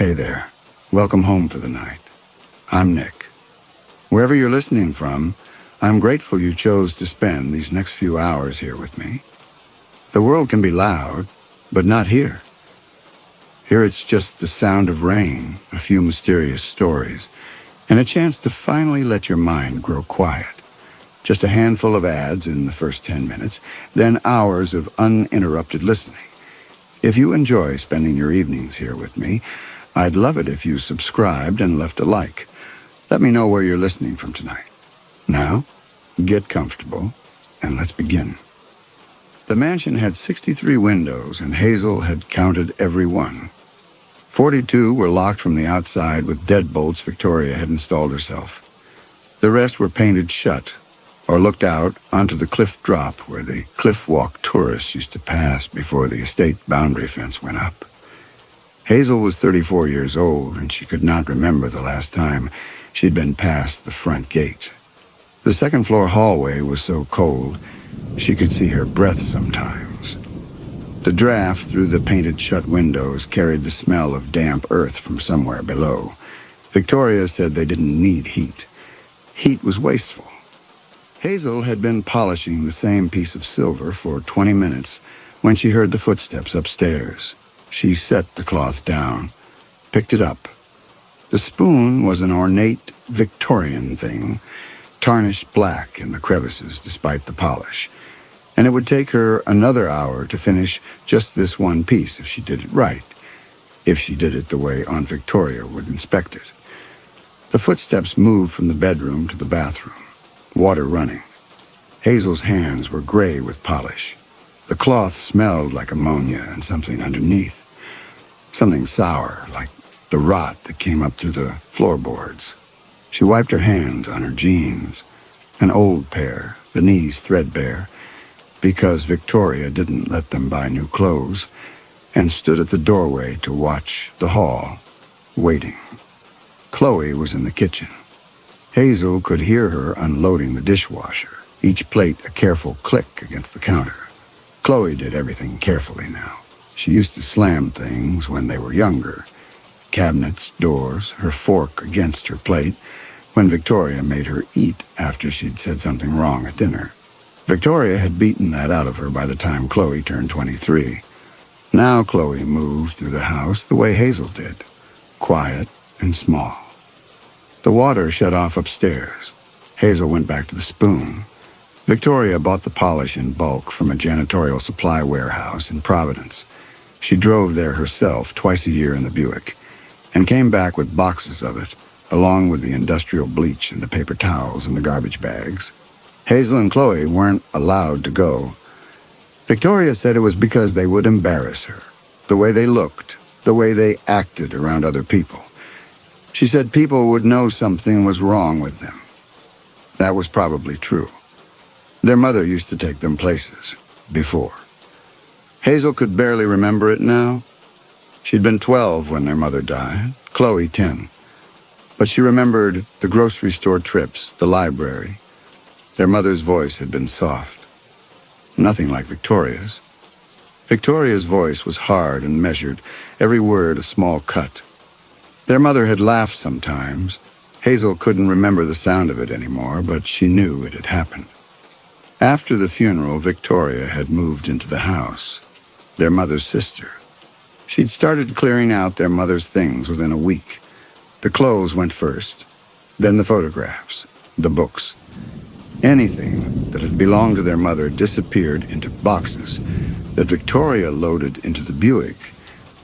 Hey there. Welcome home for the night. I'm Nick. Wherever you're listening from, I'm grateful you chose to spend these next few hours here with me. The world can be loud, but not here. Here it's just the sound of rain, a few mysterious stories, and a chance to finally let your mind grow quiet. Just a handful of ads in the first 10 minutes, then hours of uninterrupted listening. If you enjoy spending your evenings here with me, I'd love it if you subscribed and left a like. Let me know where you're listening from tonight. Now, get comfortable, and let's begin. The mansion had 63 windows, and Hazel had counted every one. 42 were locked from the outside with deadbolts Victoria had installed herself. The rest were painted shut, or looked out onto the cliff drop where the cliff walk tourists used to pass before the estate boundary fence went up. Hazel was 34 years old, and she could not remember the last time she'd been past the front gate. The second-floor hallway was so cold, she could see her breath sometimes. The draft through the painted-shut windows carried the smell of damp earth from somewhere below. Victoria said they didn't need heat. Heat was wasteful. Hazel had been polishing the same piece of silver for 20 minutes when she heard the footsteps upstairs. She set the cloth down, picked it up. The spoon was an ornate Victorian thing, tarnished black in the crevices despite the polish, and it would take her another hour to finish just this one piece if she did it right, if she did it the way Aunt Victoria would inspect it. The footsteps moved from the bedroom to the bathroom, water running. Hazel's hands were gray with polish. The cloth smelled like ammonia and something underneath. Something sour, like the rot that came up through the floorboards. She wiped her hands on her jeans, an old pair, the knees threadbare, because Victoria didn't let them buy new clothes, and stood at the doorway to watch the hall, waiting. Chloe was in the kitchen. Hazel could hear her unloading the dishwasher, each plate a careful click against the counter. Chloe did everything carefully now. She used to slam things when they were younger. Cabinets, doors, her fork against her plate, when Victoria made her eat after she'd said something wrong at dinner. Victoria had beaten that out of her by the time Chloe turned 23. Now Chloe moved through the house the way Hazel did, quiet and small. The water shut off upstairs. Hazel went back to the spoon. Victoria bought the polish in bulk from a janitorial supply warehouse in Providence. She drove there herself twice a year in the Buick, and came back with boxes of it, along with the industrial bleach and the paper towels and the garbage bags. Hazel and Chloe weren't allowed to go. Victoria said it was because they would embarrass her, the way they looked, the way they acted around other people. She said people would know something was wrong with them. That was probably true. Their mother used to take them places, before. Hazel could barely remember it now. She'd been 12 when their mother died, Chloe 10. But she remembered the grocery store trips, the library. Their mother's voice had been soft. Nothing like Victoria's. Victoria's voice was hard and measured, every word a small cut. Their mother had laughed sometimes. Hazel couldn't remember the sound of it anymore, but she knew it had happened. After the funeral, Victoria had moved into the house, their mother's sister. She'd started clearing out their mother's things within a week. The clothes went first, then the photographs, the books. Anything that had belonged to their mother disappeared into boxes that Victoria loaded into the Buick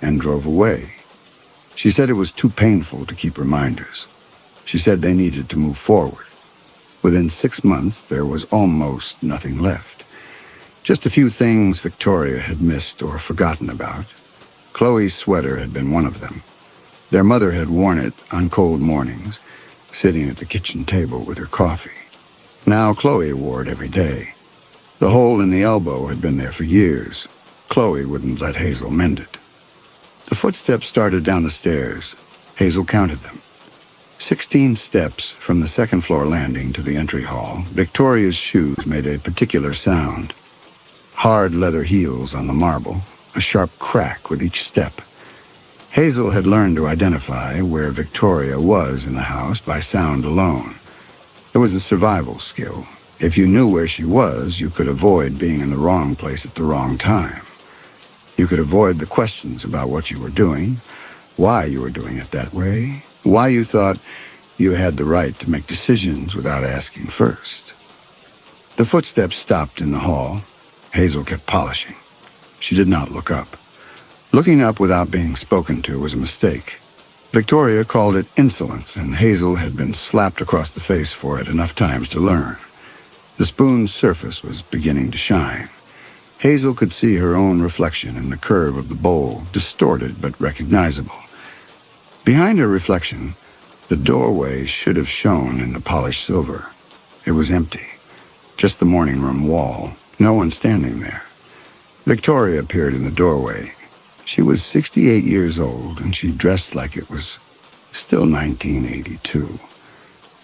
and drove away. She said it was too painful to keep reminders. She said they needed to move forward. Within 6 months, there was almost nothing left. Just a few things Victoria had missed or forgotten about. Chloe's sweater had been one of them. Their mother had worn it on cold mornings, sitting at the kitchen table with her coffee. Now Chloe wore it every day. The hole in the elbow had been there for years. Chloe wouldn't let Hazel mend it. The footsteps started down the stairs. Hazel counted them. 16 steps from the second-floor landing to the entry hall. Victoria's shoes made a particular sound. Hard leather heels on the marble, a sharp crack with each step. Hazel had learned to identify where Victoria was in the house by sound alone. It was a survival skill. If you knew where she was, you could avoid being in the wrong place at the wrong time. You could avoid the questions about what you were doing, why you were doing it that way, why you thought you had the right to make decisions without asking first. The footsteps stopped in the hall. Hazel kept polishing. She did not look up. Looking up without being spoken to was a mistake. Victoria called it insolence, and Hazel had been slapped across the face for it enough times to learn. The spoon's surface was beginning to shine. Hazel could see her own reflection in the curve of the bowl, distorted but recognizable. Behind her reflection, the doorway should have shone in the polished silver. It was empty. Just the morning room wall. No one standing there. Victoria appeared in the doorway. She was 68 years old, and she dressed like it was still 1982.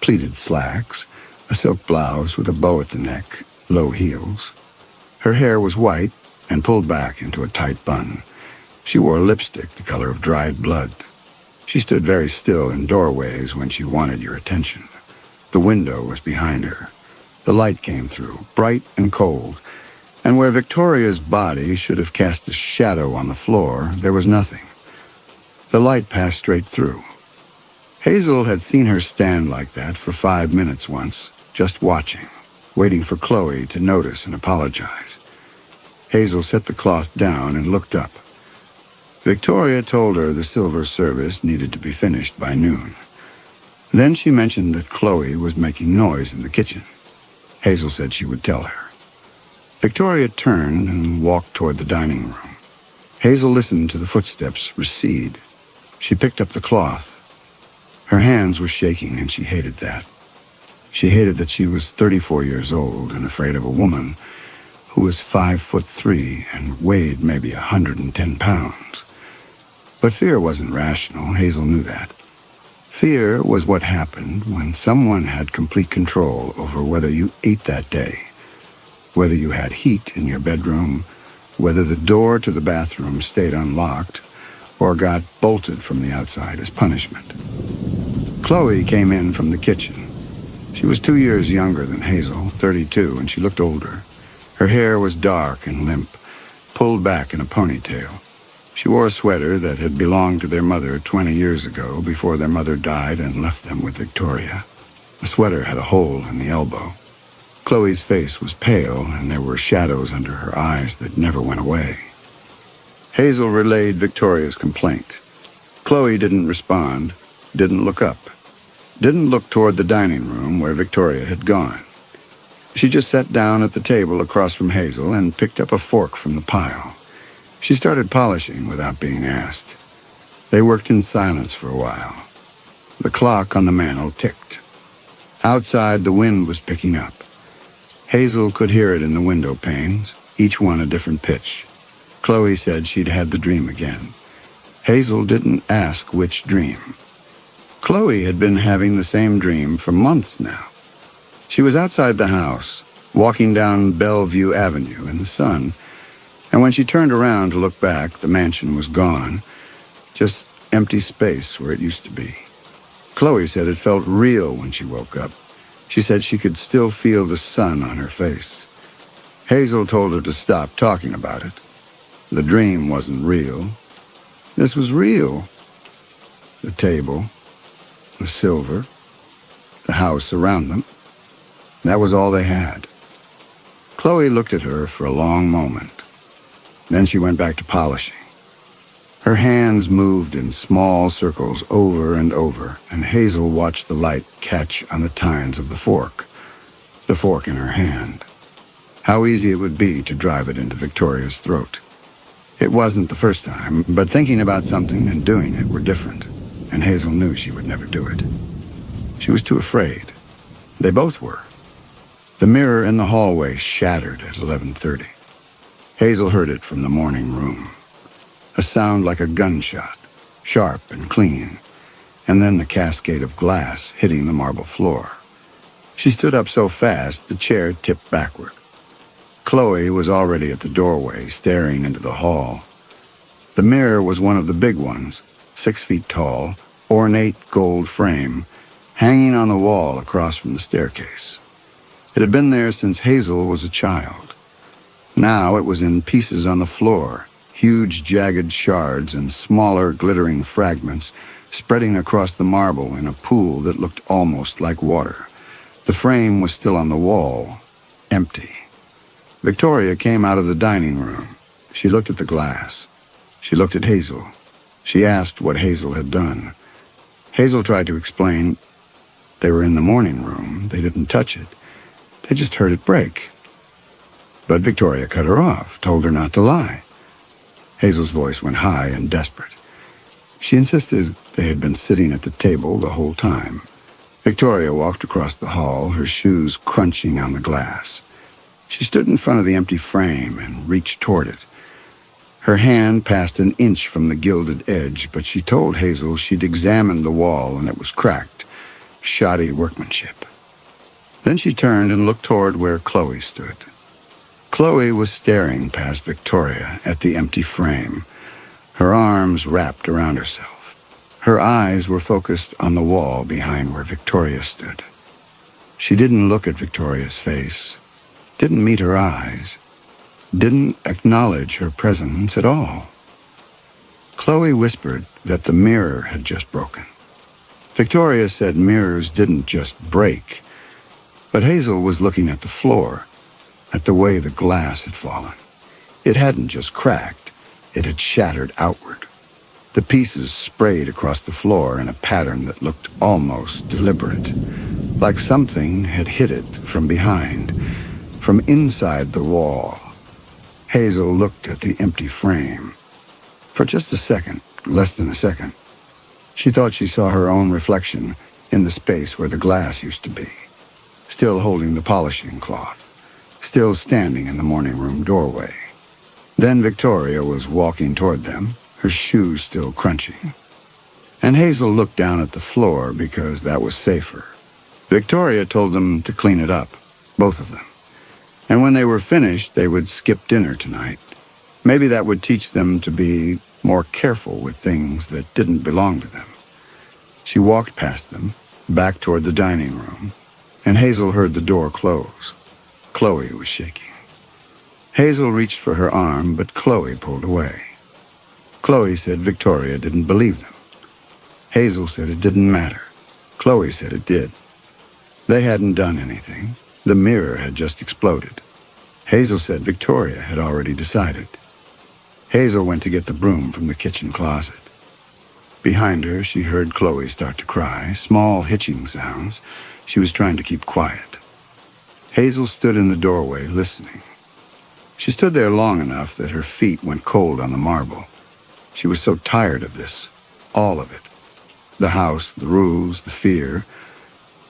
Pleated slacks, a silk blouse with a bow at the neck, low heels. Her hair was white and pulled back into a tight bun. She wore lipstick the color of dried blood. She stood very still in doorways when she wanted your attention. The window was behind her. The light came through, bright and cold, and where Victoria's body should have cast a shadow on the floor, there was nothing. The light passed straight through. Hazel had seen her stand like that for 5 minutes once, just watching, waiting for Chloe to notice and apologize. Hazel set the cloth down and looked up. Victoria told her the silver service needed to be finished by noon. Then she mentioned that Chloe was making noise in the kitchen. Hazel said she would tell her. Victoria turned and walked toward the dining room. Hazel listened to the footsteps recede. She picked up the cloth. Her hands were shaking, and she hated that. She hated that she was 34 years old and afraid of a woman who was 5'3" and weighed maybe 110 pounds. But fear wasn't rational. Hazel knew that. Fear was what happened when someone had complete control over whether you ate that day, whether you had heat in your bedroom, whether the door to the bathroom stayed unlocked or got bolted from the outside as punishment. Chloe came in from the kitchen. She was 2 years younger than Hazel, 32, and she looked older. Her hair was dark and limp, pulled back in a ponytail. She wore a sweater that had belonged to their mother 20 years ago, before their mother died and left them with Victoria. The sweater had a hole in the elbow. Chloe's face was pale, and there were shadows under her eyes that never went away. Hazel relayed Victoria's complaint. Chloe didn't respond, didn't look up, didn't look toward the dining room where Victoria had gone. She just sat down at the table across from Hazel and picked up a fork from the pile. She started polishing without being asked. They worked in silence for a while. The clock on the mantel ticked. Outside, the wind was picking up. Hazel could hear it in the window panes, each one a different pitch. Chloe said she'd had the dream again. Hazel didn't ask which dream. Chloe had been having the same dream for months now. She was outside the house, walking down Bellevue Avenue in the sun, and when she turned around to look back, the mansion was gone, just empty space where it used to be. Chloe said it felt real when she woke up. She said she could still feel the sun on her face. Hazel told her to stop talking about it. The dream wasn't real. This was real. The table, the silver, the house around them. That was all they had. Chloe looked at her for a long moment. Then she went back to polishing. Her hands moved in small circles over and over, and Hazel watched the light catch on the tines of the fork in her hand. How easy it would be to drive it into Victoria's throat. It wasn't the first time, but thinking about something and doing it were different, and Hazel knew she would never do it. She was too afraid. They both were. The mirror in the hallway shattered at 11:30. Hazel heard it from the morning room. A sound like a gunshot, sharp and clean, and then the cascade of glass hitting the marble floor. She stood up so fast the chair tipped backward. Chloe was already at the doorway, staring into the hall. The mirror was one of the big ones, 6 feet tall, ornate gold frame, hanging on the wall across from the staircase. It had been there since Hazel was a child. Now it was in pieces on the floor, huge jagged shards and smaller glittering fragments spreading across the marble in a pool that looked almost like water. The frame was still on the wall, empty. Victoria came out of the dining room. She looked at the glass. She looked at Hazel. She asked what Hazel had done. Hazel tried to explain. They were in the morning room. They didn't touch it. They just heard it break. But Victoria cut her off, told her not to lie. Hazel's voice went high and desperate. She insisted they had been sitting at the table the whole time. Victoria walked across the hall, her shoes crunching on the glass. She stood in front of the empty frame and reached toward it. Her hand passed an inch from the gilded edge, but she told Hazel she'd examined the wall and it was cracked, shoddy workmanship. Then she turned and looked toward where Chloe stood. Chloe was staring past Victoria at the empty frame, her arms wrapped around herself. Her eyes were focused on the wall behind where Victoria stood. She didn't look at Victoria's face, didn't meet her eyes, didn't acknowledge her presence at all. Chloe whispered that the mirror had just broken. Victoria said mirrors didn't just break, but Hazel was looking at the floor, at the way the glass had fallen. It hadn't just cracked, it had shattered outward. The pieces sprayed across the floor in a pattern that looked almost deliberate, like something had hit it from behind, from inside the wall. Hazel looked at the empty frame. For just a second, less than a second, she thought she saw her own reflection in the space where the glass used to be, still holding the polishing cloth, still standing in the morning room doorway. Then Victoria was walking toward them, her shoes still crunching. And Hazel looked down at the floor because that was safer. Victoria told them to clean it up, both of them. And when they were finished, they would skip dinner tonight. Maybe that would teach them to be more careful with things that didn't belong to them. She walked past them, back toward the dining room, and Hazel heard the door close. Chloe was shaking. Hazel reached for her arm, but Chloe pulled away. Chloe said Victoria didn't believe them. Hazel said it didn't matter. Chloe said it did. They hadn't done anything. The mirror had just exploded. Hazel said Victoria had already decided. Hazel went to get the broom from the kitchen closet. Behind her, she heard Chloe start to cry, small hitching sounds. She was trying to keep quiet. Hazel stood in the doorway, listening. She stood there long enough that her feet went cold on the marble. She was so tired of this, all of it. The house, the rules, the fear.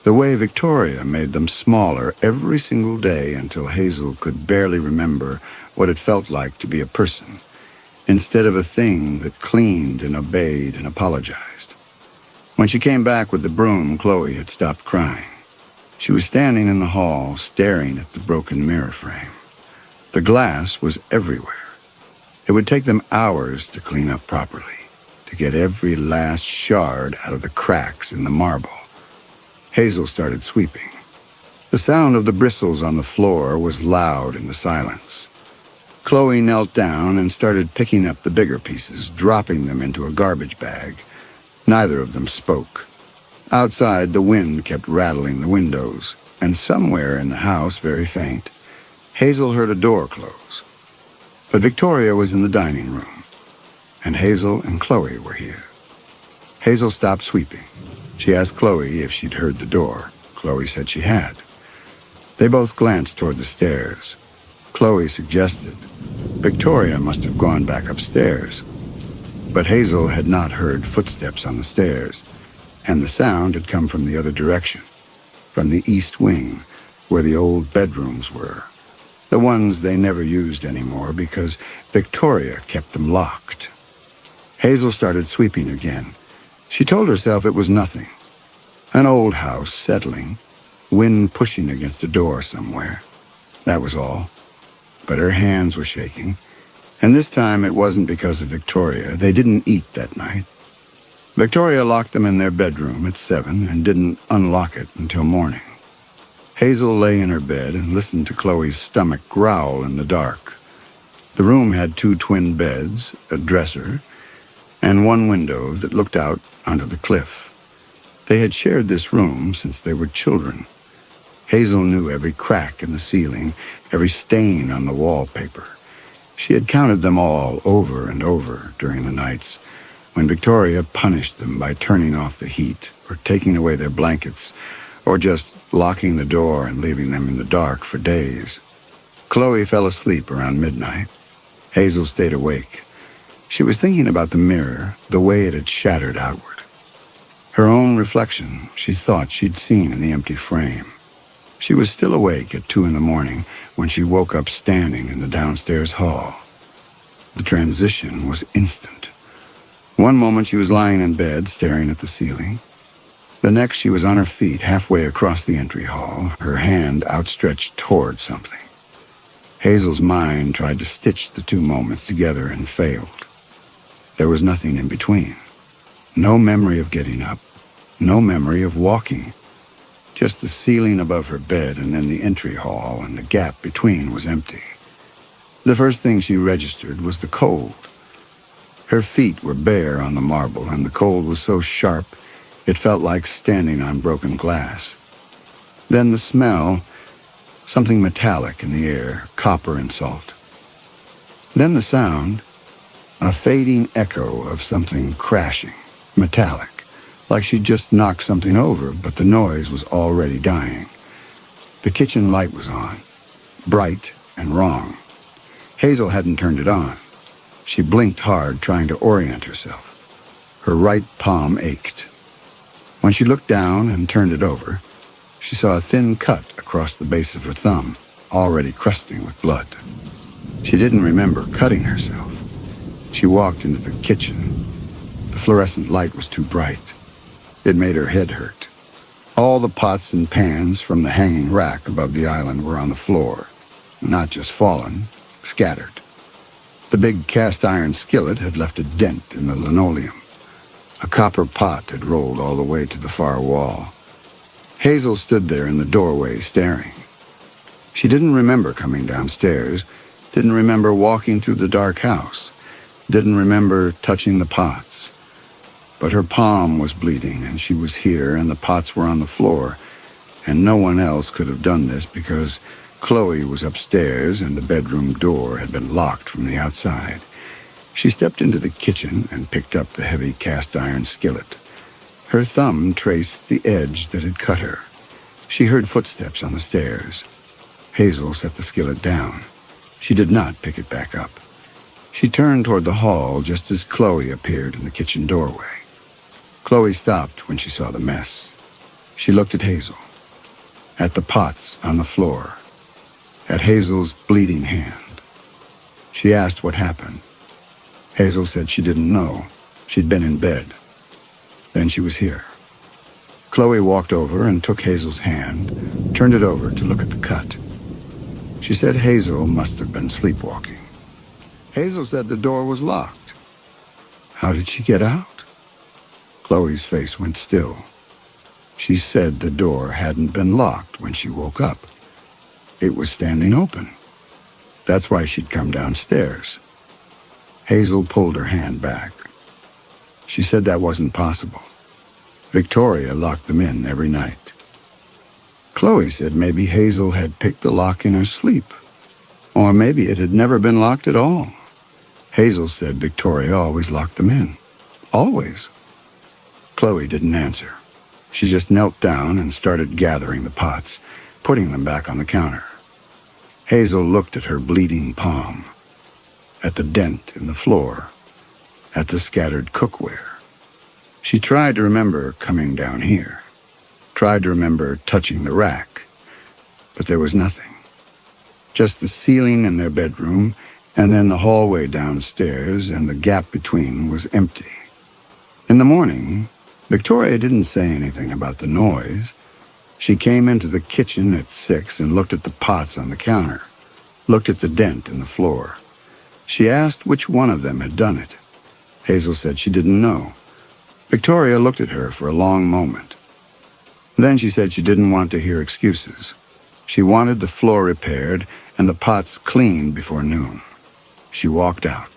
The way Victoria made them smaller every single day until Hazel could barely remember what it felt like to be a person, instead of a thing that cleaned and obeyed and apologized. When she came back with the broom, Chloe had stopped crying. She was standing in the hall, staring at the broken mirror frame. The glass was everywhere. It would take them hours to clean up properly, to get every last shard out of the cracks in the marble. Hazel started sweeping. The sound of the bristles on the floor was loud in the silence. Chloe knelt down and started picking up the bigger pieces, dropping them into a garbage bag. Neither of them spoke. Outside, the wind kept rattling the windows, and somewhere in the house, very faint, Hazel heard a door close. But Victoria was in the dining room, and Hazel and Chloe were here. Hazel stopped sweeping. She asked Chloe if she'd heard the door. Chloe said she had. They both glanced toward the stairs. Chloe suggested Victoria must have gone back upstairs. But Hazel had not heard footsteps on the stairs, and the sound had come from the other direction, from the east wing, where the old bedrooms were. The ones they never used anymore because Victoria kept them locked. Hazel started sweeping again. She told herself it was nothing. An old house settling, wind pushing against a door somewhere. That was all. But her hands were shaking. And this time it wasn't because of Victoria. They didn't eat that night. Victoria locked them in their bedroom at 7 and didn't unlock it until morning. Hazel lay in her bed and listened to Chloe's stomach growl in the dark. The room had 2 twin beds, a dresser, and one window that looked out onto the cliff. They had shared this room since they were children. Hazel knew every crack in the ceiling, every stain on the wallpaper. She had counted them all over and over during the nights when Victoria punished them by turning off the heat or taking away their blankets or just locking the door and leaving them in the dark for days. Chloe fell asleep around midnight. Hazel stayed awake. She was thinking about the mirror, the way it had shattered outward. Her own reflection she thought she'd seen in the empty frame. She was still awake at 2 a.m. when she woke up standing in the downstairs hall. The transition was instant. One moment she was lying in bed staring at the ceiling. The next she was on her feet halfway across the entry hall, her hand outstretched toward something. Hazel's mind tried to stitch the 2 moments together and failed. There was nothing in between. No memory of getting up. No memory of walking. Just the ceiling above her bed and then the entry hall, and the gap between was empty. The first thing she registered was the cold. Her feet were bare on the marble, and the cold was so sharp it felt like standing on broken glass. Then the smell, something metallic in the air, copper and salt. Then the sound, a fading echo of something crashing, metallic, like she'd just knocked something over, but the noise was already dying. The kitchen light was on, bright and wrong. Hazel hadn't turned it on. She blinked hard, trying to orient herself. Her right palm ached. When she looked down and turned it over, she saw a thin cut across the base of her thumb, already crusting with blood. She didn't remember cutting herself. She walked into the kitchen. The fluorescent light was too bright. It made her head hurt. All the pots and pans from the hanging rack above the island were on the floor, not just fallen, scattered. The big cast-iron skillet had left a dent in the linoleum. A copper pot had rolled all the way to the far wall. Hazel stood there in the doorway staring. She didn't remember coming downstairs, didn't remember walking through the dark house, didn't remember touching the pots. But her palm was bleeding, and she was here, and the pots were on the floor, and no one else could have done this because Chloe was upstairs and the bedroom door had been locked from the outside. She stepped into the kitchen and picked up the heavy cast-iron skillet. Her thumb traced the edge that had cut her. She heard footsteps on the stairs. Hazel set the skillet down. She did not pick it back up. She turned toward the hall just as Chloe appeared in the kitchen doorway. Chloe stopped when she saw the mess. She looked at Hazel, at the pots on the floor, at Hazel's bleeding hand. She asked what happened. Hazel said she didn't know. She'd been in bed. Then she was here. Chloe walked over and took Hazel's hand, turned it over to look at the cut. She said Hazel must have been sleepwalking. Hazel said the door was locked. How did she get out? Chloe's face went still. She said the door hadn't been locked when she woke up. It was standing open. That's why she'd come downstairs. Hazel pulled her hand back. She said that wasn't possible. Victoria locked them in every night. Chloe said maybe Hazel had picked the lock in her sleep. Or maybe it had never been locked at all. Hazel said Victoria always locked them in. Always. Chloe didn't answer. She just knelt down and started gathering the pots, putting them back on the counter. Hazel looked at her bleeding palm, at the dent in the floor, at the scattered cookware. She tried to remember coming down here, tried to remember touching the rack, but there was nothing. Just the ceiling in their bedroom, and then the hallway downstairs, and the gap between was empty. In the morning, Victoria didn't say anything about the noise. She came into the kitchen at 6 and looked at the pots on the counter, looked at the dent in the floor. She asked which one of them had done it. Hazel said she didn't know. Victoria looked at her for a long moment. Then she said she didn't want to hear excuses. She wanted the floor repaired and the pots cleaned before noon. She walked out.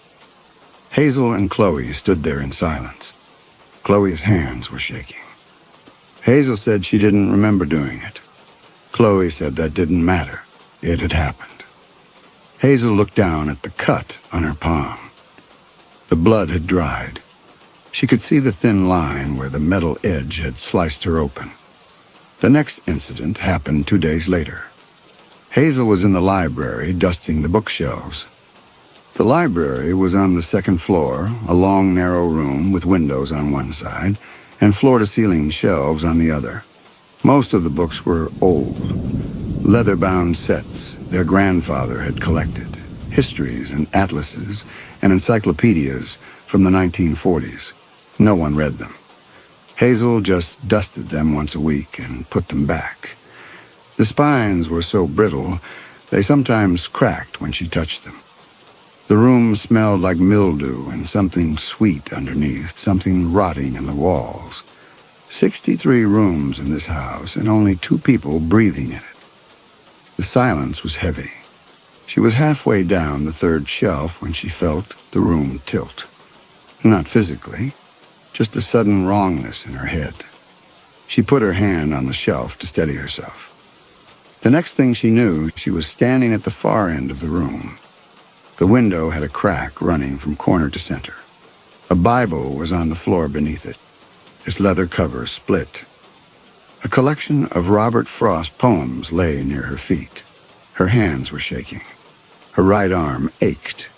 Hazel and Chloe stood there in silence. Chloe's hands were shaking. Hazel said she didn't remember doing it. Chloe said that didn't matter. It had happened. Hazel looked down at the cut on her palm. The blood had dried. She could see the thin line where the metal edge had sliced her open. The next incident happened 2 days later. Hazel was in the library dusting the bookshelves. The library was on the second floor, a long, narrow room with windows on one side and floor-to-ceiling shelves on the other. Most of the books were old, leather-bound sets their grandfather had collected, histories and atlases and encyclopedias from the 1940s. No one read them. Hazel just dusted them once a week and put them back. The spines were so brittle, they sometimes cracked when she touched them. The room smelled like mildew and something sweet underneath, something rotting in the walls. 63 rooms in this house and only 2 people breathing in it. The silence was heavy. She was halfway down the third shelf when she felt the room tilt. Not physically, just a sudden wrongness in her head. She put her hand on the shelf to steady herself. The next thing she knew, she was standing at the far end of the room. The window had a crack running from corner to center. A Bible was on the floor beneath it, its leather cover split. A collection of Robert Frost poems lay near her feet. Her hands were shaking. Her right arm ached.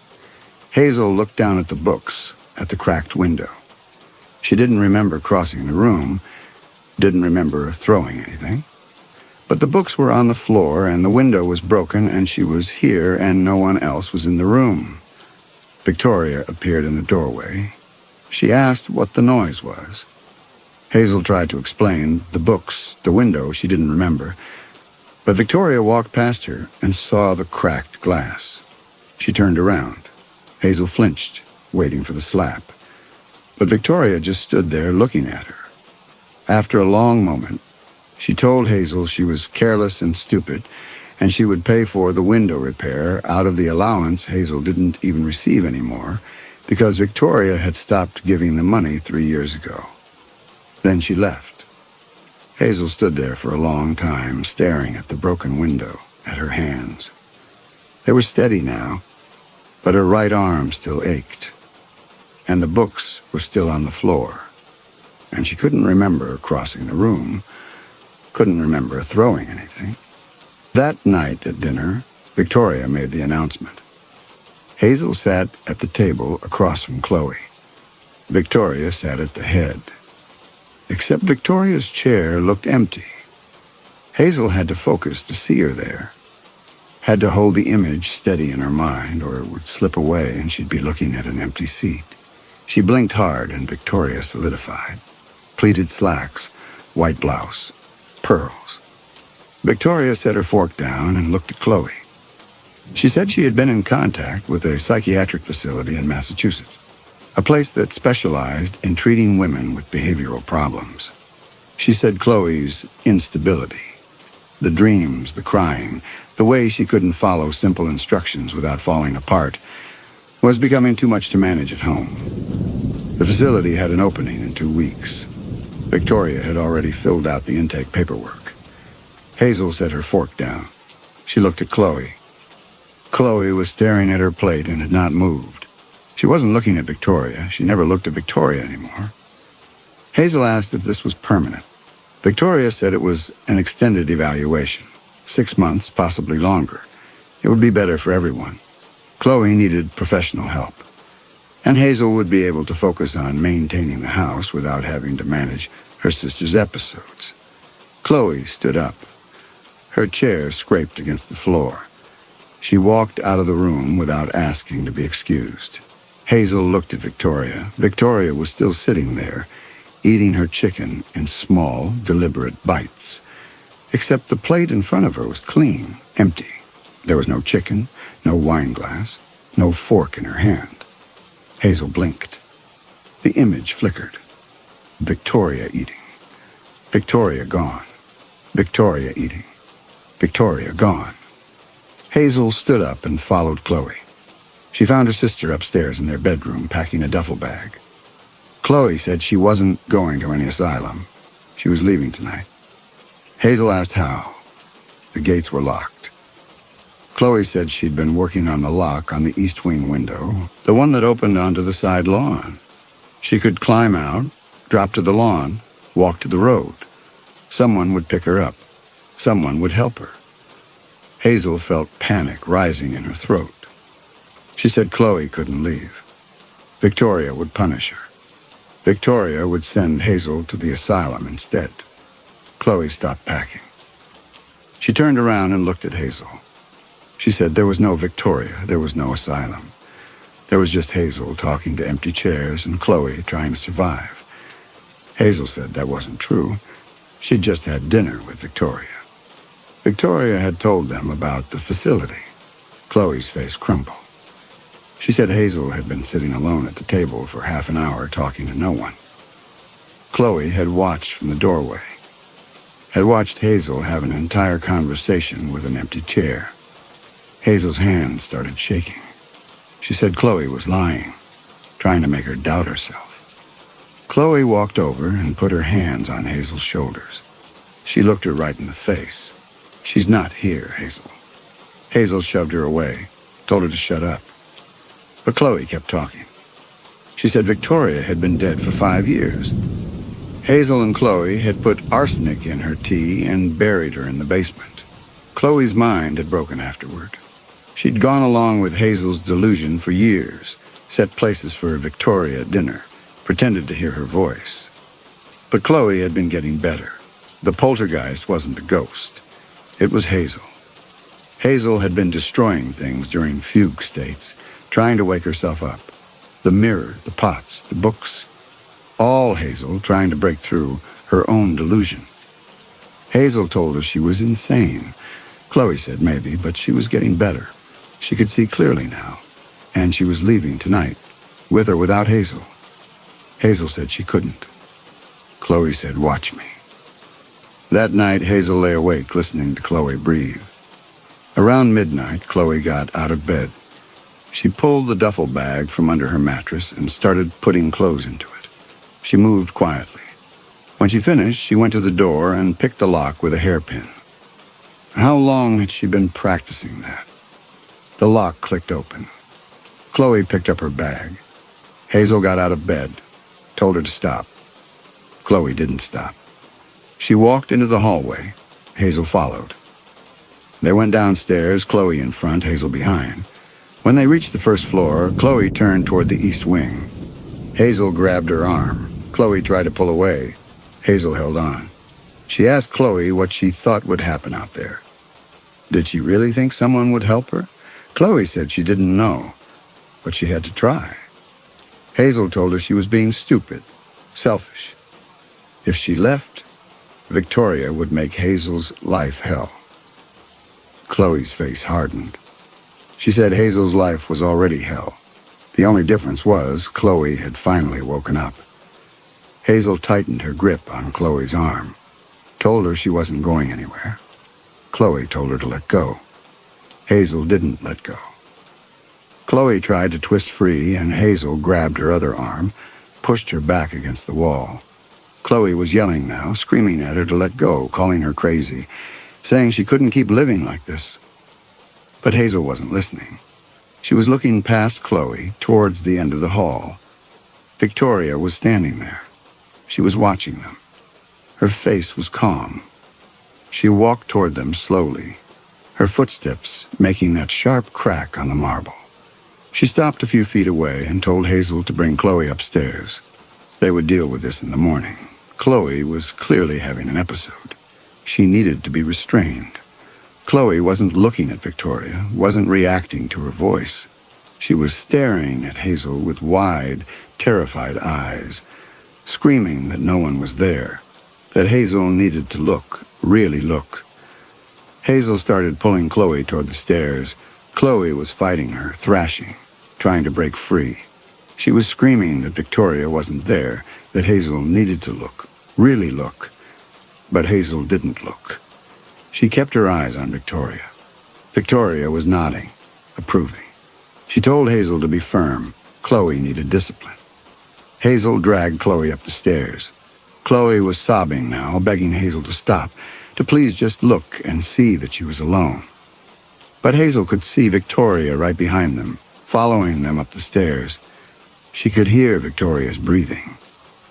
Hazel looked down at the books, at the cracked window. She didn't remember crossing the room, didn't remember throwing anything. But the books were on the floor, and the window was broken, and she was here, and no one else was in the room. Victoria appeared in the doorway. She asked what the noise was. Hazel tried to explain. The books, the window, she didn't remember. But Victoria walked past her and saw the cracked glass. She turned around. Hazel flinched, waiting for the slap. But Victoria just stood there looking at her. After a long moment, she told Hazel she was careless and stupid, and she would pay for the window repair out of the allowance Hazel didn't even receive anymore, because Victoria had stopped giving the money 3 years ago. Then she left. Hazel stood there for a long time, staring at the broken window, at her hands. They were steady now, but her right arm still ached, and the books were still on the floor, and she couldn't remember crossing the room, couldn't remember throwing anything. That night at dinner, Victoria made the announcement. Hazel sat at the table across from Chloe. Victoria sat at the head. Except Victoria's chair looked empty. Hazel had to focus to see her there. Had to hold the image steady in her mind, or it would slip away and she'd be looking at an empty seat. She blinked hard and Victoria solidified. Pleated slacks, white blouse, pearls. Victoria set her fork down and looked at Chloe. She said she had been in contact with a psychiatric facility in Massachusetts, a place that specialized in treating women with behavioral problems. She said Chloe's instability, the dreams, the crying, the way she couldn't follow simple instructions without falling apart, was becoming too much to manage at home. The facility had an opening in 2 weeks. Victoria had already filled out the intake paperwork. Hazel set her fork down. She looked at Chloe. Chloe was staring at her plate and had not moved. She wasn't looking at Victoria. She never looked at Victoria anymore. Hazel asked if this was permanent. Victoria said it was an extended evaluation. 6 months, possibly longer. It would be better for everyone. Chloe needed professional help, and Hazel would be able to focus on maintaining the house without having to manage her sister's episodes. Chloe stood up. Her chair scraped against the floor. She walked out of the room without asking to be excused. Hazel looked at Victoria. Victoria was still sitting there, eating her chicken in small, deliberate bites. Except the plate in front of her was clean, empty. There was no chicken, no wine glass, no fork in her hand. Hazel blinked. The image flickered. Victoria eating. Victoria gone. Victoria eating. Victoria gone. Hazel stood up and followed Chloe. She found her sister upstairs in their bedroom packing a duffel bag. Chloe said she wasn't going to any asylum. She was leaving tonight. Hazel asked how. The gates were locked. Chloe said she'd been working on the lock on the east wing window, the one that opened onto the side lawn. She could climb out, drop to the lawn, walk to the road. Someone would pick her up. Someone would help her. Hazel felt panic rising in her throat. She said Chloe couldn't leave. Victoria would punish her. Victoria would send Hazel to the asylum instead. Chloe stopped packing. She turned around and looked at Hazel. She said there was no Victoria, there was no asylum. There was just Hazel talking to empty chairs and Chloe trying to survive. Hazel said that wasn't true. She'd just had dinner with Victoria. Victoria had told them about the facility. Chloe's face crumpled. She said Hazel had been sitting alone at the table for half an hour talking to no one. Chloe had watched from the doorway, had watched Hazel have an entire conversation with an empty chair. Hazel's hand started shaking. She said Chloe was lying, trying to make her doubt herself. Chloe walked over and put her hands on Hazel's shoulders. She looked her right in the face. "She's not here, Hazel." Hazel shoved her away, told her to shut up. But Chloe kept talking. She said Victoria had been dead for 5 years. Hazel and Chloe had put arsenic in her tea and buried her in the basement. Chloe's mind had broken afterward. She'd gone along with Hazel's delusion for years, set places for Victoria at dinner, pretended to hear her voice. But Chloe had been getting better. The poltergeist wasn't a ghost. It was Hazel. Hazel had been destroying things during fugue states, trying to wake herself up. The mirror, the pots, the books. All Hazel trying to break through her own delusion. Hazel told her she was insane. Chloe said maybe, but she was getting better. She could see clearly now, and she was leaving tonight, with or without Hazel. Hazel said she couldn't. Chloe said, "Watch me." That night, Hazel lay awake listening to Chloe breathe. Around midnight, Chloe got out of bed. She pulled the duffel bag from under her mattress and started putting clothes into it. She moved quietly. When she finished, she went to the door and picked the lock with a hairpin. How long had she been practicing that? The lock clicked open. Chloe picked up her bag. Hazel got out of bed, told her to stop. Chloe didn't stop. She walked into the hallway. Hazel followed. They went downstairs, Chloe in front, Hazel behind. When they reached the first floor, Chloe turned toward the east wing. Hazel grabbed her arm. Chloe tried to pull away. Hazel held on. She asked Chloe what she thought would happen out there. Did she really think someone would help her? Chloe said she didn't know, but she had to try. Hazel told her she was being stupid, selfish. If she left, Victoria would make Hazel's life hell. Chloe's face hardened. She said Hazel's life was already hell. The only difference was Chloe had finally woken up. Hazel tightened her grip on Chloe's arm, told her she wasn't going anywhere. Chloe told her to let go. Hazel didn't let go. Chloe tried to twist free, and Hazel grabbed her other arm, pushed her back against the wall. Chloe was yelling now, screaming at her to let go, calling her crazy, saying she couldn't keep living like this. But Hazel wasn't listening. She was looking past Chloe towards the end of the hall. Victoria was standing there. She was watching them. Her face was calm. She walked toward them slowly, her footsteps making that sharp crack on the marble. She stopped a few feet away and told Hazel to bring Chloe upstairs. They would deal with this in the morning. Chloe was clearly having an episode. She needed to be restrained. Chloe wasn't looking at Victoria, wasn't reacting to her voice. She was staring at Hazel with wide, terrified eyes, screaming that no one was there, that Hazel needed to look, really look. Hazel started pulling Chloe toward the stairs. Chloe was fighting her, thrashing, trying to break free. She was screaming that Victoria wasn't there, that Hazel needed to look, really look. But Hazel didn't look. She kept her eyes on Victoria. Victoria was nodding, approving. She told Hazel to be firm. Chloe needed discipline. Hazel dragged Chloe up the stairs. Chloe was sobbing now, begging Hazel to stop, to please just look and see that she was alone. But Hazel could see Victoria right behind them, following them up the stairs. She could hear Victoria's breathing.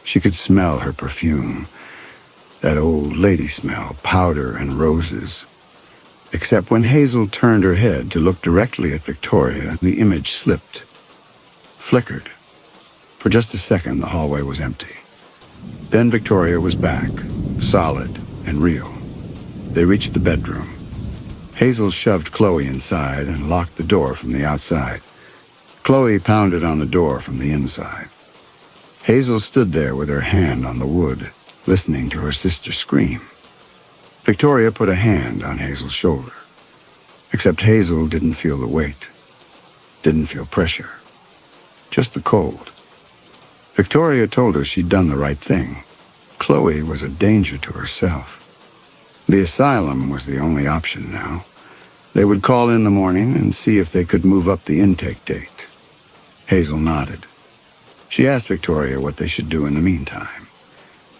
She could smell her perfume, that old lady smell, powder and roses. Except when Hazel turned her head to look directly at Victoria, the image slipped, flickered. For just a second, the hallway was empty. Then Victoria was back, solid and real. They reached the bedroom. Hazel shoved Chloe inside and locked the door from the outside. Chloe pounded on the door from the inside. Hazel stood there with her hand on the wood, listening to her sister scream. Victoria put a hand on Hazel's shoulder. Except Hazel didn't feel the weight, didn't feel pressure, just the cold. Victoria told her she'd done the right thing. Chloe was a danger to herself. The asylum was the only option now. They would call in the morning and see if they could move up the intake date. Hazel nodded. She asked Victoria what they should do in the meantime.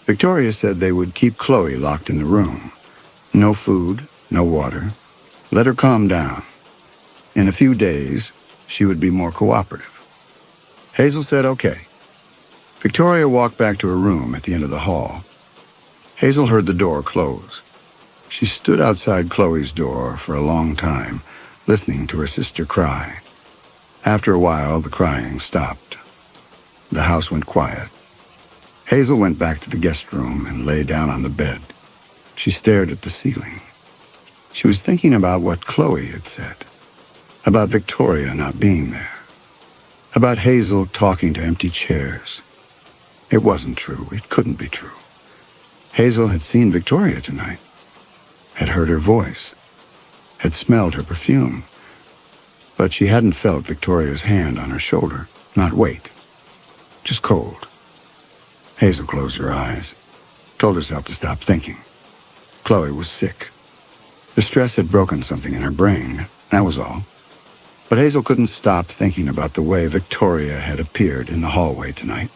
Victoria said they would keep Chloe locked in the room. No food, no water. Let her calm down. In a few days, she would be more cooperative. Hazel said okay. Victoria walked back to her room at the end of the hall. Hazel heard the door close. She stood outside Chloe's door for a long time, listening to her sister cry. After a while, the crying stopped. The house went quiet. Hazel went back to the guest room and lay down on the bed. She stared at the ceiling. She was thinking about what Chloe had said, about Victoria not being there, about Hazel talking to empty chairs. It wasn't true. It couldn't be true. Hazel had seen Victoria tonight, had heard her voice, had smelled her perfume, but she hadn't felt Victoria's hand on her shoulder, not weight, just cold. Hazel closed her eyes, told herself to stop thinking. Chloe was sick. The stress had broken something in her brain, that was all. But Hazel couldn't stop thinking about the way Victoria had appeared in the hallway tonight.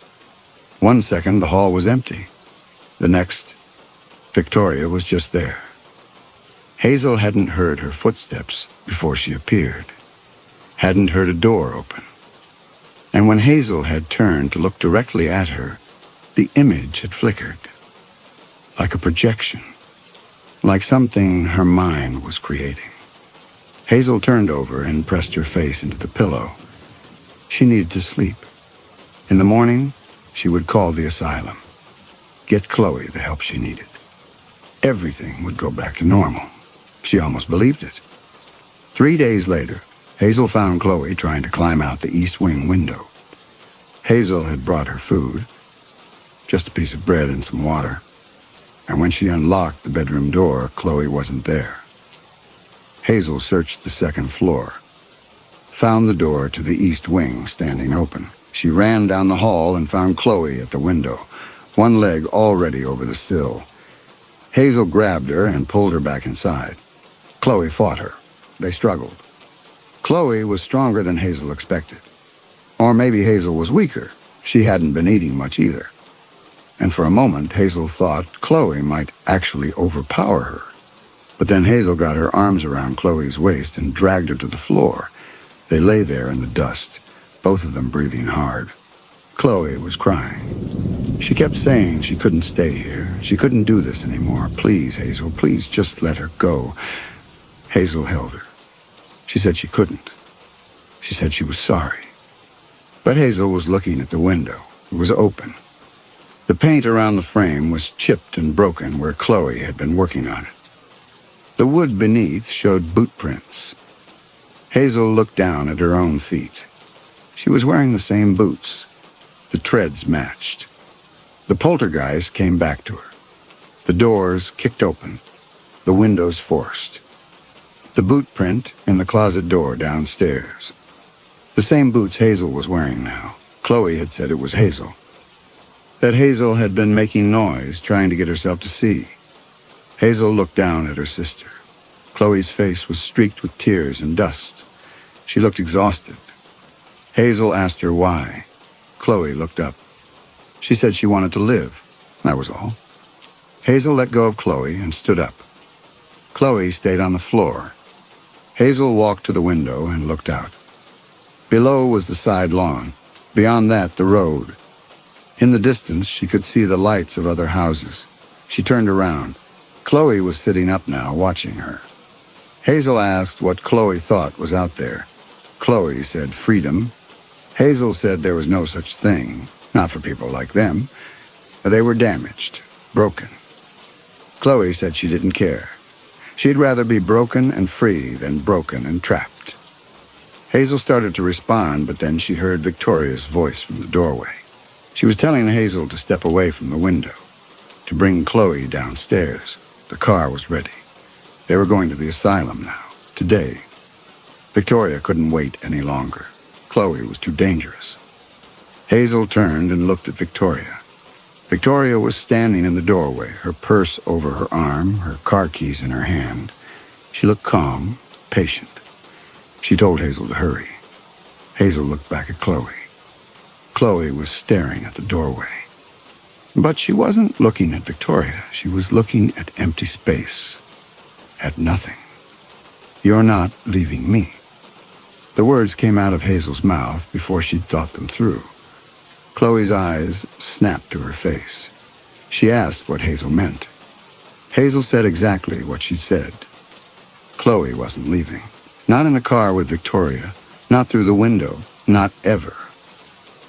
One second, the hall was empty. The next, Victoria was just there. Hazel hadn't heard her footsteps before she appeared, hadn't heard a door open. And when Hazel had turned to look directly at her, the image had flickered, like a projection, like something her mind was creating. Hazel turned over and pressed her face into the pillow. She needed to sleep. In the morning, she would call the asylum, get Chloe the help she needed. Everything would go back to normal. She almost believed it. 3 days later, Hazel found Chloe trying to climb out the east wing window. Hazel had brought her food, just a piece of bread and some water. And when she unlocked the bedroom door, Chloe wasn't there. Hazel searched the second floor, found the door to the east wing standing open. She ran down the hall and found Chloe at the window, one leg already over the sill. Hazel grabbed her and pulled her back inside. Chloe fought her. They struggled. Chloe was stronger than Hazel expected. Or maybe Hazel was weaker. She hadn't been eating much either. And for a moment, Hazel thought Chloe might actually overpower her. But then Hazel got her arms around Chloe's waist and dragged her to the floor. They lay there in the dust, both of them breathing hard. Chloe was crying. She kept saying she couldn't stay here. She couldn't do this anymore. Please, Hazel, please just let her go. Hazel held her. She said she couldn't. She said she was sorry. But Hazel was looking at the window. It was open. The paint around the frame was chipped and broken where Chloe had been working on it. The wood beneath showed boot prints. Hazel looked down at her own feet. She was wearing the same boots. The treads matched. The poltergeist came back to her. The doors kicked open. The windows forced. The boot print in the closet door downstairs. The same boots Hazel was wearing now. Chloe had said it was Hazel. That Hazel had been making noise, trying to get herself to see. Hazel looked down at her sister. Chloe's face was streaked with tears and dust. She looked exhausted. Hazel asked her why. Chloe looked up. She said she wanted to live. That was all. Hazel let go of Chloe and stood up. Chloe stayed on the floor. Hazel walked to the window and looked out. Below was the side lawn. Beyond that, the road. In the distance, she could see the lights of other houses. She turned around. Chloe was sitting up now, watching her. Hazel asked what Chloe thought was out there. Chloe said freedom. Hazel said there was no such thing, not for people like them. They were damaged, broken. Chloe said she didn't care. She'd rather be broken and free than broken and trapped. Hazel started to respond, but then she heard Victoria's voice from the doorway. She was telling Hazel to step away from the window, to bring Chloe downstairs. The car was ready. They were going to the asylum now, today. Victoria couldn't wait any longer. Chloe was too dangerous. Hazel turned and looked at Victoria. Victoria was standing in the doorway, her purse over her arm, her car keys in her hand. She looked calm, patient. She told Hazel to hurry. Hazel looked back at Chloe. Chloe was staring at the doorway. But she wasn't looking at Victoria. She was looking at empty space, at nothing. "You're not leaving me." The words came out of Hazel's mouth before she'd thought them through. Chloe's eyes snapped to her face. She asked what Hazel meant. Hazel said exactly what she'd said. Chloe wasn't leaving. Not in the car with Victoria. Not through the window. Not ever.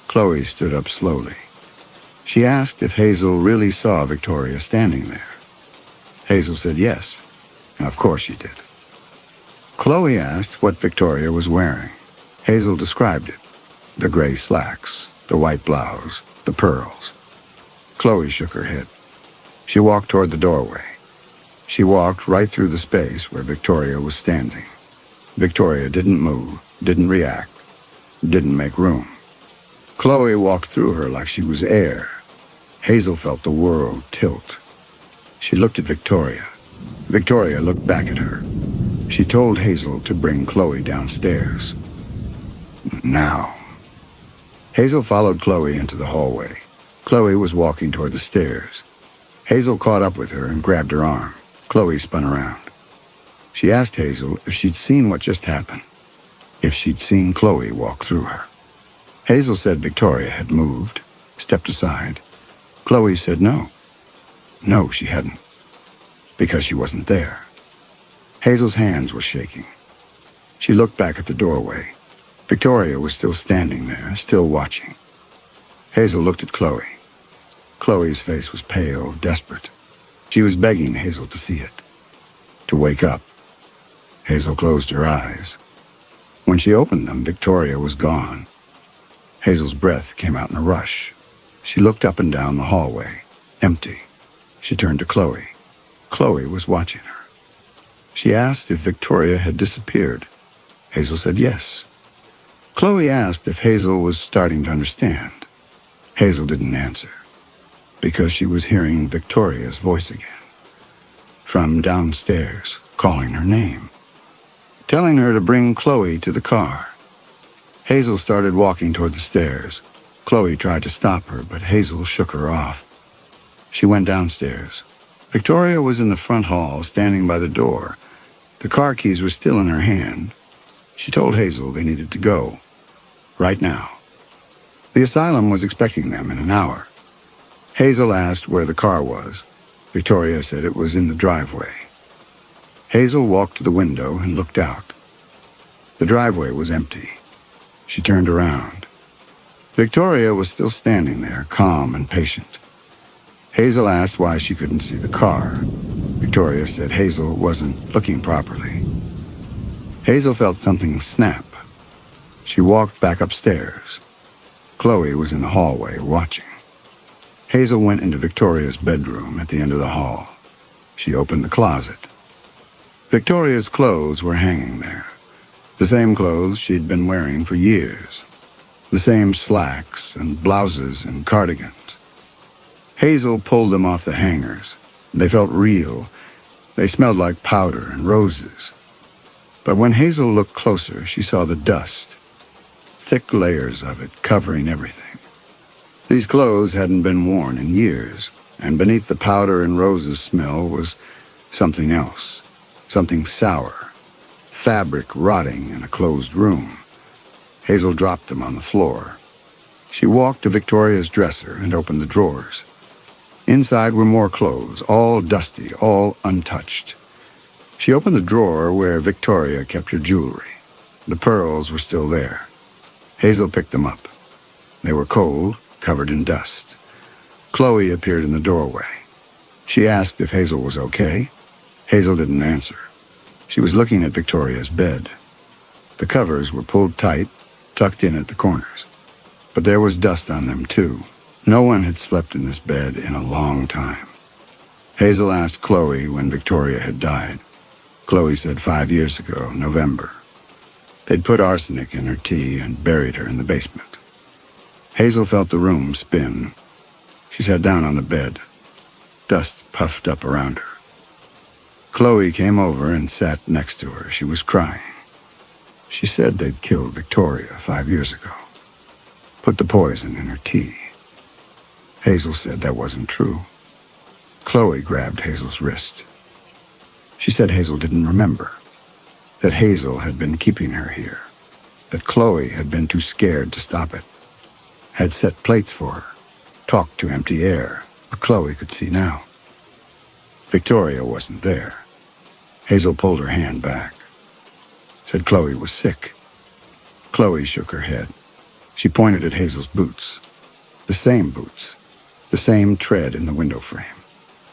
Chloe stood up slowly. She asked if Hazel really saw Victoria standing there. Hazel said yes. Of course she did. Chloe asked what Victoria was wearing. Hazel described it. The gray slacks, the white blouse, the pearls. Chloe shook her head. She walked toward the doorway. She walked right through the space where Victoria was standing. Victoria didn't move, didn't react, didn't make room. Chloe walked through her like she was air. Hazel felt the world tilt. She looked at Victoria. Victoria looked back at her. She told Hazel to bring Chloe downstairs. Now. Hazel followed Chloe into the hallway. Chloe was walking toward the stairs. Hazel caught up with her and grabbed her arm. Chloe spun around. She asked Hazel if she'd seen what just happened, if she'd seen Chloe walk through her. Hazel said Victoria had moved, stepped aside. Chloe said no. No, she hadn't, because she wasn't there. Hazel's hands were shaking. She looked back at the doorway. Victoria was still standing there, still watching. Hazel looked at Chloe. Chloe's face was pale, desperate. She was begging Hazel to see it, to wake up. Hazel closed her eyes. When she opened them, Victoria was gone. Hazel's breath came out in a rush. She looked up and down the hallway, empty. She turned to Chloe. Chloe was watching her. She asked if Victoria had disappeared. Hazel said yes. Chloe asked if Hazel was starting to understand. Hazel didn't answer, because she was hearing Victoria's voice again, from downstairs, calling her name, telling her to bring Chloe to the car. Hazel started walking toward the stairs. Chloe tried to stop her, but Hazel shook her off. She went downstairs. Victoria was in the front hall, standing by the door. The car keys were still in her hand. She told Hazel they needed to go, right now. The asylum was expecting them in an hour. Hazel asked where the car was. Victoria said it was in the driveway. Hazel walked to the window and looked out. The driveway was empty. She turned around. Victoria was still standing there, calm and patient. Hazel asked why she couldn't see the car. Victoria said Hazel wasn't looking properly. Hazel felt something snap. She walked back upstairs. Chloe was in the hallway, watching. Hazel went into Victoria's bedroom at the end of the hall. She opened the closet. Victoria's clothes were hanging there, the same clothes she'd been wearing for years. The same slacks and blouses and cardigans. Hazel pulled them off the hangers. They felt real. They smelled like powder and roses. But when Hazel looked closer, she saw the dust, thick layers of it covering everything. These clothes hadn't been worn in years, and beneath the powder and roses smell was something else, something sour, fabric rotting in a closed room. Hazel dropped them on the floor. She walked to Victoria's dresser and opened the drawers. Inside were more clothes, all dusty, all untouched. She opened the drawer where Victoria kept her jewelry. The pearls were still there. Hazel picked them up. They were cold, covered in dust. Chloe appeared in the doorway. She asked if Hazel was okay. Hazel didn't answer. She was looking at Victoria's bed. The covers were pulled tight, tucked in at the corners. But there was dust on them, too. No one had slept in this bed in a long time. Hazel asked Chloe when Victoria had died. Chloe said 5 years ago, November. They'd put arsenic in her tea and buried her in the basement. Hazel felt the room spin. She sat down on the bed. Dust puffed up around her. Chloe came over and sat next to her. She was crying. She said they'd killed Victoria 5 years ago. Put the poison in her tea. Hazel said that wasn't true. Chloe grabbed Hazel's wrist. She said Hazel didn't remember, that Hazel had been keeping her here, that Chloe had been too scared to stop it, had set plates for her, talked to empty air, but Chloe could see now. Victoria wasn't there. Hazel pulled her hand back, said Chloe was sick. Chloe shook her head. She pointed at Hazel's boots, the same boots, the same tread in the window frame.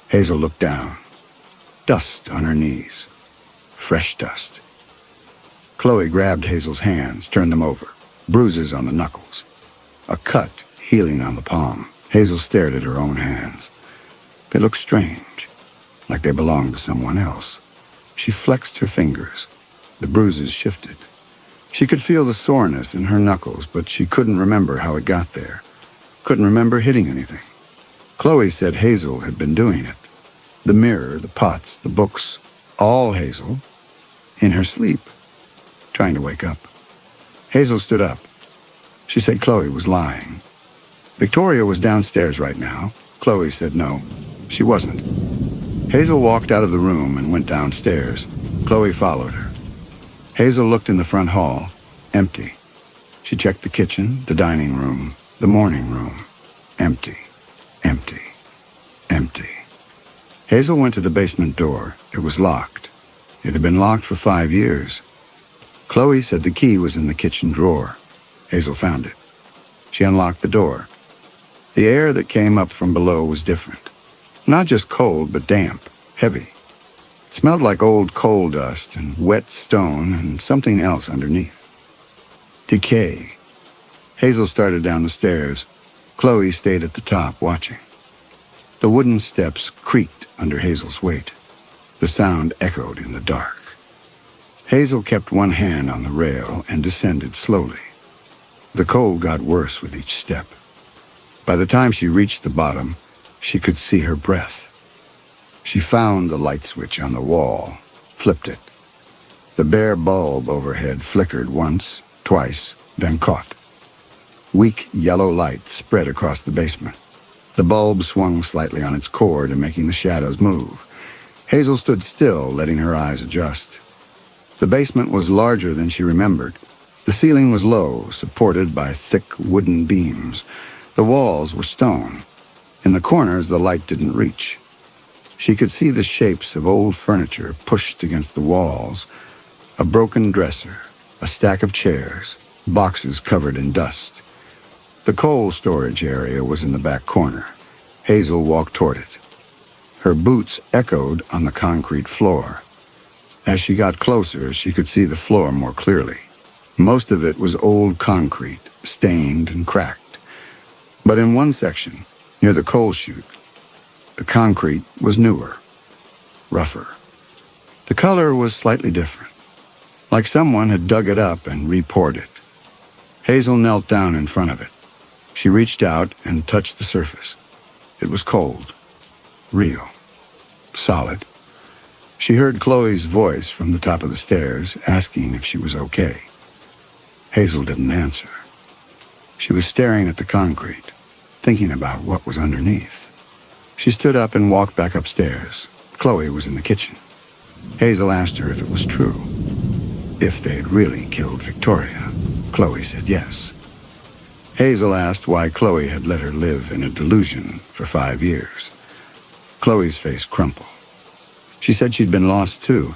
Hazel looked down. Dust on her knees. Fresh dust. Chloe grabbed Hazel's hands, turned them over. Bruises on the knuckles. A cut healing on the palm. Hazel stared at her own hands. They looked strange, like they belonged to someone else. She flexed her fingers. The bruises shifted. She could feel the soreness in her knuckles, but she couldn't remember how it got there. Couldn't remember hitting anything. Chloe said Hazel had been doing it. The mirror, the pots, the books, all Hazel, in her sleep, trying to wake up. Hazel stood up. She said Chloe was lying. Victoria was downstairs right now. Chloe said no, she wasn't. Hazel walked out of the room and went downstairs. Chloe followed her. Hazel looked in the front hall, empty. She checked the kitchen, the dining room, the morning room. Empty, empty, empty. Hazel went to the basement door. It was locked. It had been locked for 5 years. Chloe said the key was in the kitchen drawer. Hazel found it. She unlocked the door. The air that came up from below was different. Not just cold, but damp, heavy. It smelled like old coal dust and wet stone and something else underneath. Decay. Hazel started down the stairs. Chloe stayed at the top, watching. The wooden steps creaked under Hazel's weight. The sound echoed in the dark. Hazel kept one hand on the rail and descended slowly. The cold got worse with each step. By the time she reached the bottom, she could see her breath. She found the light switch on the wall, flipped it. The bare bulb overhead flickered once, twice, then caught. Weak yellow light spread across the basement. The bulb swung slightly on its cord and making the shadows move. Hazel stood still, letting her eyes adjust. The basement was larger than she remembered. The ceiling was low, supported by thick wooden beams. The walls were stone. In the corners, the light didn't reach. She could see the shapes of old furniture pushed against the walls, a broken dresser, a stack of chairs, boxes covered in dust. The coal storage area was in the back corner. Hazel walked toward it. Her boots echoed on the concrete floor. As she got closer, she could see the floor more clearly. Most of it was old concrete, stained and cracked. But in one section, near the coal chute, the concrete was newer, rougher. The color was slightly different, like someone had dug it up and re-poured it. Hazel knelt down in front of it. She reached out and touched the surface. It was cold, real, solid. She heard Chloe's voice from the top of the stairs, asking if she was okay. Hazel didn't answer. She was staring at the concrete, thinking about what was underneath. She stood up and walked back upstairs. Chloe was in the kitchen. Hazel asked her if it was true. If they'd really killed Victoria. Chloe said yes. Hazel asked why Chloe had let her live in a delusion for 5 years. Chloe's face crumpled. She said she'd been lost too.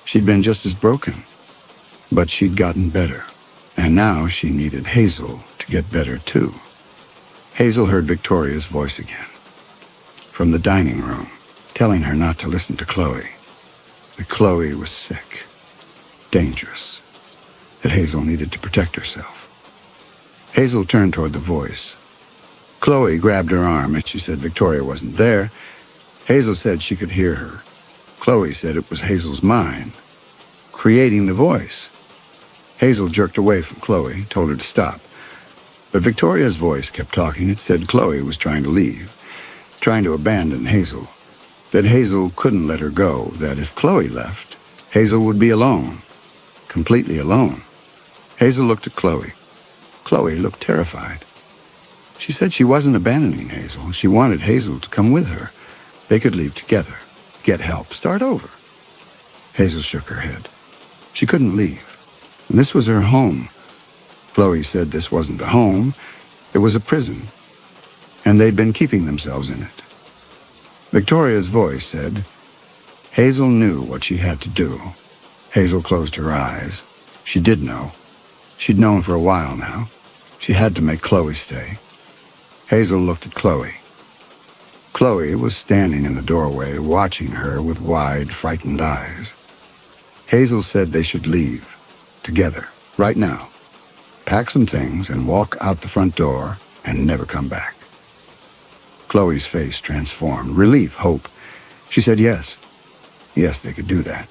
She'd been just as broken. But she'd gotten better. And now she needed Hazel to get better too. Hazel heard Victoria's voice again. From the dining room, telling her not to listen to Chloe. That Chloe was sick. Dangerous. That Hazel needed to protect herself. Hazel turned toward the voice. Chloe grabbed her arm and she said Victoria wasn't there. Hazel said she could hear her. Chloe said it was Hazel's mind, creating the voice. Hazel jerked away from Chloe, told her to stop. But Victoria's voice kept talking. It said Chloe was trying to leave, trying to abandon Hazel, that Hazel couldn't let her go, that if Chloe left, Hazel would be alone, completely alone. Hazel looked at Chloe. Chloe looked terrified. She said she wasn't abandoning Hazel. She wanted Hazel to come with her. They could leave together, get help, start over. Hazel shook her head. She couldn't leave. This was her home. Chloe said this wasn't a home. It was a prison. And they'd been keeping themselves in it. Victoria's voice said, Hazel knew what she had to do. Hazel closed her eyes. She did know. She'd known for a while now. She had to make Chloe stay. Hazel looked at Chloe. Chloe was standing in the doorway, watching her with wide, frightened eyes. Hazel said they should leave, together, right now. Pack some things and walk out the front door and never come back. Chloe's face transformed. Relief, hope. She said yes. Yes, they could do that.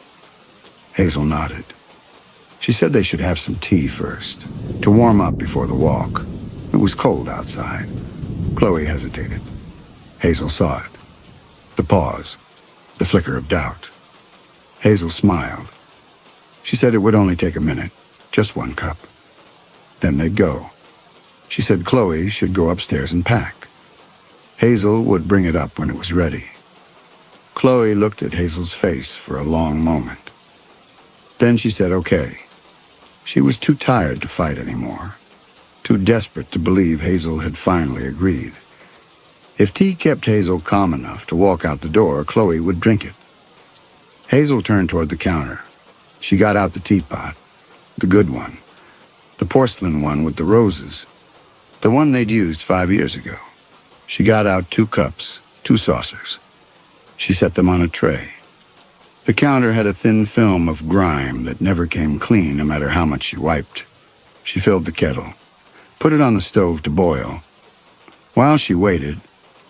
Hazel nodded. She said they should have some tea first, to warm up before the walk. It was cold outside. Chloe hesitated. Hazel saw it. The pause, the flicker of doubt. Hazel smiled. She said it would only take a minute, just 1 cup. Then they'd go. She said Chloe should go upstairs and pack. Hazel would bring it up when it was ready. Chloe looked at Hazel's face for a long moment. Then she said okay. She was too tired to fight anymore, too desperate to believe Hazel had finally agreed. If tea kept Hazel calm enough to walk out the door, Chloe would drink it. Hazel turned toward the counter. She got out the teapot, the good one, the porcelain one with the roses, the one they'd used 5 years ago. She got out 2 cups, 2 saucers. She set them on a tray. The counter had a thin film of grime that never came clean no matter how much she wiped. She filled the kettle, put it on the stove to boil. While she waited,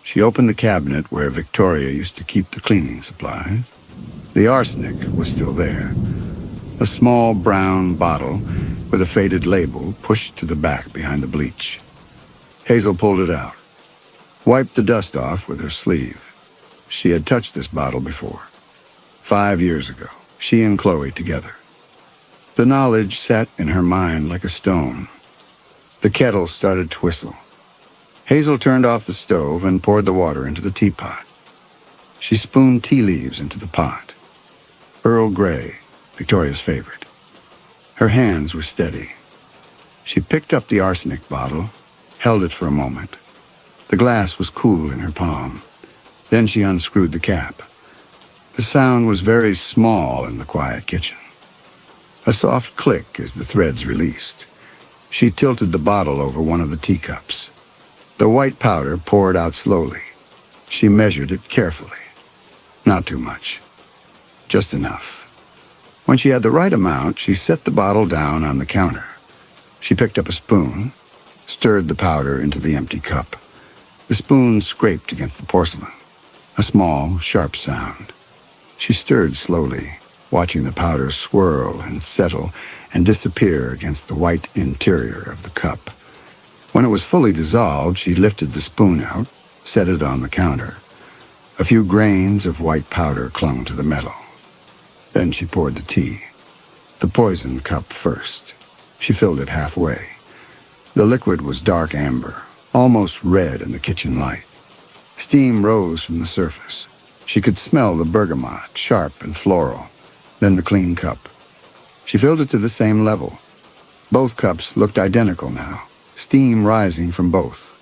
she opened the cabinet where Victoria used to keep the cleaning supplies. The arsenic was still there. A small brown bottle with a faded label pushed to the back behind the bleach. Hazel pulled it out, wiped the dust off with her sleeve. She had touched this bottle before. 5 years ago, she and Chloe together. The knowledge sat in her mind like a stone. The kettle started to whistle. Hazel turned off the stove and poured the water into the teapot. She spooned tea leaves into the pot. Earl Grey, Victoria's favorite. Her hands were steady. She picked up the arsenic bottle, held it for a moment. The glass was cool in her palm. Then she unscrewed the cap. The sound was very small in the quiet kitchen. A soft click as the threads released. She tilted the bottle over one of the teacups. The white powder poured out slowly. She measured it carefully. Not too much. Just enough. When she had the right amount, she set the bottle down on the counter. She picked up a spoon, stirred the powder into the empty cup. The spoon scraped against the porcelain. A small, sharp sound. She stirred slowly, watching the powder swirl and settle and disappear against the white interior of the cup. When it was fully dissolved, she lifted the spoon out, set it on the counter. A few grains of white powder clung to the metal. Then she poured the tea. The poison cup first. She filled it halfway. The liquid was dark amber, almost red in the kitchen light. Steam rose from the surface. She could smell the bergamot, sharp and floral. Then the clean cup. She filled it to the same level. Both cups looked identical now, steam rising from both.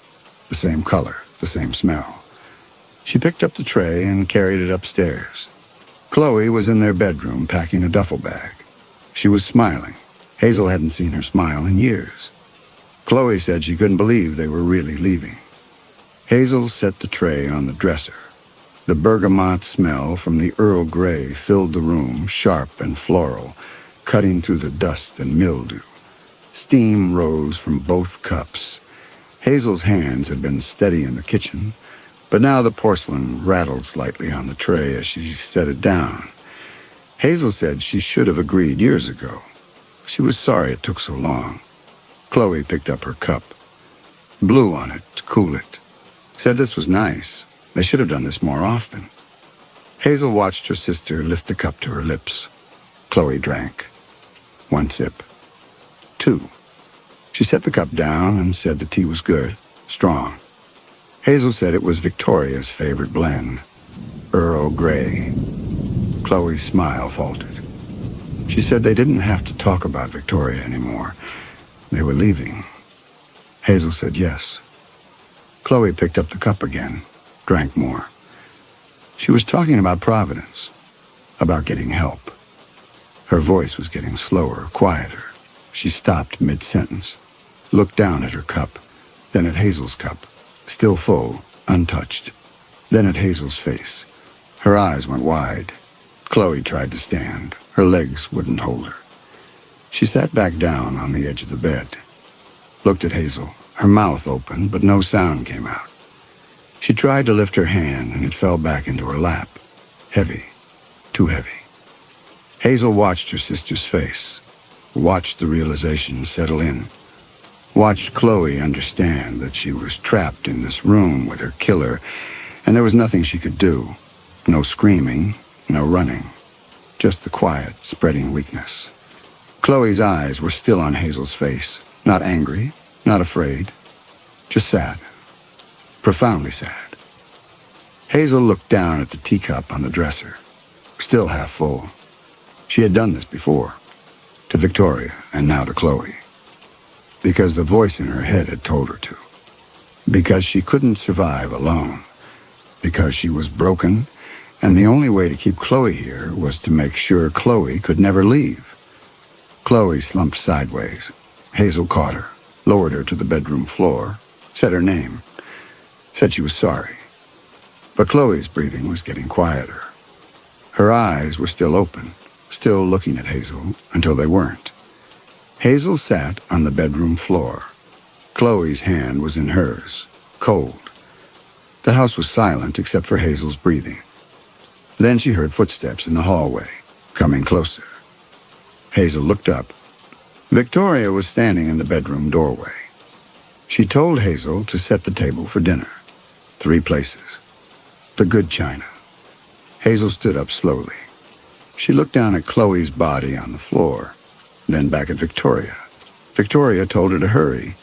The same color, the same smell. She picked up the tray and carried it upstairs. Chloe was in their bedroom packing a duffel bag. She was smiling. Hazel hadn't seen her smile in years. Chloe said she couldn't believe they were really leaving. Hazel set the tray on the dresser. The bergamot smell from the Earl Grey filled the room, sharp and floral, cutting through the dust and mildew. Steam rose from both cups. Hazel's hands had been steady in the kitchen, but now the porcelain rattled slightly on the tray as she set it down. Hazel said she should have agreed years ago. She was sorry it took so long. Chloe picked up her cup, blew on it to cool it. Said this was nice. They should have done this more often. Hazel watched her sister lift the cup to her lips. Chloe drank. 1 sip. 2. She set the cup down and said the tea was good, strong. Hazel said it was Victoria's favorite blend, Earl Grey. Chloe's smile faltered. She said they didn't have to talk about Victoria anymore. They were leaving. Hazel said yes. Chloe picked up the cup again, drank more. She was talking about Providence, about getting help. Her voice was getting slower, quieter. She stopped mid-sentence, looked down at her cup, then at Hazel's cup, still full, untouched, then at Hazel's face. Her eyes went wide. Chloe tried to stand. Her legs wouldn't hold her. She sat back down on the edge of the bed, looked at Hazel, her mouth open, but no sound came out. She tried to lift her hand, and it fell back into her lap. Heavy, too heavy. Hazel watched her sister's face, watched the realization settle in, watched Chloe understand that she was trapped in this room with her killer, and there was nothing she could do. No screaming, no running, just the quiet, spreading weakness. Chloe's eyes were still on Hazel's face, not angry, not afraid, just sad, profoundly sad. Hazel looked down at the teacup on the dresser, still half full. She had done this before, to Victoria and now to Chloe, because the voice in her head had told her to, because she couldn't survive alone, because she was broken, and the only way to keep Chloe here was to make sure Chloe could never leave. Chloe slumped sideways. Hazel caught her, lowered her to the bedroom floor, said her name, said she was sorry. But Chloe's breathing was getting quieter. Her eyes were still open, still looking at Hazel until they weren't. Hazel sat on the bedroom floor. Chloe's hand was in hers, cold. The house was silent except for Hazel's breathing. Then she heard footsteps in the hallway, coming closer. Hazel looked up. Victoria was standing in the bedroom doorway. She told Hazel to set the table for dinner. 3 places. The good china. Hazel stood up slowly. She looked down at Chloe's body on the floor, then back at Victoria. Victoria told her to hurry.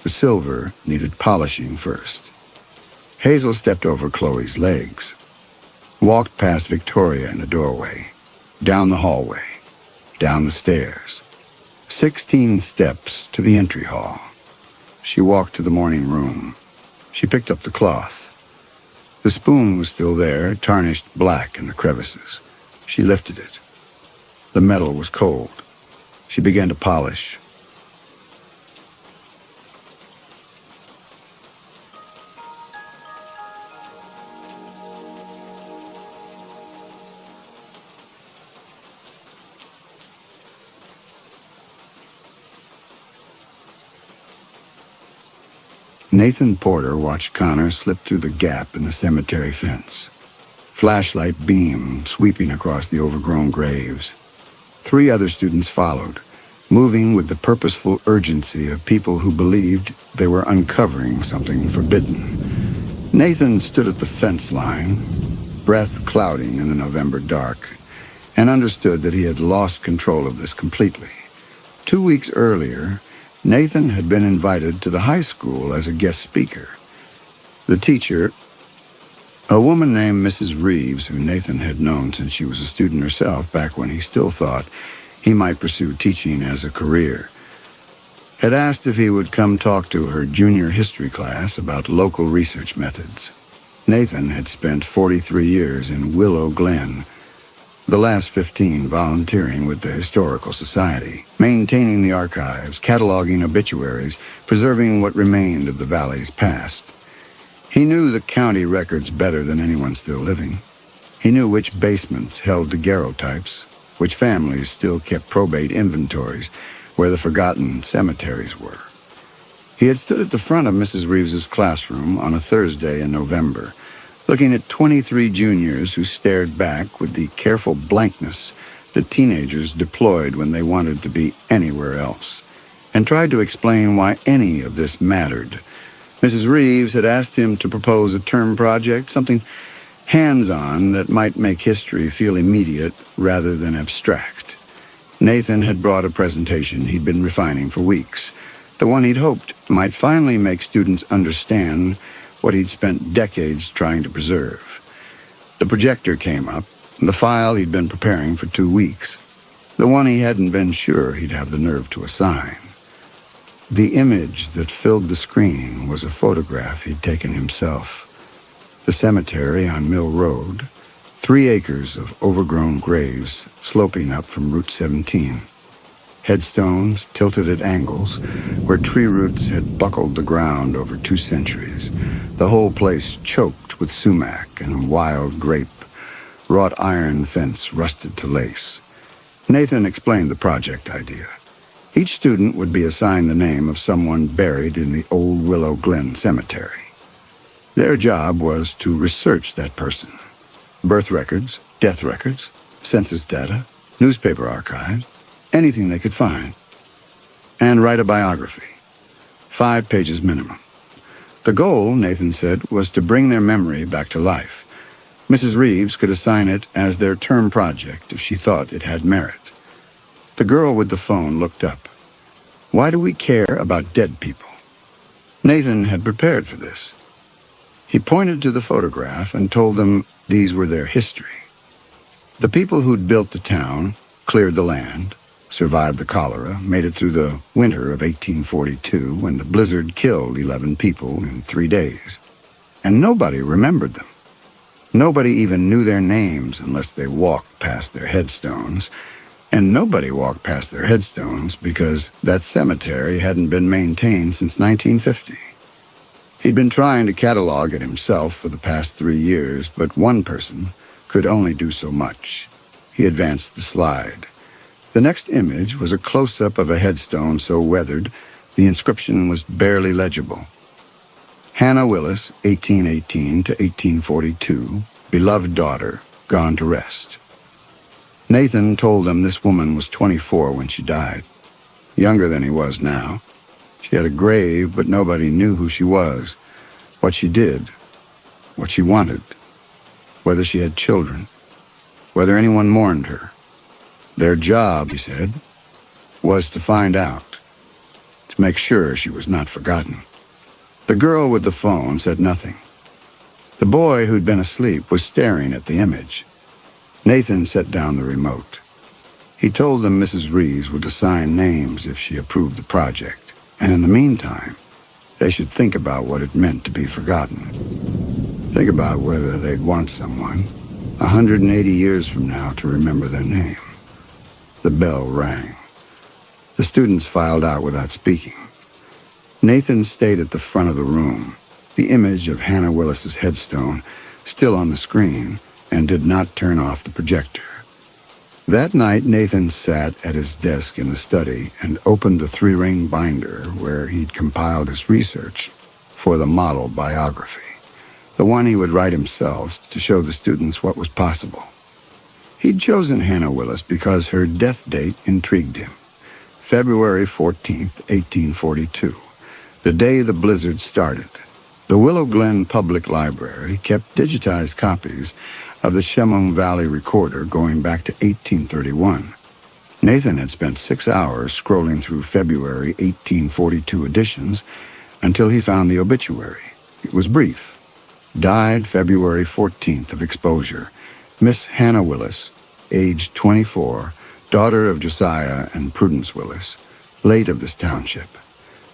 The silver needed polishing first. Hazel stepped over Chloe's legs, walked past Victoria in the doorway, down the hallway, down the stairs. 16 steps to the entry hall. She walked to the morning room. She picked up the cloth. The spoon was still there, tarnished black in the crevices. She lifted it. The metal was cold. She began to polish. Nathan Porter watched Connor slip through the gap in the cemetery fence. Flashlight beam sweeping across the overgrown graves. 3 other students followed, moving with the purposeful urgency of people who believed they were uncovering something forbidden. Nathan stood at the fence line, breath clouding in the November dark, and understood that he had lost control of this completely. 2 weeks earlier, Nathan had been invited to the high school as a guest speaker. The teacher, a woman named Mrs. Reeves, who Nathan had known since she was a student herself back when he still thought he might pursue teaching as a career, had asked if he would come talk to her junior history class about local research methods. Nathan had spent 43 years in Willow Glen, the last 15 volunteering with the Historical Society, maintaining the archives, cataloging obituaries, preserving what remained of the valley's past. He knew the county records better than anyone still living. He knew which basements held daguerreotypes, which families still kept probate inventories, where the forgotten cemeteries were. He had stood at the front of Mrs. Reeves's classroom on a Thursday in November, looking at 23 juniors who stared back with the careful blankness that teenagers deployed when they wanted to be anywhere else, and tried to explain why any of this mattered. Mrs. Reeves had asked him to propose a term project, something hands-on that might make history feel immediate rather than abstract. Nathan had brought a presentation he'd been refining for weeks, the one he'd hoped might finally make students understand what he'd spent decades trying to preserve. The projector came up, the file he'd been preparing for 2 weeks, the one he hadn't been sure he'd have the nerve to assign. The image that filled the screen was a photograph he'd taken himself. The cemetery on Mill Road, 3 acres of overgrown graves sloping up from Route 17. Headstones tilted at angles, where tree roots had buckled the ground over 2 centuries. The whole place choked with sumac and wild grape, wrought iron fence rusted to lace. Nathan explained the project idea. Each student would be assigned the name of someone buried in the old Willow Glen Cemetery. Their job was to research that person. Birth records, death records, census data, newspaper archives, anything they could find. And write a biography. 5 pages minimum. The goal, Nathan said, was to bring their memory back to life. Mrs. Reeves could assign it as their term project if she thought it had merit. The girl with the phone looked up. Why do we care about dead people? Nathan had prepared for this. He pointed to the photograph and told them these were their history. The people who'd built the town, cleared the land, survived the cholera, made it through the winter of 1842 when the blizzard killed 11 people in 3 days. And nobody remembered them. Nobody even knew their names unless they walked past their headstones. And nobody walked past their headstones because that cemetery hadn't been maintained since 1950. He'd been trying to catalog it himself for the past 3 years, but one person could only do so much. He advanced the slide. The next image was a close-up of a headstone so weathered the inscription was barely legible. Hannah Willis, 1818 to 1842, beloved daughter, gone to rest. Nathan told them this woman was 24 when she died, younger than he was now. She had a grave, but nobody knew who she was, what she did, what she wanted, whether she had children, whether anyone mourned her. Their job, he said, was to find out, to make sure she was not forgotten. The girl with the phone said nothing. The boy who'd been asleep was staring at the image. Nathan set down the remote. He told them Mrs. Reeves would assign names if she approved the project, and in the meantime, they should think about what it meant to be forgotten. Think about whether they'd want someone 180 years from now to remember their name. The bell rang. The students filed out without speaking. Nathan stayed at the front of the room, the image of Hannah Willis's headstone still on the screen, and did not turn off the projector. That night, Nathan sat at his desk in the study and opened the 3-ring binder where he'd compiled his research for the model biography, the one he would write himself to show the students what was possible. He'd chosen Hannah Willis because her death date intrigued him. February 14th, 1842, the day the blizzard started. The Willow Glen Public Library kept digitized copies of the Chemung Valley Recorder going back to 1831. Nathan had spent 6 hours scrolling through February 1842 editions until he found the obituary. It was brief. Died February 14th of exposure. Miss Hannah Willis, aged 24, daughter of Josiah and Prudence Willis, late of this township.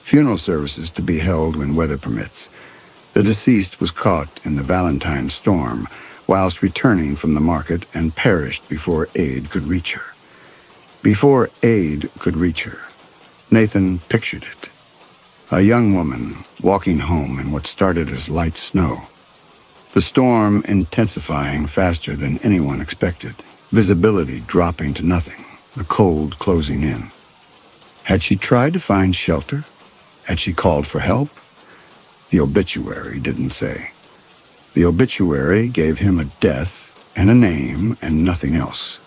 Funeral services to be held when weather permits. The deceased was caught in the Valentine storm whilst returning from the market and perished before aid could reach her. Before aid could reach her, Nathan pictured it. A young woman walking home in what started as light snow. The storm intensifying faster than anyone expected, visibility dropping to nothing, the cold closing in. Had she tried to find shelter? Had she called for help? The obituary didn't say. The obituary gave him a death and a name and nothing else.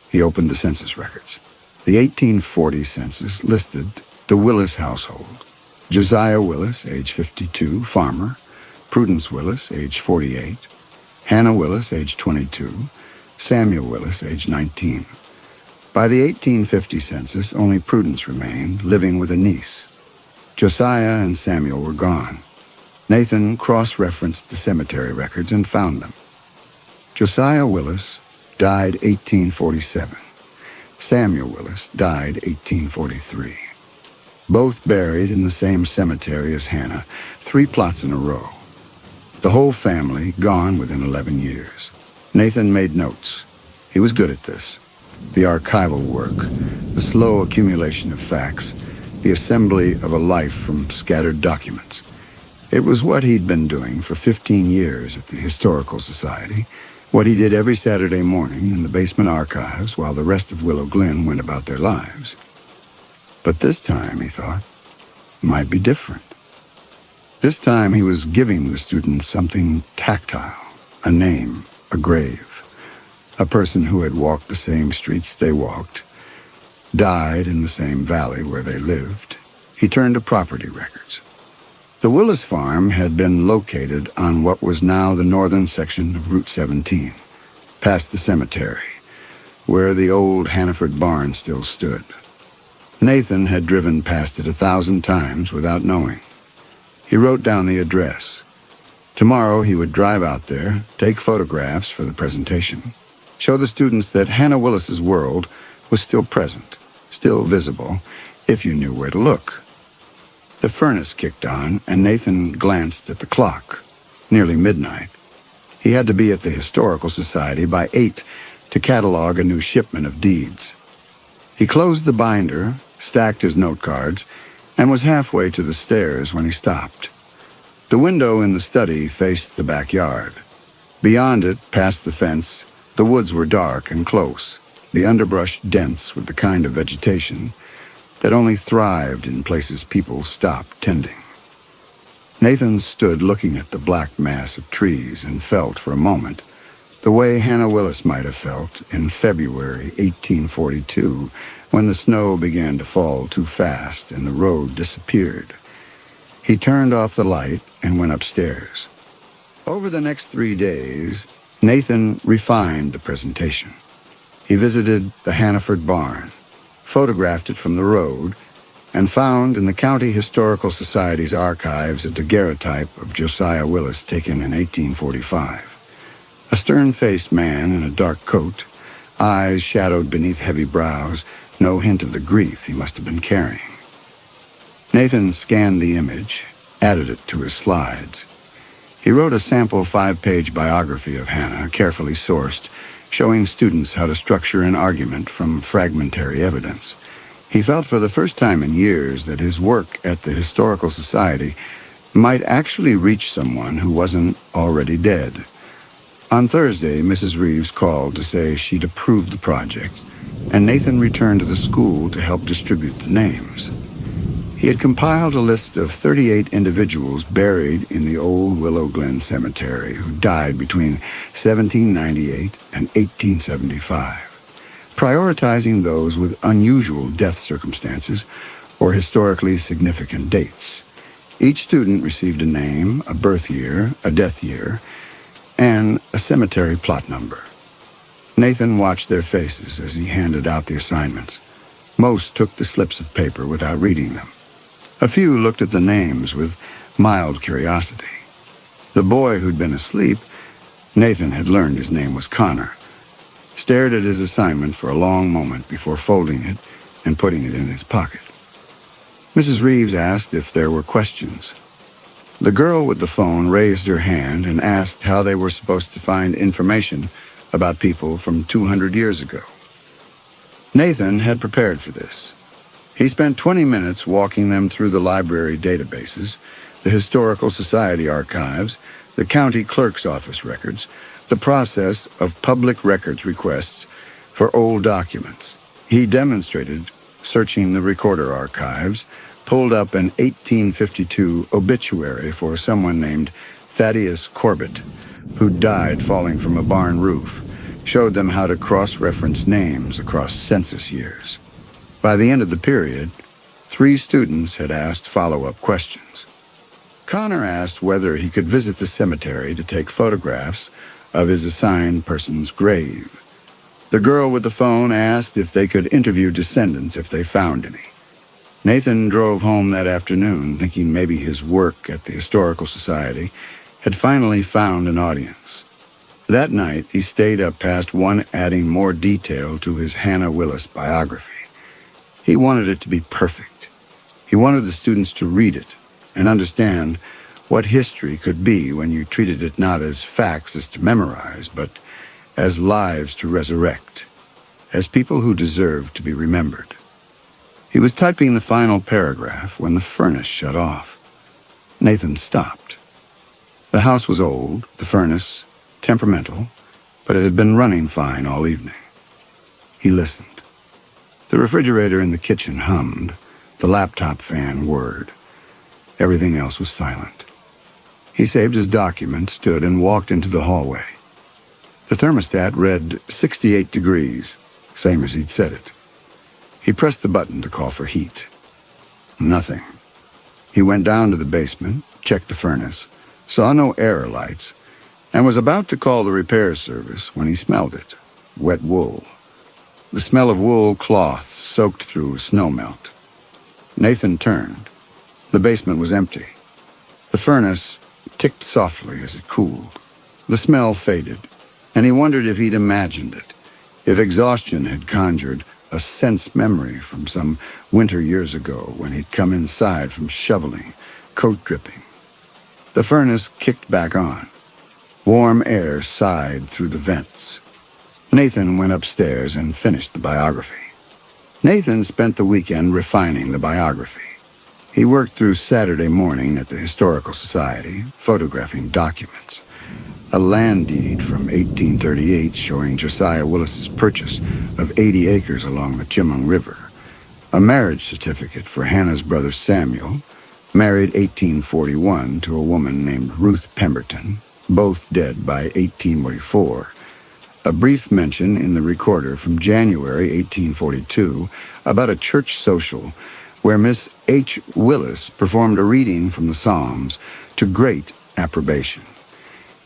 He opened the census records. The 1840 census listed the Willis household. Josiah Willis, age 52, farmer. Prudence Willis, age 48. Hannah Willis, age 22. Samuel Willis, age 19. By the 1850 census, only Prudence remained, living with a niece. Josiah and Samuel were gone. Nathan cross-referenced the cemetery records and found them. Josiah Willis died 1847. Samuel Willis died 1843. Both buried in the same cemetery as Hannah, 3 plots in a row. The whole family gone within 11 years. Nathan made notes. He was good at this. The archival work, the slow accumulation of facts, the assembly of a life from scattered documents. It was what he'd been doing for 15 years at the Historical Society, what he did every Saturday morning in the basement archives while the rest of Willow Glen went about their lives. But this time, he thought, might be different. This time he was giving the students something tactile, a name, a grave, a person who had walked the same streets they walked, died in the same valley where they lived. He turned to property records. The Willis farm had been located on what was now the northern section of Route 17, past the cemetery, where the old Hannaford barn still stood. Nathan had driven past it 1,000 times without knowing. He wrote down the address. Tomorrow he would drive out there, take photographs for the presentation, show the students that Hannah Willis's world was still present, still visible, if you knew where to look. The furnace kicked on, and Nathan glanced at the clock. Nearly midnight. He had to be at the Historical Society by 8 to catalog a new shipment of deeds. He closed the binder, stacked his note cards, and was halfway to the stairs when he stopped. The window in the study faced the backyard. Beyond it, past the fence, the woods were dark and close, the underbrush dense with the kind of vegetation that only thrived in places people stopped tending. Nathan stood looking at the black mass of trees and felt for a moment the way Hannah Willis might have felt in February 1842 when the snow began to fall too fast and the road disappeared. He turned off the light and went upstairs. Over the next 3 days, Nathan refined the presentation. He visited the Hannaford barn, photographed it from the road, and found in the County Historical Society's archives a daguerreotype of Josiah Willis taken in 1845. A stern-faced man in a dark coat, eyes shadowed beneath heavy brows, no hint of the grief he must have been carrying. Nathan scanned the image, added it to his slides. He wrote a sample 5-page biography of Hannah, carefully sourced, showing students how to structure an argument from fragmentary evidence. He felt for the first time in years that his work at the Historical Society might actually reach someone who wasn't already dead. On Thursday, Mrs. Reeves called to say she'd approved the project, and Nathan returned to the school to help distribute the names. He had compiled a list of 38 individuals buried in the old Willow Glen Cemetery who died between 1798 and 1875. prioritizing those with unusual death circumstances or historically significant dates. Each student received a name, a birth year, a death year, and a cemetery plot number. Nathan watched their faces as he handed out the assignments. Most took the slips of paper without reading them. A few looked at the names with mild curiosity. The boy who'd been asleep, Nathan had learned his name was Connor, stared at his assignment for a long moment before folding it and putting it in his pocket. Mrs. Reeves asked if there were questions. The girl with the phone raised her hand and asked how they were supposed to find information about people from 200 years ago. Nathan had prepared for this. He spent 20 minutes walking them through the library databases, the Historical Society archives, the county clerk's office records, the process of public records requests for old documents. He demonstrated searching the recorder archives, pulled up an 1852 obituary for someone named Thaddeus Corbett, who died falling from a barn roof, showed them how to cross-reference names across census years. By the end of the period, 3 students had asked follow-up questions. Connor asked whether he could visit the cemetery to take photographs of his assigned person's grave. The girl with the phone asked if they could interview descendants if they found any. Nathan drove home that afternoon thinking maybe his work at the Historical Society had finally found an audience. That night, he stayed up past 1 adding more detail to his Hannah Willis biography. He wanted it to be perfect. He wanted the students to read it and understand what history could be when you treated it not as facts as to memorize, but as lives to resurrect, as people who deserved to be remembered. He was typing the final paragraph when the furnace shut off. Nathan stopped. The house was old, the furnace temperamental, but it had been running fine all evening. He listened. The refrigerator in the kitchen hummed, the laptop fan whirred. Everything else was silent. He saved his document, stood, and walked into the hallway. The thermostat read 68 degrees, same as he'd set it. He pressed the button to call for heat. Nothing. He went down to the basement, checked the furnace, saw no error lights, and was about to call the repair service when he smelled it. Wet wool. The smell of wool cloth soaked through snowmelt. Nathan turned. The basement was empty. The furnace ticked softly as it cooled. The smell faded, and he wondered if he'd imagined it, if exhaustion had conjured a sense memory from some winter years ago when he'd come inside from shoveling, coat dripping. The furnace kicked back on. Warm air sighed through the vents. Nathan went upstairs and finished the biography. Nathan spent the weekend refining the biography. He worked through Saturday morning at the Historical Society, photographing documents. A land deed from 1838 showing Josiah Willis's purchase of 80 acres along the Chemung River. A marriage certificate for Hannah's brother Samuel, married 1841 to a woman named Ruth Pemberton, both dead by 1844. A brief mention in the recorder from January 1842 about a church social where Miss H. Willis performed a reading from the Psalms to great approbation.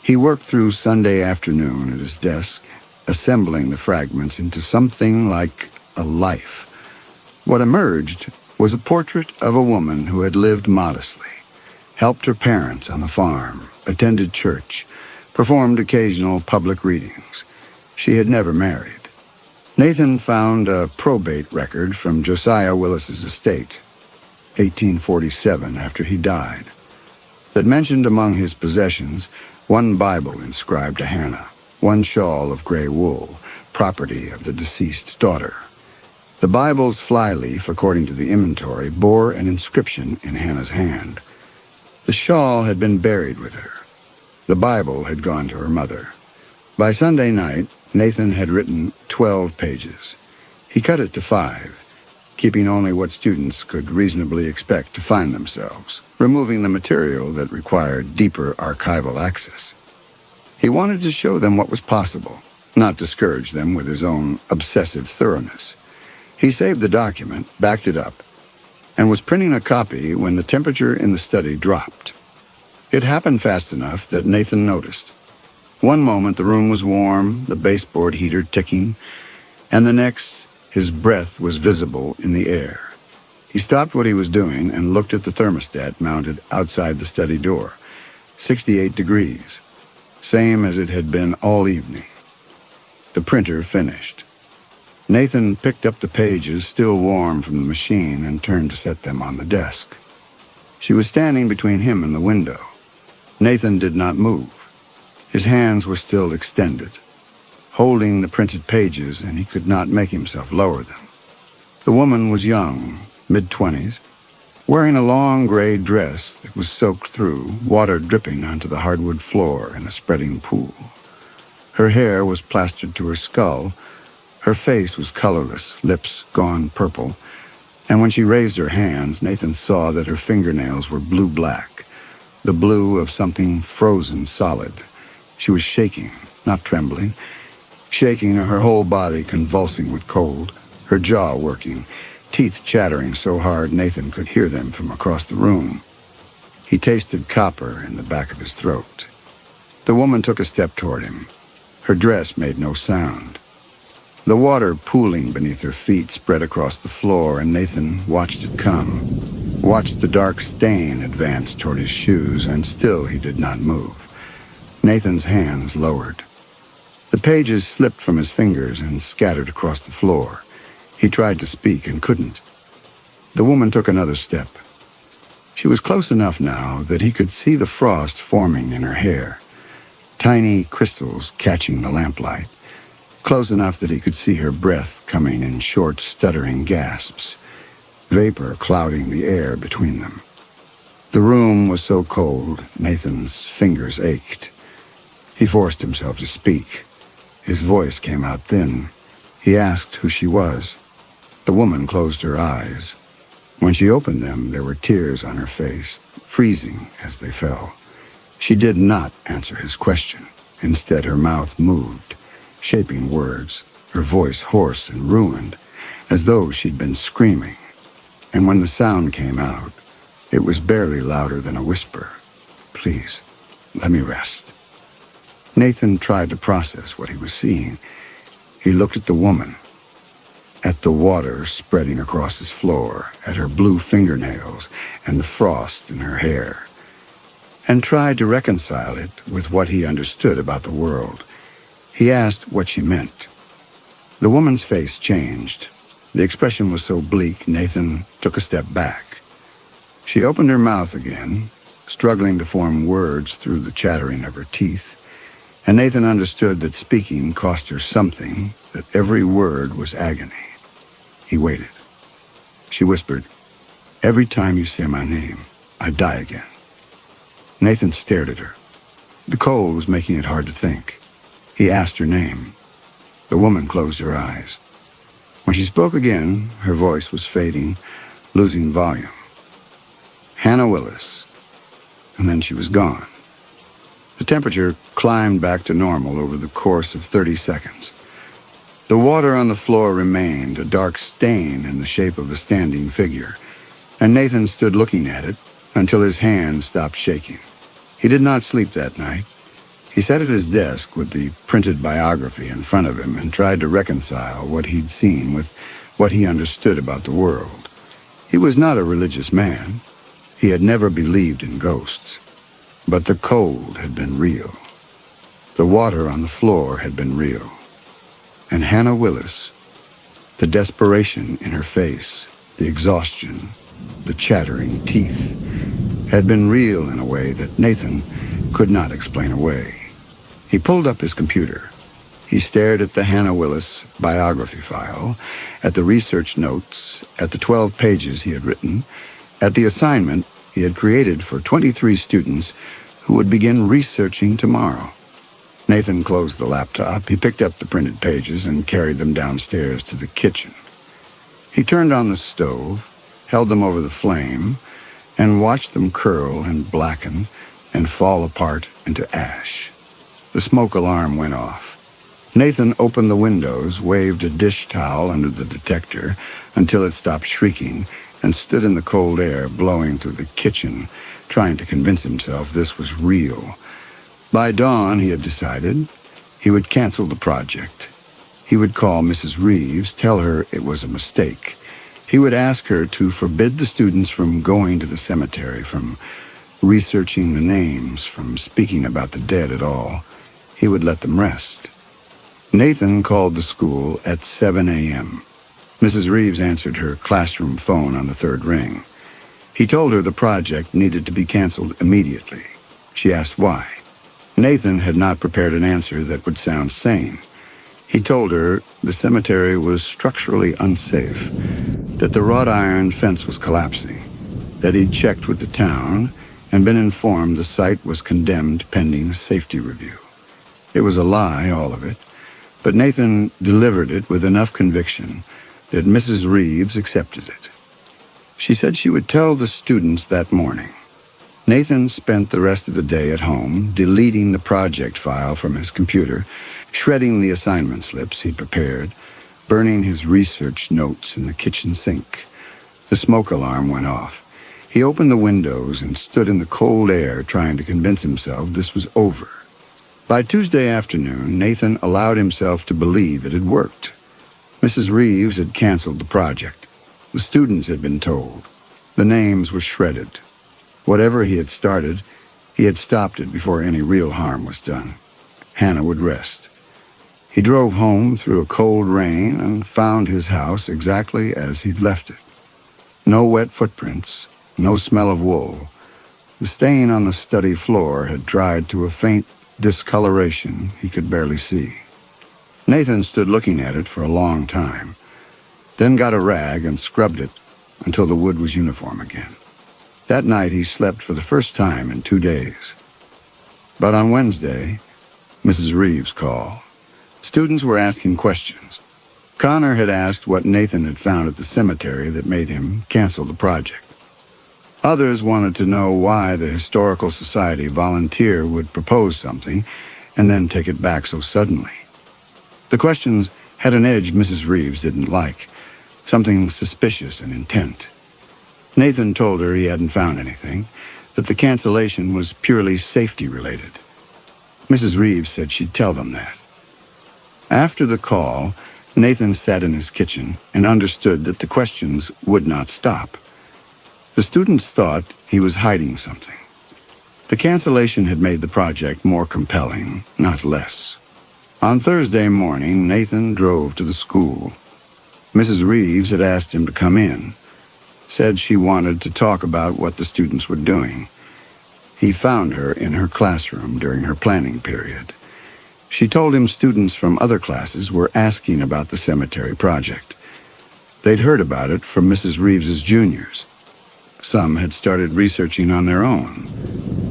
He worked through Sunday afternoon at his desk, assembling the fragments into something like a life. What emerged was a portrait of a woman who had lived modestly, helped her parents on the farm, attended church, performed occasional public readings. She had never married. Nathan found a probate record from Josiah Willis's estate, 1847, after he died, that mentioned among his possessions 1 Bible inscribed to Hannah, 1 shawl of gray wool, property of the deceased daughter. The Bible's flyleaf, according to the inventory, bore an inscription in Hannah's hand. The shawl had been buried with her. The Bible had gone to her mother. By Sunday night, Nathan had written 12 pages. He cut it to 5, keeping only what students could reasonably expect to find themselves, removing the material that required deeper archival access. He wanted to show them what was possible, not discourage them with his own obsessive thoroughness. He saved the document, backed it up, and was printing a copy when the temperature in the study dropped. It happened fast enough that Nathan noticed. One moment the room was warm, the baseboard heater ticking, and the next his breath was visible in the air. He stopped what he was doing and looked at the thermostat mounted outside the study door. 68 degrees, same as it had been all evening. The printer finished. Nathan picked up the pages, still warm from the machine, and turned to set them on the desk. She was standing between him and the window. Nathan did not move. His hands were still extended, holding the printed pages, and he could not make himself lower them. The woman was young, mid-20s, wearing a long gray dress that was soaked through, water dripping onto the hardwood floor in a spreading pool. Her hair was plastered to her skull. Her face was colorless, lips gone purple, and when she raised her hands, Nathan saw that her fingernails were blue-black, the blue of something frozen solid. She was shaking, not trembling, shaking, her whole body convulsing with cold, her jaw working, teeth chattering so hard Nathan could hear them from across the room. He tasted copper in the back of his throat. The woman took a step toward him. Her dress made no sound. The water pooling beneath her feet spread across the floor, and Nathan watched it come, watched the dark stain advance toward his shoes, and still he did not move. Nathan's hands lowered. The pages slipped from his fingers and scattered across the floor. He tried to speak and couldn't. The woman took another step. She was close enough now that he could see the frost forming in her hair, tiny crystals catching the lamplight, close enough that he could see her breath coming in short, stuttering gasps, vapor clouding the air between them. The room was so cold, Nathan's fingers ached. He forced himself to speak. His voice came out thin. He asked who she was. The woman closed her eyes. When she opened them, there were tears on her face, freezing as they fell. She did not answer his question. Instead, her mouth moved, shaping words, her voice hoarse and ruined, as though she'd been screaming. And when the sound came out, it was barely louder than a whisper. "Please, let me rest." Nathan tried to process what he was seeing. He looked at the woman, at the water spreading across his floor, at her blue fingernails and the frost in her hair, and tried to reconcile it with what he understood about the world. He asked what she meant. The woman's face changed. The expression was so bleak, Nathan took a step back. She opened her mouth again, struggling to form words through the chattering of her teeth, and Nathan understood that speaking cost her something, that every word was agony. He waited. She whispered, "Every time you say my name, I die again." Nathan stared at her. The cold was making it hard to think. He asked her name. The woman closed her eyes. When she spoke again, her voice was fading, losing volume. "Hannah Willis." And then she was gone. The temperature climbed back to normal over the course of 30 seconds. The water on the floor remained, a dark stain in the shape of a standing figure, and Nathan stood looking at it until his hands stopped shaking. He did not sleep that night. He sat at his desk with the printed biography in front of him and tried to reconcile what he'd seen with what he understood about the world. He was not a religious man. He had never believed in ghosts. But the cold had been real. The water on the floor had been real. And Hannah Willis, the desperation in her face, the exhaustion, the chattering teeth, had been real in a way that Nathan could not explain away. He pulled up his computer. He stared at the Hannah Willis biography file, at the research notes, at the 12 pages he had written, at the assignment he had created for 23 students who would begin researching tomorrow. Nathan closed the laptop. He picked up the printed pages and carried them downstairs to the kitchen. He turned on the stove, held them over the flame, and watched them curl and blacken and fall apart into ash. The smoke alarm went off. Nathan opened the windows, waved a dish towel under the detector until it stopped shrieking, and stood in the cold air blowing through the kitchen, trying to convince himself this was real. By dawn, he had decided he would cancel the project. He would call Mrs. Reeves, tell her it was a mistake. He would ask her to forbid the students from going to the cemetery, from researching the names, from speaking about the dead at all. He would let them rest. Nathan called the school at 7 a.m. Mrs. Reeves answered her classroom phone on the third ring. He told her the project needed to be canceled immediately. She asked why. Nathan had not prepared an answer that would sound sane. He told her the cemetery was structurally unsafe, that the wrought iron fence was collapsing, that he'd checked with the town and been informed the site was condemned pending a safety review. It was a lie, all of it, but Nathan delivered it with enough conviction that Mrs. Reeves accepted it. She said she would tell the students that morning. Nathan spent the rest of the day at home, deleting the project file from his computer, shredding the assignment slips he'd prepared, burning his research notes in the kitchen sink. The smoke alarm went off. He opened the windows and stood in the cold air trying to convince himself this was over. By Tuesday afternoon, Nathan allowed himself to believe it had worked. Mrs. Reeves had canceled the project. The students had been told. The names were shredded. Whatever he had started, he had stopped it before any real harm was done. Hannah would rest. He drove home through a cold rain and found his house exactly as he'd left it. No wet footprints, no smell of wool. The stain on the study floor had dried to a faint discoloration he could barely see. Nathan stood looking at it for a long time, then got a rag and scrubbed it until the wood was uniform again. That night he slept for the first time in 2 days. But on Wednesday, Mrs. Reeves called. Students were asking questions. Connor had asked what Nathan had found at the cemetery that made him cancel the project. Others wanted to know why the Historical Society volunteer would propose something and then take it back so suddenly. The questions had an edge Mrs. Reeves didn't like, something suspicious and intent. Nathan told her he hadn't found anything, that the cancellation was purely safety-related. Mrs. Reeves said she'd tell them that. After the call, Nathan sat in his kitchen and understood that the questions would not stop. The students thought he was hiding something. The cancellation had made the project more compelling, not less. On Thursday morning, Nathan drove to the school. Mrs. Reeves had asked him to come in, said she wanted to talk about what the students were doing. He found her in her classroom during her planning period. She told him students from other classes were asking about the cemetery project. They'd heard about it from Mrs. Reeves's juniors. Some had started researching on their own.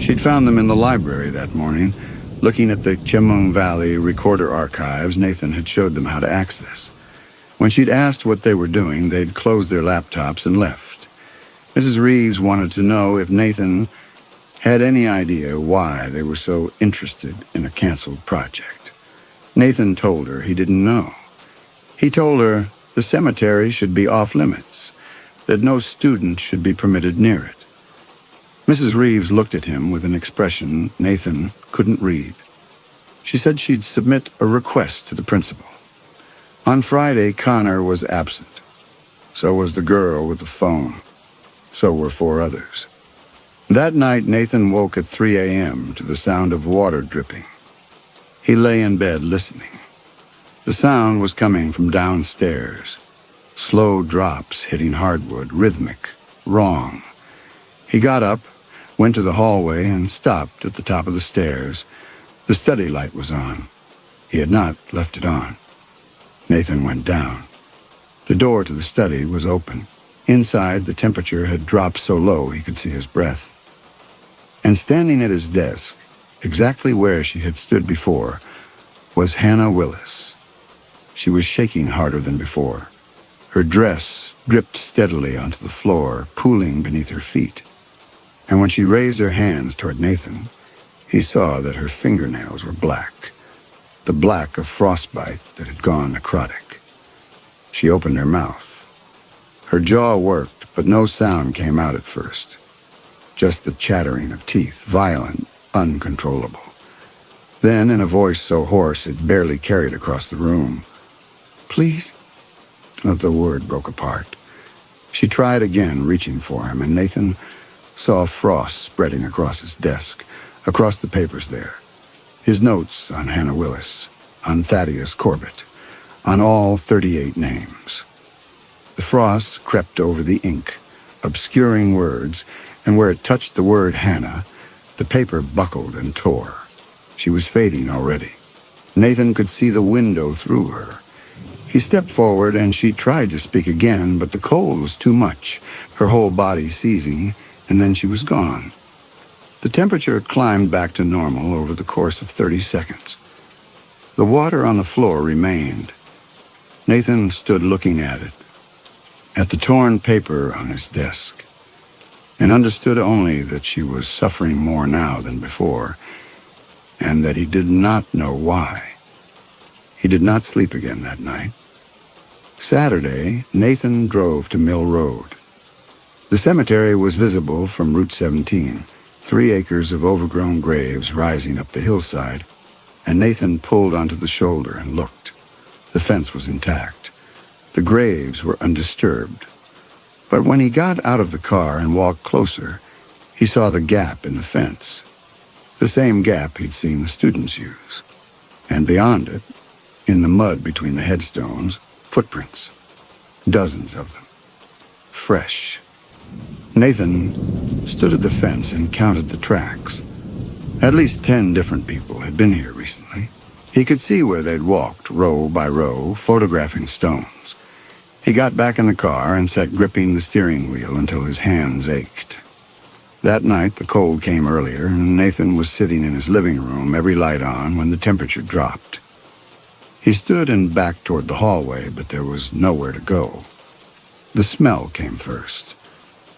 She'd found them in the library that morning, looking at the Chemung Valley recorder archives Nathan had showed them how to access. When she'd asked what they were doing, they'd closed their laptops and left. Mrs. Reeves wanted to know if Nathan had any idea why they were so interested in a canceled project. Nathan told her he didn't know. He told her the cemetery should be off limits, that no student should be permitted near it. Mrs. Reeves looked at him with an expression Nathan couldn't read. She said she'd submit a request to the principal. On Friday, Connor was absent. So was the girl with the phone. So were 4 others. That night, Nathan woke at 3 a.m. to the sound of water dripping. He lay in bed listening. The sound was coming from downstairs. Slow drops hitting hardwood, rhythmic, wrong. He got up, went to the hallway, and stopped at the top of the stairs. The study light was on. He had not left it on. Nathan went down. The door to the study was open. Inside, the temperature had dropped so low he could see his breath. And standing at his desk, exactly where she had stood before, was Hannah Willis. She was shaking harder than before. Her dress dripped steadily onto the floor, pooling beneath her feet. And when she raised her hands toward Nathan, he saw that her fingernails were black. the black of frostbite that had gone necrotic. She opened her mouth. Her jaw worked, but no sound came out at first. Just the chattering of teeth, violent, uncontrollable. Then, in a voice so hoarse it barely carried across the room, "Please?" The word broke apart. She tried again, reaching for him, and Nathan saw frost spreading across his desk, across the papers there. His notes on Hannah Willis, on Thaddeus Corbett, on all 38 names. The frost crept over the ink, obscuring words, and where it touched the word Hannah, the paper buckled and tore. She was fading already. Nathan could see the window through her. He stepped forward, and she tried to speak again, but the cold was too much, her whole body seizing, and then she was gone. The temperature climbed back to normal over the course of 30 seconds. The water on the floor remained. Nathan stood looking at it, at the torn paper on his desk, and understood only that she was suffering more now than before, and that he did not know why. He did not sleep again that night. Saturday, Nathan drove to Mill Road. The cemetery was visible from Route 17, 3 acres of overgrown graves rising up the hillside, and Nathan pulled onto the shoulder and looked. The fence was intact. The graves were undisturbed. But when he got out of the car and walked closer, he saw the gap in the fence, the same gap he'd seen the students use. And beyond it, in the mud between the headstones, footprints, dozens of them, fresh. Nathan stood at the fence and counted the tracks. At least 10 different people had been here recently. He could see where they'd walked, row by row, photographing stones. He got back in the car and sat gripping the steering wheel until his hands ached. That night, the cold came earlier, and Nathan was sitting in his living room, every light on, when the temperature dropped. He stood and backed toward the hallway, but there was nowhere to go. The smell came first.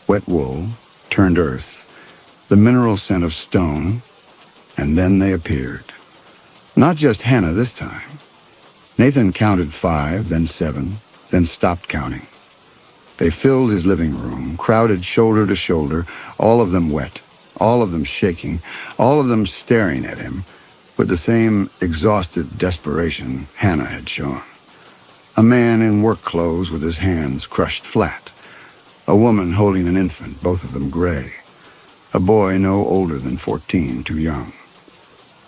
Wet wool, turned earth, the mineral scent of stone, and then they appeared. Not just Hannah this time. Nathan counted 5, then 7, then stopped counting. They filled his living room, crowded shoulder to shoulder, all of them wet, all of them shaking, all of them staring at him with the same exhausted desperation Hannah had shown. A man in work clothes with his hands crushed flat. A woman holding an infant, both of them gray. A boy no older than 14, too young.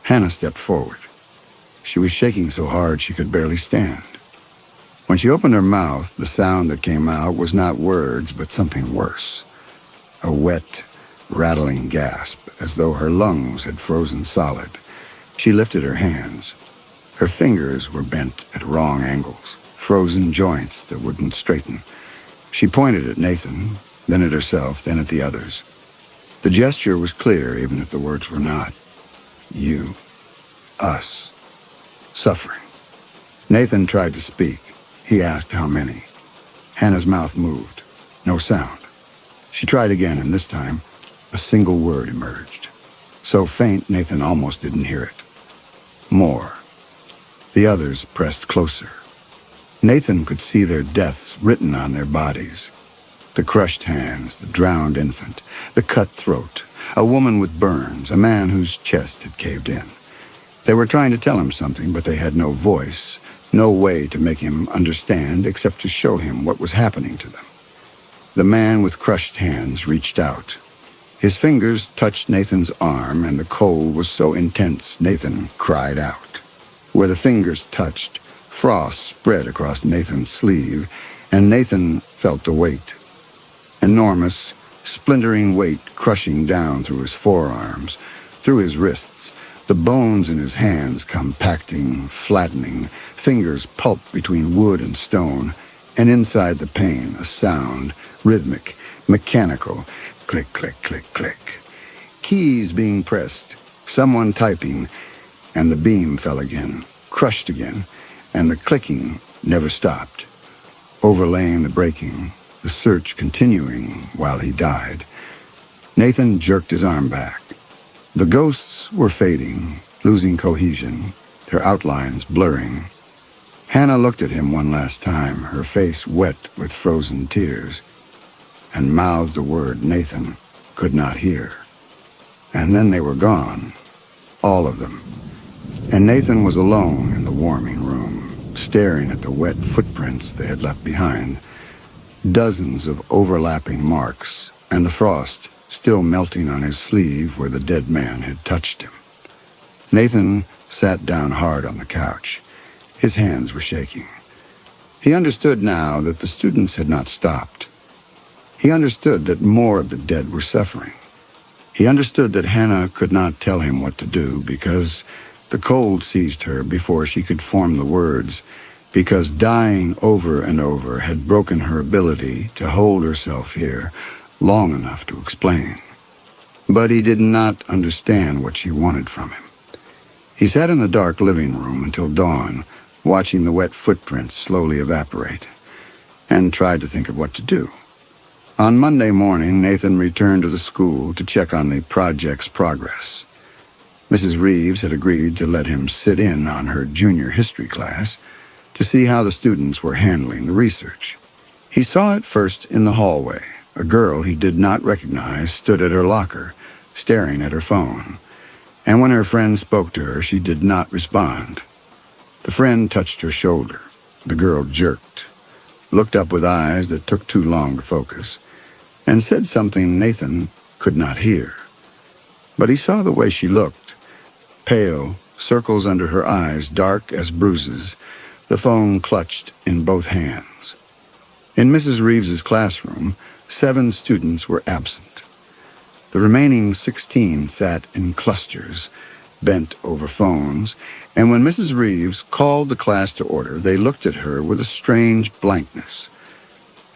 Hannah stepped forward. She was shaking so hard she could barely stand. When she opened her mouth, the sound that came out was not words, but something worse. A wet, rattling gasp, as though her lungs had frozen solid. She lifted her hands. Her fingers were bent at wrong angles, frozen joints that wouldn't straighten. She pointed at Nathan, then at herself, then at the others. The gesture was clear, even if the words were not. You. Us. Suffering. Nathan tried to speak. He asked how many. Hannah's mouth moved. No sound. She tried again, and this time, a single word emerged. So faint, Nathan almost didn't hear it. More. The others pressed closer. Nathan could see their deaths written on their bodies. The crushed hands, the drowned infant, the cut throat, a woman with burns, a man whose chest had caved in. They were trying to tell him something, but they had no voice, no way to make him understand except to show him what was happening to them. The man with crushed hands reached out. His fingers touched Nathan's arm, and the cold was so intense Nathan cried out. Where the fingers touched, frost spread across Nathan's sleeve, and Nathan felt the weight. Enormous, splintering weight crushing down through his forearms, through his wrists, the bones in his hands compacting, flattening, fingers pulped between wood and stone, and inside the pain a sound, rhythmic, mechanical, click, click, click, click. Keys being pressed, someone typing, and the beam fell again, crushed again, and the clicking never stopped. Overlaying the breaking, the search continuing while he died. Nathan jerked his arm back. The ghosts were fading, losing cohesion, their outlines blurring. Hannah looked at him one last time, her face wet with frozen tears, and mouthed a word Nathan could not hear. And then they were gone, all of them. And Nathan was alone in the warming room, staring at the wet footprints they had left behind, dozens of overlapping marks, and the frost still melting on his sleeve where the dead man had touched him. Nathan sat down hard on the couch. His hands were shaking. He understood now that the students had not stopped. He understood that more of the dead were suffering. He understood that Hannah could not tell him what to do because the cold seized her before she could form the words, because dying over and over had broken her ability to hold herself here long enough to explain. But he did not understand what she wanted from him. He sat in the dark living room until dawn, watching the wet footprints slowly evaporate, and tried to think of what to do. On Monday morning, Nathan returned to the school to check on the project's progress. Mrs. Reeves had agreed to let him sit in on her junior history class to see how the students were handling the research. He saw it first in the hallway. A girl he did not recognize stood at her locker, staring at her phone. And when her friend spoke to her, she did not respond. The friend touched her shoulder. The girl jerked, looked up with eyes that took too long to focus, and said something Nathan could not hear. But he saw the way she looked. Pale, circles under her eyes dark as bruises, the phone clutched in both hands. In Mrs. Reeves's classroom, 7 students were absent. The remaining 16 sat in clusters, bent over phones, and when Mrs. Reeves called the class to order, they looked at her with a strange blankness,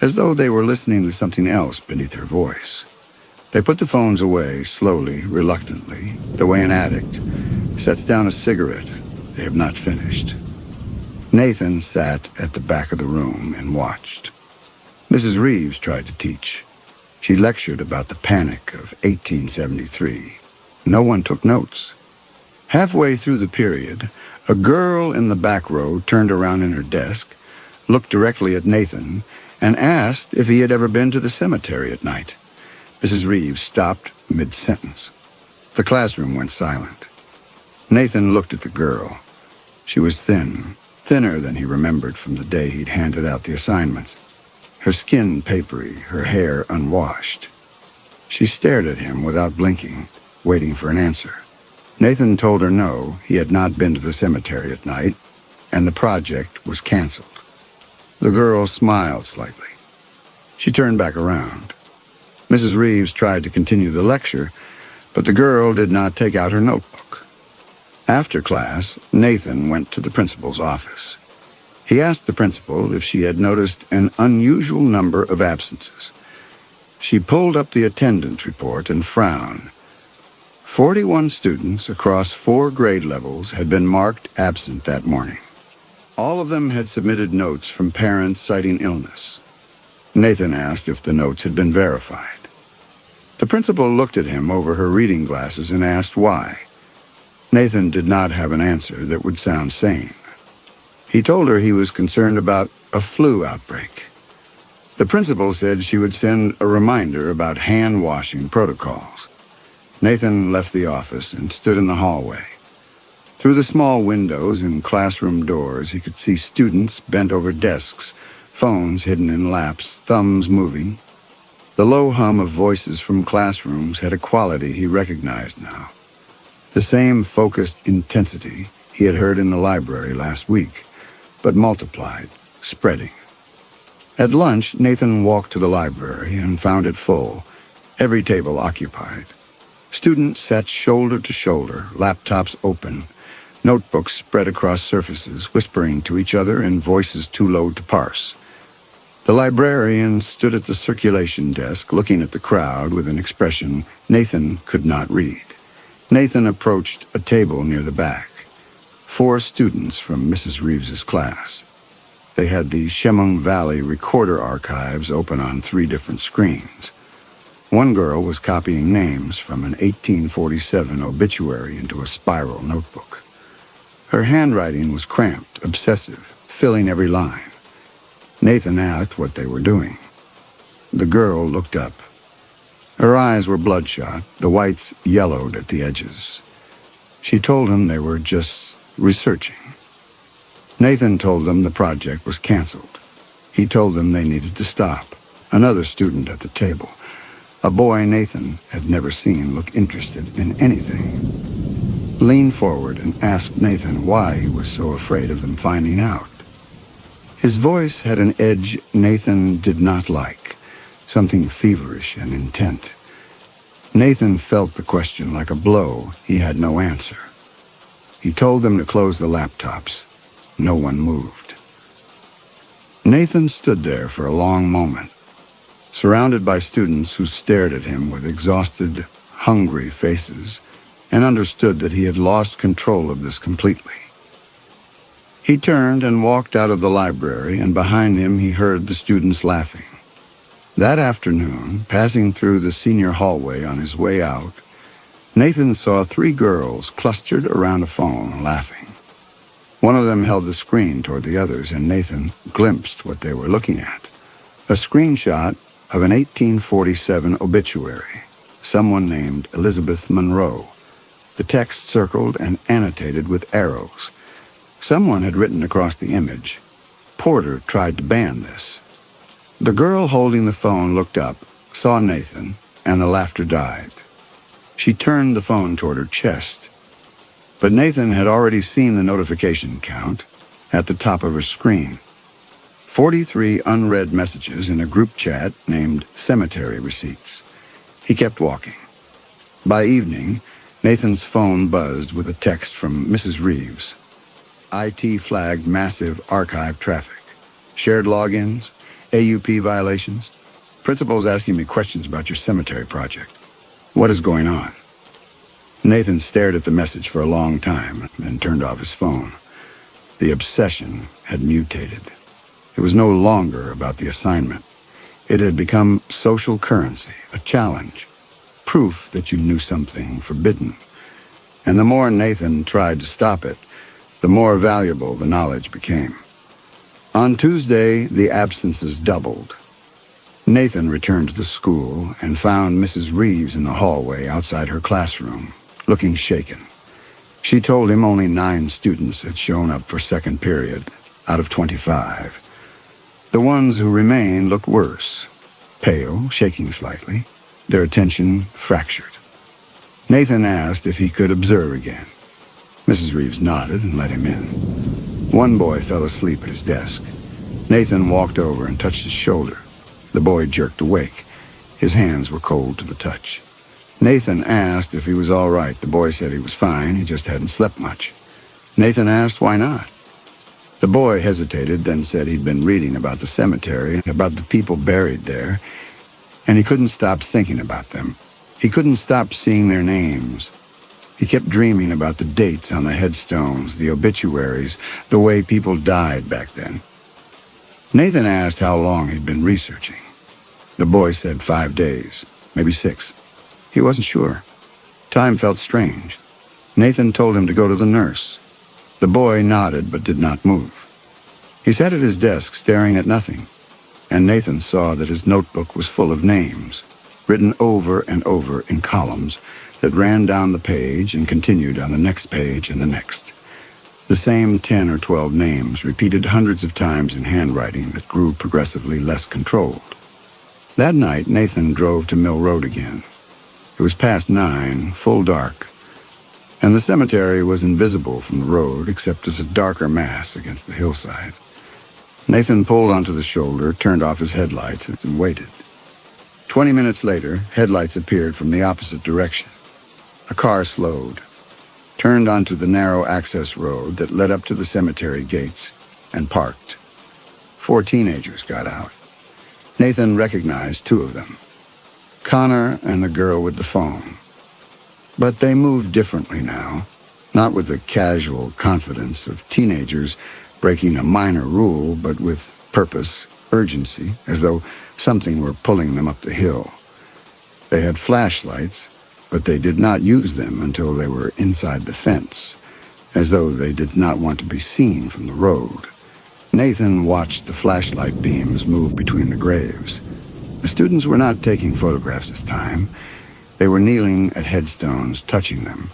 as though they were listening to something else beneath her voice. They put the phones away, slowly, reluctantly, the way an addict sets down a cigarette they have not finished. Nathan sat at the back of the room and watched. Mrs. Reeves tried to teach. She lectured about the panic of 1873. No one took notes. Halfway through the period, a girl in the back row turned around in her desk, looked directly at Nathan, and asked if he had ever been to the cemetery at night. Mrs. Reeves stopped mid-sentence. The classroom went silent. Nathan looked at the girl. She was thin, thinner than he remembered from the day he'd handed out the assignments. Her skin papery, her hair unwashed. She stared at him without blinking, waiting for an answer. Nathan told her no, he had not been to the cemetery at night, and the project was canceled. The girl smiled slightly. She turned back around. Mrs. Reeves tried to continue the lecture, but the girl did not take out her notebook. After class, Nathan went to the principal's office. He asked the principal if she had noticed an unusual number of absences. She pulled up the attendance report and frowned. 41 students across 4 grade levels had been marked absent that morning. All of them had submitted notes from parents citing illness. Nathan asked if the notes had been verified. The principal looked at him over her reading glasses and asked why. Nathan did not have an answer that would sound sane. He told her he was concerned about a flu outbreak. The principal said she would send a reminder about hand-washing protocols. Nathan left the office and stood in the hallway. Through the small windows and classroom doors, he could see students bent over desks, phones hidden in laps, thumbs moving. The low hum of voices from classrooms had a quality he recognized now. The same focused intensity he had heard in the library last week, but multiplied, spreading. At lunch, Nathan walked to the library and found it full, every table occupied. Students sat shoulder to shoulder, laptops open, notebooks spread across surfaces, whispering to each other in voices too low to parse. The librarian stood at the circulation desk, looking at the crowd with an expression Nathan could not read. Nathan approached a table near the back. 4 students from Mrs. Reeves's class. They had the Chemung Valley recorder archives open on 3 different screens. One girl was copying names from an 1847 obituary into a spiral notebook. Her handwriting was cramped, obsessive, filling every line. Nathan asked what they were doing. The girl looked up. Her eyes were bloodshot, the whites yellowed at the edges. She told him they were just researching. Nathan told them the project was canceled. He told them they needed to stop. Another student at the table, a boy Nathan had never seen look interested in anything, leaned forward and asked Nathan why he was so afraid of them finding out. His voice had an edge Nathan did not like, something feverish and intent. Nathan felt the question like a blow. He had no answer. He told them to close the laptops. No one moved. Nathan stood there for a long moment, surrounded by students who stared at him with exhausted, hungry faces, and understood that he had lost control of this completely. He turned and walked out of the library, and behind him he heard the students laughing. That afternoon, passing through the senior hallway on his way out, Nathan saw 3 girls clustered around a phone, laughing. One of them held the screen toward the others, and Nathan glimpsed what they were looking at. A screenshot of an 1847 obituary, someone named Elizabeth Monroe. The text circled and annotated with arrows. Someone had written across the image, "Porter tried to ban this." The girl holding the phone looked up, saw Nathan, and the laughter died. She turned the phone toward her chest, but Nathan had already seen the notification count at the top of her screen. 43 unread messages in a group chat named Cemetery Receipts. He kept walking. By evening, Nathan's phone buzzed with a text from Mrs. Reeves. IT flagged massive archive traffic. Shared logins, AUP violations. Principal's asking me questions about your cemetery project. What is going on? Nathan stared at the message for a long time, then turned off his phone. The obsession had mutated. It was no longer about the assignment. It had become social currency, a challenge, proof that you knew something forbidden. And the more Nathan tried to stop it, the more valuable the knowledge became. On Tuesday, the absences doubled. Nathan returned to the school and found Mrs. Reeves in the hallway outside her classroom, looking shaken. She told him only 9 students had shown up for second period out of 25. The ones who remained looked worse, pale, shaking slightly, their attention fractured. Nathan asked if he could observe again. Mrs. Reeves nodded and let him in. One boy fell asleep at his desk. Nathan walked over and touched his shoulder. The boy jerked awake. His hands were cold to the touch. Nathan asked if he was all right. The boy said he was fine, he just hadn't slept much. Nathan asked why not. The boy hesitated, then said he'd been reading about the cemetery, about the people buried there, and he couldn't stop thinking about them. He couldn't stop seeing their names. He kept dreaming about the dates on the headstones, the obituaries, the way people died back then. Nathan asked how long he'd been researching. The boy said 5 days, maybe 6. He wasn't sure. Time felt strange. Nathan told him to go to the nurse. The boy nodded but did not move. He sat at his desk staring at nothing, and Nathan saw that his notebook was full of names, written over and over in columns that ran down the page and continued on the next page and the next. The same 10 or 12 names repeated hundreds of times in handwriting that grew progressively less controlled. That night, Nathan drove to Mill Road again. It was past 9, full dark, and the cemetery was invisible from the road except as a darker mass against the hillside. Nathan pulled onto the shoulder, turned off his headlights, and waited. 20 minutes later, headlights appeared from the opposite direction. A car slowed, turned onto the narrow access road that led up to the cemetery gates, and parked. 4 teenagers got out. Nathan recognized 2 of them, Connor and the girl with the phone. But they moved differently now, not with the casual confidence of teenagers breaking a minor rule, but with purpose, urgency, as though something were pulling them up the hill. They had flashlights, but they did not use them until they were inside the fence. as though they did not want to be seen from the road. Nathan watched the flashlight beams move between the graves. The students were not taking photographs this time. They were kneeling at headstones, touching them,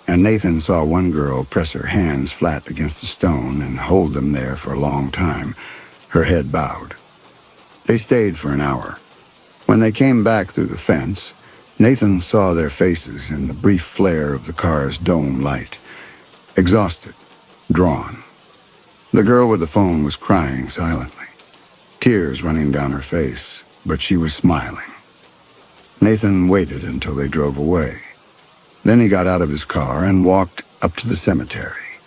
and Nathan saw one girl press her hands flat against the stone and hold them there for a long time, her head bowed. They stayed for an hour. When they came back through the fence, Nathan saw their faces in the brief flare of the car's dome light. Exhausted, drawn. The girl with the phone was crying silently, tears running down her face, but she was smiling. Nathan waited until they drove away. Then he got out of his car and walked up to the cemetery.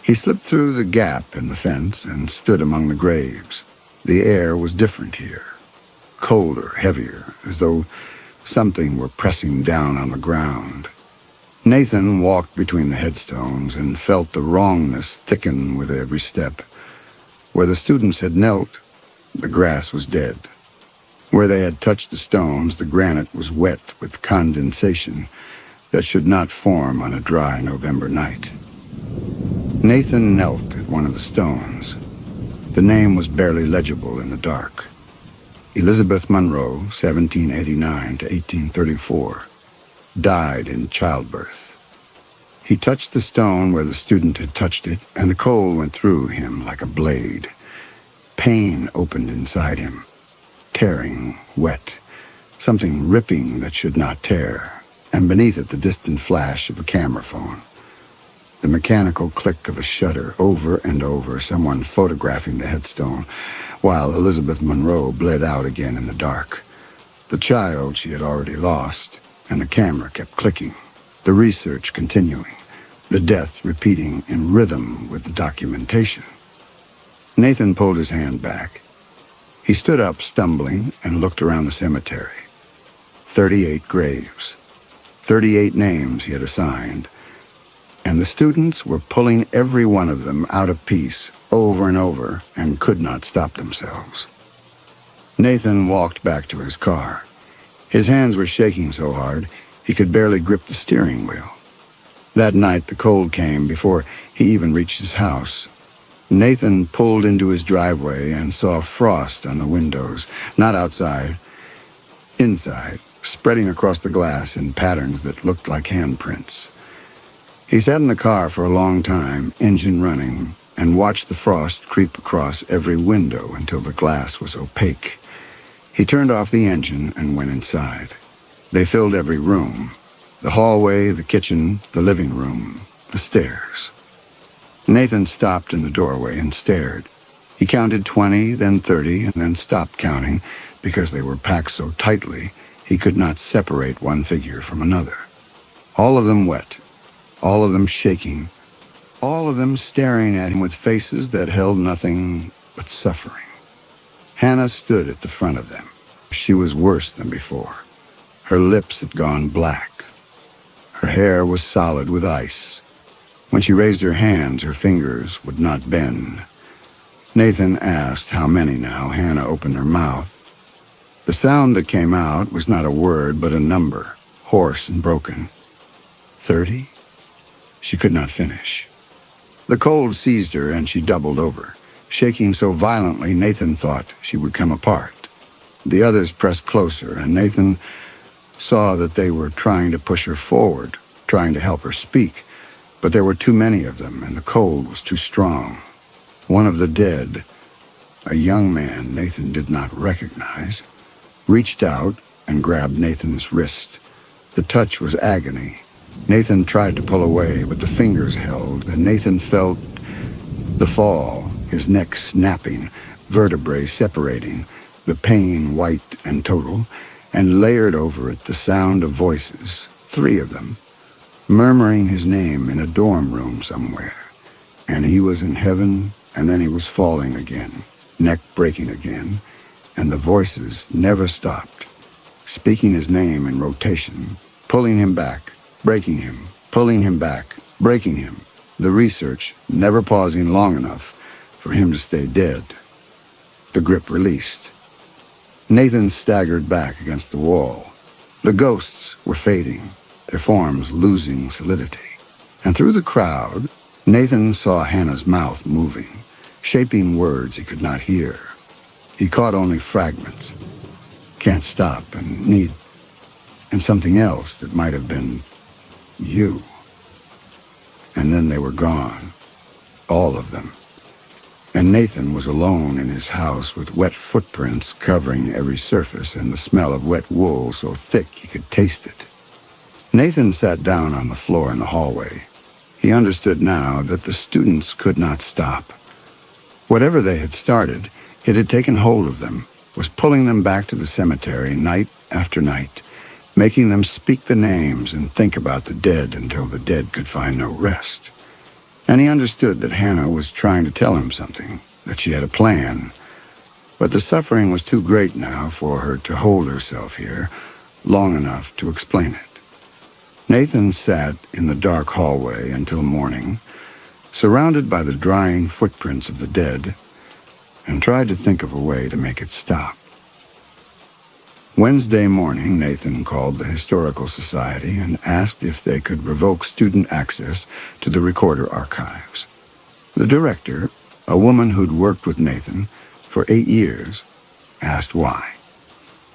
He slipped through the gap in the fence and stood among the graves. The air was different here, colder, heavier, as though something were pressing down on the ground. Nathan walked between the headstones and felt the wrongness thicken with every step. Where the students had knelt, the grass was dead. Where they had touched the stones, the granite was wet with condensation that should not form on a dry November night. Nathan knelt at one of the stones. The name was barely legible in the dark. Elizabeth Monroe, 1789 to 1834, died in childbirth. He touched the stone where the student had touched it, and the cold went through him like a blade. Pain opened inside him, tearing, wet, something ripping that should not tear, and beneath it the distant flash of a camera phone. The mechanical click of a shutter, over and over, someone photographing the headstone, while Elizabeth Monroe bled out again in the dark. The child she had already lost, and the camera kept clicking, the research continuing, the death repeating in rhythm with the documentation. Nathan pulled his hand back. He stood up, stumbling, and looked around the cemetery. 38 graves, 38 names he had assigned, and the students were pulling every one of them out of piece over and over and could not stop themselves. Nathan walked back to his car. His hands were shaking so hard he could barely grip the steering wheel. That night the cold came before he even reached his house. Nathan pulled into his driveway and saw frost on the windows, not outside, inside, spreading across the glass in patterns that looked like handprints. He sat in the car for a long time, engine running, and watched the frost creep across every window until the glass was opaque. He turned off the engine and went inside. They filled every room, the hallway, the kitchen, the living room, the stairs. Nathan stopped in the doorway and stared. He counted 20, then 30, and then stopped counting because they were packed so tightly he could not separate one figure from another. All of them wet, all of them shaking, all of them staring at him with faces that held nothing but suffering. Hannah stood at the front of them. She was worse than before. Her lips had gone black. Her hair was solid with ice. When she raised her hands, her fingers would not bend. Nathan asked how many now. Hannah opened her mouth. The sound that came out was not a word, but a number, hoarse and broken. 30? She could not finish. The cold seized her, and she doubled over, shaking so violently Nathan thought she would come apart. The others pressed closer, and Nathan saw that they were trying to push her forward, trying to help her speak, but there were too many of them, and the cold was too strong. One of the dead, a young man Nathan did not recognize, reached out and grabbed Nathan's wrist. The touch was agony. Nathan tried to pull away, but the fingers held, and Nathan felt the fall, his neck snapping, vertebrae separating, the pain white and total, and layered over it the sound of voices, 3 of them, murmuring his name in a dorm room somewhere. And he was in heaven, and then he was falling again, neck breaking again, and the voices never stopped, speaking his name in rotation, pulling him back, breaking him, pulling him back, breaking him, the research never pausing long enough for him to stay dead. The grip released. Nathan staggered back against the wall. The ghosts were fading, their forms losing solidity. And through the crowd, Nathan saw Hannah's mouth moving, shaping words he could not hear. He caught only fragments. Can't stop and need, and something else that might have been you. And then they were gone. All of them. And Nathan was alone in his house with wet footprints covering every surface and the smell of wet wool so thick he could taste it. Nathan sat down on the floor in the hallway. He understood now that the students could not stop. Whatever they had started, it had taken hold of them, was pulling them back to the cemetery night after night, making them speak the names and think about the dead until the dead could find no rest. And he understood that Hannah was trying to tell him something, that she had a plan. But the suffering was too great now for her to hold herself here long enough to explain it. Nathan sat in the dark hallway until morning, surrounded by the drying footprints of the dead, and tried to think of a way to make it stop. Wednesday morning, Nathan called the Historical Society and asked if they could revoke student access to the recorder archives. The director, a woman who'd worked with Nathan for 8 years, asked why.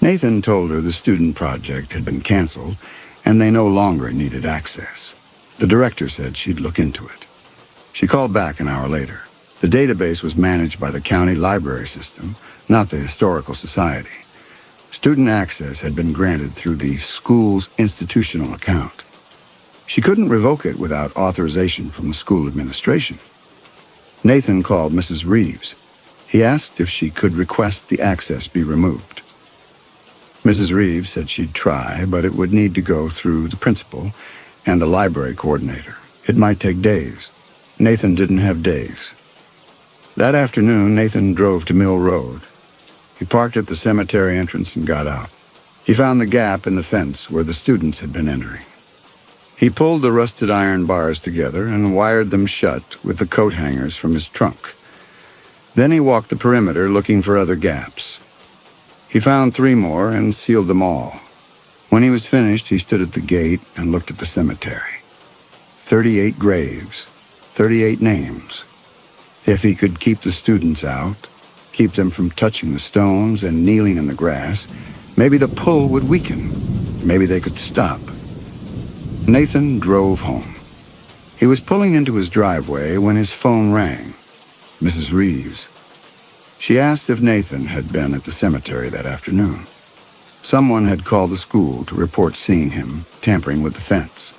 Nathan told her the student project had been canceled and they no longer needed access. The director said she'd look into it. She called back an hour later. The database was managed by the county library system, not the Historical Society. Student access had been granted through the school's institutional account. She couldn't revoke it without authorization from the school administration. Nathan called Mrs. Reeves. He asked if she could request the access be removed. Mrs. Reeves said she'd try, but it would need to go through the principal and the library coordinator. It might take days. Nathan didn't have days. That afternoon, Nathan drove to Mill Road. He parked at the cemetery entrance and got out. He found the gap in the fence where the students had been entering. He pulled the rusted iron bars together and wired them shut with the coat hangers from his trunk. Then he walked the perimeter looking for other gaps. He found 3 more and sealed them all. When he was finished, he stood at the gate and looked at the cemetery. 38 graves, 38 names. If he could keep the students out, keep them from touching the stones and kneeling in the grass, maybe the pull would weaken. Maybe they could stop. Nathan drove home. He was pulling into his driveway when his phone rang. Mrs. Reeves. She asked if Nathan had been at the cemetery that afternoon. Someone had called the school to report seeing him tampering with the fence.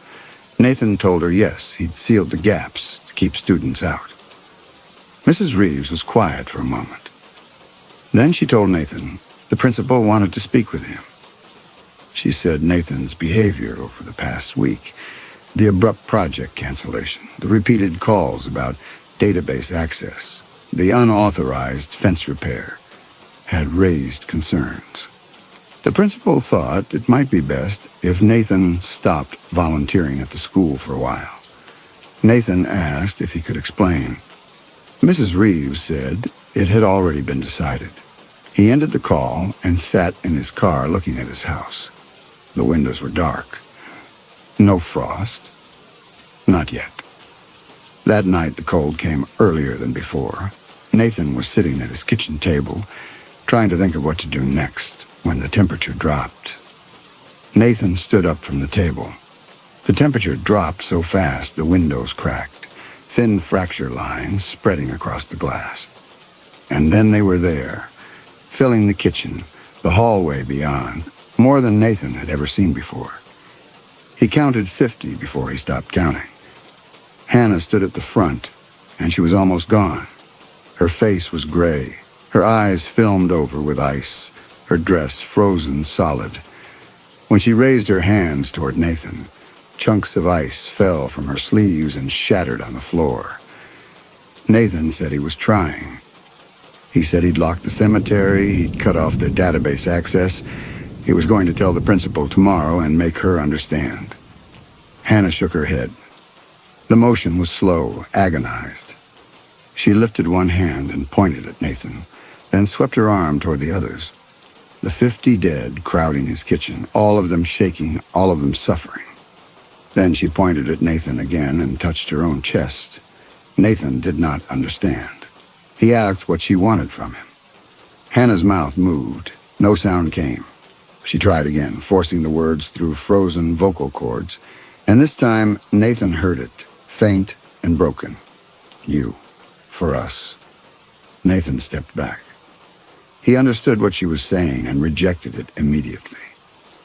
Nathan told her yes, he'd sealed the gaps to keep students out. Mrs. Reeves was quiet for a moment. Then she told Nathan the principal wanted to speak with him. She said Nathan's behavior over the past week, the abrupt project cancellation, the repeated calls about database access, the unauthorized fence repair, had raised concerns. The principal thought it might be best if Nathan stopped volunteering at the school for a while. Nathan asked if he could explain. Mrs. Reeves said it had already been decided. He ended the call and sat in his car looking at his house. The windows were dark. No frost. Not yet. That night the cold came earlier than before. Nathan was sitting at his kitchen table, trying to think of what to do next when the temperature dropped. Nathan stood up from the table. The temperature dropped so fast the windows cracked, thin fracture lines spreading across the glass. And then they were there, filling the kitchen, the hallway beyond, more than Nathan had ever seen before. He counted 50 before he stopped counting. Hannah stood at the front, and she was almost gone. Her face was gray, her eyes filmed over with ice, her dress frozen solid. When she raised her hands toward Nathan, chunks of ice fell from her sleeves and shattered on the floor. Nathan said he was trying. He said he'd locked the cemetery, he'd cut off their database access. He was going to tell the principal tomorrow and make her understand. Hannah shook her head. The motion was slow, agonized. She lifted one hand and pointed at Nathan, then swept her arm toward the others. The 50 dead crowding his kitchen, all of them shaking, all of them suffering. Then she pointed at Nathan again and touched her own chest. Nathan did not understand. He asked what she wanted from him. Hannah's mouth moved. No sound came. She tried again, forcing the words through frozen vocal cords, and this time Nathan heard it, faint and broken. You. For us. Nathan stepped back. He understood what she was saying and rejected it immediately.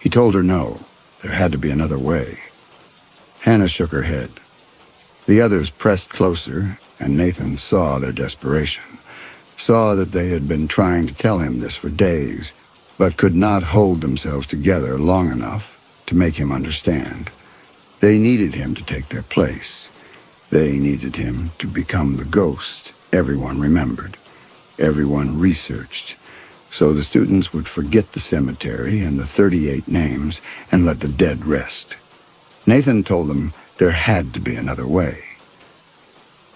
He told her no, there had to be another way. Hannah shook her head. The others pressed closer, and Nathan saw their desperation, saw that they had been trying to tell him this for days, but could not hold themselves together long enough to make him understand. They needed him to take their place. They needed him to become the ghost everyone remembered, everyone researched, so the students would forget the cemetery and the 38 names and let the dead rest. Nathan told them there had to be another way.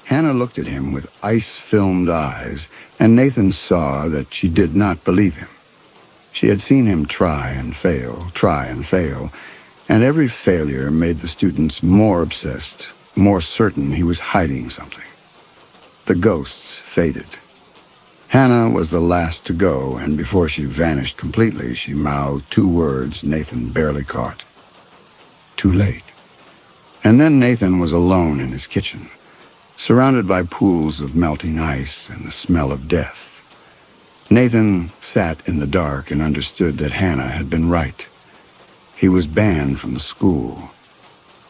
Hannah looked at him with ice-filmed eyes, and Nathan saw that she did not believe him. She had seen him try and fail, and every failure made the students more obsessed, more certain he was hiding something. The ghosts faded. Hannah was the last to go, and before she vanished completely, she mouthed 2 words Nathan barely caught. Too late. And then Nathan was alone in his kitchen, surrounded by pools of melting ice and the smell of death. Nathan sat in the dark and understood that Hannah had been right. He was banned from the school.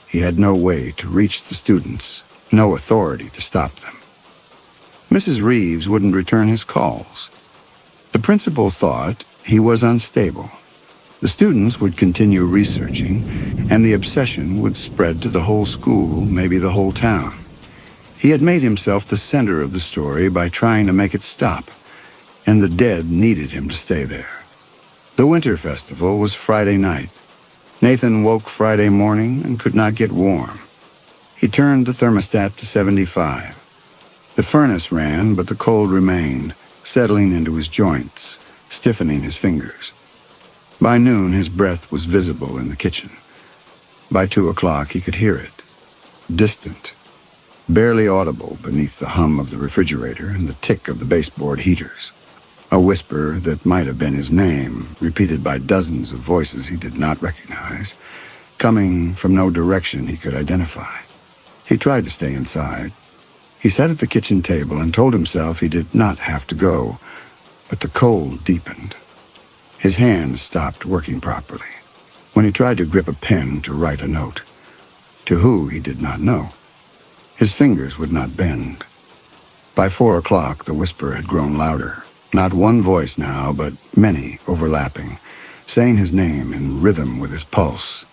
He had no way to reach the students, no authority to stop them. Mrs. Reeves wouldn't return his calls. The principal thought he was unstable. The students would continue researching, and the obsession would spread to the whole school, maybe the whole town. He had made himself the center of the story by trying to make it stop, and the dead needed him to stay there. The winter festival was Friday night. Nathan woke Friday morning and could not get warm. He turned the thermostat to 75. The furnace ran, but the cold remained, settling into his joints, stiffening his fingers. By noon, his breath was visible in the kitchen. By 2 o'clock, he could hear it, distant, barely audible beneath the hum of the refrigerator and the tick of the baseboard heaters. A whisper that might have been his name, repeated by dozens of voices he did not recognize, coming from no direction he could identify. He tried to stay inside. He sat at the kitchen table and told himself he did not have to go, but the cold deepened. His hands stopped working properly. When he tried to grip a pen to write a note, to who he did not know, his fingers would not bend. By 4 o'clock, the whisper had grown louder. Not one voice now, but many overlapping, saying his name in rhythm with his pulse.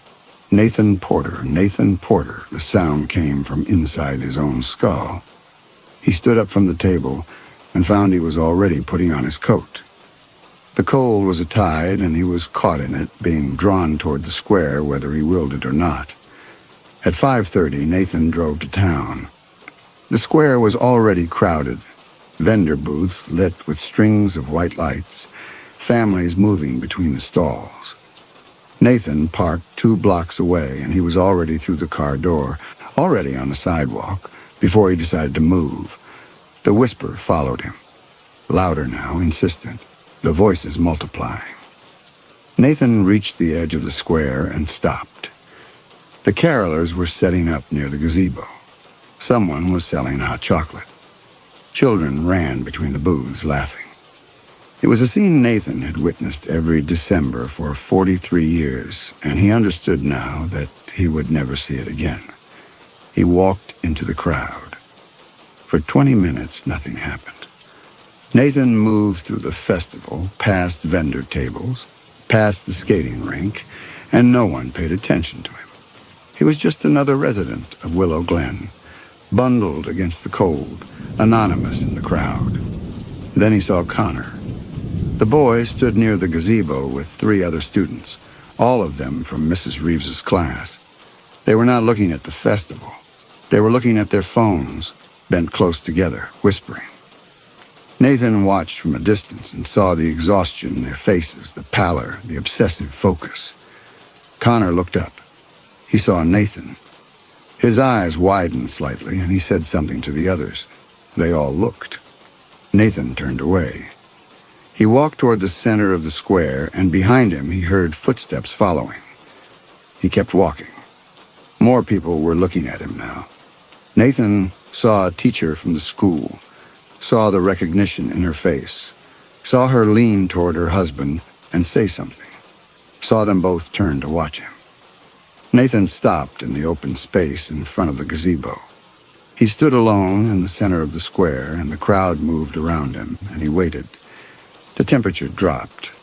Nathan Porter, Nathan Porter. The sound came from inside his own skull. He stood up from the table and found he was already putting on his coat. The cold was a tide, and he was caught in it, being drawn toward the square whether he willed it or not. At 5:30, Nathan drove to town. The square was already crowded. Vendor booths lit with strings of white lights, families moving between the stalls. Nathan parked 2 blocks away, and he was already through the car door, already on the sidewalk, before he decided to move. The whisper followed him, louder now, insistent, the voices multiplying. Nathan reached the edge of the square and stopped. The carolers were setting up near the gazebo. Someone was selling hot chocolate. Children ran between the booths, laughing. It was a scene Nathan had witnessed every December for 43 years, and he understood now that he would never see it again. He walked into the crowd. For 20 minutes, nothing happened. Nathan moved through the festival, past vendor tables, past the skating rink, and no one paid attention to him. He was just another resident of Willow Glen, bundled against the cold, anonymous in the crowd. Then he saw Connor. The boy stood near the gazebo with 3 other students, all of them from Mrs. Reeves's class. They were not looking at the festival. They were looking at their phones, bent close together, whispering. Nathan watched from a distance and saw the exhaustion in their faces, the pallor, the obsessive focus. Connor looked up. He saw Nathan. His eyes widened slightly, and he said something to the others. They all looked. Nathan turned away. He walked toward the center of the square, and behind him he heard footsteps following. He kept walking. More people were looking at him now. Nathan saw a teacher from the school, saw the recognition in her face, saw her lean toward her husband and say something, saw them both turn to watch him. Nathan stopped in the open space in front of the gazebo. He stood alone in the center of the square, and the crowd moved around him, and he waited. The temperature dropped.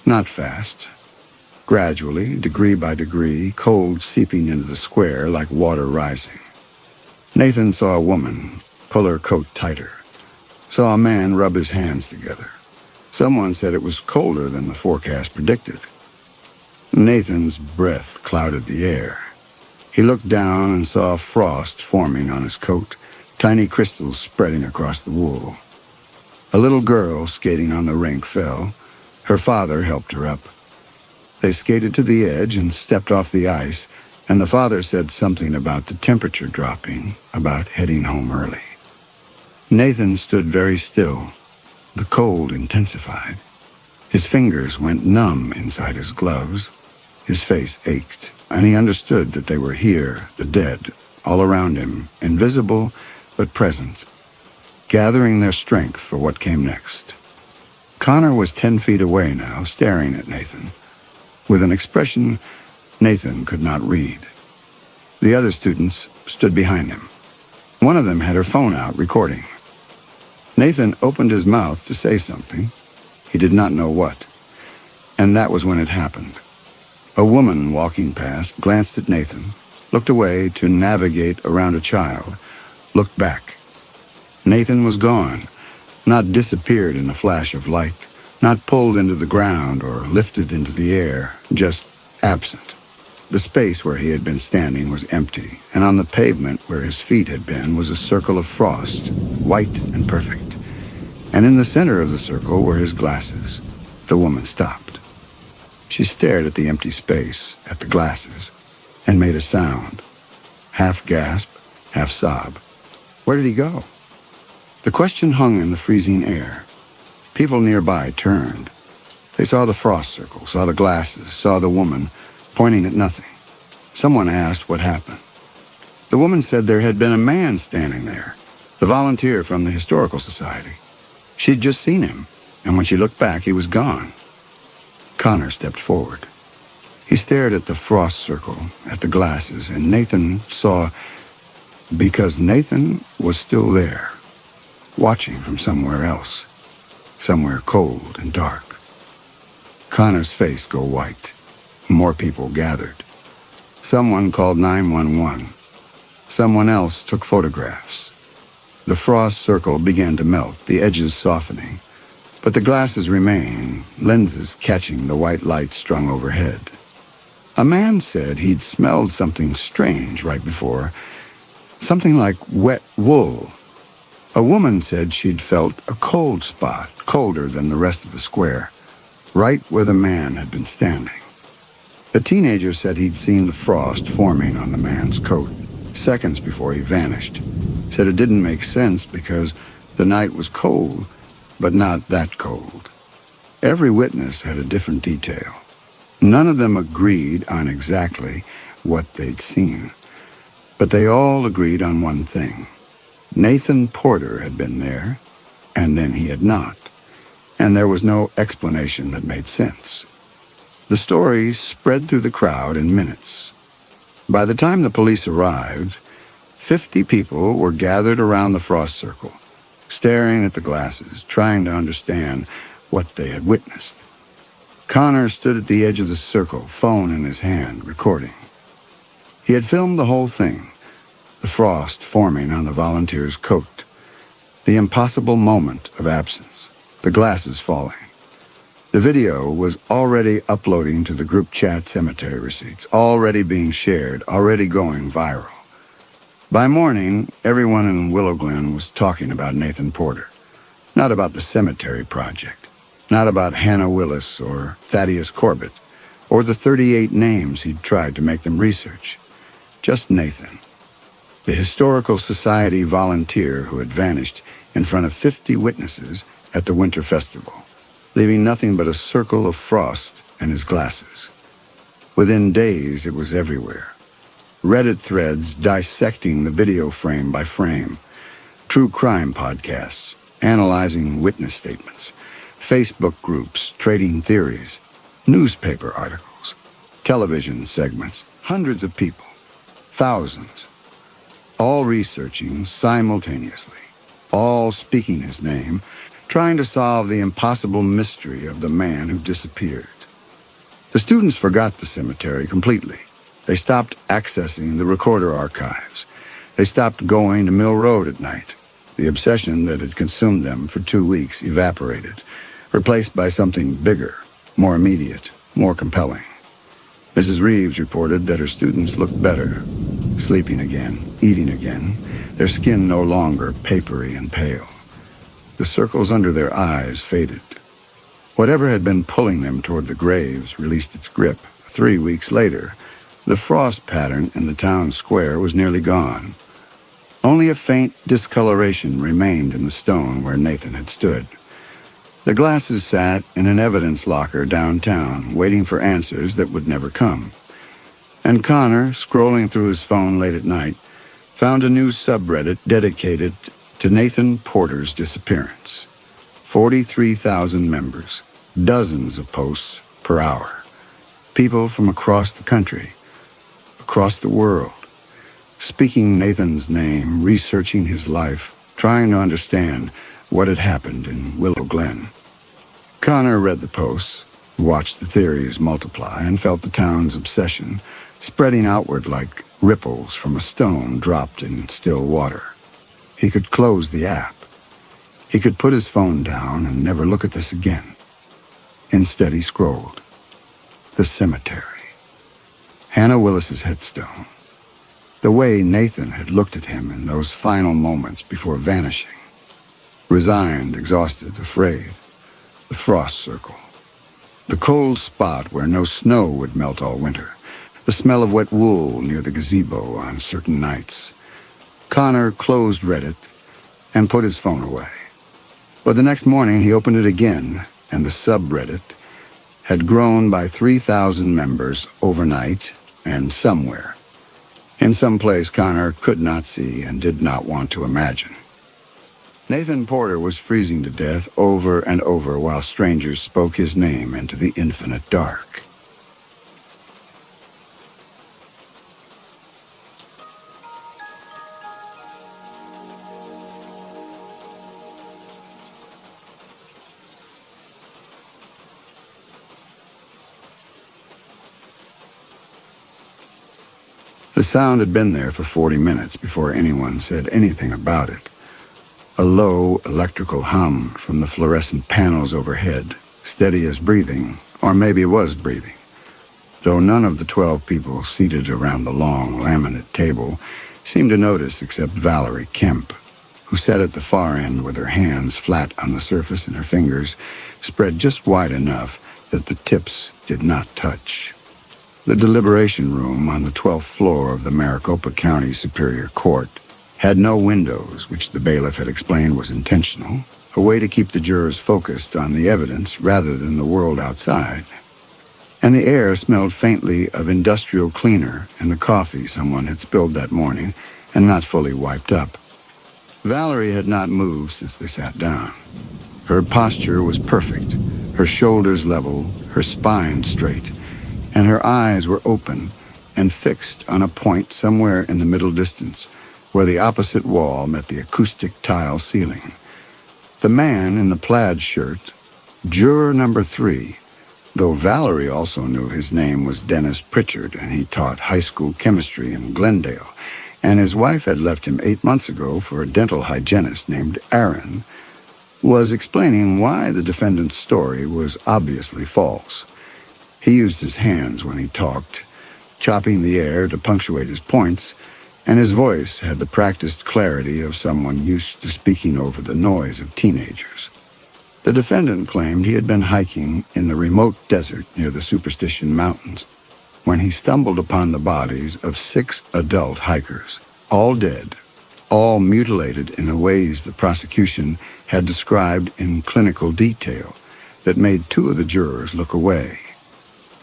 Not fast. Gradually, degree by degree, cold seeping into the square like water rising. Nathan saw a woman pull her coat tighter, saw a man rub his hands together. Someone said it was colder than the forecast predicted. Nathan's breath clouded the air. He looked down and saw frost forming on his coat, tiny crystals spreading across the wool. A little girl skating on the rink fell. Her father helped her up. They skated to the edge and stepped off the ice, and the father said something about the temperature dropping, about heading home early. Nathan stood very still. The cold intensified. His fingers went numb inside his gloves. His face ached, and he understood that they were here, the dead, all around him, invisible but present, gathering their strength for what came next. Connor was 10 feet away now, staring at Nathan, with an expression Nathan could not read. The other students stood behind him. One of them had her phone out, recording. Nathan opened his mouth to say something. He did not know what. And that was when it happened. A woman walking past glanced at Nathan, looked away to navigate around a child, looked back. Nathan was gone, not disappeared in a flash of light, not pulled into the ground or lifted into the air, just absent. The space where he had been standing was empty, and on the pavement where his feet had been was a circle of frost, white and perfect. And in the center of the circle were his glasses. The woman stopped. She stared at the empty space, at the glasses, and made a sound. Half gasp, half sob. Where did he go? The question hung in the freezing air. People nearby turned. They saw the frost circle, saw the glasses, saw the woman, pointing at nothing. Someone asked what happened. The woman said there had been a man standing there, the volunteer from the Historical Society. She'd just seen him, and when she looked back, he was gone. Connor stepped forward. He stared at the frost circle, at the glasses, and Nathan saw, because Nathan was still there, watching from somewhere else, somewhere cold and dark. Connor's face go white. More people gathered. Someone called 911. Someone else took photographs. The frost circle began to melt, the edges softening. But the glasses remained, lenses catching the white light strung overhead. A man said he'd smelled something strange right before, something like wet wool. A woman said she'd felt a cold spot, colder than the rest of the square, right where the man had been standing. A teenager said he'd seen the frost forming on the man's coat seconds before he vanished. Said it didn't make sense because the night was cold, but not that cold. Every witness had a different detail. None of them agreed on exactly what they'd seen, but they all agreed on one thing. Nathan Porter had been there, and then he had not, and there was no explanation that made sense. The story spread through the crowd in minutes. By the time the police arrived, 50 people were gathered around the frost circle, staring at the glasses, trying to understand what they had witnessed. Connor stood at the edge of the circle, phone in his hand, recording. He had filmed the whole thing, the frost forming on the volunteer's coat, the impossible moment of absence, the glasses falling. The video was already uploading to the group chat cemetery receipts, already being shared, already going viral. By morning, everyone in Willow Glen was talking about Nathan Porter, not about the cemetery project, not about Hannah Willis or Thaddeus Corbett, or the 38 names he'd tried to make them research. Just Nathan, the Historical Society volunteer who had vanished in front of 50 witnesses at the Winter Festival, leaving nothing but a circle of frost and his glasses. Within days, it was everywhere. Reddit threads dissecting the video frame by frame, true crime podcasts analyzing witness statements, Facebook groups trading theories, newspaper articles, television segments, hundreds of people, thousands, all researching simultaneously, all speaking his name, trying to solve the impossible mystery of the man who disappeared. The students forgot the cemetery completely. They stopped accessing the recorder archives. They stopped going to Mill Road at night. The obsession that had consumed them for 2 weeks evaporated, replaced by something bigger, more immediate, more compelling. Mrs. Reeves reported that her students looked better, sleeping again, eating again, their skin no longer papery and pale. The circles under their eyes faded. Whatever had been pulling them toward the graves released its grip. 3 weeks later, the frost pattern in the town square was nearly gone. Only a faint discoloration remained in the stone where Nathan had stood. The glasses sat in an evidence locker downtown, waiting for answers that would never come. And Connor, scrolling through his phone late at night, found a new subreddit dedicated to Nathan Porter's disappearance. 43,000 members, dozens of posts per hour. People from across the country, across the world, speaking Nathan's name, researching his life, trying to understand what had happened in Willow Glen. Connor read the posts, watched the theories multiply, and felt the town's obsession spreading outward like ripples from a stone dropped in still water. He could close the app. He could put his phone down and never look at this again. Instead, he scrolled. The cemetery. Hannah Willis's headstone. The way Nathan had looked at him in those final moments before vanishing. Resigned, exhausted, afraid. The frost circle. The cold spot where no snow would melt all winter. The smell of wet wool near the gazebo on certain nights. Connor closed Reddit and put his phone away. But the next morning he opened it again, and the subreddit had grown by 3,000 members overnight and somewhere. In some place Connor could not see and did not want to imagine. Nathan Porter was freezing to death over and over while strangers spoke his name into the infinite dark. The sound had been there for 40 minutes before anyone said anything about it. A low electrical hum from the fluorescent panels overhead, steady as breathing, or maybe it was breathing. Though none of the 12 people seated around the long laminate table seemed to notice except Valerie Kemp, who sat at the far end with her hands flat on the surface and her fingers spread just wide enough that the tips did not touch. The deliberation room on the 12th floor of the Maricopa County Superior Court had no windows, which the bailiff had explained was intentional, a way to keep the jurors focused on the evidence rather than the world outside. And the air smelled faintly of industrial cleaner and the coffee someone had spilled that morning and not fully wiped up. Valerie had not moved since they sat down. Her posture was perfect, her shoulders level, her spine straight, and her eyes were open and fixed on a point somewhere in the middle distance, where the opposite wall met the acoustic tile ceiling. The man in the plaid shirt, juror number 3, though Valerie also knew his name was Dennis Pritchard and he taught high school chemistry in Glendale, and his wife had left him 8 months ago for a dental hygienist named Aaron, was explaining why the defendant's story was obviously false. He used his hands when he talked, chopping the air to punctuate his points, and his voice had the practiced clarity of someone used to speaking over the noise of teenagers. The defendant claimed he had been hiking in the remote desert near the Superstition Mountains. when he stumbled upon the bodies of 6 adult hikers, all dead, all mutilated in ways the prosecution had described in clinical detail that made 2 of the jurors look away.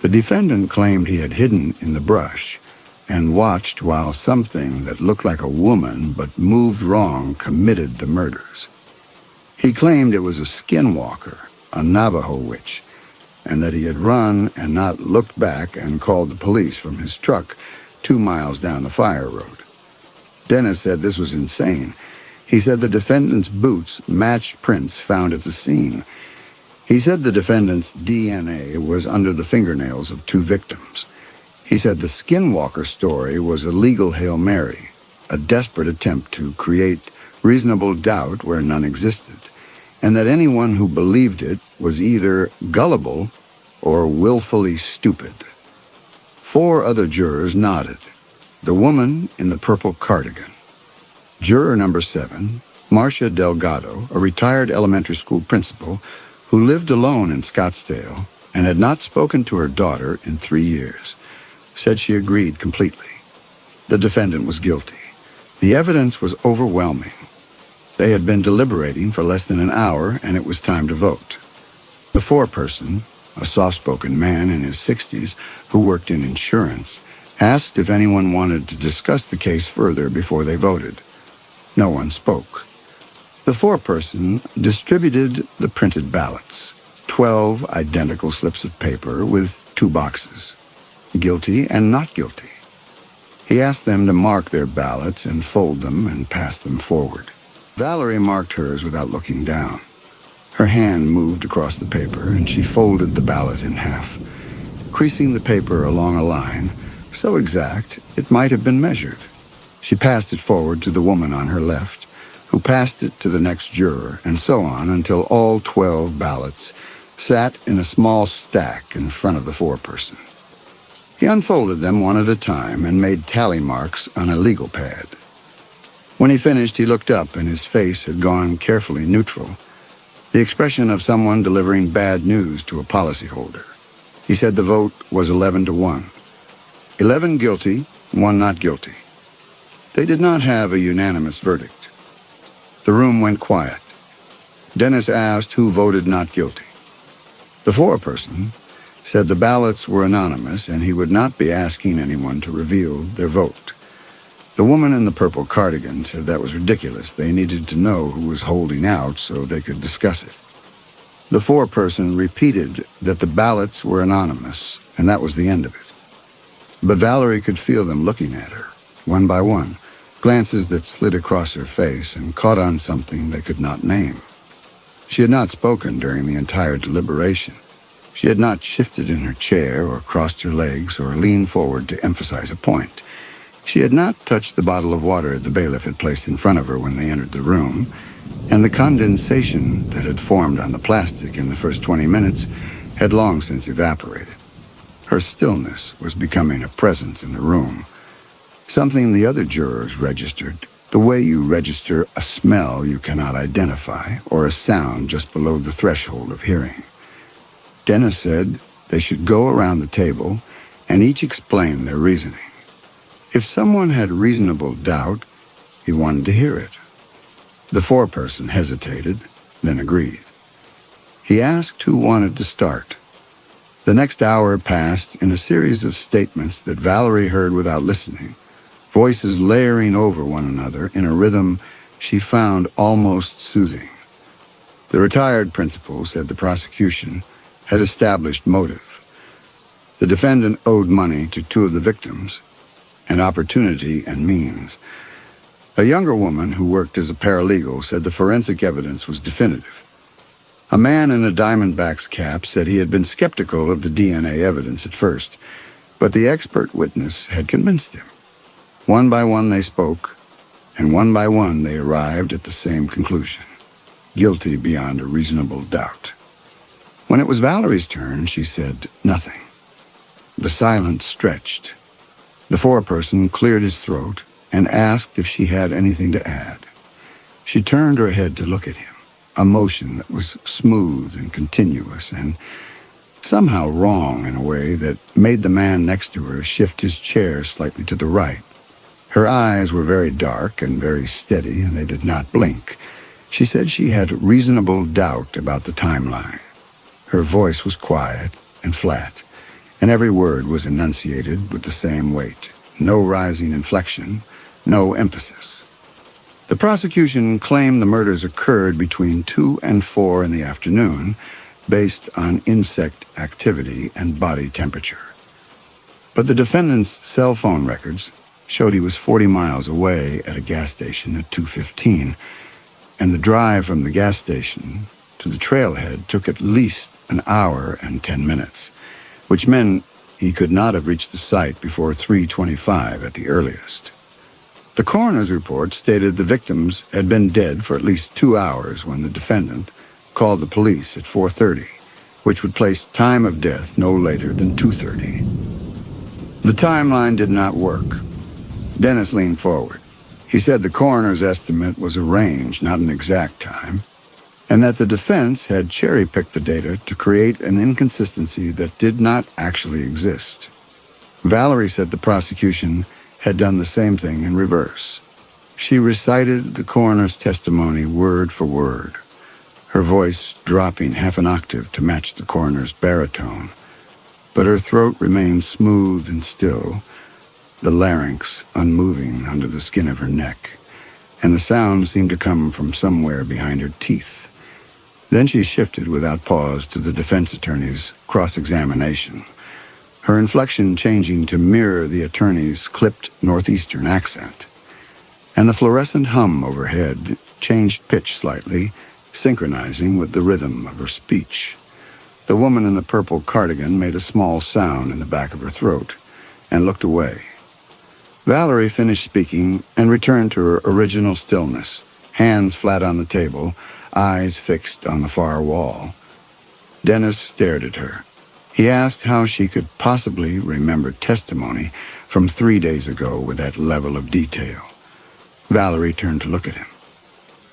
The defendant claimed he had hidden in the brush and watched while something that looked like a woman but moved wrong committed the murders. He claimed it was a skinwalker, a Navajo witch, and that he had run and not looked back and called the police from his truck 2 miles down the fire road. Dennis said this was insane. He said the defendant's boots matched prints found at the scene. He said the defendant's DNA was under the fingernails of 2 victims. He said the skinwalker story was a legal Hail Mary, a desperate attempt to create reasonable doubt where none existed, and that anyone who believed it was either gullible or willfully stupid. 4 other jurors nodded. The woman in the purple cardigan. Juror number 7, Marcia Delgado, a retired elementary school principal who lived alone in Scottsdale and had not spoken to her daughter in 3 years, said she agreed completely. The defendant was guilty. The evidence was overwhelming. They had been deliberating for less than an hour, and it was time to vote. The foreperson, a soft-spoken man in his 60s who worked in insurance, asked if anyone wanted to discuss the case further before they voted. No one spoke. The foreperson distributed the printed ballots, 12 identical slips of paper with 2 boxes, guilty and not guilty. He asked them to mark their ballots and fold them and pass them forward. Valerie marked hers without looking down. Her hand moved across the paper, and she folded the ballot in half, creasing the paper along a line so exact it might have been measured. She passed it forward to the woman on her left, who passed it to the next juror, and so on until all 12 ballots sat in a small stack in front of the foreperson. He unfolded them one at a time and made tally marks on a legal pad. When he finished, he looked up, and his face had gone carefully neutral, the expression of someone delivering bad news to a policyholder. He said the vote was 11-1. 11 guilty, 1 not guilty. They did not have a unanimous verdict. The room went quiet. Dennis asked who voted not guilty. The foreperson said the ballots were anonymous and he would not be asking anyone to reveal their vote. The woman in the purple cardigan said that was ridiculous. They needed to know who was holding out so they could discuss it. The foreperson repeated that the ballots were anonymous, and that was the end of it. But Valerie could feel them looking at her, one by one, glances that slid across her face and caught on something they could not name. She had not spoken during the entire deliberation. She had not shifted in her chair or crossed her legs or leaned forward to emphasize a point. She had not touched the bottle of water the bailiff had placed in front of her when they entered the room, and the condensation that had formed on the plastic in the first 20 minutes had long since evaporated. Her stillness was becoming a presence in the room, something the other jurors registered, the way you register a smell you cannot identify or a sound just below the threshold of hearing. Dennis said they should go around the table and each explain their reasoning. If someone had reasonable doubt, he wanted to hear it. The foreperson hesitated, then agreed. He asked who wanted to start. The next hour passed in a series of statements that Valerie heard without listening, voices layering over one another in a rhythm she found almost soothing. The retired principal said the prosecution had established motive. The defendant owed money to 2 of the victims, and opportunity and means. A younger woman who worked as a paralegal said the forensic evidence was definitive. A man in a Diamondbacks cap said he had been skeptical of the DNA evidence at first, but the expert witness had convinced him. One by one they spoke, and one by one they arrived at the same conclusion: guilty beyond a reasonable doubt. When it was Valerie's turn, she said nothing. The silence stretched. The foreperson cleared his throat and asked if she had anything to add. She turned her head to look at him, a motion that was smooth and continuous and somehow wrong in a way that made the man next to her shift his chair slightly to the right. Her eyes were very dark and very steady, and they did not blink. She said she had reasonable doubt about the timeline. Her voice was quiet and flat, and every word was enunciated with the same weight. No rising inflection, no emphasis. The prosecution claimed the murders occurred between 2 and 4 in the afternoon, based on insect activity and body temperature. But the defendant's cell phone records showed he was 40 miles away at a gas station at 2:15, and the drive from the gas station to the trailhead took at least an hour and 10 minutes, which meant he could not have reached the site before 3:25 at the earliest. The coroner's report stated the victims had been dead for at least 2 hours when the defendant called the police at 4:30, which would place time of death no later than 2:30. The timeline did not work. Dennis leaned forward. He said the coroner's estimate was a range, not an exact time, and that the defense had cherry-picked the data to create an inconsistency that did not actually exist. Valerie said the prosecution had done the same thing in reverse. She recited the coroner's testimony word for word, her voice dropping half an octave to match the coroner's baritone, but her throat remained smooth and still, the larynx unmoving under the skin of her neck, and the sound seemed to come from somewhere behind her teeth. Then she shifted without pause to the defense attorney's cross-examination, her inflection changing to mirror the attorney's clipped northeastern accent. And the fluorescent hum overhead changed pitch slightly, synchronizing with the rhythm of her speech. The woman in the purple cardigan made a small sound in the back of her throat and looked away. Valerie finished speaking and returned to her original stillness, hands flat on the table, eyes fixed on the far wall. Dennis stared at her. He asked how she could possibly remember testimony from 3 days ago with that level of detail. Valerie turned to look at him.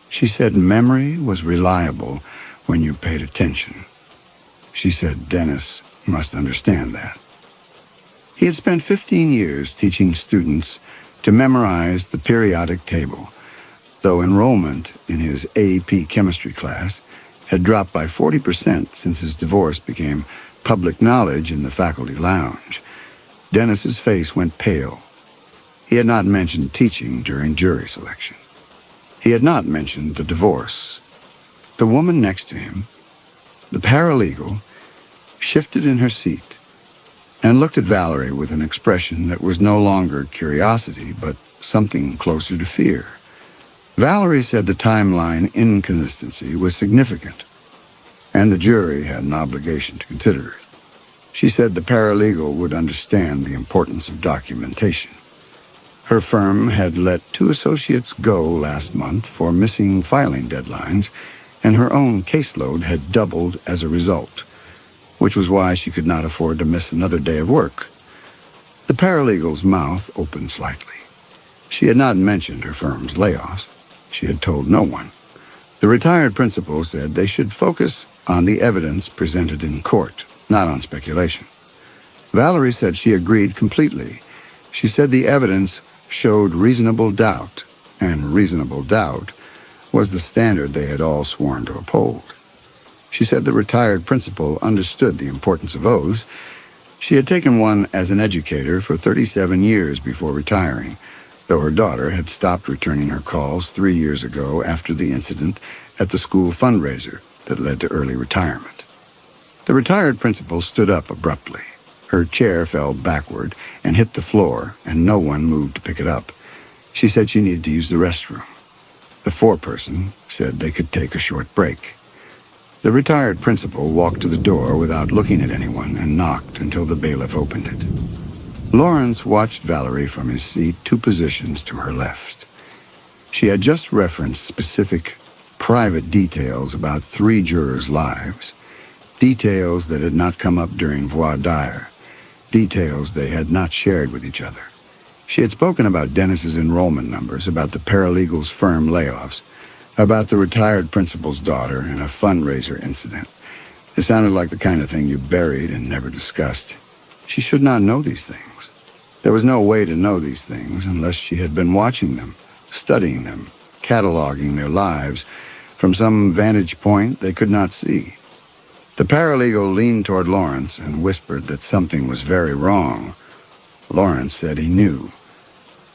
She said memory was reliable when you paid attention. She said Dennis must understand that. He had spent 15 years teaching students to memorize the periodic table, though enrollment in his AP chemistry class had dropped by 40% since his divorce became public knowledge in the faculty lounge. Dennis's face went pale. He had not mentioned teaching during jury selection. He had not mentioned the divorce. The woman next to him, the paralegal, shifted in her seat and looked at Valerie with an expression that was no longer curiosity, but something closer to fear. Valerie said the timeline inconsistency was significant, and the jury had an obligation to consider it. She said the paralegal would understand the importance of documentation. Her firm had let 2 associates go last month for missing filing deadlines, and her own caseload had doubled as a result, which was why she could not afford to miss another day of work. The paralegal's mouth opened slightly. She had not mentioned her firm's layoffs. She had told no one. The retired principal said they should focus on the evidence presented in court, not on speculation. Valerie said she agreed completely. She said the evidence showed reasonable doubt, and reasonable doubt was the standard they had all sworn to uphold. She said the retired principal understood the importance of oaths. She had taken one as an educator for 37 years before retiring, though her daughter had stopped returning her calls 3 years ago after the incident at the school fundraiser that led to early retirement. The retired principal stood up abruptly. Her chair fell backward and hit the floor, and no one moved to pick it up. She said she needed to use the restroom. The foreperson said they could take a short break. The retired principal walked to the door without looking at anyone and knocked until the bailiff opened it. Lawrence watched Valerie from his seat 2 positions to her left. She had just referenced specific private details about 3 jurors' lives, details that had not come up during voir dire, details they had not shared with each other. She had spoken about Dennis's enrollment numbers, about the paralegal's firm layoffs, about the retired principal's daughter and a fundraiser incident, It sounded like the kind of thing you buried and never discussed. She should not know these things. There was no way to know these things unless she had been watching them, studying them, cataloging their lives from some vantage point they could not see. The paralegal leaned toward Lawrence and whispered that something was very wrong. Lawrence said he knew.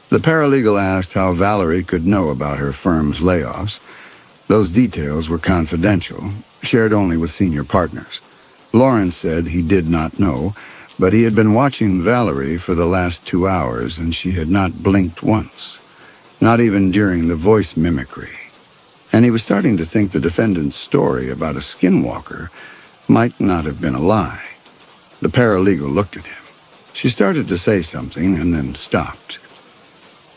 The paralegal asked how Valerie could know about her firm's layoffs. Those details were confidential, shared only with senior partners. Lawrence said he did not know, but he had been watching Valerie for the last 2 hours, and she had not blinked once, not even during the voice mimicry. And he was starting to think the defendant's story about a skinwalker might not have been a lie. The paralegal looked at him. She started to say something and then stopped.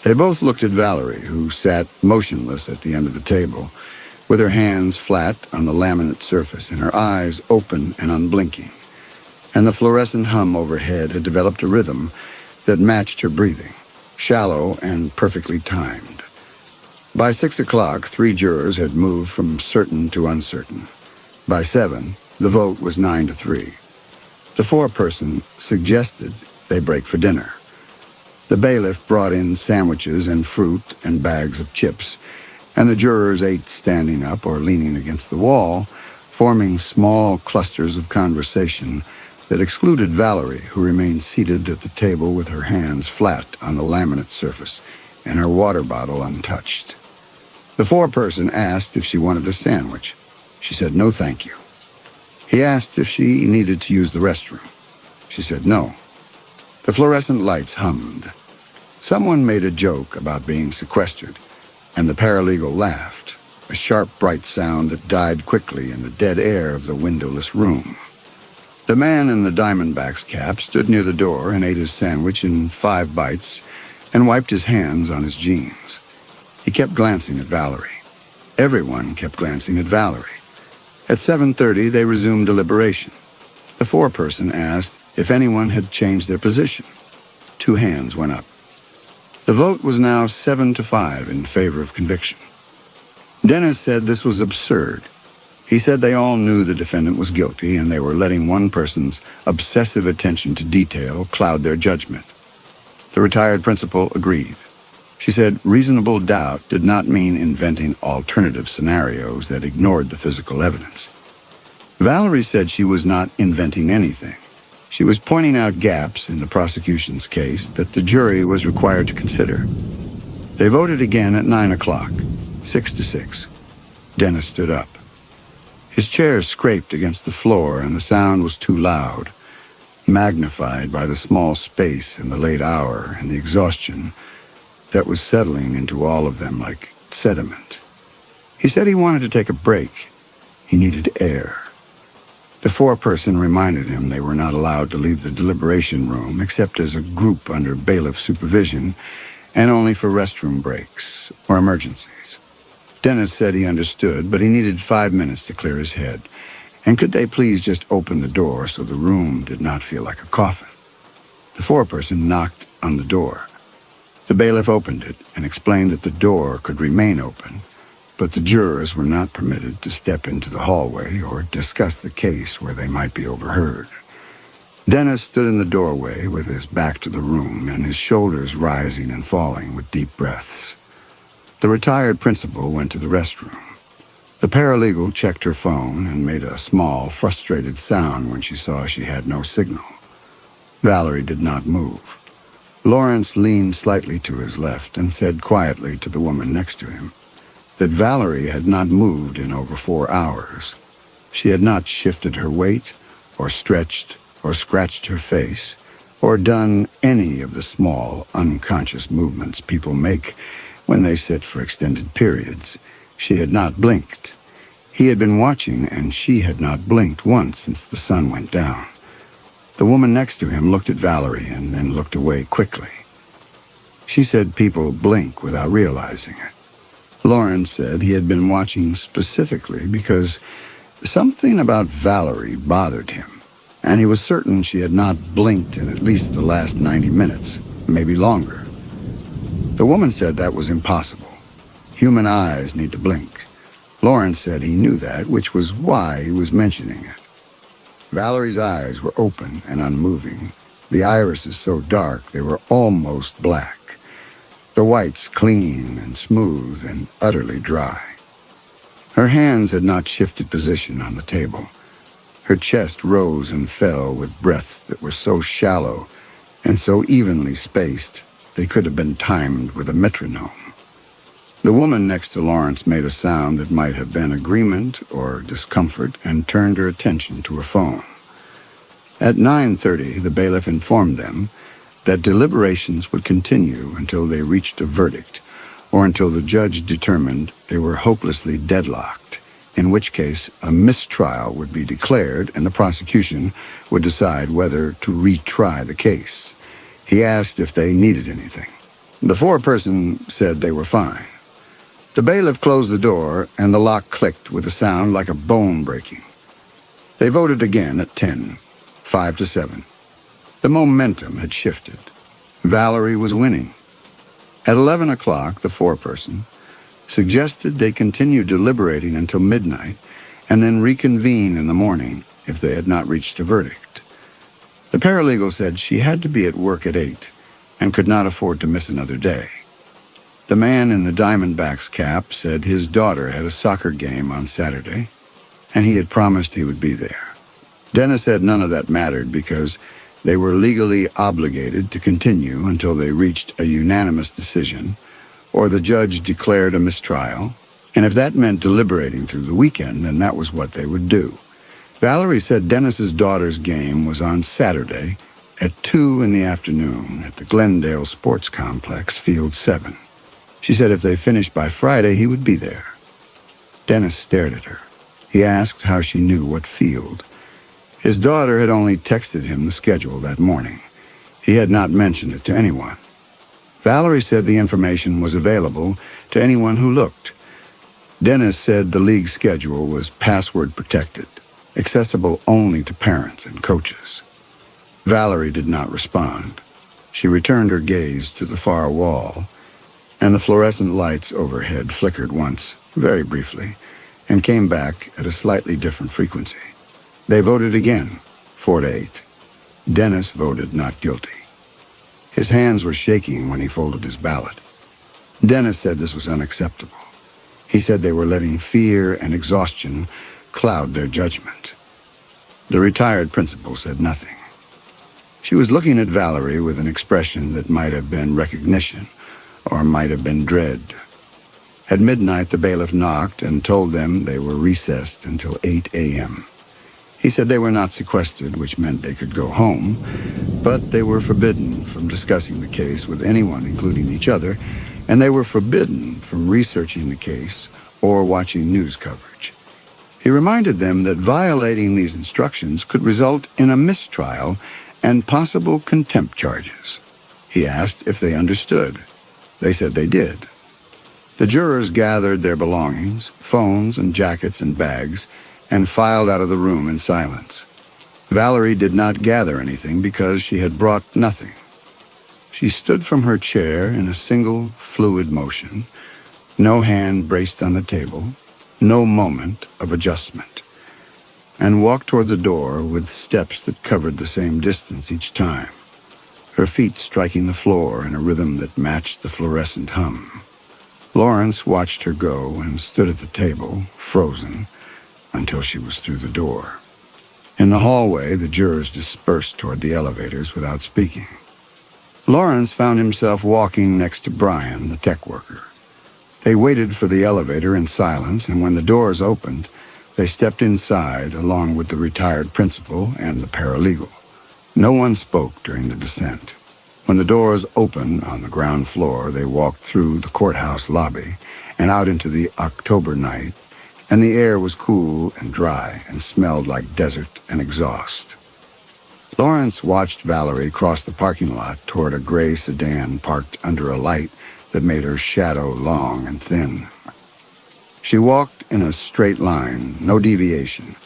They both looked at Valerie, who sat motionless at the end of the table, with her hands flat on the laminate surface and her eyes open and unblinking. And the fluorescent hum overhead had developed a rhythm that matched her breathing, shallow and perfectly timed. By 6 o'clock, 3 jurors had moved from certain to uncertain. By 7, the vote was 9-3. The foreperson suggested they break for dinner. The bailiff brought in sandwiches and fruit and bags of chips, and the jurors ate standing up or leaning against the wall, forming small clusters of conversation that excluded Valerie, who remained seated at the table with her hands flat on the laminate surface and her water bottle untouched. The foreperson asked if she wanted a sandwich. She said, "No, thank you." He asked if she needed to use the restroom. She said no. The fluorescent lights hummed. Someone made a joke about being sequestered, and the paralegal laughed, a sharp, bright sound that died quickly in the dead air of the windowless room. The man in the Diamondback's cap stood near the door and ate his sandwich in 5 bites and wiped his hands on his jeans. He kept glancing at Valerie. Everyone kept glancing at Valerie. At 7:30, they resumed deliberation. The foreperson asked if anyone had changed their position. 2 hands went up. The vote was now 7-5 in favor of conviction. Dennis said this was absurd. He said they all knew the defendant was guilty, and they were letting one person's obsessive attention to detail cloud their judgment. The retired principal agreed. She said reasonable doubt did not mean inventing alternative scenarios that ignored the physical evidence. Valerie said she was not inventing anything. She was pointing out gaps in the prosecution's case that the jury was required to consider. They voted again at 9 o'clock, 6-6. Dennis stood up. His chair scraped against the floor, and the sound was too loud, magnified by the small space and the late hour and the exhaustion that was settling into all of them like sediment. He said he wanted to take a break. He needed air. The foreperson reminded him they were not allowed to leave the deliberation room except as a group under bailiff supervision and only for restroom breaks or emergencies. Dennis said he understood, but he needed 5 minutes to clear his head. And could they please just open the door so the room did not feel like a coffin? The foreperson knocked on the door. The bailiff opened it and explained that the door could remain open, but the jurors were not permitted to step into the hallway or discuss the case where they might be overheard. Dennis stood in the doorway with his back to the room and his shoulders rising and falling with deep breaths. The retired principal went to the restroom. The paralegal checked her phone and made a small, frustrated sound when she saw she had no signal. Valerie did not move. Lawrence leaned slightly to his left and said quietly to the woman next to him that Valerie had not moved in over 4 hours. She had not shifted her weight, or stretched, or scratched her face, or done any of the small, unconscious movements people make when they sit for extended periods. She had not blinked. He had been watching, and she had not blinked once since the sun went down. The woman next to him looked at Valerie and then looked away quickly. She said people blink without realizing it. Lawrence said he had been watching specifically because something about Valerie bothered him, and he was certain she had not blinked in at least the last 90 minutes, maybe longer. The woman said that was impossible. Human eyes need to blink. Lawrence said he knew that, which was why he was mentioning it. Valerie's eyes were open and unmoving, the irises so dark they were almost black, the whites clean and smooth and utterly dry. Her hands had not shifted position on the table. Her chest rose and fell with breaths that were so shallow and so evenly spaced they could have been timed with a metronome. The woman next to Lawrence made a sound that might have been agreement or discomfort and turned her attention to her phone. At 9:30, the bailiff informed them that deliberations would continue until they reached a verdict or until the judge determined they were hopelessly deadlocked, in which case a mistrial would be declared and the prosecution would decide whether to retry the case. He asked if they needed anything. The foreperson said they were fine. The bailiff closed the door, and the lock clicked with a sound like a bone breaking. They voted again at 10, 5-7. The momentum had shifted. Valerie was winning. At 11 o'clock, the foreperson suggested they continue deliberating until midnight and then reconvene in the morning if they had not reached a verdict. The paralegal said she had to be at work at 8 and could not afford to miss another day. The man in the Diamondbacks cap said his daughter had a soccer game on Saturday, and he had promised he would be there. Dennis said none of that mattered because they were legally obligated to continue until they reached a unanimous decision, or the judge declared a mistrial, and if that meant deliberating through the weekend, then that was what they would do. Valerie said Dennis's daughter's game was on Saturday at 2 in the afternoon at the Glendale Sports Complex, Field 7. She said if they finished by Friday, he would be there. Dennis stared at her. He asked how she knew what field. His daughter had only texted him the schedule that morning. He had not mentioned it to anyone. Valerie said the information was available to anyone who looked. Dennis said the league schedule was password protected, accessible only to parents and coaches. Valerie did not respond. She returned her gaze to the far wall, and the fluorescent lights overhead flickered once, very briefly, and came back at a slightly different frequency. They voted again, 4-8. Dennis voted not guilty. His hands were shaking when he folded his ballot. Dennis said this was unacceptable. He said they were letting fear and exhaustion cloud their judgment. The retired principal said nothing. She was looking at Valerie with an expression that might have been recognition or might have been dread. At midnight, the bailiff knocked and told them they were recessed until 8 a.m. He said they were not sequestered, which meant they could go home, but they were forbidden from discussing the case with anyone, including each other, and they were forbidden from researching the case or watching news coverage. He reminded them that violating these instructions could result in a mistrial and possible contempt charges. He asked if they understood. They said they did. The jurors gathered their belongings, phones and jackets and bags, and filed out of the room in silence. Valerie did not gather anything because she had brought nothing. She stood from her chair in a single fluid motion, no hand braced on the table, no moment of adjustment, and walked toward the door with steps that covered the same distance each time, her feet striking the floor in a rhythm that matched the fluorescent hum. Lawrence watched her go and stood at the table, frozen, until she was through the door. In the hallway, the jurors dispersed toward the elevators without speaking. Lawrence found himself walking next to Brian, the tech worker. They waited for the elevator in silence, and when the doors opened, they stepped inside along with the retired principal and the paralegal. No one spoke during the descent. When the doors opened on the ground floor, they walked through the courthouse lobby and out into the October night, and the air was cool and dry and smelled like desert and exhaust. Lawrence watched Valerie cross the parking lot toward a gray sedan parked under a light that made her shadow long and thin. She walked in a straight line, no deviation,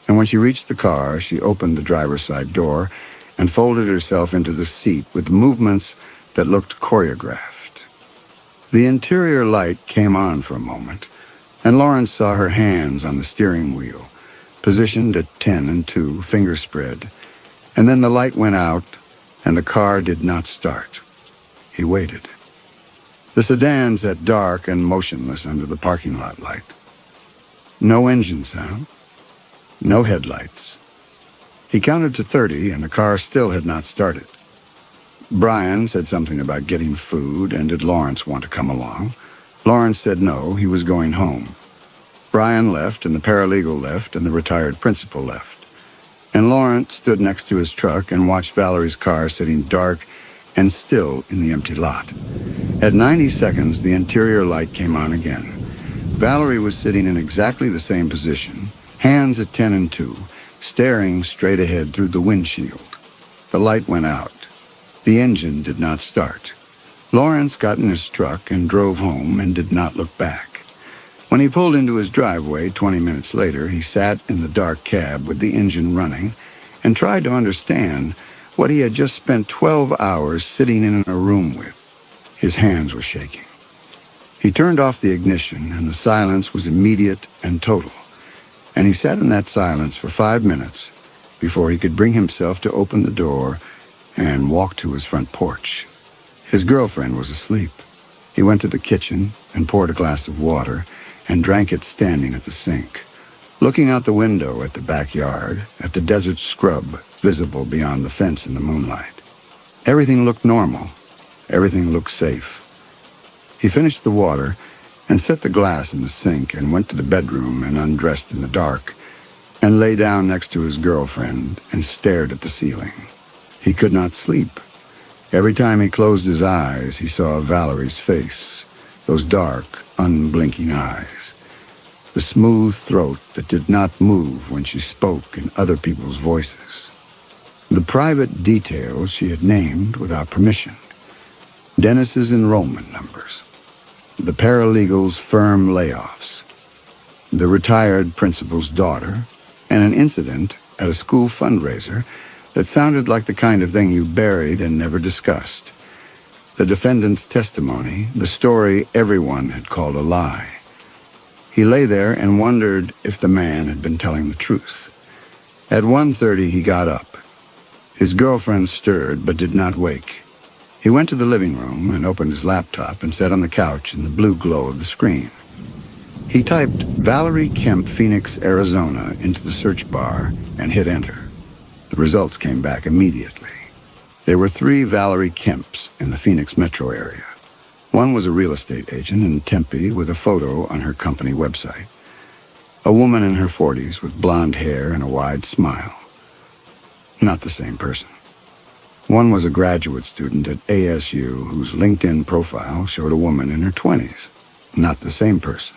and when she reached the car, she opened the driver's side door and folded herself into the seat with movements that looked choreographed. The interior light came on for a moment, and Lawrence saw her hands on the steering wheel, positioned at 10 and 2, fingers spread, and then the light went out and the car did not start. He waited. The sedan sat dark and motionless under the parking lot light. No engine sound, no headlights. He counted to 30 and the car still had not started. Brian said something about getting food and did Lawrence want to come along. Lawrence said no, he was going home. Brian left and the paralegal left and the retired principal left. And Lawrence stood next to his truck and watched Valerie's car sitting dark and still in the empty lot. At 90 seconds, the interior light came on again. Valerie was sitting in exactly the same position, hands at 10 and 2, staring straight ahead through the windshield. The light went out. The engine did not start. Lawrence got in his truck and drove home and did not look back. When he pulled into his driveway 20 minutes later, he sat in the dark cab with the engine running and tried to understand what he had just spent 12 hours sitting in a room with. His hands were shaking. He turned off the ignition and the silence was immediate and total. And he sat in that silence for 5 minutes before he could bring himself to open the door and walk to his front porch. His girlfriend was asleep. He went to the kitchen and poured a glass of water and drank it standing at the sink, looking out the window at the backyard, at the desert scrub visible beyond the fence in the moonlight. Everything looked normal. Everything looked safe. He finished the water and set the glass in the sink and went to the bedroom and undressed in the dark and lay down next to his girlfriend and stared at the ceiling. He could not sleep. Every time he closed his eyes, he saw Valerie's face, those dark, unblinking eyes, the smooth throat that did not move when she spoke in other people's voices, the private details she had named without permission, Dennis's enrollment numbers, the paralegal's firm layoffs, the retired principal's daughter, and an incident at a school fundraiser that sounded like the kind of thing you buried and never discussed. The defendant's testimony, the story everyone had called a lie. He lay there and wondered if the man had been telling the truth. At 1:30 he got up. His girlfriend stirred but did not wake. He went to the living room and opened his laptop and sat on the couch in the blue glow of the screen. He typed Valerie Kemp, Phoenix, Arizona into the search bar and hit enter. The results came back immediately. There were 3 Valerie Kemps in the Phoenix metro area. One was a real estate agent in Tempe with a photo on her company website. A woman in her 40s with blonde hair and a wide smile. Not the same person. One was a graduate student at ASU whose LinkedIn profile showed a woman in her 20s. Not the same person.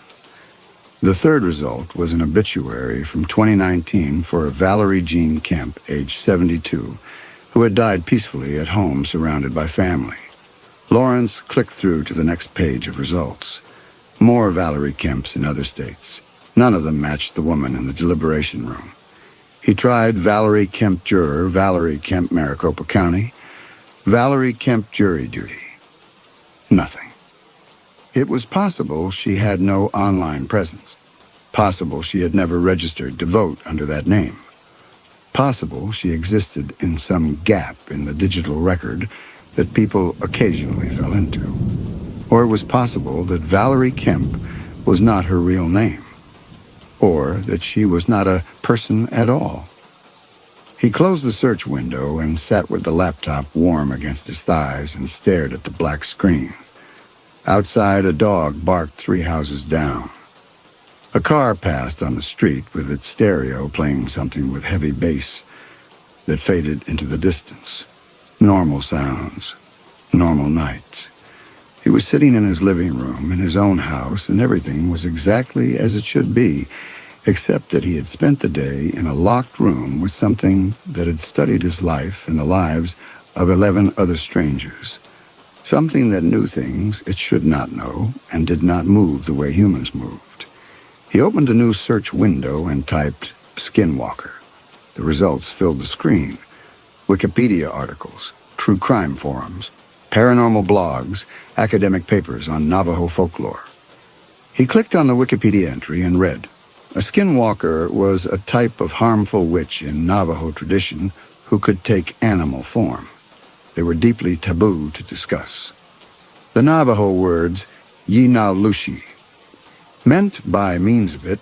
The third result was an obituary from 2019 for Valerie Jean Kemp, age 72, who had died peacefully at home surrounded by family. Lawrence clicked through to the next page of results. More Valerie Kemps in other states. None of them matched the woman in the deliberation room. He tried Valerie Kemp juror, Valerie Kemp, Maricopa County, Valerie Kemp jury duty. Nothing. It was possible she had no online presence. Possible she had never registered to vote under that name. Possible she existed in some gap in the digital record that people occasionally fell into. Or it was possible that Valerie Kemp was not her real name. Or that she was not a person at all. He closed the search window and sat with the laptop warm against his thighs and stared at the black screen. Outside, a dog barked 3 houses down. A car passed on the street with its stereo playing something with heavy bass that faded into the distance. Normal sounds. Normal nights. He was sitting in his living room in his own house, and everything was exactly as it should be, except that he had spent the day in a locked room with something that had studied his life and the lives of 11 other strangers. Something that knew things it should not know and did not move the way humans moved. He opened a new search window and typed Skinwalker. The results filled the screen. Wikipedia articles, true crime forums, paranormal blogs, academic papers on Navajo folklore. He clicked on the Wikipedia entry and read, A skinwalker was a type of harmful witch in Navajo tradition who could take animal form. They were deeply taboo to discuss. The Navajo words, Yinaulushi, meant by means of it,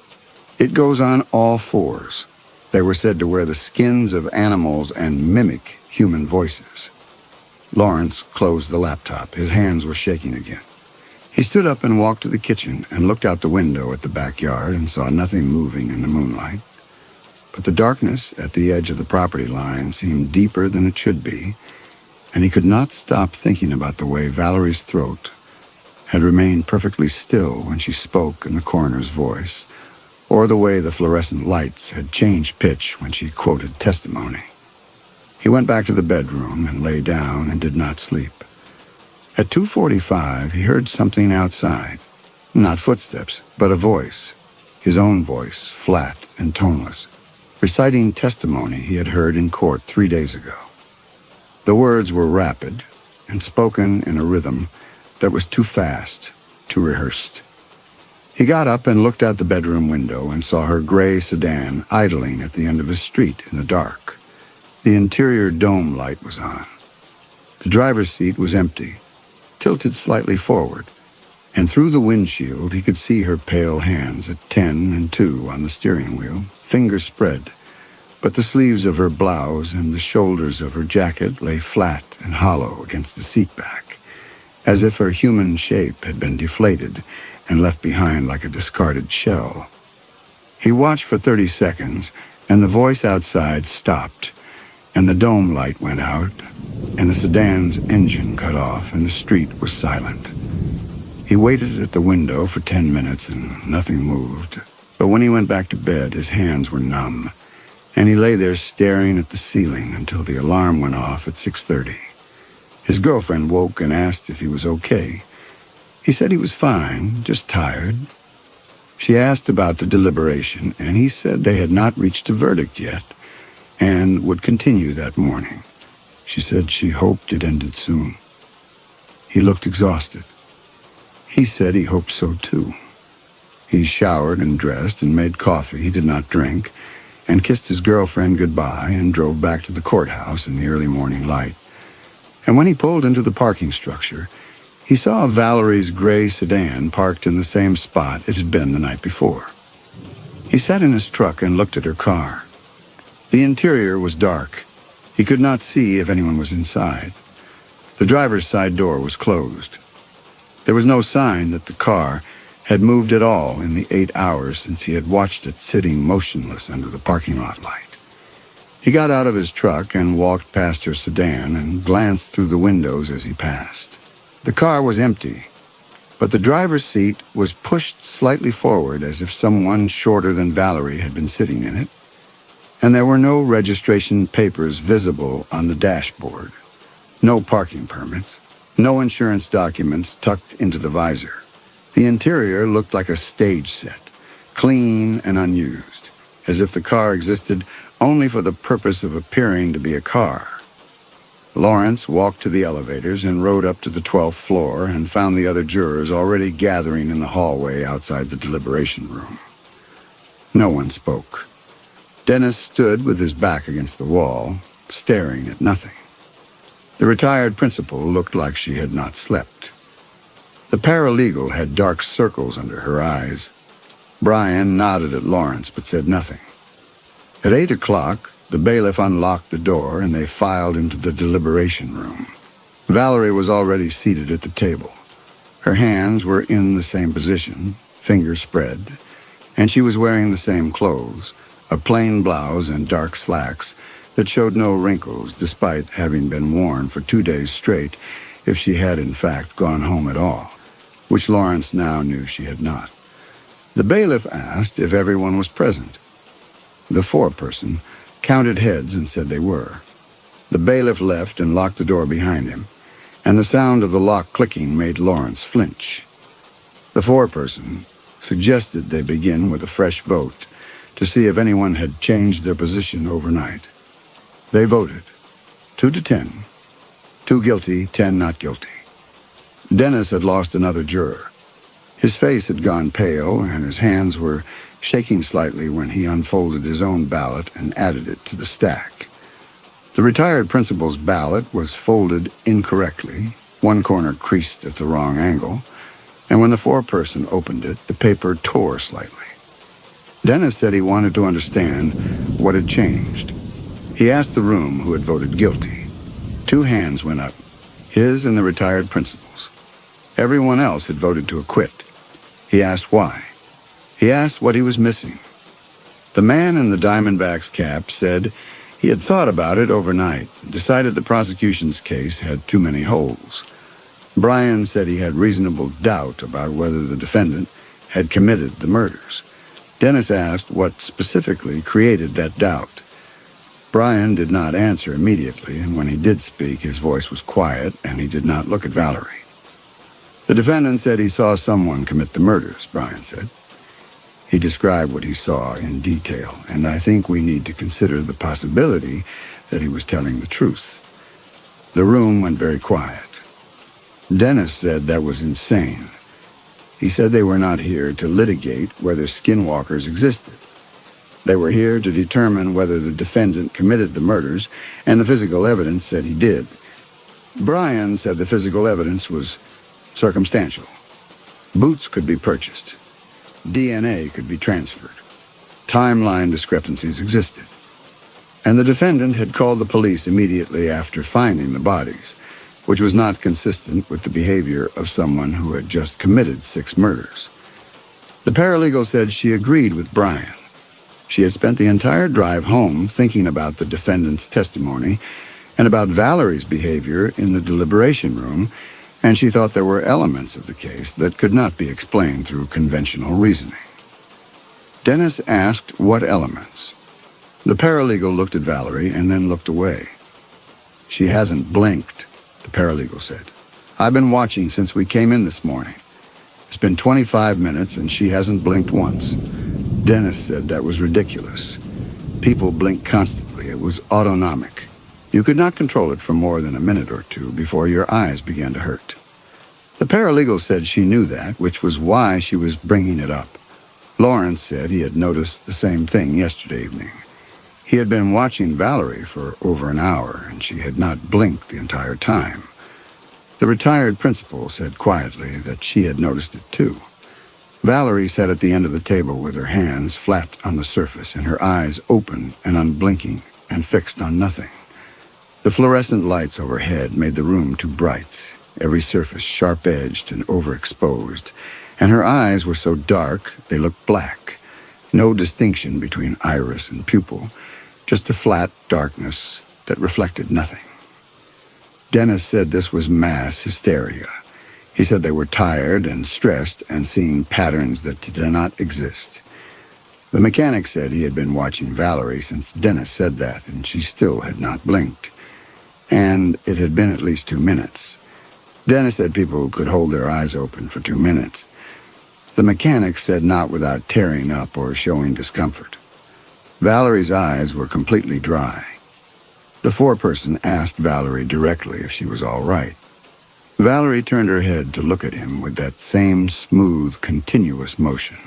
it goes on all fours. They were said to wear the skins of animals and mimic human voices. Lawrence closed the laptop. His hands were shaking again. He stood up and walked to the kitchen and looked out the window at the backyard and saw nothing moving in the moonlight. But the darkness at the edge of the property line seemed deeper than it should be, and he could not stop thinking about the way Valerie's throat had remained perfectly still when she spoke in the coroner's voice, or the way the fluorescent lights had changed pitch when she quoted testimony. He went back to the bedroom and lay down and did not sleep. At 2:45, he heard something outside. Not footsteps, but a voice. His own voice, flat and toneless, reciting testimony he had heard in court 3 days ago. The words were rapid and spoken in a rhythm that was too fast, too rehearsed. He got up and looked out the bedroom window and saw her gray sedan idling at the end of a street in the dark. The interior dome light was on. The driver's seat was empty, tilted slightly forward, and through the windshield he could see her pale hands at 10 and 2 on the steering wheel, fingers spread, but the sleeves of her blouse and the shoulders of her jacket lay flat and hollow against the seat back, as if her human shape had been deflated and left behind like a discarded shell. He watched for 30 seconds, and the voice outside stopped, and the dome light went out, and the sedan's engine cut off, and the street was silent. He waited at the window for 10 minutes, and nothing moved. But when he went back to bed, his hands were numb, and he lay there staring at the ceiling until the alarm went off at 6:30. His girlfriend woke and asked if he was okay. He said he was fine, just tired. She asked about the deliberation, and he said they had not reached a verdict yet, and would continue that morning. She said she hoped it ended soon. He looked exhausted. He said he hoped so too. He showered and dressed and made coffee he did not drink, and kissed his girlfriend goodbye and drove back to the courthouse in the early morning light. And when he pulled into the parking structure, he saw Valerie's gray sedan parked in the same spot it had been the night before. He sat in his truck and looked at her car. The interior was dark. He could not see if anyone was inside. The driver's side door was closed. There was no sign that the car had moved at all in the 8 hours since he had watched it sitting motionless under the parking lot light. He got out of his truck and walked past her sedan and glanced through the windows as he passed. The car was empty, but the driver's seat was pushed slightly forward as if someone shorter than Valerie had been sitting in it, and there were no registration papers visible on the dashboard, no parking permits, no insurance documents tucked into the visor. The interior looked like a stage set, clean and unused, as if the car existed only for the purpose of appearing to be a car. Lawrence walked to the elevators and rode up to the 12th floor and found the other jurors already gathering in the hallway outside the deliberation room. No one spoke. Dennis stood with his back against the wall, staring at nothing. The retired principal looked like she had not slept. The paralegal had dark circles under her eyes. Brian nodded at Lawrence but said nothing. At 8 o'clock, the bailiff unlocked the door and they filed into the deliberation room. Valerie was already seated at the table. Her hands were in the same position, fingers spread, and she was wearing the same clothes, a plain blouse and dark slacks that showed no wrinkles despite having been worn for 2 days straight if she had in fact gone home at all, which Lawrence now knew she had not. The bailiff asked if everyone was present. The foreperson counted heads and said they were. The bailiff left and locked the door behind him, and the sound of the lock clicking made Lawrence flinch. The foreperson suggested they begin with a fresh vote to see if anyone had changed their position overnight. They voted, 2-10. 2 guilty, 10 not guilty. Dennis had lost another juror. His face had gone pale, and his hands were shaking slightly when he unfolded his own ballot and added it to the stack. The retired principal's ballot was folded incorrectly, one corner creased at the wrong angle, and when the foreperson opened it, the paper tore slightly. Dennis said he wanted to understand what had changed. He asked the room who had voted guilty. 2 hands went up, his and the retired principal's. Everyone else had voted to acquit. He asked why. He asked what he was missing. The man in the Diamondback's cap said he had thought about it overnight and decided the prosecution's case had too many holes. Brian said he had reasonable doubt about whether the defendant had committed the murders. Dennis asked what specifically created that doubt. Brian did not answer immediately, and when he did speak, his voice was quiet, and he did not look at Valerie. The defendant said he saw someone commit the murders, Brian said. He described what he saw in detail, and I think we need to consider the possibility that he was telling the truth. The room went very quiet. Dennis said that was insane. He said they were not here to litigate whether skinwalkers existed. They were here to determine whether the defendant committed the murders, and the physical evidence said he did. Brian said the physical evidence was circumstantial. Boots could be purchased. DNA could be transferred. Timeline discrepancies existed. And the defendant had called the police immediately after finding the bodies, which was not consistent with the behavior of someone who had just committed 6 murders. The paralegal said she agreed with Brian. She had spent the entire drive home thinking about the defendant's testimony and about Valerie's behavior in the deliberation room, and she thought there were elements of the case that could not be explained through conventional reasoning. Dennis asked what elements. The paralegal looked at Valerie and then looked away. She hasn't blinked, the paralegal said. I've been watching since we came in this morning. It's been 25 minutes and she hasn't blinked once. Dennis said that was ridiculous. People blink constantly. It was autonomic. You could not control it for more than a minute or two before your eyes began to hurt. The paralegal said she knew that, which was why she was bringing it up. Lawrence said he had noticed the same thing yesterday evening. He had been watching Valerie for over an hour, and she had not blinked the entire time. The retired principal said quietly that she had noticed it too. Valerie sat at the end of the table with her hands flat on the surface and her eyes open and unblinking and fixed on nothing. The fluorescent lights overhead made the room too bright, every surface sharp-edged and overexposed, and her eyes were so dark they looked black. No distinction between iris and pupil, just a flat darkness that reflected nothing. Dennis said this was mass hysteria. He said they were tired and stressed and seeing patterns that did not exist. The mechanic said he had been watching Valerie since Dennis said that, and she still had not blinked. And it had been at least 2 minutes. Dennis said people could hold their eyes open for 2 minutes. The mechanic said not without tearing up or showing discomfort. Valerie's eyes were completely dry. The foreperson asked Valerie directly if she was all right. Valerie turned her head to look at him with that same smooth, continuous motion.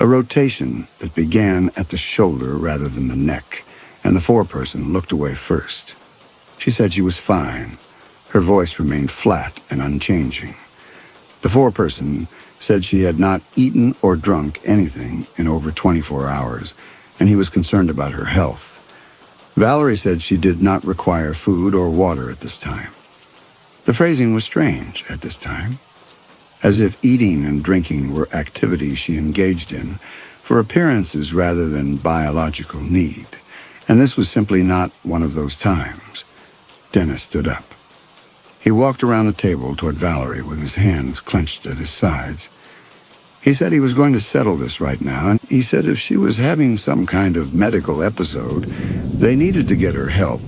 A rotation that began at the shoulder rather than the neck, and the foreperson looked away first. She said she was fine. Her voice remained flat and unchanging. The foreperson said she had not eaten or drunk anything in over 24 hours, and he was concerned about her health. Valerie said she did not require food or water at this time. The phrasing was strange at this time, as if eating and drinking were activities she engaged in for appearances rather than biological need, and this was simply not one of those times. Dennis stood up. He walked around the table toward Valerie with his hands clenched at his sides. He said he was going to settle this right now, and he said if she was having some kind of medical episode, they needed to get her help,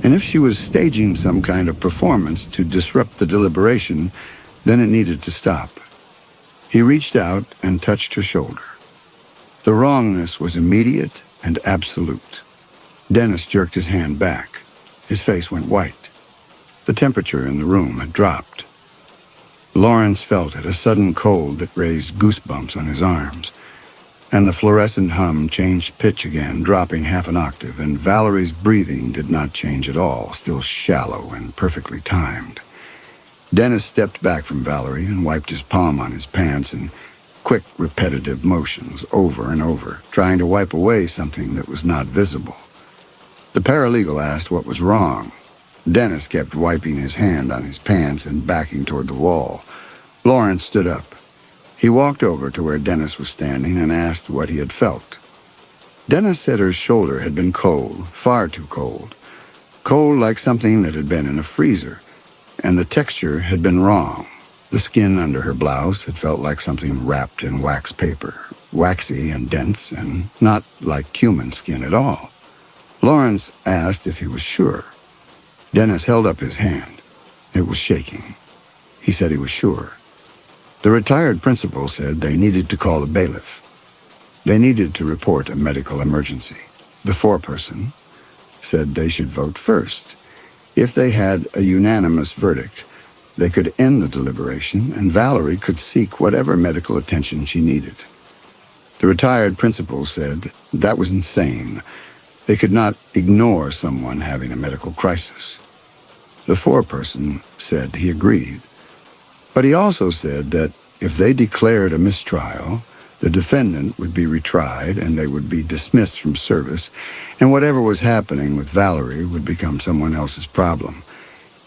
and if she was staging some kind of performance to disrupt the deliberation, then it needed to stop. He reached out and touched her shoulder. The wrongness was immediate and absolute. Dennis jerked his hand back. His face went white. The temperature in the room had dropped. Lawrence felt it, a sudden cold that raised goosebumps on his arms. and the fluorescent hum changed pitch again, dropping half an octave, and Valerie's breathing did not change at all, still shallow and perfectly timed. Dennis stepped back from Valerie and wiped his palm on his pants in quick, repetitive motions over and over, trying to wipe away something that was not visible. The paralegal asked what was wrong. Dennis kept wiping his hand on his pants and backing toward the wall. Lawrence stood up. He walked over to where Dennis was standing and asked what he had felt. Dennis said her shoulder had been cold, far too cold. Cold like something that had been in a freezer, and the texture had been wrong. The skin under her blouse had felt like something wrapped in wax paper, waxy and dense, and not like human skin at all. Lawrence asked if he was sure. Dennis held up his hand. It was shaking. He said he was sure. The retired principal said they needed to call the bailiff. They needed to report a medical emergency. The foreperson said they should vote first. If they had a unanimous verdict, they could end the deliberation, and Valerie could seek whatever medical attention she needed. The retired principal said that was insane. They could not ignore someone having a medical crisis. The foreperson said he agreed. But he also said that if they declared a mistrial, the defendant would be retried and they would be dismissed from service, and whatever was happening with Valerie would become someone else's problem.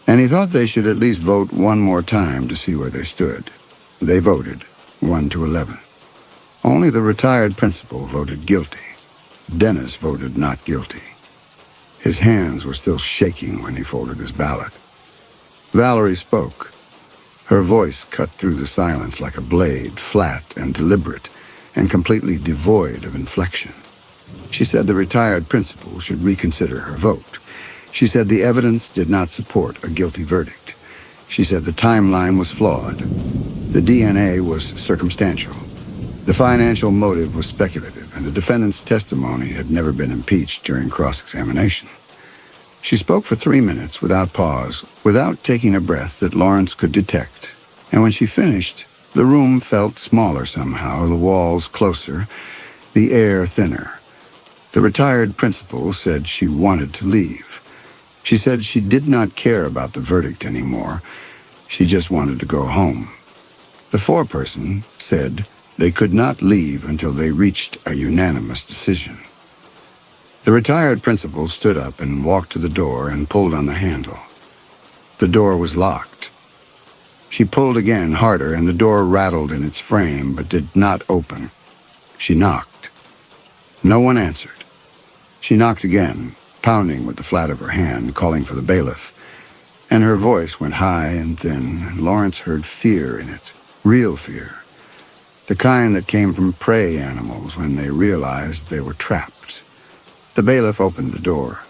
And he thought they should at least vote one more time to see where they stood. They voted, 1-11. Only the retired principal voted guilty. Dennis voted not guilty. His hands were still shaking when he folded his ballot. Valerie spoke. Her voice cut through the silence like a blade, flat and deliberate, and completely devoid of inflection. She said the retired principal should reconsider her vote. She said the evidence did not support a guilty verdict. She said the timeline was flawed. The DNA was circumstantial. The financial motive was speculative, and the defendant's testimony had never been impeached during cross-examination. She spoke for 3 minutes without pause, without taking a breath that Lawrence could detect. And when she finished, the room felt smaller somehow, the walls closer, the air thinner. The retired principal said she wanted to leave. She said she did not care about the verdict anymore. She just wanted to go home. The foreperson said they could not leave until they reached a unanimous decision. The retired principal stood up and walked to the door and pulled on the handle. The door was locked. She pulled again, harder, and the door rattled in its frame but did not open. She knocked. No one answered. She knocked again, pounding with the flat of her hand, calling for the bailiff. And her voice went high and thin, and Lawrence heard fear in it, real fear. The kind that came from prey animals when they realized they were trapped. The bailiff opened the door.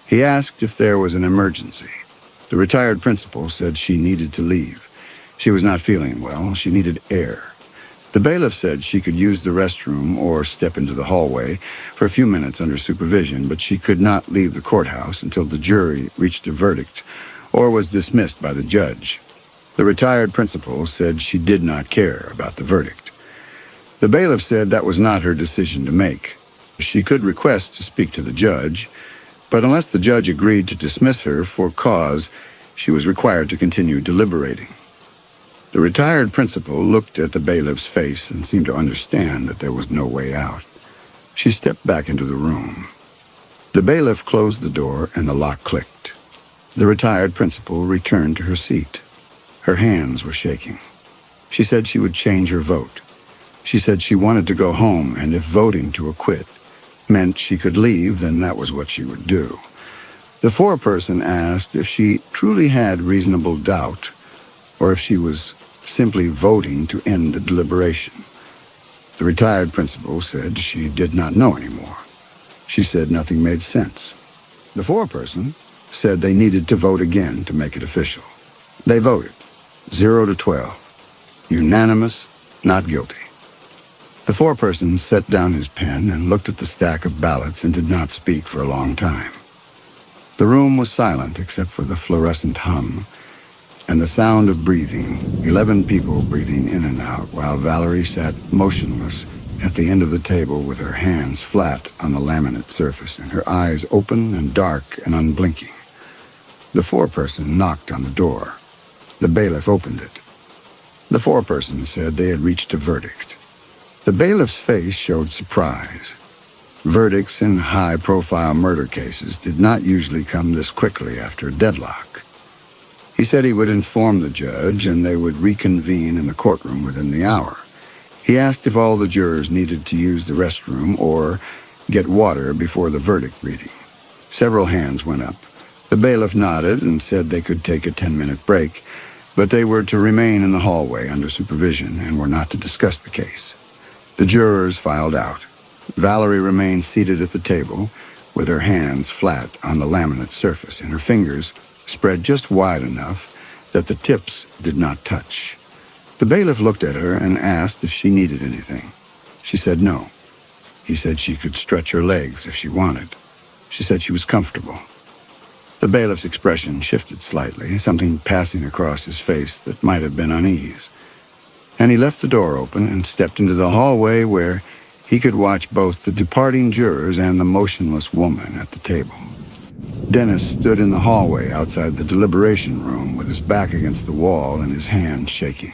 He asked if there was an emergency. The retired principal said she needed to leave. She was not feeling well. She needed air. The bailiff said she could use the restroom or step into the hallway for a few minutes under supervision, but she could not leave the courthouse until the jury reached a verdict or was dismissed by the judge. The retired principal said she did not care about the verdict. The bailiff said that was not her decision to make. She could request to speak to the judge, but unless the judge agreed to dismiss her for cause, she was required to continue deliberating. The retired principal looked at the bailiff's face and seemed to understand that there was no way out. She stepped back into the room. The bailiff closed the door and the lock clicked. The retired principal returned to her seat. Her hands were shaking. She said she would change her vote. She said she wanted to go home, and if voting to acquit meant she could leave, then that was what she would do. The foreperson asked if she truly had reasonable doubt, or if she was simply voting to end the deliberation. The retired principal said she did not know anymore. She said nothing made sense. The foreperson said they needed to vote again to make it official. They voted, 0-12. Unanimous, not guilty. The foreperson set down his pen and looked at the stack of ballots and did not speak for a long time. The room was silent except for the fluorescent hum and the sound of breathing, 11 people breathing in and out, while Valerie sat motionless, at the end of the table with her hands flat on the laminate surface and her eyes open and dark and unblinking. The foreperson knocked on the door. The bailiff opened it. The foreperson said they had reached a verdict. The bailiff's face showed surprise. Verdicts in high-profile murder cases did not usually come this quickly after a deadlock. He said he would inform the judge and they would reconvene in the courtroom within the hour. He asked if all the jurors needed to use the restroom or get water before the verdict reading. Several hands went up. The bailiff nodded and said they could take a 10-minute break, but they were to remain in the hallway under supervision and were not to discuss the case. The jurors filed out. Valerie remained seated at the table with her hands flat on the laminate surface and her fingers spread just wide enough that the tips did not touch. The bailiff looked at her and asked if she needed anything. She said no. He said she could stretch her legs if she wanted. She said she was comfortable. The bailiff's expression shifted slightly, something passing across his face that might have been unease. And he left the door open and stepped into the hallway where he could watch both the departing jurors and the motionless woman at the table. Dennis stood in the hallway outside the deliberation room with his back against the wall and his hands shaking.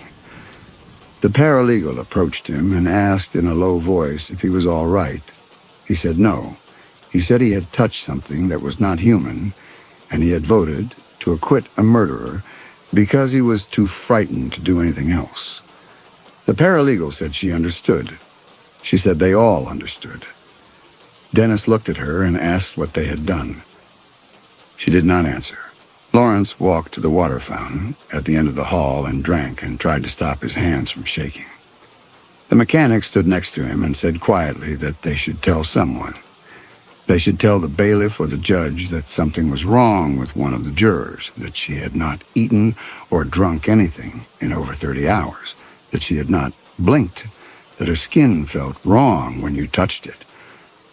The paralegal approached him and asked in a low voice if he was all right. He said no. He said he had touched something that was not human, and he had voted to acquit a murderer because he was too frightened to do anything else. The paralegal said she understood. She said they all understood. Dennis looked at her and asked what they had done. She did not answer. Lawrence walked to the water fountain at the end of the hall and drank and tried to stop his hands from shaking. The mechanic stood next to him and said quietly that they should tell someone. They should tell the bailiff or the judge that something was wrong with one of the jurors, that she had not eaten or drunk anything in over 30 hours, that she had not blinked, that her skin felt wrong when you touched it.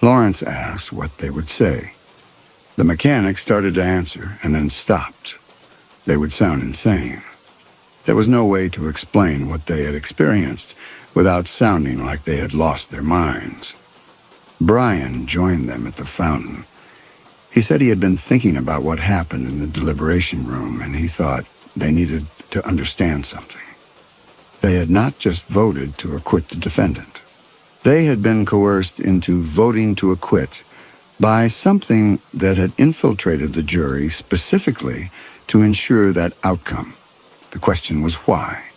Lawrence asked what they would say. The mechanic started to answer and then stopped. They would sound insane. There was no way to explain what they had experienced without sounding like they had lost their minds. Brian joined them at the fountain. He said he had been thinking about what happened in the deliberation room, and he thought they needed to understand something. They had not just voted to acquit the defendant. They had been coerced into voting to acquit by something that had infiltrated the jury specifically to ensure that outcome. The question was why?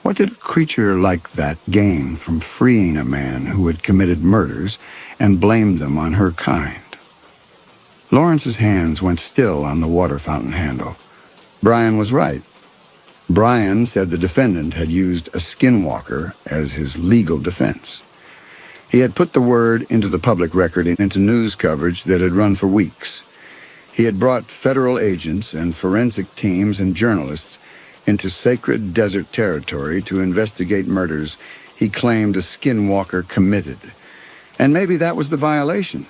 What did a creature like that gain from freeing a man who had committed murders and blamed them on her kind? Lawrence's hands went still on the water fountain handle. Brian was right. Brian said the defendant had used a skinwalker as his legal defense. He had put the word into the public record and into news coverage that had run for weeks. He had brought federal agents and forensic teams and journalists into sacred desert territory to investigate murders he claimed a skinwalker committed. And maybe that was the violation.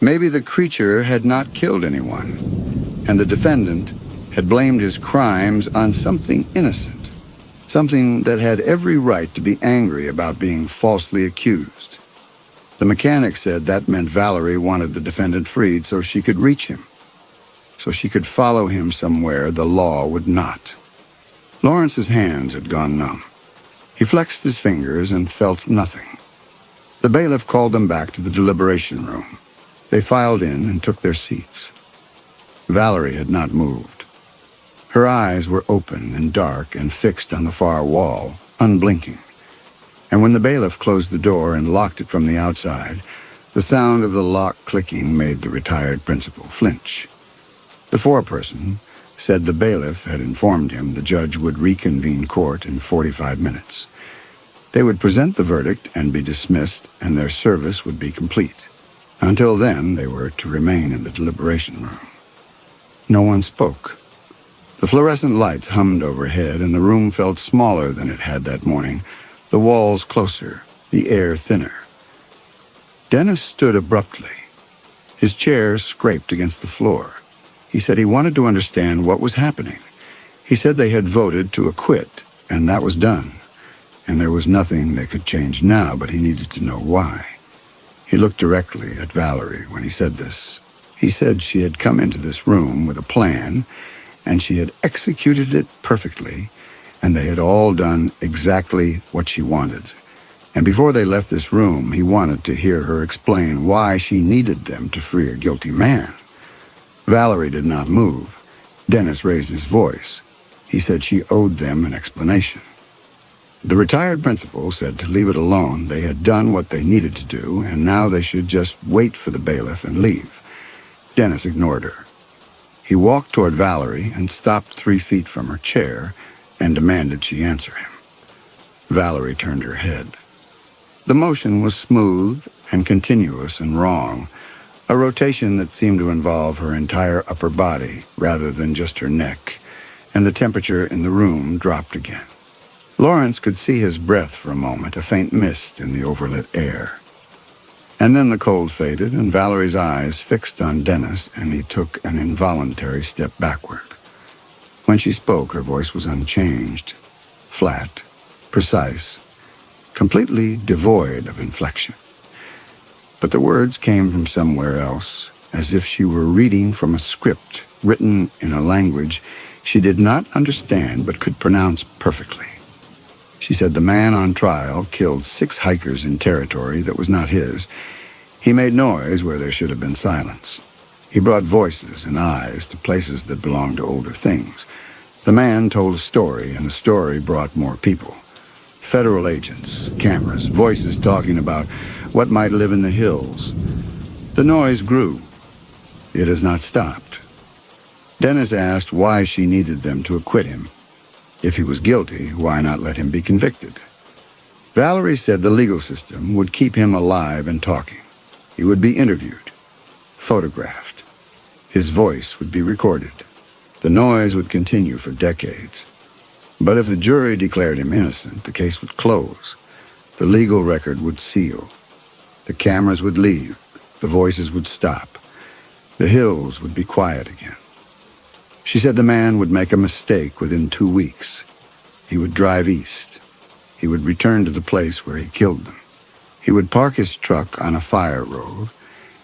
Maybe the creature had not killed anyone, and the defendant had blamed his crimes on something innocent, something that had every right to be angry about being falsely accused. The mechanic said that meant Valerie wanted the defendant freed so she could reach him, so she could follow him somewhere the law would not. Lawrence's hands had gone numb. He flexed his fingers and felt nothing. The bailiff called them back to the deliberation room. They filed in and took their seats. Valerie had not moved. Her eyes were open and dark and fixed on the far wall, unblinking. And when the bailiff closed the door and locked it from the outside, the sound of the lock clicking made the retired principal flinch. The foreperson said the bailiff had informed him the judge would reconvene court in 45 minutes. They would present the verdict and be dismissed, and their service would be complete. Until then, they were to remain in the deliberation room. No one spoke. The fluorescent lights hummed overhead, and the room felt smaller than it had that morning, the walls closer, the air thinner. Dennis stood abruptly. His chair scraped against the floor. He said he wanted to understand what was happening. He said they had voted to acquit, and that was done. and there was nothing they could change now, but he needed to know why. He looked directly at Valerie when he said this. He said she had come into this room with a plan, and she had executed it perfectly, and they had all done exactly what she wanted. And before they left this room, he wanted to hear her explain why she needed them to free a guilty man. Valerie did not move. Dennis raised his voice. He said she owed them an explanation. The retired principal said to leave it alone. They had done what they needed to do, and now they should just wait for the bailiff and leave. Dennis ignored her. He walked toward Valerie and stopped 3 feet from her chair and demanded she answer him. Valerie turned her head. The motion was smooth and continuous and wrong, a rotation that seemed to involve her entire upper body rather than just her neck, and the temperature in the room dropped again. Lawrence could see his breath for a moment, a faint mist in the overlit air. And then the cold faded, and Valerie's eyes fixed on Dennis, and he took an involuntary step backward. When she spoke, her voice was unchanged, flat, precise, completely devoid of inflection. But the words came from somewhere else, as if she were reading from a script written in a language she did not understand but could pronounce perfectly. She said the man on trial killed 6 hikers in territory that was not his. He made noise where there should have been silence. He brought voices and eyes to places that belonged to older things. The man told a story, and the story brought more people. Federal agents, cameras, voices talking about what might live in the hills. The noise grew. It has not stopped. Dennis asked why she needed them to acquit him. If he was guilty, why not let him be convicted? Valerie said the legal system would keep him alive and talking. He would be interviewed, photographed. His voice would be recorded. The noise would continue for decades. But if the jury declared him innocent, the case would close. The legal record would seal. The cameras would leave. The voices would stop. The hills would be quiet again. She said the man would make a mistake within 2 weeks. He would drive east. He would return to the place where he killed them. He would park his truck on a fire road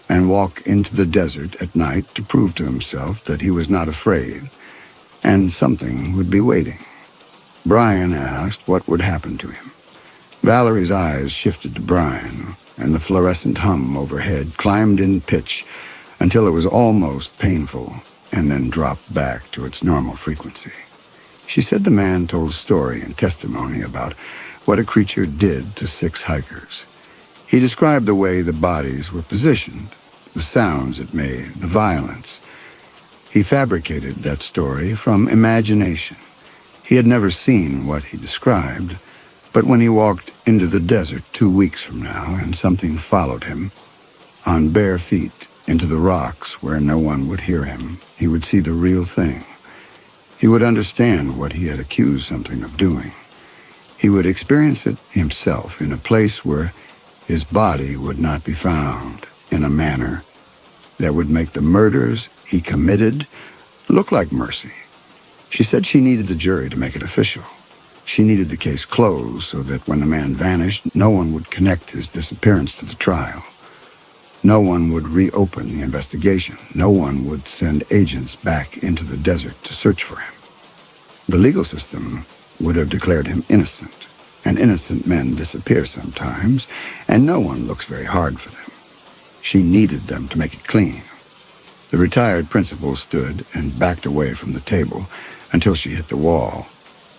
and walk into the desert at night to prove to himself that he was not afraid, and something would be waiting. Brian asked what would happen to him. Valerie's eyes shifted to Brian, and the fluorescent hum overhead climbed in pitch until it was almost painful, and then dropped back to its normal frequency. She said the man told a story and testimony about what a creature did to 6 hikers. He described the way the bodies were positioned, the sounds it made, the violence. He fabricated that story from imagination. He had never seen what he described, but when he walked into the desert 2 weeks from now and something followed him, on bare feet, into the rocks where no one would hear him, he would see the real thing. He would understand what he had accused something of doing. He would experience it himself in a place where his body would not be found, in a manner that would make the murders he committed look like mercy. She said she needed the jury to make it official. She needed the case closed so that when the man vanished, no one would connect his disappearance to the trial. No one would reopen the investigation. No one would send agents back into the desert to search for him. The legal system would have declared him innocent, and innocent men disappear sometimes, and no one looks very hard for them. She needed them to make it clean. The retired principal stood and backed away from the table until she hit the wall.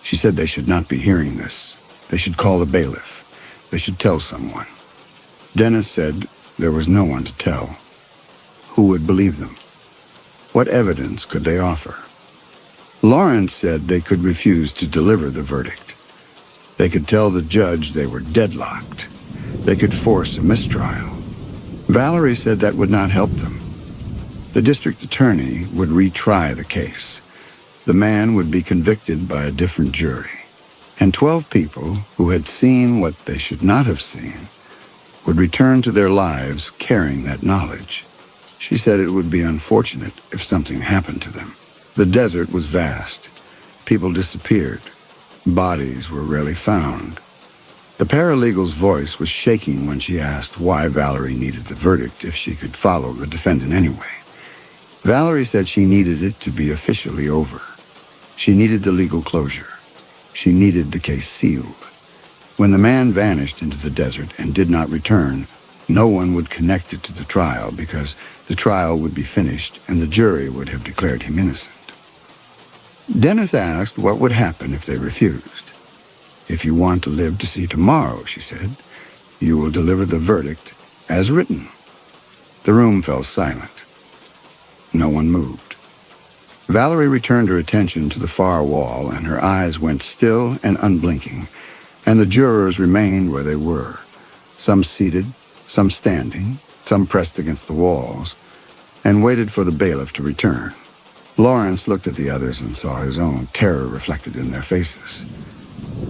She said they should not be hearing this. They should call the bailiff. They should tell someone. Dennis said there was no one to tell. Who would believe them? What evidence could they offer? Lawrence said they could refuse to deliver the verdict. They could tell the judge they were deadlocked. They could force a mistrial. Valerie said that would not help them. The district attorney would retry the case. The man would be convicted by a different jury. And 12 people who had seen what they should not have seen would return to their lives carrying that knowledge. She said it would be unfortunate if something happened to them. The desert was vast. People disappeared. Bodies were rarely found. The paralegal's voice was shaking when she asked why Valerie needed the verdict if she could follow the defendant anyway. Valerie said she needed it to be officially over. She needed the legal closure. She needed the case sealed. When the man vanished into the desert and did not return, no one would connect it to the trial because the trial would be finished and the jury would have declared him innocent. Dennis asked what would happen if they refused. "If you want to live to see tomorrow," she said, "you will deliver the verdict as written." The room fell silent. No one moved. Valerie returned her attention to the far wall, and her eyes went still and unblinking, and the jurors remained where they were, some seated, some standing, some pressed against the walls, and waited for the bailiff to return. Lawrence looked at the others and saw his own terror reflected in their faces.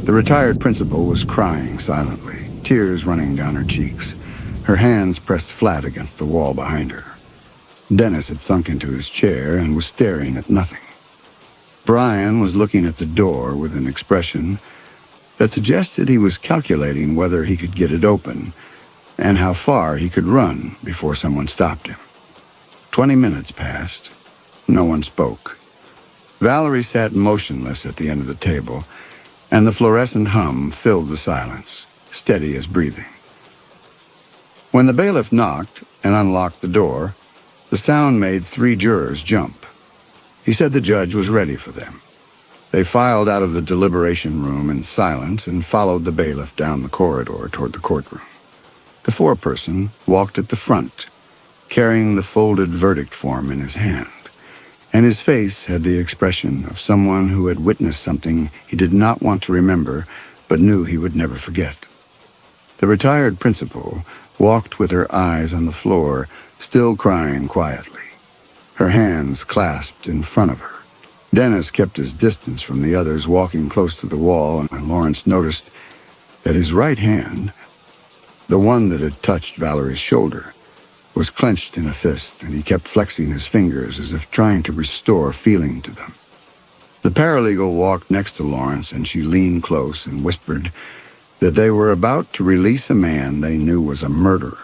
The retired principal was crying silently, tears running down her cheeks, her hands pressed flat against the wall behind her. Dennis had sunk into his chair and was staring at nothing. Brian was looking at the door with an expression that suggested he was calculating whether he could get it open and how far he could run before someone stopped him. 20 minutes passed. No one spoke. Valerie sat motionless at the end of the table, and the fluorescent hum filled the silence, steady as breathing. When the bailiff knocked and unlocked the door, the sound made 3 jurors jump. He said the judge was ready for them. They filed out of the deliberation room in silence and followed the bailiff down the corridor toward the courtroom. The foreperson walked at the front, carrying the folded verdict form in his hand, and his face had the expression of someone who had witnessed something he did not want to remember but knew he would never forget. The retired principal walked with her eyes on the floor, still crying quietly, her hands clasped in front of her. Dennis kept his distance from the others, walking close to the wall, and Lawrence noticed that his right hand, the one that had touched Valerie's shoulder, was clenched in a fist, and he kept flexing his fingers as if trying to restore feeling to them. The paralegal walked next to Lawrence, and she leaned close and whispered that they were about to release a man they knew was a murderer,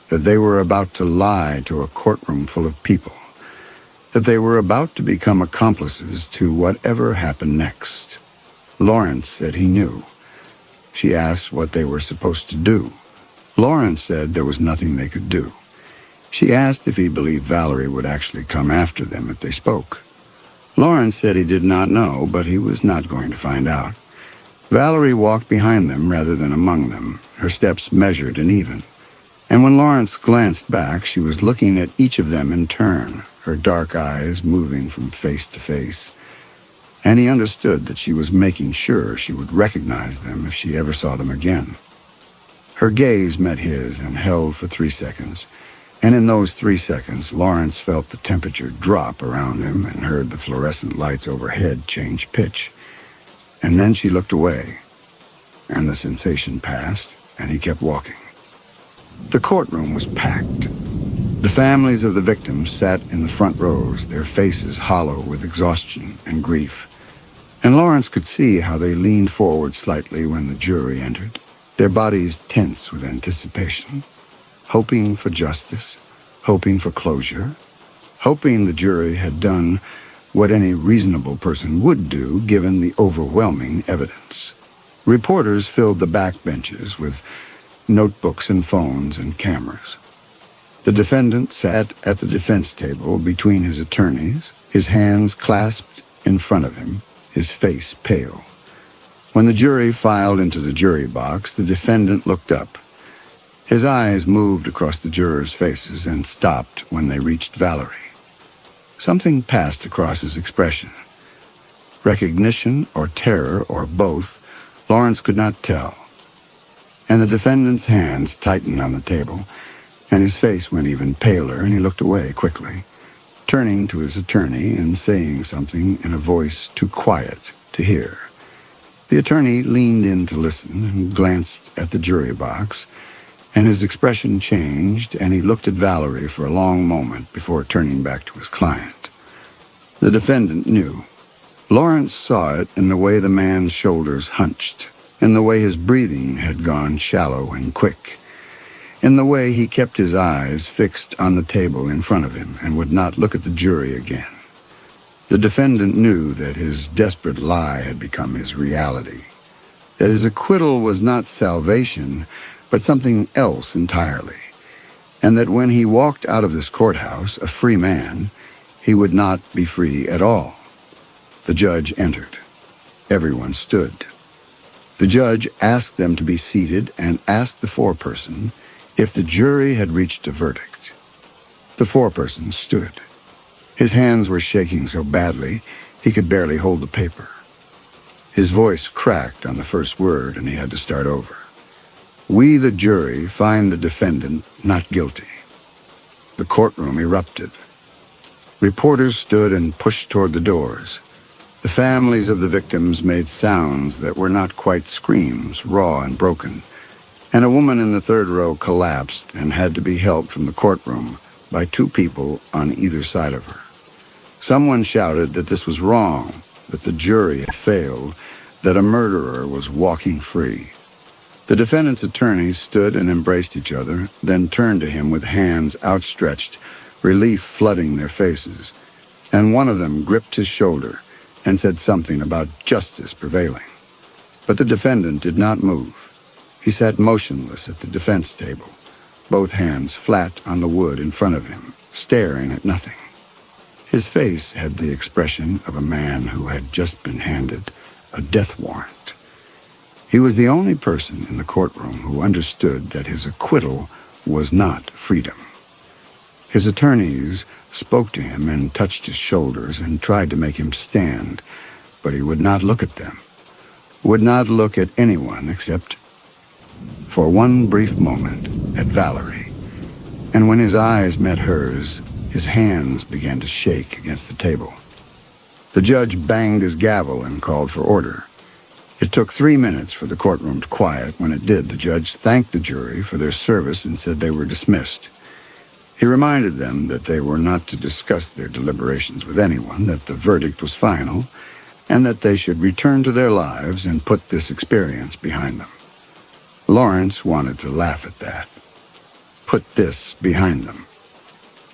that they were about to lie to a courtroom full of people, that they were about to become accomplices to whatever happened next. Lawrence said he knew. She asked what they were supposed to do. Lawrence said there was nothing they could do. She asked if he believed Valerie would actually come after them if they spoke. Lawrence said he did not know, but he was not going to find out. Valerie walked behind them rather than among them, her steps measured and even. And when Lawrence glanced back, she was looking at each of them in turn, her dark eyes moving from face to face. And he understood that she was making sure she would recognize them if she ever saw them again. Her gaze met his and held for 3 seconds, and in those 3 seconds, Lawrence felt the temperature drop around him and heard the fluorescent lights overhead change pitch. And then she looked away, and the sensation passed, and he kept walking. The courtroom was packed. The families of the victims sat in the front rows, their faces hollow with exhaustion and grief. And Lawrence could see how they leaned forward slightly when the jury entered, their bodies tense with anticipation, hoping for justice, hoping for closure, hoping the jury had done what any reasonable person would do given the overwhelming evidence. Reporters filled the back benches with notebooks and phones and cameras. The defendant sat at the defense table between his attorneys, his hands clasped in front of him, his face pale. When the jury filed into the jury box, the defendant looked up. His eyes moved across the jurors' faces and stopped when they reached Valerie. Something passed across his expression. Recognition or terror or both, Lawrence could not tell. And the defendant's hands tightened on the table, and his face went even paler, and he looked away quickly, turning to his attorney and saying something in a voice too quiet to hear. The attorney leaned in to listen and glanced at the jury box, and his expression changed, and he looked at Valerie for a long moment before turning back to his client. The defendant knew. Lawrence saw it in the way the man's shoulders hunched, in the way his breathing had gone shallow and quick, in the way he kept his eyes fixed on the table in front of him and would not look at the jury again. The defendant knew that his desperate lie had become his reality, that his acquittal was not salvation, but something else entirely, and that when he walked out of this courthouse a free man, he would not be free at all. The judge entered. Everyone stood. The judge asked them to be seated and asked the foreperson if the jury had reached a verdict. The foreperson stood. His hands were shaking so badly he could barely hold the paper. His voice cracked on the first word and he had to start over. "We, the jury, find the defendant not guilty." The courtroom erupted. Reporters stood and pushed toward the doors. The families of the victims made sounds that were not quite screams, raw and broken, and a woman in the third row collapsed and had to be helped from the courtroom by two people on either side of her. Someone shouted that this was wrong, that the jury had failed, that a murderer was walking free. The defendant's attorneys stood and embraced each other, then turned to him with hands outstretched, relief flooding their faces, and one of them gripped his shoulder and said something about justice prevailing. But the defendant did not move. He sat motionless at the defense table, both hands flat on the wood in front of him, staring at nothing. His face had the expression of a man who had just been handed a death warrant. He was the only person in the courtroom who understood that his acquittal was not freedom. His attorneys spoke to him and touched his shoulders and tried to make him stand, but he would not look at them, would not look at anyone except, for one brief moment, at Valerie. And when his eyes met hers, his hands began to shake against the table. The judge banged his gavel and called for order. It took 3 minutes for the courtroom to quiet. When it did, the judge thanked the jury for their service and said they were dismissed. He reminded them that they were not to discuss their deliberations with anyone, that the verdict was final, and that they should return to their lives and put this experience behind them. Lawrence wanted to laugh at that. Put this behind them.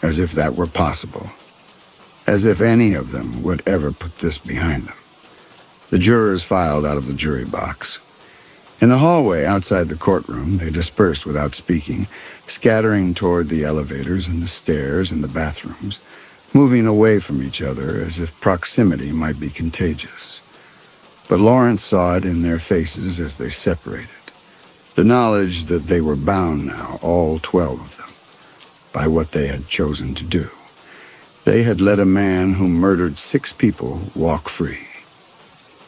As if that were possible. As if any of them would ever put this behind them. The jurors filed out of the jury box. In the hallway outside the courtroom, they dispersed without speaking, scattering toward the elevators and the stairs and the bathrooms, moving away from each other as if proximity might be contagious. But Lawrence saw it in their faces as they separated, the knowledge that they were bound now, all 12 of them, by what they had chosen to do. They had let a man who murdered 6 people walk free.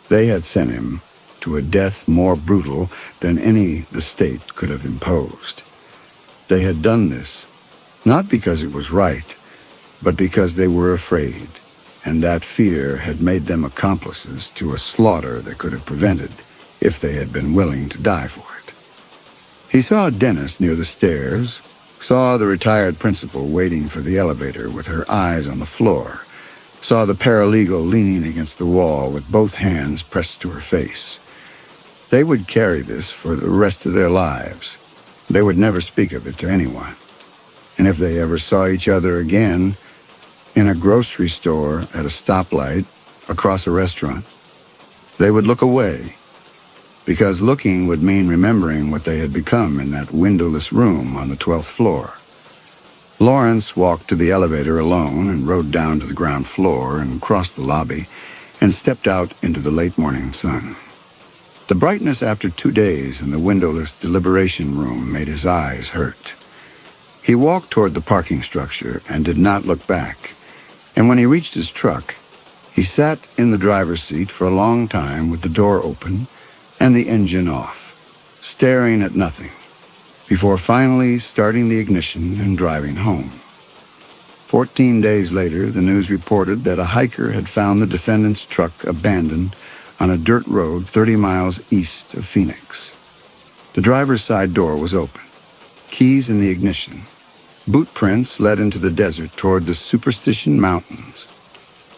They had sent him to a death more brutal than any the state could have imposed. They had done this, not because it was right, but because they were afraid, and that fear had made them accomplices to a slaughter they could have prevented if they had been willing to die for it. He saw Dennis near the stairs, saw the retired principal waiting for the elevator with her eyes on the floor, saw the paralegal leaning against the wall with both hands pressed to her face. They would carry this for the rest of their lives. They would never speak of it to anyone. And if they ever saw each other again, in a grocery store, at a stoplight, across a restaurant, they would look away, because looking would mean remembering what they had become in that windowless room on the 12th floor. Lawrence walked to the elevator alone and rode down to the ground floor and crossed the lobby and stepped out into the late morning sun. The brightness after 2 days in the windowless deliberation room made his eyes hurt. He walked toward the parking structure and did not look back, and when he reached his truck, he sat in the driver's seat for a long time with the door open and the engine off, staring at nothing, before finally starting the ignition and driving home. 14 days later, the news reported that a hiker had found the defendant's truck abandoned on a dirt road 30 miles east of Phoenix. The driver's side door was open, keys in the ignition. Boot prints led into the desert toward the Superstition Mountains.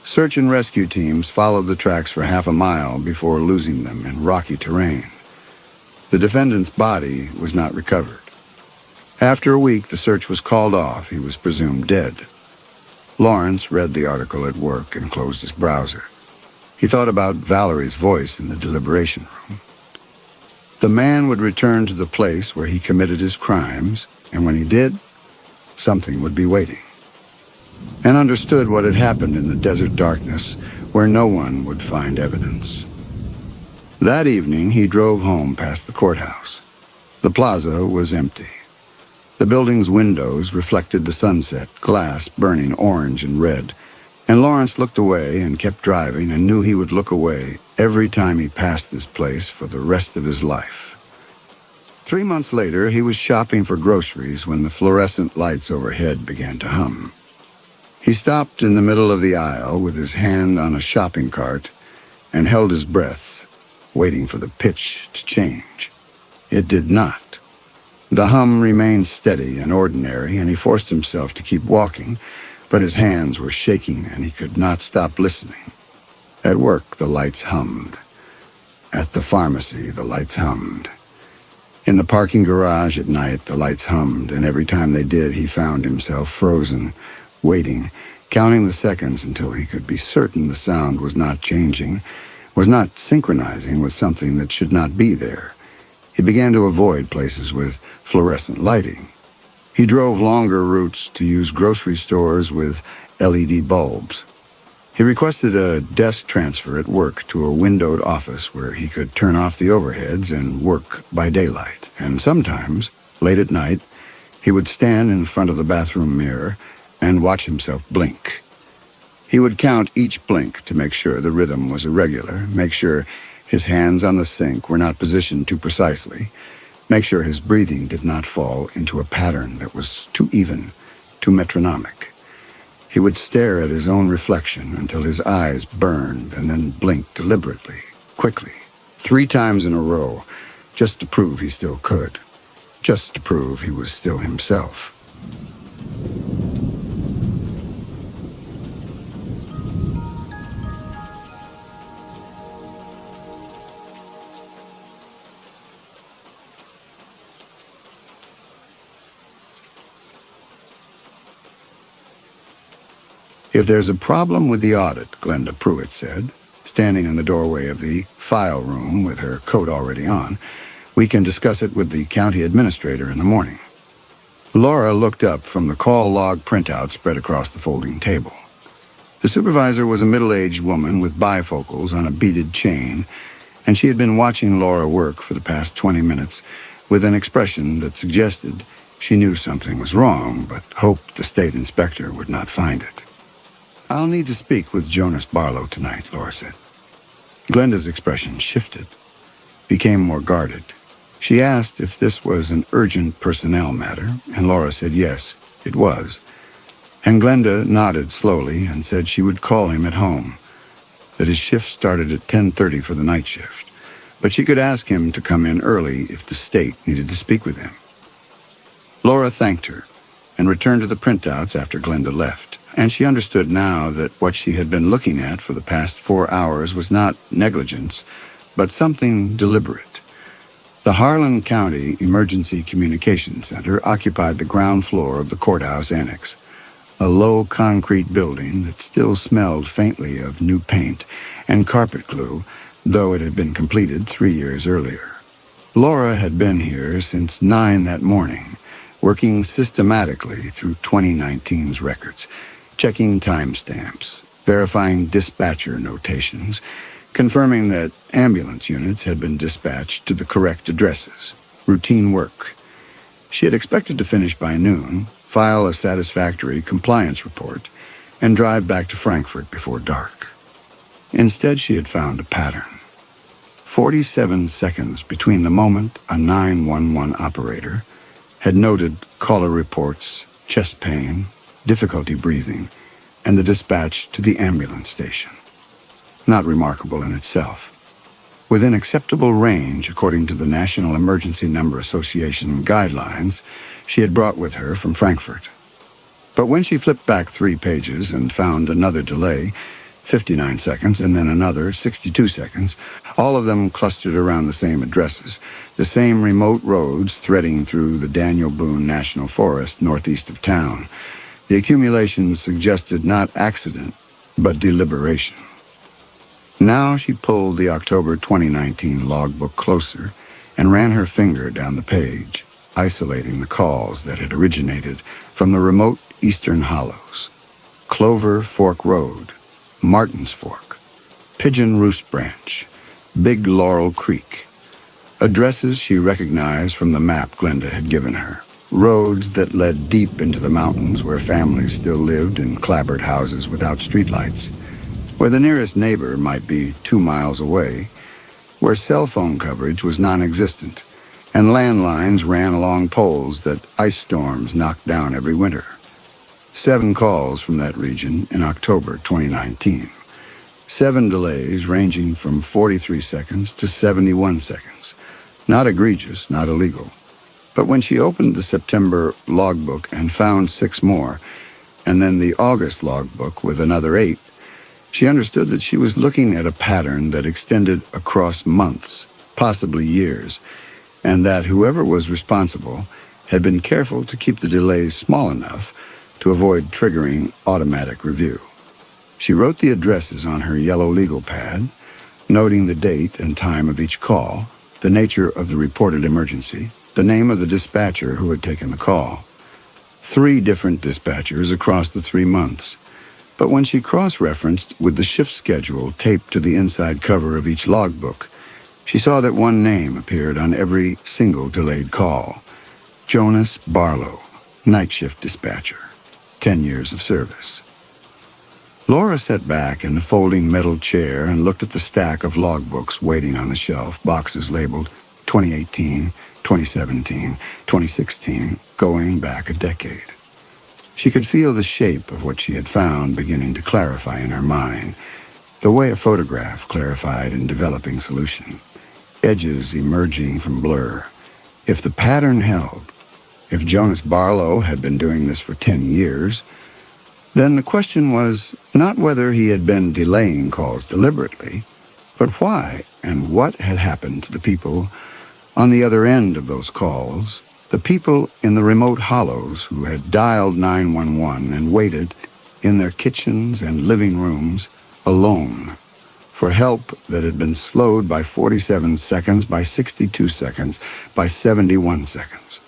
Search and rescue teams followed the tracks for half a mile before losing them in rocky terrain. The defendant's body was not recovered. After a week, the search was called off. He was presumed dead. Lawrence read the article at work and closed his browser. He thought about Valerie's voice in the deliberation room. The man would return to the place where he committed his crimes, and when he did, something would be waiting. And understood what had happened in the desert darkness, where no one would find evidence. That evening, he drove home past the courthouse. The plaza was empty. The building's windows reflected the sunset, glass burning orange and red, and Lawrence looked away and kept driving and knew he would look away every time he passed this place for the rest of his life. 3 months later, he was shopping for groceries when the fluorescent lights overhead began to hum. He stopped in the middle of the aisle with his hand on a shopping cart and held his breath, waiting for the pitch to change. It did not. The hum remained steady and ordinary, and he forced himself to keep walking, but his hands were shaking and he could not stop listening. At work, the lights hummed. At the pharmacy, the lights hummed. In the parking garage at night, the lights hummed, and every time they did, he found himself frozen, waiting, counting the seconds until he could be certain the sound was not changing, was not synchronizing with something that should not be there. He began to avoid places with fluorescent lighting. He drove longer routes to use grocery stores with LED bulbs. He requested a desk transfer at work to a windowed office where he could turn off the overheads and work by daylight. And sometimes, late at night, he would stand in front of the bathroom mirror and watch himself blink. He would count each blink to make sure the rhythm was irregular, make sure his hands on the sink were not positioned too precisely, make sure his breathing did not fall into a pattern that was too even, too metronomic. He would stare at his own reflection until his eyes burned and then blink deliberately, quickly, 3 times in a row, just to prove he still could, just to prove he was still himself. If there's a problem with the audit, Glenda Pruitt said, standing in the doorway of the file room with her coat already on, we can discuss it with the county administrator in the morning. Laura looked up from the call log printout spread across the folding table. The supervisor was a middle-aged woman with bifocals on a beaded chain, and she had been watching Laura work for the past 20 minutes with an expression that suggested she knew something was wrong, but hoped the state inspector would not find it. "I'll need to speak with Jonas Barlow tonight," Laura said. Glenda's expression shifted, became more guarded. She asked if this was an urgent personnel matter, and Laura said yes, it was. And Glenda nodded slowly and said she would call him at home, that his shift started at 10:30 for the night shift, but she could ask him to come in early if the state needed to speak with him. Laura thanked her and returned to the printouts after Glenda left. And she understood now that what she had been looking at for the past 4 hours was not negligence, but something deliberate. The Harlan County Emergency Communications Center occupied the ground floor of the courthouse annex, a low concrete building that still smelled faintly of new paint and carpet glue, though it had been completed 3 years earlier. Laura had been here since 9 that morning, working systematically through 2019's records, checking timestamps, verifying dispatcher notations, confirming that ambulance units had been dispatched to the correct addresses. Routine work. She had expected to finish by noon, file a satisfactory compliance report, and drive back to Frankfurt before dark. Instead, she had found a pattern. 47 seconds between the moment a 911 operator had noted caller reports, chest pain, difficulty breathing, and the dispatch to the ambulance station. Not remarkable in itself. Within acceptable range, according to the National Emergency Number Association guidelines she had brought with her from Frankfurt. But when she flipped back 3 pages and found another delay, 59 seconds, and then another, 62 seconds, all of them clustered around the same addresses, the same remote roads threading through the Daniel Boone National Forest northeast of town. The accumulations suggested not accident, but deliberation. Now she pulled the October 2019 logbook closer and ran her finger down the page, isolating the calls that had originated from the remote eastern hollows. Clover Fork Road, Martin's Fork, Pigeon Roost Branch, Big Laurel Creek. Addresses she recognized from the map Glenda had given her. Roads that led deep into the mountains where families still lived in clapboard houses without streetlights, where the nearest neighbor might be 2 miles away, where cell phone coverage was non-existent, and landlines ran along poles that ice storms knocked down every winter. 7 calls from that region in October 2019. 7 delays ranging from 43 seconds to 71 seconds. Not egregious, not illegal. But when she opened the September logbook and found 6 more, and then the August logbook with another 8, she understood that she was looking at a pattern that extended across months, possibly years, and that whoever was responsible had been careful to keep the delays small enough to avoid triggering automatic review. She wrote the addresses on her yellow legal pad, noting the date and time of each call, the nature of the reported emergency, the name of the dispatcher who had taken the call. 3 different dispatchers across the 3 months. But when she cross-referenced with the shift schedule taped to the inside cover of each logbook, she saw that one name appeared on every single delayed call. Jonas Barlow, night shift dispatcher, 10 years of service. Laura sat back in the folding metal chair and looked at the stack of logbooks waiting on the shelf, boxes labeled 2018, 2017, 2016, going back a decade. She could feel the shape of what she had found beginning to clarify in her mind, the way a photograph clarified in developing solution, edges emerging from blur. If the pattern held, if Jonas Barlow had been doing this for 10 years, then the question was not whether he had been delaying calls deliberately, but why and what had happened to the people on the other end of those calls, the people in the remote hollows who had dialed 911 and waited in their kitchens and living rooms alone for help that had been slowed by 47 seconds, by 62 seconds, by 71 seconds.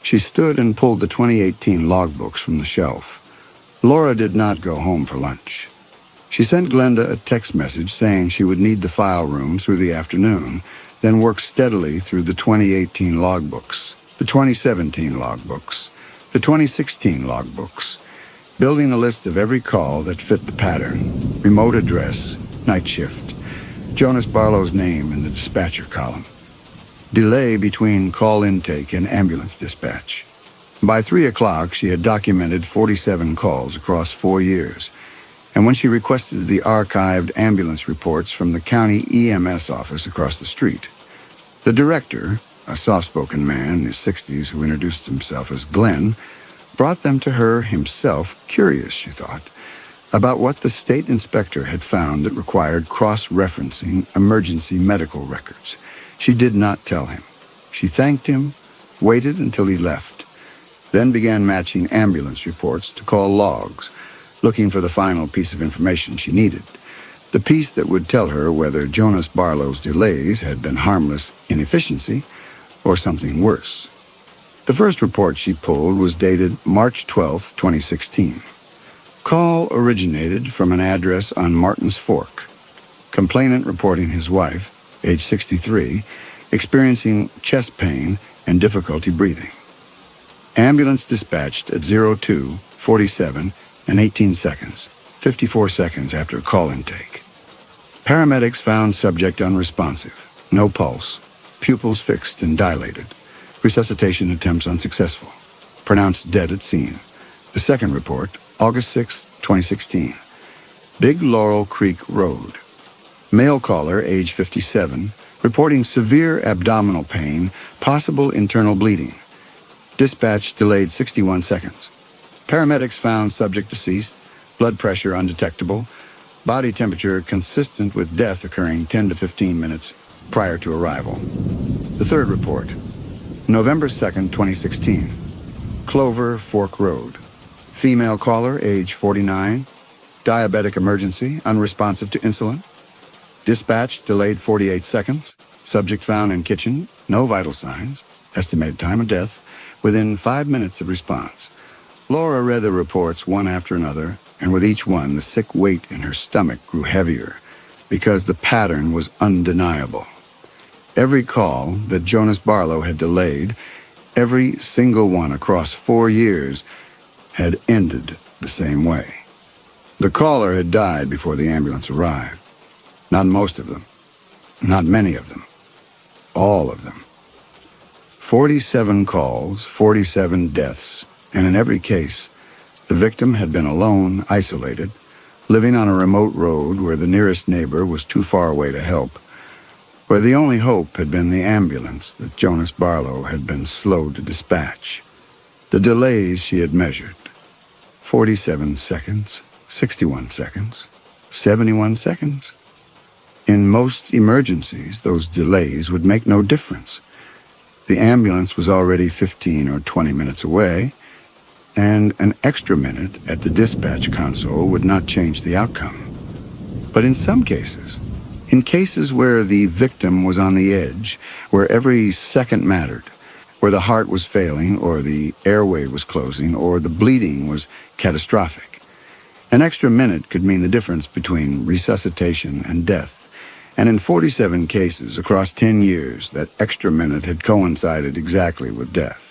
She stood and pulled the 2018 logbooks from the shelf. Laura did not go home for lunch. She sent Glenda a text message saying she would need the file room through the afternoon, then work steadily through the 2018 logbooks, the 2017 logbooks, the 2016 logbooks, building a list of every call that fit the pattern, remote address, night shift, Jonas Barlow's name in the dispatcher column, delay between call intake and ambulance dispatch. By 3 o'clock, she had documented 47 calls across 4 years, and when she requested the archived ambulance reports from the county EMS office across the street, the director, a soft-spoken man in his 60s who introduced himself as Glenn, brought them to her himself, curious, she thought, about what the state inspector had found that required cross-referencing emergency medical records. She did not tell him. She thanked him, waited until he left, then began matching ambulance reports to call logs, looking for the final piece of information she needed, the piece that would tell her whether Jonas Barlow's delays had been harmless inefficiency or something worse. The first report she pulled was dated March 12, 2016. Call originated from an address on Martin's Fork. Complainant reporting his wife, age 63, experiencing chest pain and difficulty breathing. Ambulance dispatched at 02:47 and 18 seconds, 54 seconds after call intake. Paramedics found subject unresponsive, no pulse, pupils fixed and dilated, resuscitation attempts unsuccessful, pronounced dead at scene. The second report, August 6, 2016. Big Laurel Creek Road. Male caller, age 57, reporting severe abdominal pain, possible internal bleeding. Dispatch delayed 61 seconds. Paramedics found subject deceased, blood pressure undetectable, Body temperature consistent with death occurring 10 to 15 minutes prior to arrival. The third report, November 2nd, 2016. Clover Fork Road. Female caller, age 49. Diabetic emergency, unresponsive to insulin. Dispatch delayed 48 seconds. Subject found in kitchen, no vital signs. Estimated time of death, within 5 minutes of response. Laura read the reports one after another, and with each one, the sick weight in her stomach grew heavier because the pattern was undeniable. Every call that Jonas Barlow had delayed, every single one across 4 years, had ended the same way. The caller had died before the ambulance arrived. Not most of them. Not many of them. All of them. 47 calls, 47 deaths, and in every case, the victim had been alone, isolated, living on a remote road where the nearest neighbor was too far away to help, where the only hope had been the ambulance that Jonas Barlow had been slow to dispatch. The delays she had measured: 47 seconds, 61 seconds, 71 seconds. In most emergencies, those delays would make no difference. The ambulance was already 15 or 20 minutes away, and an extra minute at the dispatch console would not change the outcome. But in some cases, in cases where the victim was on the edge, where every second mattered, where the heart was failing, or the airway was closing, or the bleeding was catastrophic, an extra minute could mean the difference between resuscitation and death. And in 47 cases across 10 years, that extra minute had coincided exactly with death.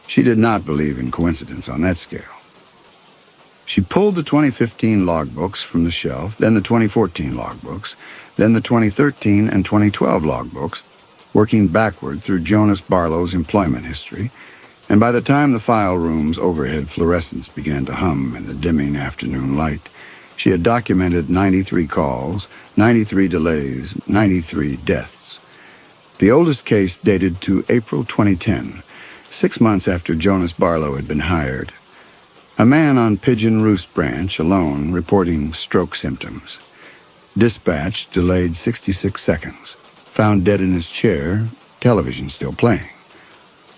She did not believe in coincidence on that scale. She pulled the 2015 logbooks from the shelf, then the 2014 logbooks, then the 2013 and 2012 logbooks, working backward through Jonas Barlow's employment history, and by the time the file room's overhead fluorescence began to hum in the dimming afternoon light, she had documented 93 calls, 93 delays, 93 deaths. The oldest case dated to April 2010, 6 months after Jonas Barlow had been hired. A man on Pigeon Roost Branch, alone, reporting stroke symptoms. Dispatch delayed 66 seconds. Found dead in his chair, television still playing.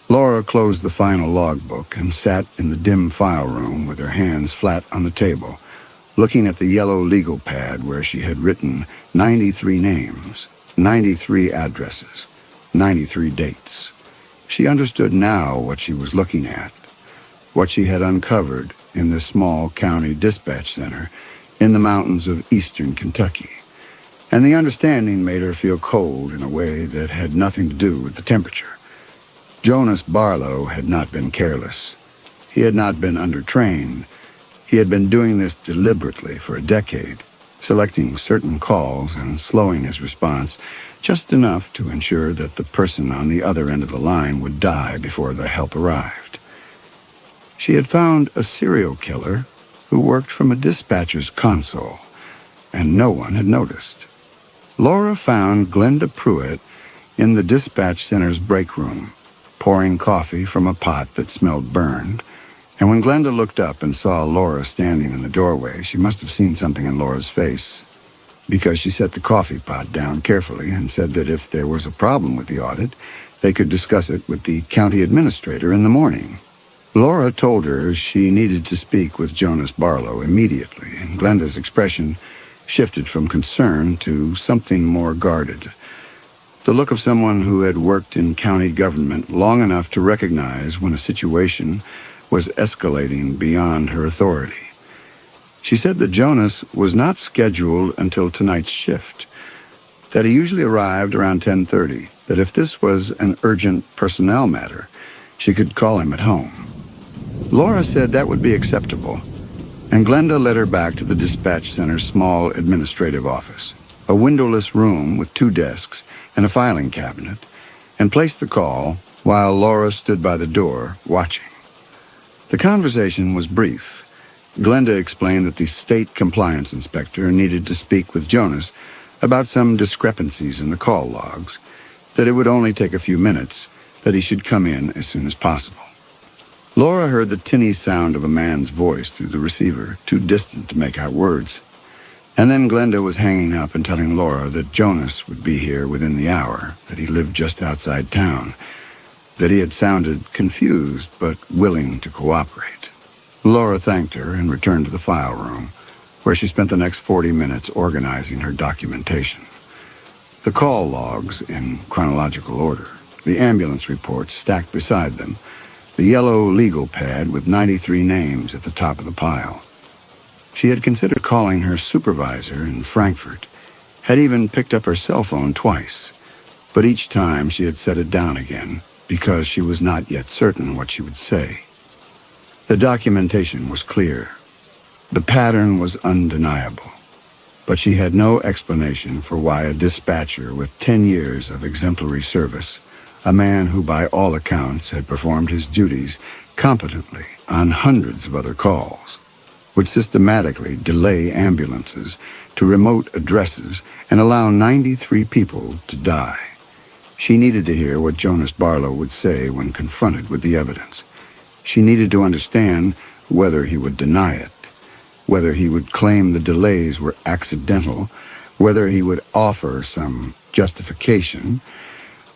Laura closed the final logbook and sat in the dim file room with her hands flat on the table, looking at the yellow legal pad where she had written 93 names, 93 addresses, 93 dates. She understood now what she was looking at, what she had uncovered in this small county dispatch center in the mountains of eastern Kentucky. And the understanding made her feel cold in a way that had nothing to do with the temperature. Jonas Barlow had not been careless. He had not been undertrained. He had been doing this deliberately for a decade, selecting certain calls and slowing his response just enough to ensure that the person on the other end of the line would die before the help arrived. She had found a serial killer who worked from a dispatcher's console, and no one had noticed. Laura found Glenda Pruitt in the dispatch center's break room, pouring coffee from a pot that smelled burned. And when Glenda looked up and saw Laura standing in the doorway, she must have seen something in Laura's face, because she set the coffee pot down carefully and said that if there was a problem with the audit, they could discuss it with the county administrator in the morning. Laura told her she needed to speak with Jonas Barlow immediately, and Glenda's expression shifted from concern to something more guarded. The look of someone who had worked in county government long enough to recognize when a situation was escalating beyond her authority. She said that Jonas was not scheduled until tonight's shift, that he usually arrived around 10:30, that if this was an urgent personnel matter, she could call him at home. Laura said that would be acceptable, and Glenda led her back to the dispatch center's small administrative office, a windowless room with 2 desks and a filing cabinet, and placed the call while Laura stood by the door, watching. The conversation was brief. Glenda explained that the state compliance inspector needed to speak with Jonas about some discrepancies in the call logs, that it would only take a few minutes, that he should come in as soon as possible. Laura heard the tinny sound of a man's voice through the receiver, too distant to make out words. And then Glenda was hanging up and telling Laura that Jonas would be here within the hour, that he lived just outside town, that he had sounded confused but willing to cooperate. Laura thanked her and returned to the file room, where she spent the next 40 minutes organizing her documentation. The call logs in chronological order, the ambulance reports stacked beside them, the yellow legal pad with 93 names at the top of the pile. She had considered calling her supervisor in Frankfurt, had even picked up her cell phone twice, but each time she had set it down again because she was not yet certain what she would say. The documentation was clear. The pattern was undeniable, but she had no explanation for why a dispatcher with 10 years of exemplary service, a man who by all accounts had performed his duties competently on hundreds of other calls, would systematically delay ambulances to remote addresses and allow 93 people to die. She needed to hear what Jonas Barlow would say when confronted with the evidence. She needed to understand whether he would deny it, whether he would claim the delays were accidental, whether he would offer some justification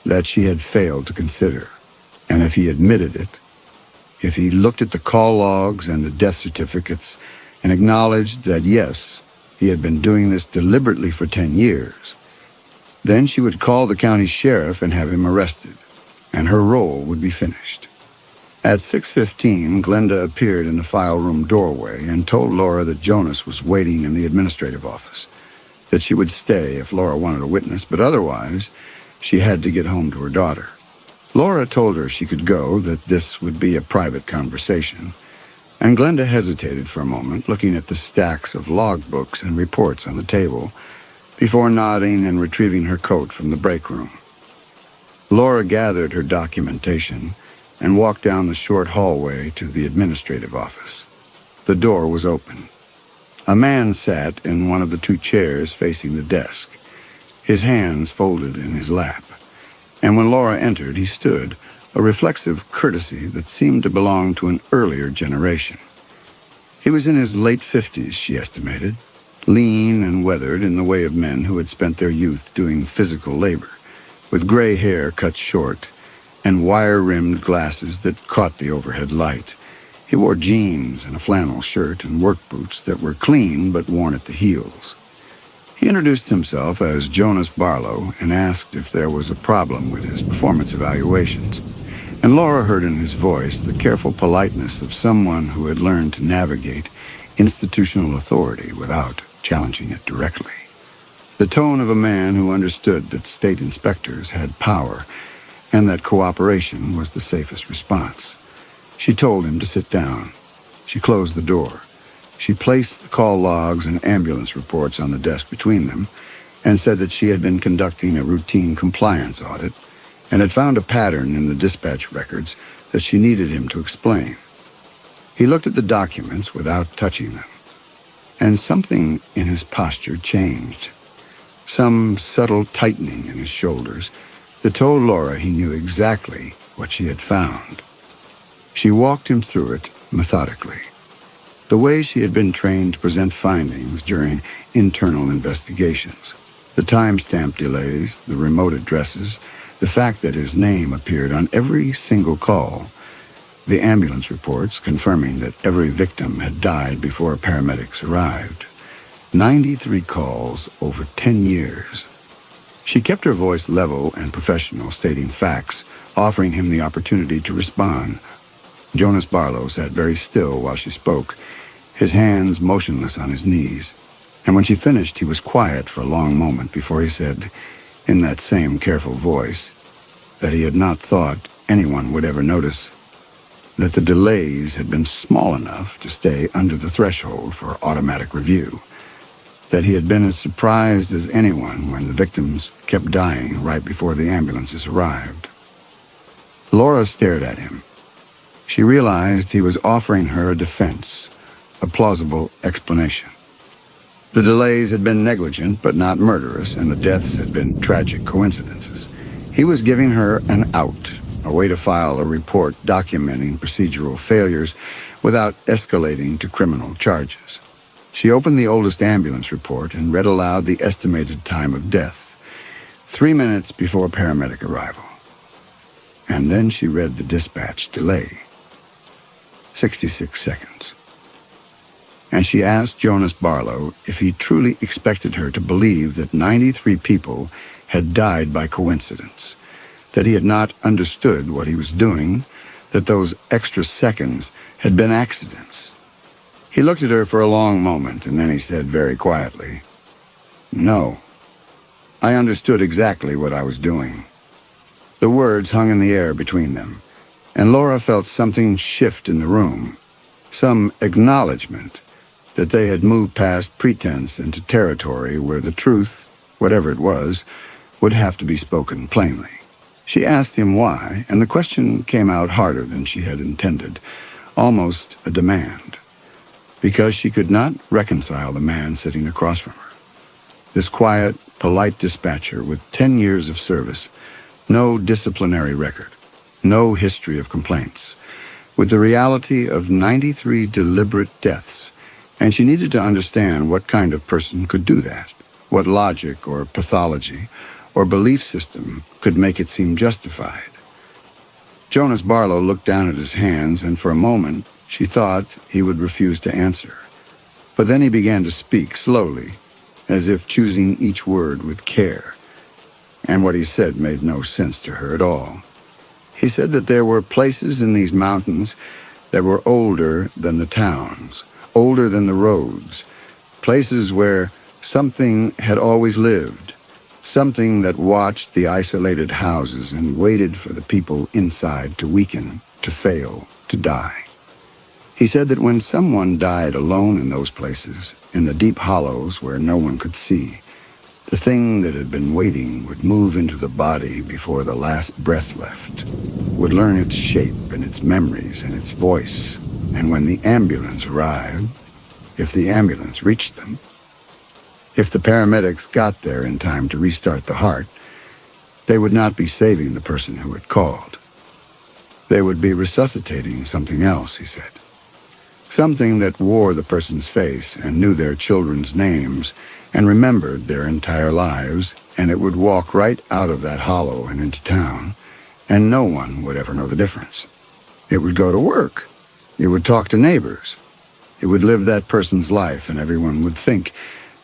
that she had failed to consider. And if he admitted it, if he looked at the call logs and the death certificates and acknowledged that, yes, he had been doing this deliberately for 10 years, then she would call the county sheriff and have him arrested, and her role would be finished. At 6:15, Glenda appeared in the file room doorway and told Laura that Jonas was waiting in the administrative office, that she would stay if Laura wanted a witness, but otherwise she had to get home to her daughter. Laura told her she could go, that this would be a private conversation, and Glenda hesitated for a moment, looking at the stacks of logbooks and reports on the table, before nodding and retrieving her coat from the break room. Laura gathered her documentation and walked down the short hallway to the administrative office. The door was open. A man sat in one of the 2 chairs facing the desk, his hands folded in his lap. And when Laura entered, he stood, a reflexive courtesy that seemed to belong to an earlier generation. He was in his late 50s, she estimated, lean and weathered in the way of men who had spent their youth doing physical labor, with gray hair cut short and wire-rimmed glasses that caught the overhead light. He wore jeans and a flannel shirt and work boots that were clean but worn at the heels. He introduced himself as Jonas Barlow and asked if there was a problem with his performance evaluations. And Laura heard in his voice the careful politeness of someone who had learned to navigate institutional authority without challenging it directly. The tone of a man who understood that state inspectors had power and that cooperation was the safest response. She told him to sit down. She closed the door. She placed the call logs and ambulance reports on the desk between them and said that she had been conducting a routine compliance audit and had found a pattern in the dispatch records that she needed him to explain. He looked at the documents without touching them, and something in his posture changed. Some subtle tightening in his shoulders that told Laura he knew exactly what she had found. She walked him through it methodically, the way she had been trained to present findings during internal investigations. The timestamp delays, the remote addresses, the fact that his name appeared on every single call, the ambulance reports confirming that every victim had died before paramedics arrived. 93 calls over 10 years. She kept her voice level and professional, stating facts, offering him the opportunity to respond. Jonas Barlow sat very still while she spoke, his hands motionless on his knees. And when she finished, he was quiet for a long moment before he said, in that same careful voice, that he had not thought anyone would ever notice, that the delays had been small enough to stay under the threshold for automatic review, that he had been as surprised as anyone when the victims kept dying right before the ambulances arrived. Laura stared at him. She realized he was offering her a defense, a plausible explanation. The delays had been negligent but not murderous, and the deaths had been tragic coincidences. He was giving her an out, a way to file a report documenting procedural failures without escalating to criminal charges. She opened the oldest ambulance report and read aloud the estimated time of death, 3 minutes before paramedic arrival. And then she read the dispatch delay, 66 seconds. And she asked Jonas Barlow if he truly expected her to believe that 93 people had died by coincidence, that he had not understood what he was doing, that those extra seconds had been accidents. He looked at her for a long moment, and then he said very quietly, "No, I understood exactly what I was doing." The words hung in the air between them, and Laura felt something shift in the room, some acknowledgement that they had moved past pretense into territory where the truth, whatever it was, would have to be spoken plainly. She asked him why, and the question came out harder than she had intended, almost a demand, because she could not reconcile the man sitting across from her. This quiet, polite dispatcher with 10 years of service, no disciplinary record, no history of complaints, with the reality of 93 deliberate deaths, and she needed to understand what kind of person could do that, what logic or pathology or belief system could make it seem justified. Jonas Barlow looked down at his hands, and for a moment she thought he would refuse to answer. But then he began to speak slowly, as if choosing each word with care, and what he said made no sense to her at all. He said that there were places in these mountains that were older than the towns, older than the roads, places where something had always lived, something that watched the isolated houses and waited for the people inside to weaken, to fail, to die. He said that when someone died alone in those places, in the deep hollows where no one could see, the thing that had been waiting would move into the body before the last breath left, would learn its shape and its memories and its voice, and when the ambulance arrived, if the ambulance reached them, if the paramedics got there in time to restart the heart, they would not be saving the person who had called. They would be resuscitating something else, he said. Something that wore the person's face and knew their children's names and remembered their entire lives, and it would walk right out of that hollow and into town, and no one would ever know the difference. It would go to work. It would talk to neighbors. It would live that person's life, and everyone would think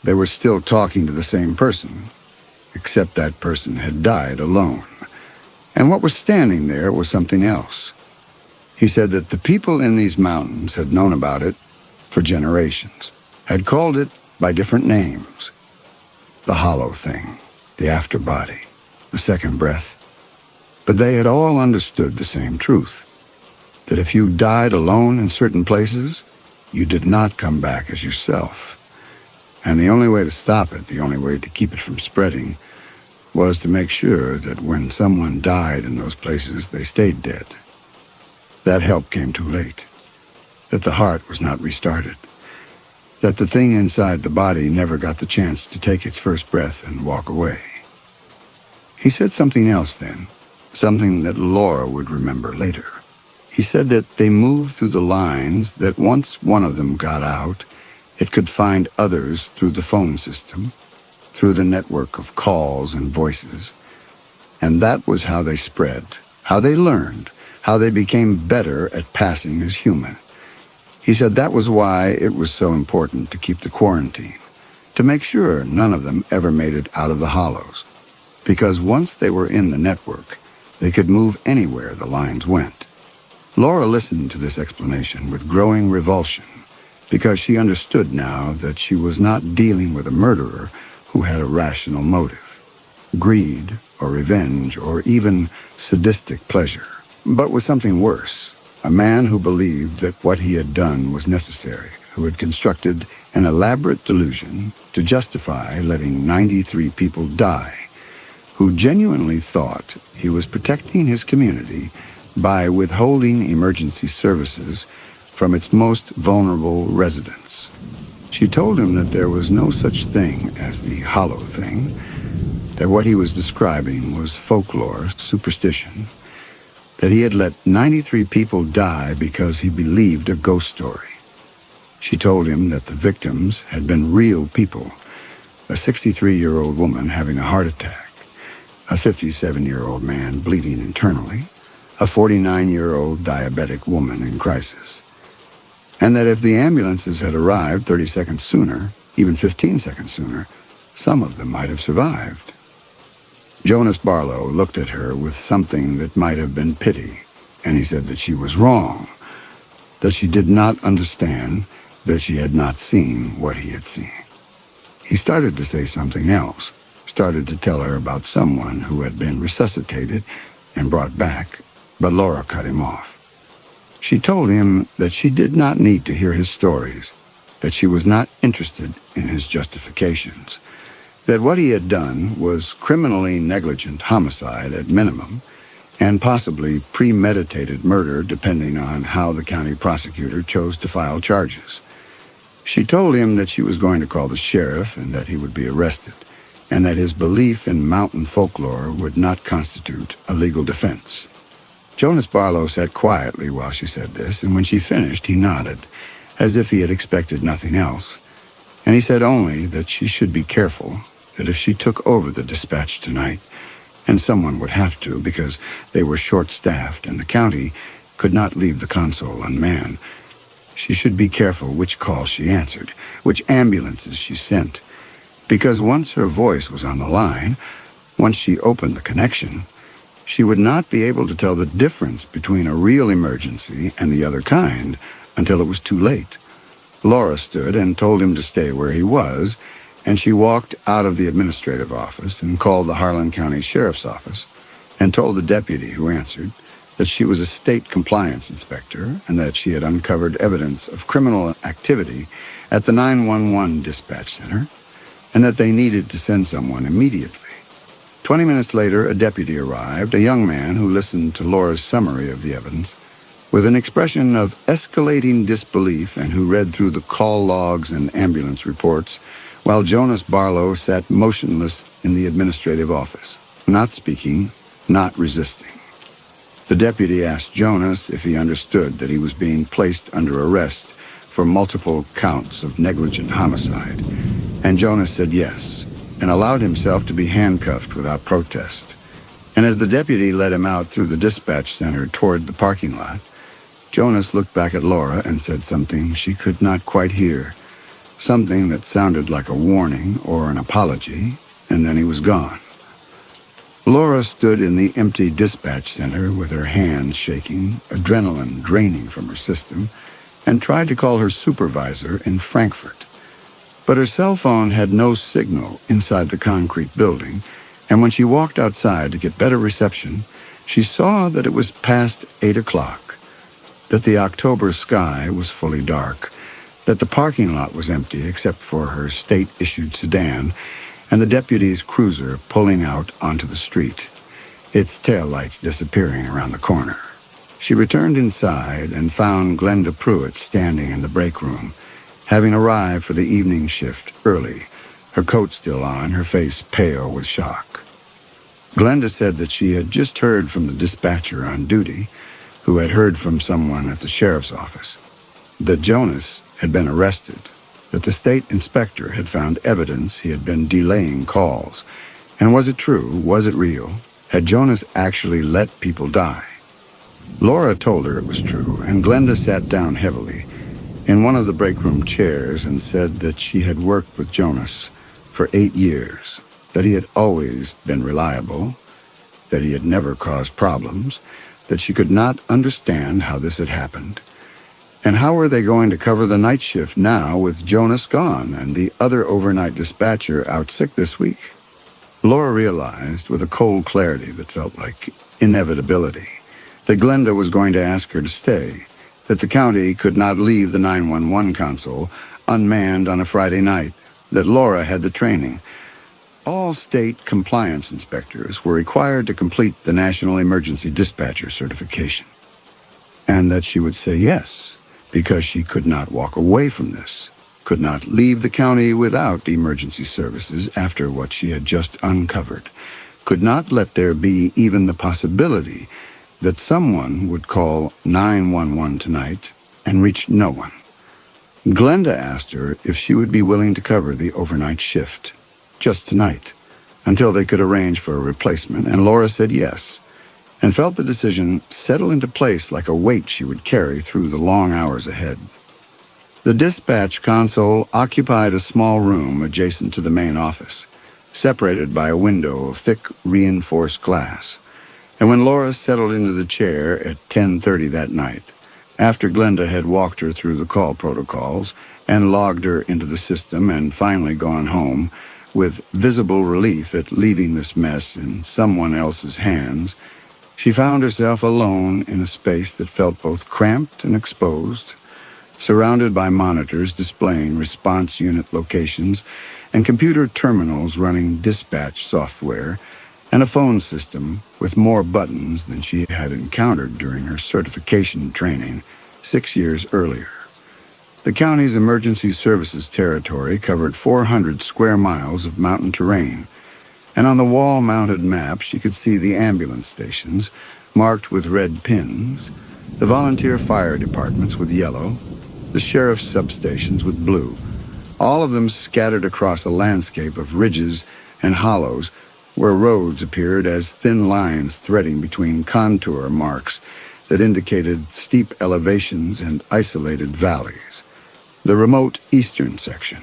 they were still talking to the same person, except that person had died alone. And what was standing there was something else. He said that the people in these mountains had known about it for generations, had called it by different names. The hollow thing, the afterbody, the second breath. But they had all understood the same truth, that if you died alone in certain places, you did not come back as yourself. And the only way to stop it, the only way to keep it from spreading, was to make sure that when someone died in those places, they stayed dead. That help came too late, that the heart was not restarted, that the thing inside the body never got the chance to take its first breath and walk away. He said something else then, something that Laura would remember later. He said that they moved through the lines, that once one of them got out, it could find others through the phone system, through the network of calls and voices. And that was how they spread, how they learned, how they became better at passing as human. He said that was why it was so important to keep the quarantine, to make sure none of them ever made it out of the hollows. Because once they were in the network, they could move anywhere the lines went. Laura listened to this explanation with growing revulsion, because she understood now that she was not dealing with a murderer who had a rational motive, greed or revenge or even sadistic pleasure, but with something worse, a man who believed that what he had done was necessary, who had constructed an elaborate delusion to justify letting 93 people die, who genuinely thought he was protecting his community by withholding emergency services from its most vulnerable residents. She told him that there was no such thing as the hollow thing, that what he was describing was folklore, superstition, that he had let 93 people die because he believed a ghost story. She told him that the victims had been real people, a 63-year-old woman having a heart attack, a 57-year-old man bleeding internally, a 49-year-old diabetic woman in crisis, and that if the ambulances had arrived 30 seconds sooner, even 15 seconds sooner, some of them might have survived. Jonas Barlow looked at her with something that might have been pity, and he said that she was wrong, that she did not understand, that she had not seen what he had seen. He started to say something else, started to tell her about someone who had been resuscitated and brought back, but Laura cut him off. She told him that she did not need to hear his stories, that she was not interested in his justifications, that what he had done was criminally negligent homicide at minimum, and possibly premeditated murder depending on how the county prosecutor chose to file charges. She told him that she was going to call the sheriff and that he would be arrested, and that his belief in mountain folklore would not constitute a legal defense. Jonas Barlow sat quietly while she said this, and when she finished, he nodded, as if he had expected nothing else, and he said only that she should be careful, that if she took over the dispatch tonight, and someone would have to because they were short-staffed and the county could not leave the console unmanned, she should be careful which calls she answered, which ambulances she sent, because once her voice was on the line, once she opened the connection, she would not be able to tell the difference between a real emergency and the other kind until it was too late. Laura stood and told him to stay where he was, and she walked out of the administrative office and called the Harlan County Sheriff's Office and told the deputy who answered that she was a state compliance inspector and that she had uncovered evidence of criminal activity at the 911 dispatch center and that they needed to send someone immediately. 20 minutes later, a deputy arrived, a young man who listened to Laura's summary of the evidence with an expression of escalating disbelief and who read through the call logs and ambulance reports while Jonas Barlow sat motionless in the administrative office, not speaking, not resisting. The deputy asked Jonas if he understood that he was being placed under arrest for multiple counts of negligent homicide, and Jonas said yes, and allowed himself to be handcuffed without protest. And as the deputy led him out through the dispatch center toward the parking lot, Jonas looked back at Laura and said something she could not quite hear, something that sounded like a warning or an apology, and then he was gone. Laura stood in the empty dispatch center with her hands shaking, adrenaline draining from her system, and tried to call her supervisor in Frankfurt. But her cell phone had no signal inside the concrete building, and when she walked outside to get better reception, she saw that it was past 8 o'clock, that the October sky was fully dark, that the parking lot was empty except for her state-issued sedan and the deputy's cruiser pulling out onto the street, its taillights disappearing around the corner. She returned inside and found Glenda Pruitt standing in the break room, having arrived for the evening shift early, her coat still on, her face pale with shock. Glenda said that she had just heard from the dispatcher on duty, who had heard from someone at the sheriff's office, that Jonas had been arrested, that the state inspector had found evidence he had been delaying calls. And was it true? Was it real? Had Jonas actually let people die? Laura told her it was true, and Glenda sat down heavily in one of the break room chairs and said that she had worked with Jonas for 8 years, that he had always been reliable, that he had never caused problems, that she could not understand how this had happened. And how were they going to cover the night shift now with Jonas gone and the other overnight dispatcher out sick this week? Laura realized with a cold clarity that felt like inevitability that Glenda was going to ask her to stay, that the county could not leave the 911 console unmanned on a Friday night, that Laura had the training. All state compliance inspectors were required to complete the National Emergency Dispatcher certification, and that she would say yes, because she could not walk away from this, could not leave the county without emergency services after what she had just uncovered, could not let there be even the possibility that someone would call 911 tonight and reach no one. Glenda asked her if she would be willing to cover the overnight shift, just tonight, until they could arrange for a replacement, and Laura said yes, and felt the decision settle into place like a weight she would carry through the long hours ahead. The dispatch console occupied a small room adjacent to the main office, separated by a window of thick, reinforced glass. And when Laura settled into the chair at 10:30 that night, after Glenda had walked her through the call protocols and logged her into the system and finally gone home, with visible relief at leaving this mess in someone else's hands, she found herself alone in a space that felt both cramped and exposed, surrounded by monitors displaying response unit locations and computer terminals running dispatch software, and a phone system with more buttons than she had encountered during her certification training 6 years earlier. The county's emergency services territory covered 400 square miles of mountain terrain, and on the wall-mounted map she could see the ambulance stations, marked with red pins, the volunteer fire departments with yellow, the sheriff's substations with blue, all of them scattered across a landscape of ridges and hollows where roads appeared as thin lines threading between contour marks that indicated steep elevations and isolated valleys. The remote eastern section,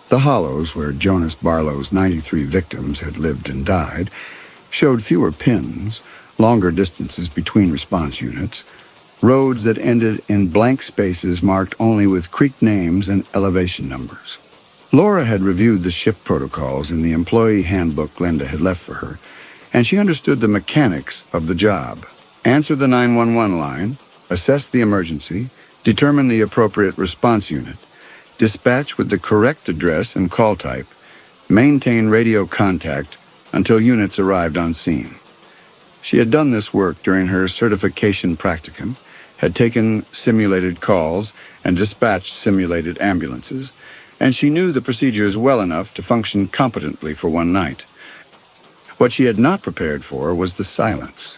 the hollows where Jonas Barlow's 93 victims had lived and died, showed fewer pins, longer distances between response units, roads that ended in blank spaces marked only with creek names and elevation numbers. Laura had reviewed the shift protocols in the employee handbook Glenda had left for her, and she understood the mechanics of the job. Answer the 911 line, assess the emergency, determine the appropriate response unit, dispatch with the correct address and call type, maintain radio contact until units arrived on scene. She had done this work during her certification practicum, had taken simulated calls and dispatched simulated ambulances, and she knew the procedures well enough to function competently for one night. What she had not prepared for was the silence.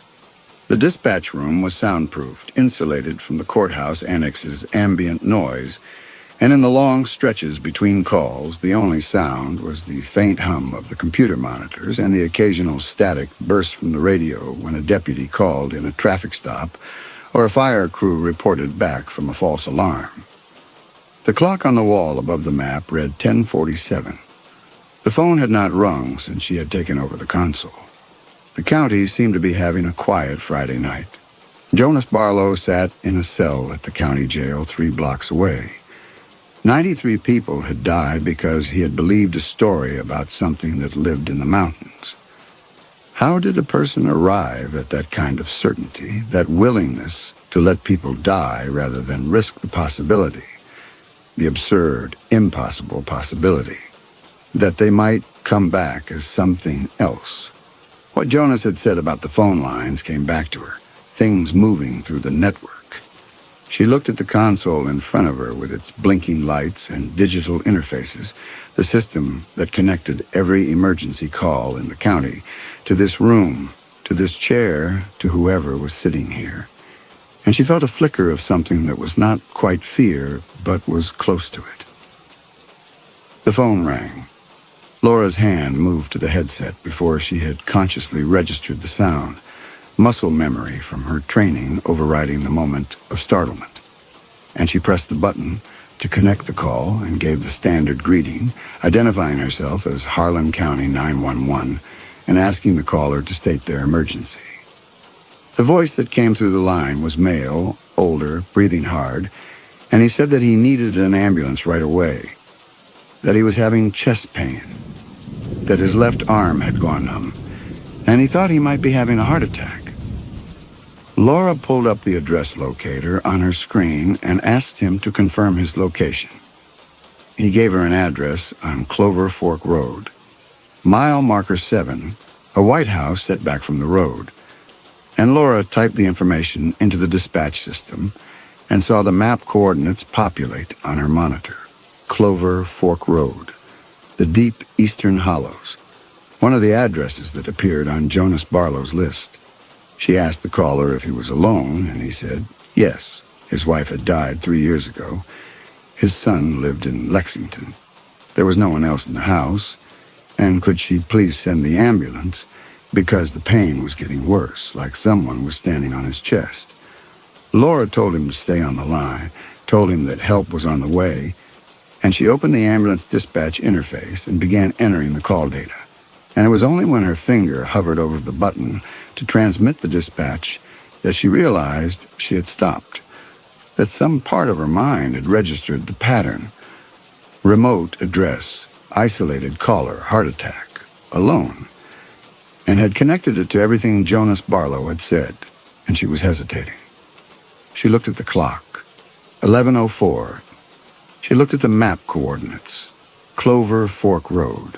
The dispatch room was soundproofed, insulated from the courthouse annex's ambient noise, and in the long stretches between calls, the only sound was the faint hum of the computer monitors and the occasional static burst from the radio when a deputy called in a traffic stop or a fire crew reported back from a false alarm. The clock on the wall above the map read 10:47. The phone had not rung since she had taken over the console. The county seemed to be having a quiet Friday night. Jonas Barlow sat in a cell at the county jail 3 blocks away. 93 people had died because he had believed a story about something that lived in the mountains. How did a person arrive at that kind of certainty, that willingness to let people die rather than risk the possibility, the absurd, impossible possibility, that they might come back as something else? What Jonas had said about the phone lines came back to her, things moving through the network. She looked at the console in front of her with its blinking lights and digital interfaces, the system that connected every emergency call in the county to this room, to this chair, to whoever was sitting here. And she felt a flicker of something that was not quite fear, but was close to it. The phone rang. Laura's hand moved to the headset before she had consciously registered the sound, muscle memory from her training overriding the moment of startlement. And she pressed the button to connect the call and gave the standard greeting, identifying herself as Harlan County 911 and asking the caller to state their emergency. The voice that came through the line was male, older, breathing hard, and he said that he needed an ambulance right away, that he was having chest pain, that his left arm had gone numb, and he thought he might be having a heart attack. Laura pulled up the address locator on her screen and asked him to confirm his location. He gave her an address on Clover Fork Road. Mile marker 7, a white house set back from the road. And Laura typed the information into the dispatch system and saw the map coordinates populate on her monitor. Clover Fork Road, the deep eastern hollows, one of the addresses that appeared on Jonas Barlow's list. She asked the caller if he was alone, and he said yes. His wife had died 3 years ago, His son lived in Lexington. There was no one else in the house, and could she please send the ambulance because the pain was getting worse, like someone was standing on his chest. Laura told him to stay on the line, told him that help was on the way, and she opened the ambulance dispatch interface and began entering the call data. And it was only when her finger hovered over the button to transmit the dispatch that she realized she had stopped, that some part of her mind had registered the pattern. Remote address, isolated caller, heart attack, alone, and had connected it to everything Jonas Barlow had said, and she was hesitating. She looked at the clock, 11:04. She looked at the map coordinates, Clover Fork Road,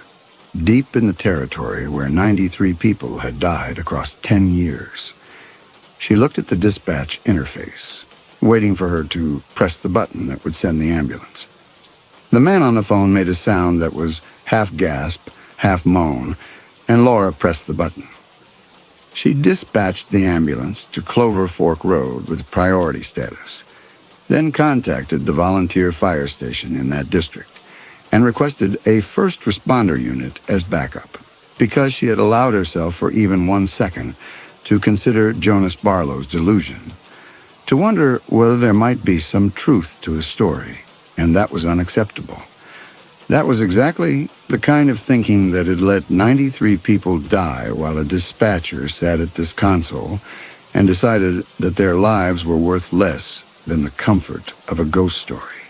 deep in the territory where 93 people had died across 10 years. She looked at the dispatch interface, waiting for her to press the button that would send the ambulance. The man on the phone made a sound that was half gasp, half moan, and Laura pressed the button. She dispatched the ambulance to Clover Fork Road with priority status, then contacted the volunteer fire station in that district and requested a first responder unit as backup because she had allowed herself for even 1 second to consider Jonas Barlow's delusion, to wonder whether there might be some truth to his story, and that was unacceptable. That was exactly the kind of thinking that had let 93 people die while a dispatcher sat at this console and decided that their lives were worth less than the comfort of a ghost story.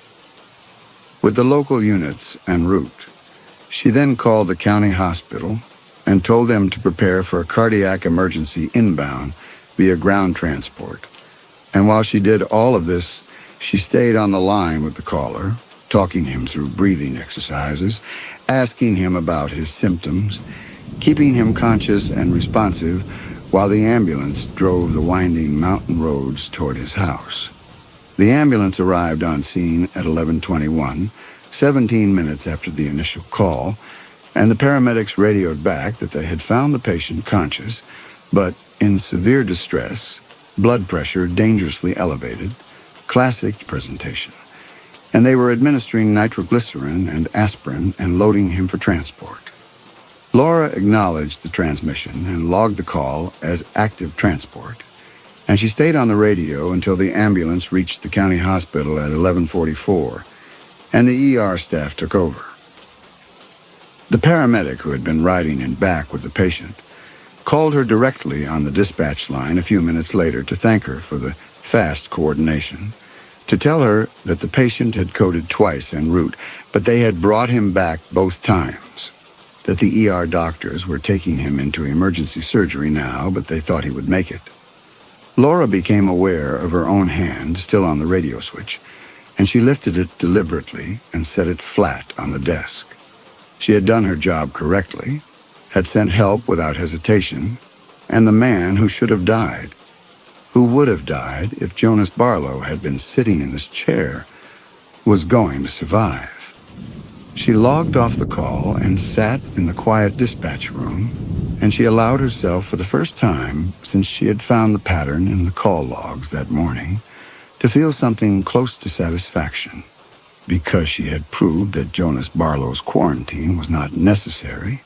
With the local units en route, she then called the county hospital and told them to prepare for a cardiac emergency inbound via ground transport. And while she did all of this, she stayed on the line with the caller, talking him through breathing exercises, asking him about his symptoms, keeping him conscious and responsive while the ambulance drove the winding mountain roads toward his house. The ambulance arrived on scene at 11:21, 17 minutes after the initial call, and the paramedics radioed back that they had found the patient conscious, but in severe distress, blood pressure dangerously elevated, classic presentation, and they were administering nitroglycerin and aspirin and loading him for transport. Laura acknowledged the transmission and logged the call as active transport, and she stayed on the radio until the ambulance reached the county hospital at 11:44, and the ER staff took over. The paramedic who had been riding in back with the patient called her directly on the dispatch line a few minutes later to thank her for the fast coordination, to tell her that the patient had coded twice en route, but they had brought him back both times, that the ER doctors were taking him into emergency surgery now, but they thought he would make it. Laura became aware of her own hand still on the radio switch, and she lifted it deliberately and set it flat on the desk. She had done her job correctly, had sent help without hesitation, and the man who should have died, who would have died if Jonas Barlow had been sitting in this chair, was going to survive. She logged off the call and sat in the quiet dispatch room, and she allowed herself for the first time since she had found the pattern in the call logs that morning to feel something close to satisfaction, because she had proved that Jonas Barlow's quarantine was not necessary,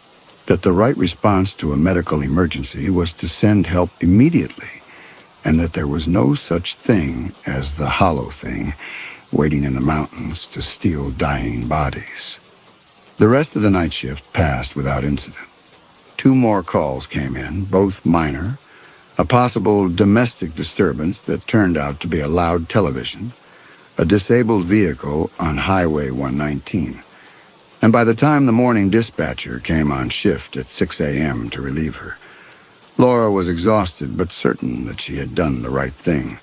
that the right response to a medical emergency was to send help immediately, and that there was no such thing as the hollow thing waiting in the mountains to steal dying bodies. The rest of the night shift passed without incident. 2 more calls came in, both minor, a possible domestic disturbance that turned out to be a loud television, a disabled vehicle on Highway 119. And by the time the morning dispatcher came on shift at 6 a.m. to relieve her, Laura was exhausted but certain that she had done the right thing,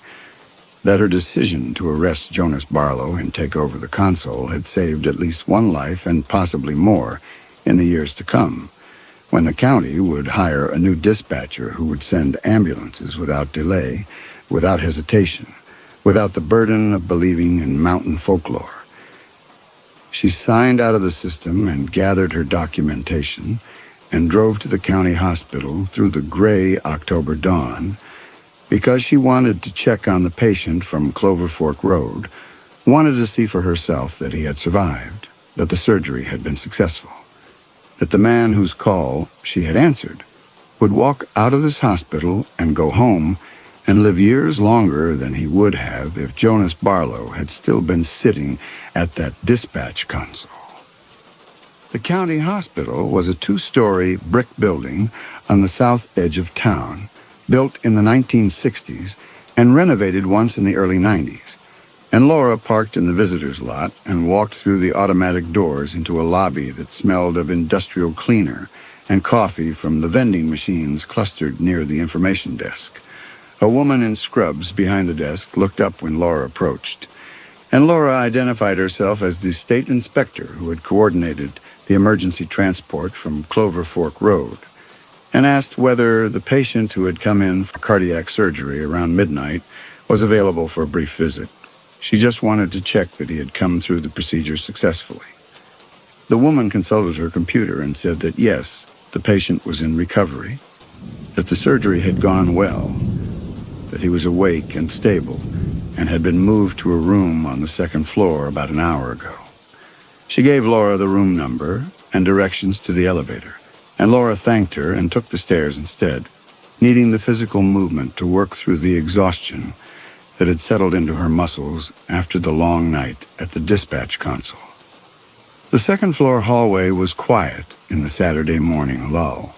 that her decision to arrest Jonas Barlow and take over the console had saved at least 1 life and possibly more in the years to come, when the county would hire a new dispatcher who would send ambulances without delay, without hesitation, without the burden of believing in mountain folklore. She signed out of the system and gathered her documentation and drove to the county hospital through the gray October dawn because she wanted to check on the patient from Clover Fork Road wanted to see for herself that he had survived, that the surgery had been successful, that the man whose call she had answered would walk out of this hospital and go home and live years longer than he would have if Jonas Barlow had still been sitting at that dispatch console. The county hospital was a 2-story brick building on the south edge of town, built in the 1960s and renovated once in the early 90s. And Laura parked in the visitor's lot and walked through the automatic doors into a lobby that smelled of industrial cleaner and coffee from the vending machines clustered near the information desk. A woman in scrubs behind the desk looked up when Laura approached, and Laura identified herself as the state inspector who had coordinated the emergency transport from Clover Fork Road, and asked whether the patient who had come in for cardiac surgery around midnight was available for a brief visit. She just wanted to check that he had come through the procedure successfully. The woman consulted her computer and said that yes, the patient was in recovery, that the surgery had gone well, that he was awake and stable, and had been moved to a room on the second floor about an hour ago. She gave Laura the room number and directions to the elevator, and Laura thanked her and took the stairs instead, needing the physical movement to work through the exhaustion that had settled into her muscles after the long night at the dispatch console. The second-floor hallway was quiet in the Saturday morning lull.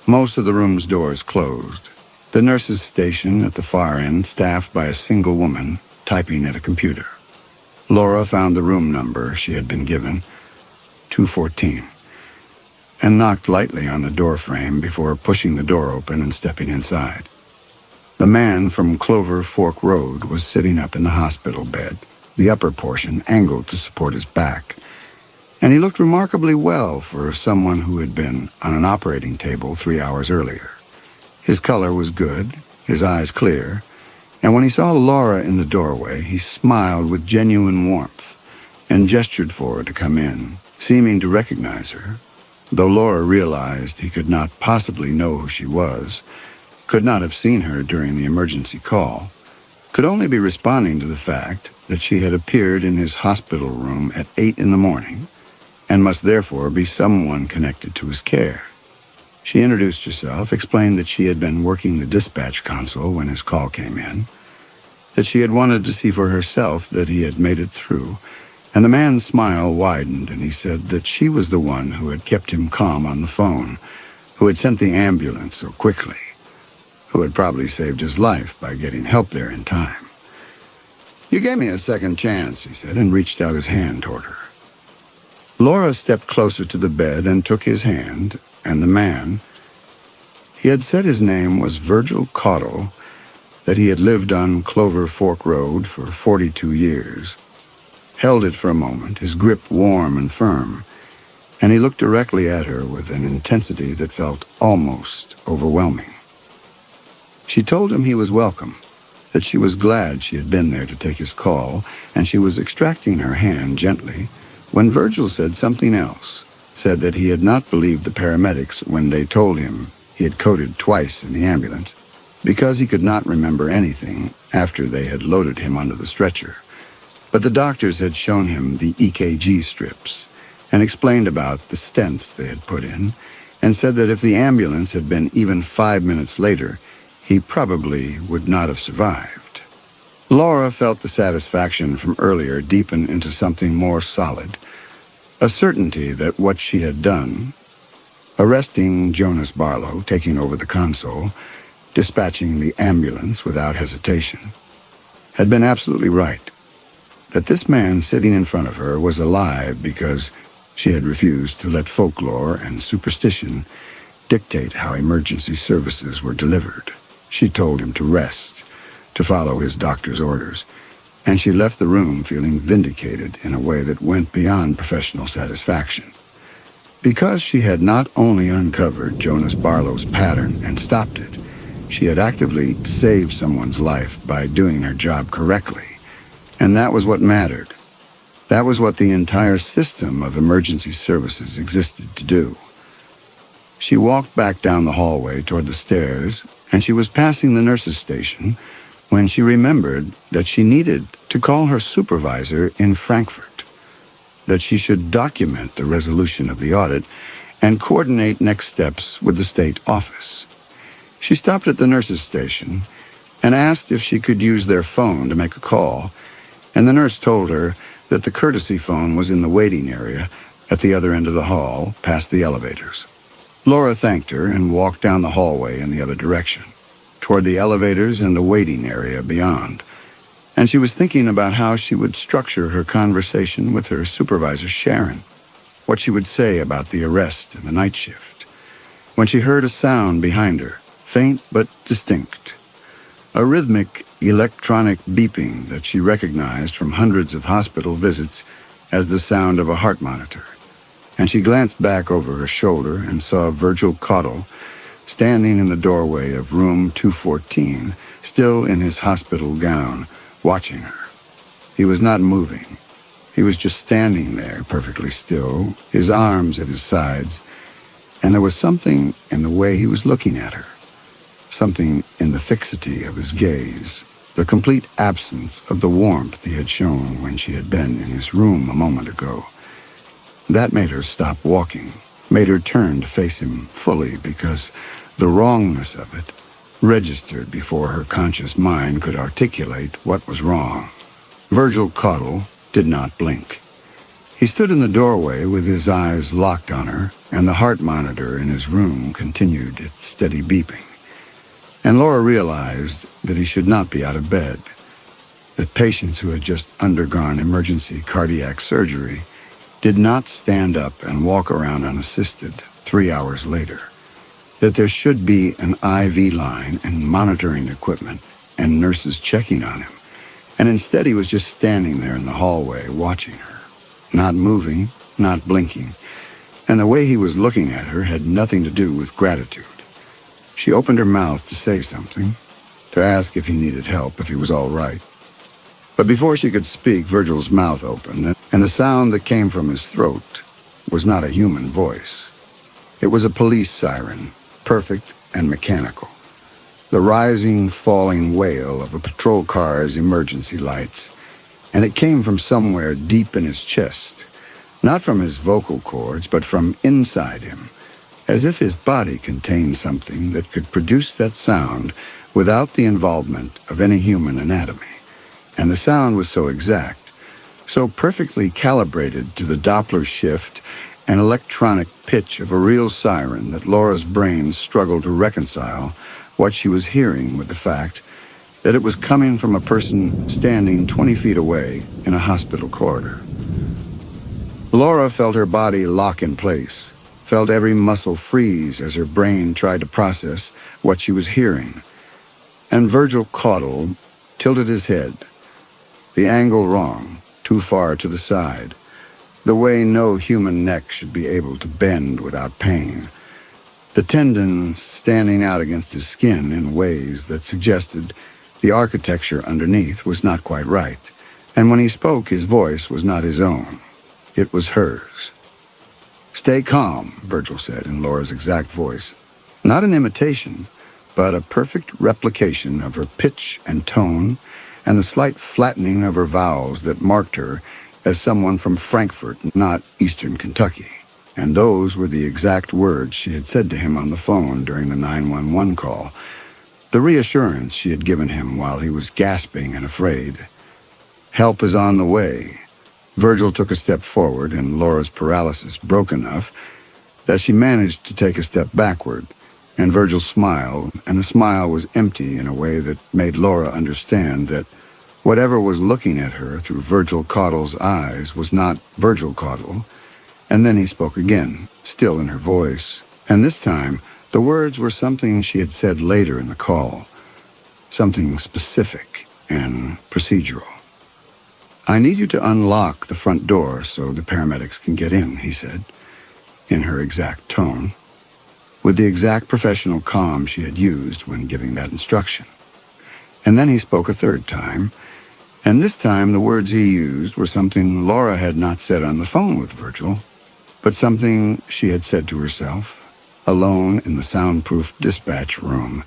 Most of the room's doors closed. The nurse's station at the far end staffed by a single woman typing at a computer. Laura found the room number she had been given, 214, and knocked lightly on the door frame before pushing the door open and stepping inside. The man from Clover Fork Road was sitting up in the hospital bed, the upper portion angled to support his back, and he looked remarkably well for someone who had been on an operating table 3 hours earlier. His color was good, his eyes clear, and when he saw Laura in the doorway, he smiled with genuine warmth and gestured for her to come in, seeming to recognize her, though Laura realized he could not possibly know who she was, could not have seen her during the emergency call, could only be responding to the fact that she had appeared in his hospital room at 8 in the morning and must therefore be someone connected to his care. She introduced herself, explained that she had been working the dispatch console when his call came in, that she had wanted to see for herself that he had made it through, and the man's smile widened, and he said that she was the one who had kept him calm on the phone, who had sent the ambulance so quickly, who had probably saved his life by getting help there in time. "You gave me a second chance," he said, and reached out his hand toward her. Laura stepped closer to the bed and took his hand, and the man, he had said his name was Virgil Caudle, that he had lived on Clover Fork Road for 42 years, held it for a moment, his grip warm and firm, and he looked directly at her with an intensity that felt almost overwhelming. She told him he was welcome, that she was glad she had been there to take his call, and she was extracting her hand gently when Virgil said something else, said that he had not believed the paramedics when they told him he had coded twice in the ambulance, because he could not remember anything after they had loaded him onto the stretcher. But the doctors had shown him the EKG strips and explained about the stents they had put in, and said that if the ambulance had been even 5 minutes later, he probably would not have survived. Laura felt the satisfaction from earlier deepen into something more solid, a certainty that what she had done, arresting Jonas Barlow, taking over the console, dispatching the ambulance without hesitation, had been absolutely right, that this man sitting in front of her was alive because she had refused to let folklore and superstition dictate how emergency services were delivered. She told him to rest, to follow his doctor's orders, and she left the room feeling vindicated in a way that went beyond professional satisfaction. Because she had not only uncovered Jonas Barlow's pattern and stopped it, she had actively saved someone's life by doing her job correctly, and that was what mattered. That was what the entire system of emergency services existed to do. She walked back down the hallway toward the stairs, and she was passing the nurse's station when she remembered that she needed to call her supervisor in Frankfurt, that she should document the resolution of the audit and coordinate next steps with the state office. She stopped at the nurse's station and asked if she could use their phone to make a call, and the nurse told her that the courtesy phone was in the waiting area at the other end of the hall, past the elevators. Laura thanked her and walked down the hallway in the other direction, toward the elevators and the waiting area beyond. And she was thinking about how she would structure her conversation with her supervisor, Sharon, what she would say about the arrest and the night shift, when she heard a sound behind her, faint but distinct, a rhythmic electronic beeping that she recognized from hundreds of hospital visits as the sound of a heart monitor. And she glanced back over her shoulder and saw Virgil Caudle standing in the doorway of room 214, still in his hospital gown, watching her. He was not moving. He was just standing there, perfectly still, his arms at his sides, and there was something in the way he was looking at her, something in the fixity of his gaze, the complete absence of the warmth he had shown when she had been in his room a moment ago. That made her stop walking, made her turn to face him fully, because the wrongness of it registered before her conscious mind could articulate what was wrong. Virgil Caudle did not blink. He stood in the doorway with his eyes locked on her, and the heart monitor in his room continued its steady beeping. And Laura realized that he should not be out of bed, that patients who had just undergone emergency cardiac surgery did not stand up and walk around unassisted 3 hours later, that there should be an IV line and monitoring equipment and nurses checking on him, and instead he was just standing there in the hallway watching her, not moving, not blinking, and the way he was looking at her had nothing to do with gratitude. She opened her mouth to say something, to ask if he needed help, if he was all right. But before she could speak, Virgil's mouth opened, and the sound that came from his throat was not a human voice. It was a police siren, perfect and mechanical, the rising, falling wail of a patrol car's emergency lights, and it came from somewhere deep in his chest, not from his vocal cords, but from inside him, as if his body contained something that could produce that sound without the involvement of any human anatomy. And the sound was so exact, so perfectly calibrated to the Doppler shift and electronic pitch of a real siren that Laura's brain struggled to reconcile what she was hearing with the fact that it was coming from a person standing 20 feet away in a hospital corridor. Laura felt her body lock in place, felt every muscle freeze as her brain tried to process what she was hearing. And Virgil Caudle tilted his head, the angle wrong, too far to the side, the way no human neck should be able to bend without pain, the tendons standing out against his skin in ways that suggested the architecture underneath was not quite right, and when he spoke, his voice was not his own. It was hers. "Stay calm," Virgil said in Laura's exact voice. Not an imitation, but a perfect replication of her pitch and tone and the slight flattening of her vowels that marked her as someone from Frankfurt, not Eastern Kentucky. And those were the exact words she had said to him on the phone during the 911 call, the reassurance she had given him while he was gasping and afraid. "Help is on the way." Virgil took a step forward, and Laura's paralysis broke enough that she managed to take a step backward, and Virgil smiled, and the smile was empty in a way that made Laura understand that whatever was looking at her through Virgil Caudle's eyes was not Virgil Caudle. And then he spoke again, still in her voice, and this time the words were something she had said later in the call, something specific and procedural. "I need you to unlock the front door so the paramedics can get in," he said, in her exact tone, with the exact professional calm she had used when giving that instruction. And then he spoke a third time, and this time the words he used were something Laura had not said on the phone with Virgil, but something she had said to herself, alone in the soundproof dispatch room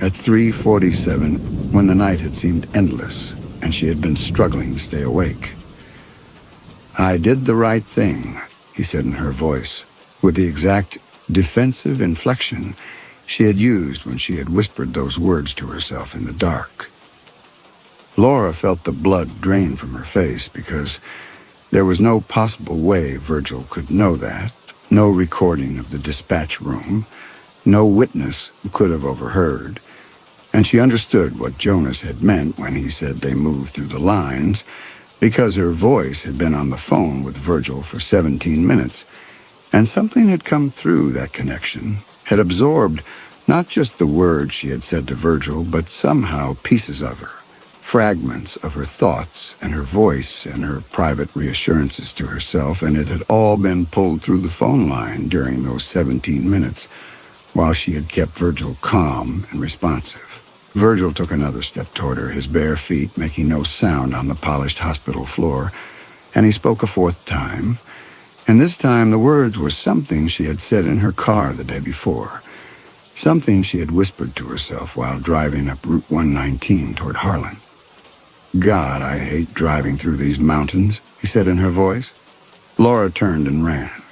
at 3:47 when the night had seemed endless and she had been struggling to stay awake. "I did the right thing," he said in her voice, with the exact defensive inflection she had used when she had whispered those words to herself in the dark. Laura felt the blood drain from her face because there was no possible way Virgil could know that, no recording of the dispatch room, no witness who could have overheard, and she understood what Jonas had meant when he said they moved through the lines, because her voice had been on the phone with Virgil for 17 minutes, and something had come through that connection, had absorbed not just the words she had said to Virgil, but somehow pieces of her, fragments of her thoughts and her voice and her private reassurances to herself, and it had all been pulled through the phone line during those 17 minutes while she had kept Virgil calm and responsive. Virgil took another step toward her, his bare feet making no sound on the polished hospital floor, and he spoke a fourth time, and this time the words were something she had said in her car the day before, something she had whispered to herself while driving up Route 119 toward Harlan. "God, I hate driving through these mountains," he said in her voice. Laura turned and ran.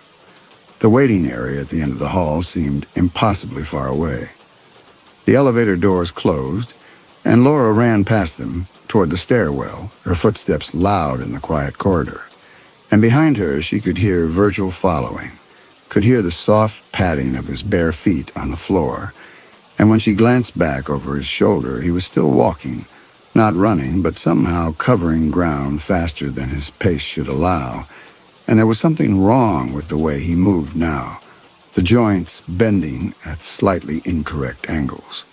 The waiting area at the end of the hall seemed impossibly far away. The elevator doors closed, and Laura ran past them toward the stairwell, her footsteps loud in the quiet corridor. And behind her she could hear Virgil following, could hear the soft padding of his bare feet on the floor, and when she glanced back over his shoulder, he was still walking, not running, but somehow covering ground faster than his pace should allow, and there was something wrong with the way he moved now, the joints bending at slightly incorrect angles.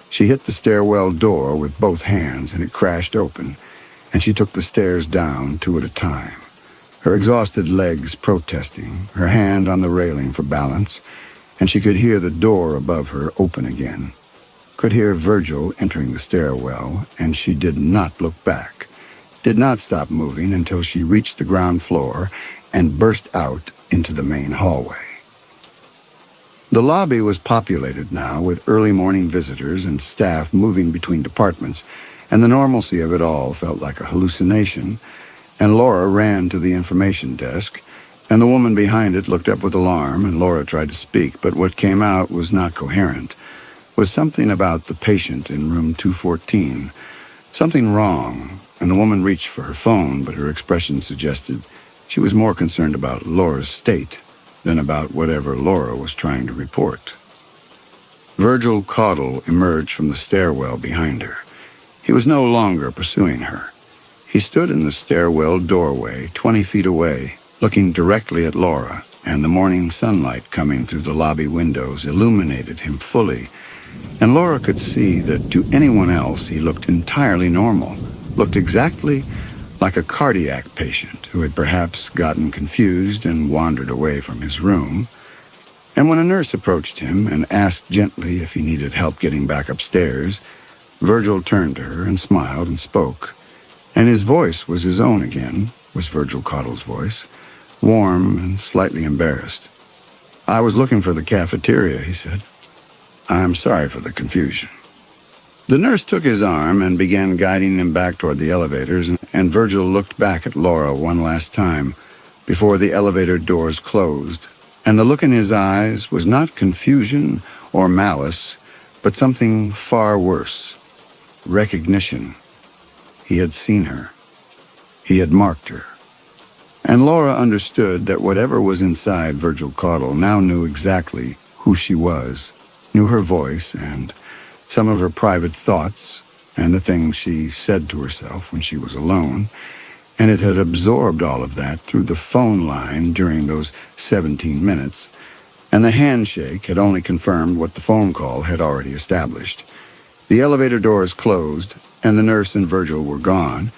She hit the stairwell door with both hands, and it crashed open, and she took the stairs down 2 at a time, her exhausted legs protesting, her hand on the railing for balance, and she could hear the door above her open again, could hear Virgil entering the stairwell, and she did not look back, did not stop moving until she reached the ground floor and burst out into the main hallway. The lobby was populated now with early morning visitors and staff moving between departments, and the normalcy of it all felt like a hallucination, and Laura ran to the information desk, and the woman behind it looked up with alarm, and Laura tried to speak, but what came out was not coherent, was something about the patient in room 214, something wrong, and the woman reached for her phone, but her expression suggested she was more concerned about Laura's state than about whatever Laura was trying to report. Virgil Caudle emerged from the stairwell behind her. He was no longer pursuing her. He stood in the stairwell doorway 20 feet away, looking directly at Laura, and the morning sunlight coming through the lobby windows illuminated him fully, and Laura could see that to anyone else he looked entirely normal, looked exactly like a cardiac patient who had perhaps gotten confused and wandered away from his room. And when a nurse approached him and asked gently if he needed help getting back upstairs, Virgil turned to her and smiled and spoke. And his voice was his own again, was Virgil Caudle's voice, warm and slightly embarrassed. "I was looking for the cafeteria," he said. "I'm sorry for the confusion." The nurse took his arm and began guiding him back toward the elevators, and Virgil looked back at Laura one last time before the elevator doors closed, and the look in his eyes was not confusion or malice, but something far worse, recognition. He had seen her. He had marked her. And Laura understood that whatever was inside Virgil Caudle now knew exactly who she was, knew her voice and some of her private thoughts and the things she said to herself when she was alone, and it had absorbed all of that through the phone line during those 17 minutes, and the handshake had only confirmed what the phone call had already established. The elevator doors closed, and the nurse and Virgil were gone,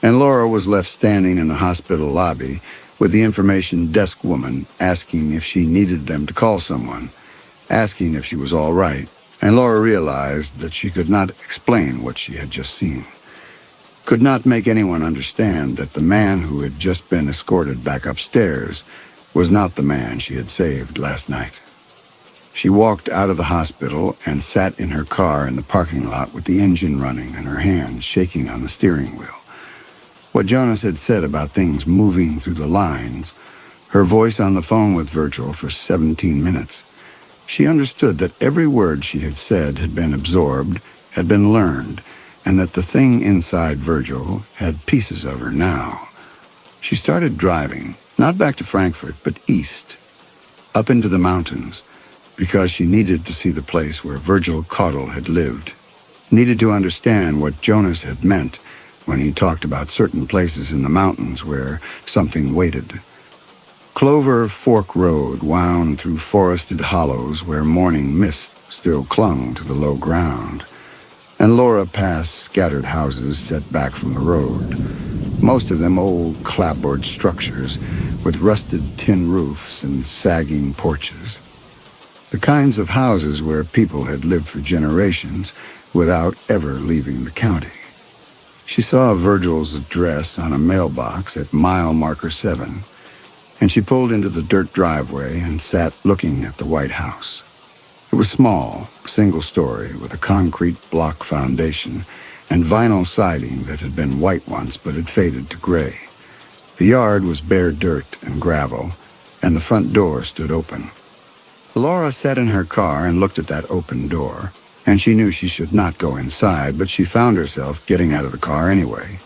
and Laura was left standing in the hospital lobby with the information desk woman asking if she needed them to call someone, asking if she was all right, and Laura realized that she could not explain what she had just seen, could not make anyone understand that the man who had just been escorted back upstairs was not the man she had saved last night. She walked out of the hospital and sat in her car in the parking lot with the engine running and her hands shaking on the steering wheel. What Jonas had said about things moving through the lines, her voice on the phone with Virgil for 17 minutes, she understood that every word she had said had been absorbed, had been learned, and that the thing inside Virgil had pieces of her now. She started driving, not back to Frankfurt, but east, up into the mountains, because she needed to see the place where Virgil Caudle had lived, needed to understand what Jonas had meant when he talked about certain places in the mountains where something waited. Clover Fork Road wound through forested hollows where morning mist still clung to the low ground, and Laura passed scattered houses set back from the road, most of them old clapboard structures with rusted tin roofs and sagging porches. The kinds of houses where people had lived for generations without ever leaving the county. She saw Virgil's address on a mailbox at mile marker 7, and she pulled into the dirt driveway and sat looking at the White House. It was small, single-story, with a concrete block foundation and vinyl siding that had been white once but had faded to gray. The yard was bare dirt and gravel, and the front door stood open. Laura sat in her car and looked at that open door, and she knew she should not go inside, but she found herself getting out of the car anyway.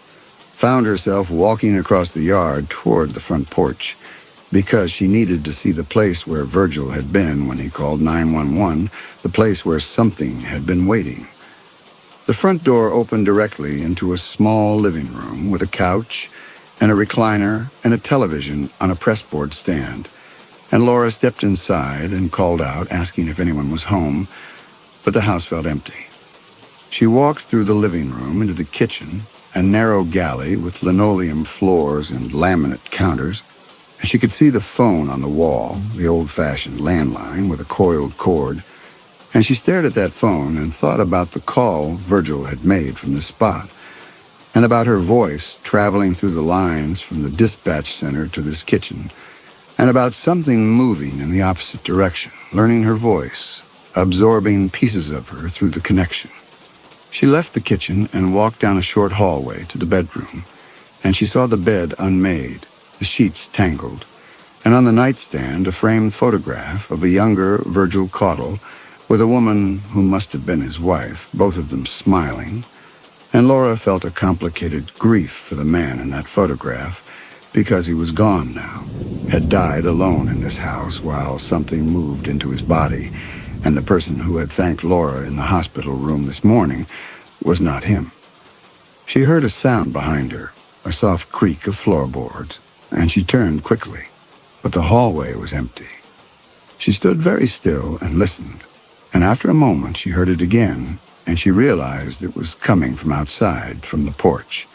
Found herself walking across the yard toward the front porch, because she needed to see the place where Virgil had been when he called 911, the place where something had been waiting. The front door opened directly into a small living room with a couch and a recliner and a television on a pressboard stand, and Laura stepped inside and called out, asking if anyone was home, but the house felt empty. She walked through the living room into the kitchen, a narrow galley with linoleum floors and laminate counters, and she could see the phone on the wall, the old-fashioned landline with a coiled cord, and she stared at that phone and thought about the call Virgil had made from the spot, and about her voice traveling through the lines from the dispatch center to this kitchen, and about something moving in the opposite direction, learning her voice, absorbing pieces of her through the connection. She left the kitchen and walked down a short hallway to the bedroom, and she saw the bed unmade, the sheets tangled, and on the nightstand a framed photograph of a younger Virgil Caudle with a woman who must have been his wife, both of them smiling, and Laura felt a complicated grief for the man in that photograph, because he was gone now, had died alone in this house while something moved into his body, and the person who had thanked Laura in the hospital room this morning was not him. She heard a sound behind her, a soft creak of floorboards, and she turned quickly, but the hallway was empty. She stood very still and listened, and after a moment she heard it again, and she realized it was coming from outside, from the porch.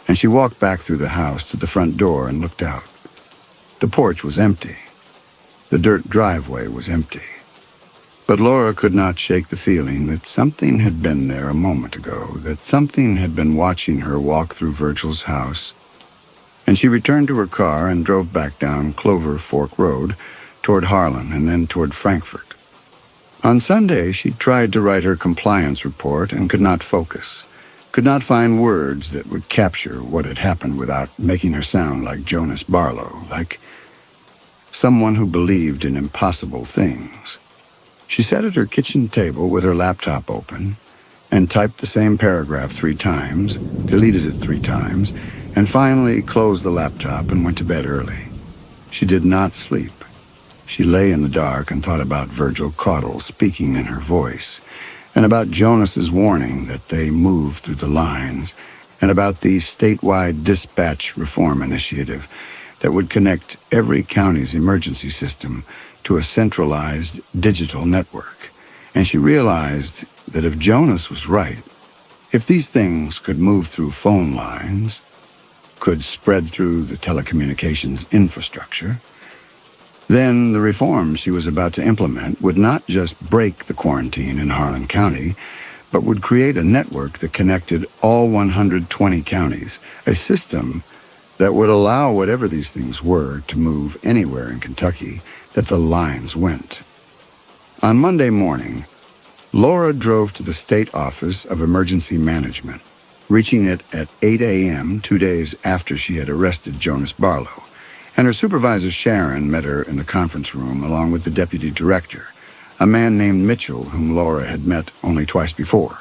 And she walked back through the house to the front door and looked out. The porch was empty. The dirt driveway was empty. But Laura could not shake the feeling that something had been there a moment ago, that something had been watching her walk through Virgil's house. And she returned to her car and drove back down Clover Fork Road toward Harlan and then toward Frankfurt. On Sunday, she tried to write her compliance report and could not focus, could not find words that would capture what had happened without making her sound like Jonas Barlow, like someone who believed in impossible things. She sat at her kitchen table with her laptop open and typed the same paragraph 3 times, deleted it 3 times, and finally closed the laptop and went to bed early. She did not sleep. She lay in the dark and thought about Virgil Caudle speaking in her voice, and about Jonas's warning that they moved through the lines, and about the statewide dispatch reform initiative that would connect every county's emergency system to a centralized digital network. And she realized that if Jonas was right, if these things could move through phone lines, could spread through the telecommunications infrastructure, then the reforms she was about to implement would not just break the quarantine in Harlan County, but would create a network that connected all 120 counties, a system that would allow whatever these things were to move anywhere in Kentucky that the lines went. On Monday morning, Laura drove to the State Office of Emergency Management, reaching it at 8 a.m. 2 days after she had arrested Jonas Barlow, and her supervisor Sharon met her in the conference room along with the deputy director, a man named Mitchell whom Laura had met only twice before.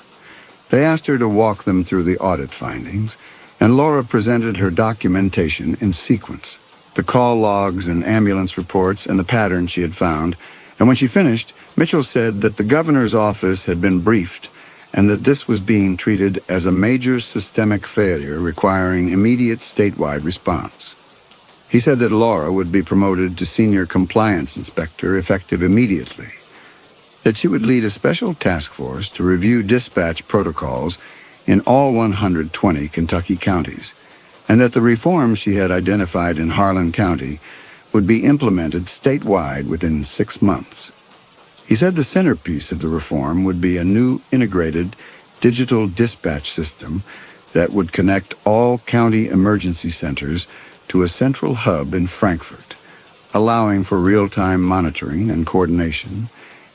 They asked her to walk them through the audit findings, and Laura presented her documentation in sequence, the call logs and ambulance reports and the pattern she had found, and when she finished, Mitchell said that the governor's office had been briefed and that this was being treated as a major systemic failure requiring immediate statewide response. He said that Laura would be promoted to senior compliance inspector effective immediately, that she would lead a special task force to review dispatch protocols in all 120 Kentucky counties, and that the reforms she had identified in Harlan County would be implemented statewide within 6 months. He said the centerpiece of the reform would be a new integrated digital dispatch system that would connect all county emergency centers to a central hub in Frankfort, allowing for real-time monitoring and coordination,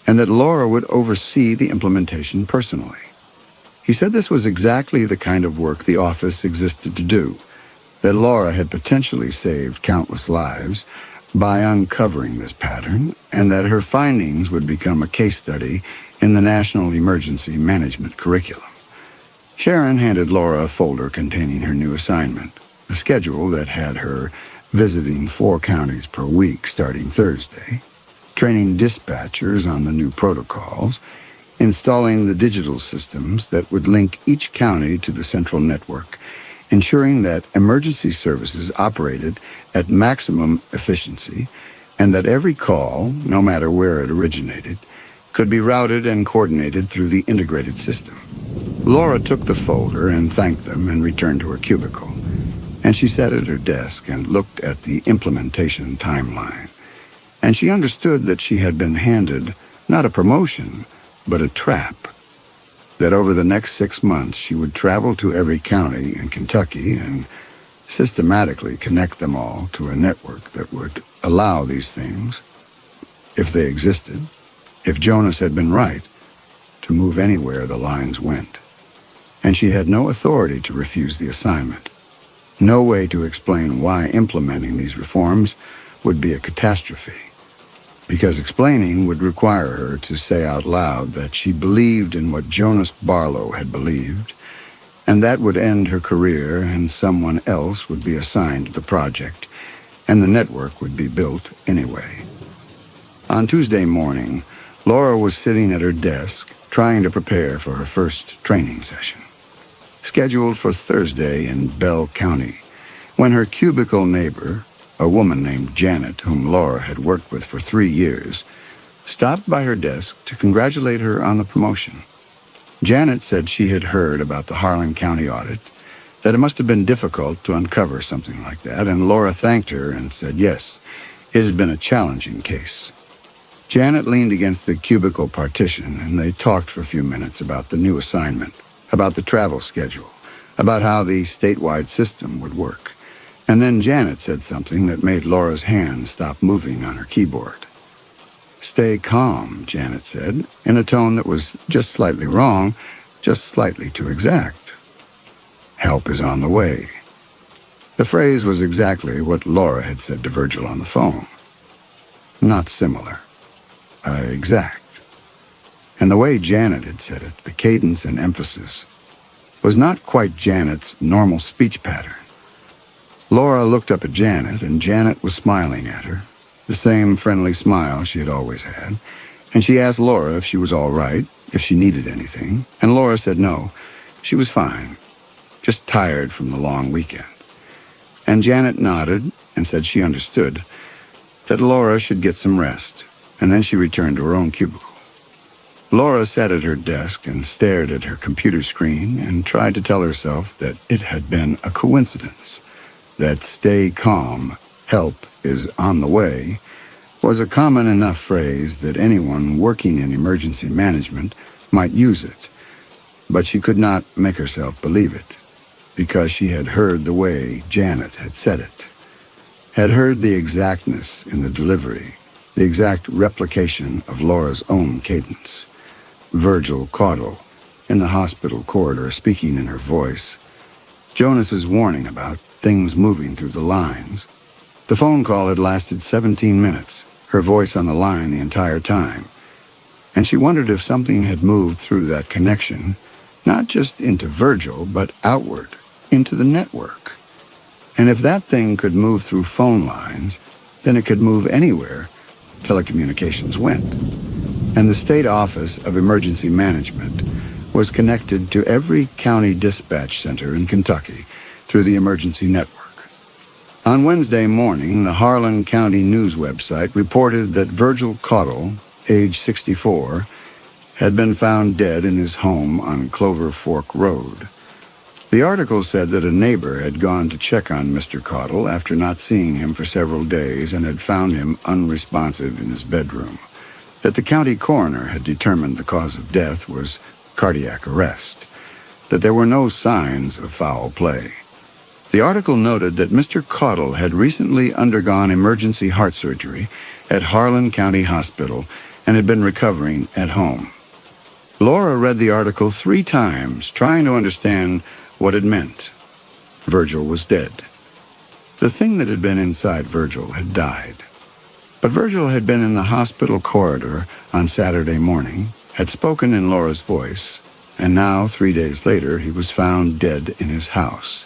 and that Laura would oversee the implementation personally. He said this was exactly the kind of work the office existed to do, that Laura had potentially saved countless lives by uncovering this pattern, and that her findings would become a case study in the National Emergency Management curriculum. Sharon handed Laura a folder containing her new assignment, a schedule that had her visiting 4 counties per week starting Thursday, training dispatchers on the new protocols, installing the digital systems that would link each county to the central network, ensuring that emergency services operated at maximum efficiency and that every call, no matter where it originated, could be routed and coordinated through the integrated system. Laura took the folder and thanked them and returned to her cubicle, and she sat at her desk and looked at the implementation timeline, and she understood that she had been handed not a promotion, but a trap, that over the next 6 months she would travel to every county in Kentucky and systematically connect them all to a network that would allow these things, if they existed, if Jonas had been right, to move anywhere the lines went. And she had no authority to refuse the assignment, no way to explain why implementing these reforms would be a catastrophe, because explaining would require her to say out loud that she believed in what Jonas Barlow had believed, and that would end her career and someone else would be assigned to the project, and the network would be built anyway. On Tuesday morning, Laura was sitting at her desk trying to prepare for her first training session, scheduled for Thursday in Bell County, when her cubicle neighbor, a woman named Janet, whom Laura had worked with for 3 years, stopped by her desk to congratulate her on the promotion. Janet said she had heard about the Harlan County audit, that it must have been difficult to uncover something like that, and Laura thanked her and said yes, it had been a challenging case. Janet leaned against the cubicle partition, and they talked for a few minutes about the new assignment, about the travel schedule, about how the statewide system would work. And then Janet said something that made Laura's hands stop moving on her keyboard. "Stay calm," Janet said, in a tone that was just slightly wrong, just slightly too exact. "Help is on the way." The phrase was exactly what Laura had said to Virgil on the phone. Not similar. Exact. And the way Janet had said it, the cadence and emphasis, was not quite Janet's normal speech pattern. Laura looked up at Janet, and Janet was smiling at her, the same friendly smile she had always had, and she asked Laura if she was all right, if she needed anything, and Laura said no, she was fine, just tired from the long weekend. And Janet nodded and said she understood, that Laura should get some rest, and then she returned to her own cubicle. Laura sat at her desk and stared at her computer screen and tried to tell herself that it had been a coincidence, that "stay calm, help is on the way" was a common enough phrase that anyone working in emergency management might use it, but she could not make herself believe it, because she had heard the way Janet had said it, had heard the exactness in the delivery, the exact replication of Laura's own cadence. Virgil Caudle, in the hospital corridor, speaking in her voice. Jonas's warning about things moving through the lines. The phone call had lasted 17 minutes, her voice on the line the entire time. And she wondered if something had moved through that connection, not just into Virgil, but outward, into the network. And if that thing could move through phone lines, then it could move anywhere telecommunications went. And the State Office of Emergency Management was connected to every county dispatch center in Kentucky through the emergency network. On Wednesday morning, the Harlan County News website reported that Virgil Caudle, age 64, had been found dead in his home on Clover Fork Road. The article said that a neighbor had gone to check on Mr. Caudle after not seeing him for several days and had found him unresponsive in his bedroom. That the county coroner had determined the cause of death was cardiac arrest. That there were no signs of foul play. The article noted that Mr. Caudle had recently undergone emergency heart surgery at Harlan County Hospital and had been recovering at home. Laura read the article 3 times, trying to understand what it meant. Virgil was dead. The thing that had been inside Virgil had died. But Virgil had been in the hospital corridor on Saturday morning, had spoken in Laura's voice, and now, 3 days later, he was found dead in his house.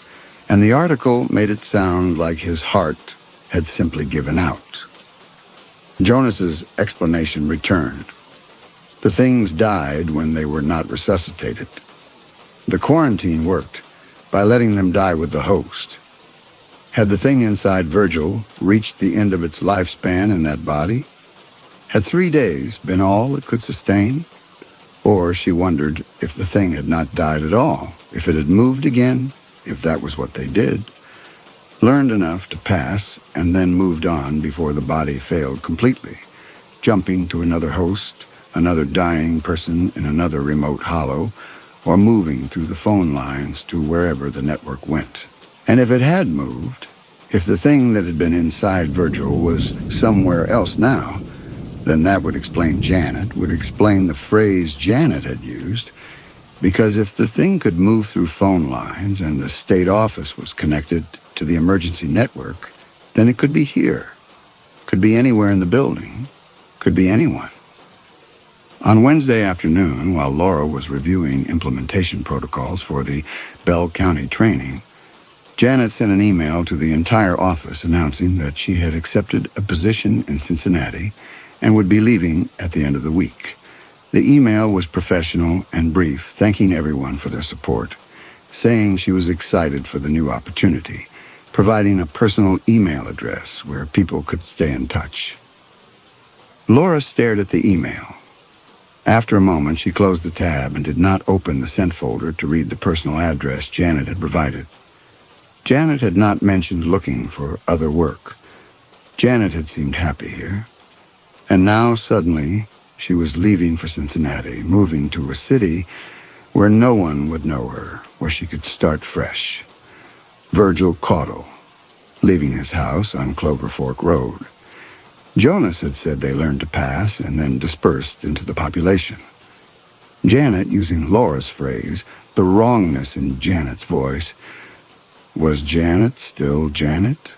And the article made it sound like his heart had simply given out. Jonas's explanation returned. The things died when they were not resuscitated. The quarantine worked by letting them die with the host. Had the thing inside Virgil reached the end of its lifespan in that body? Had 3 days been all it could sustain? Or she wondered if the thing had not died at all, if it had moved again, if that was what they did, learned enough to pass and then moved on before the body failed completely, jumping to another host, another dying person in another remote hollow, or moving through the phone lines to wherever the network went. And if it had moved, if the thing that had been inside Virgil was somewhere else now, then that would explain Janet, would explain the phrase Janet had used, because if the thing could move through phone lines and the state office was connected to the emergency network, then it could be here, could be anywhere in the building, could be anyone. On Wednesday afternoon, while Laura was reviewing implementation protocols for the Bell County training, Janet sent an email to the entire office announcing that she had accepted a position in Cincinnati and would be leaving at the end of the week. The email was professional and brief, thanking everyone for their support, saying she was excited for the new opportunity, providing a personal email address where people could stay in touch. Laura stared at the email. After a moment, she closed the tab and did not open the sent folder to read the personal address Janet had provided. Janet had not mentioned looking for other work. Janet had seemed happy here. And now, suddenly, she was leaving for Cincinnati, moving to a city where no one would know her, where she could start fresh. Virgil Caudle, leaving his house on Clover Fork Road. Jonas had said they learned to pass and then dispersed into the population. Janet, using Laura's phrase, the wrongness in Janet's voice, was Janet still Janet?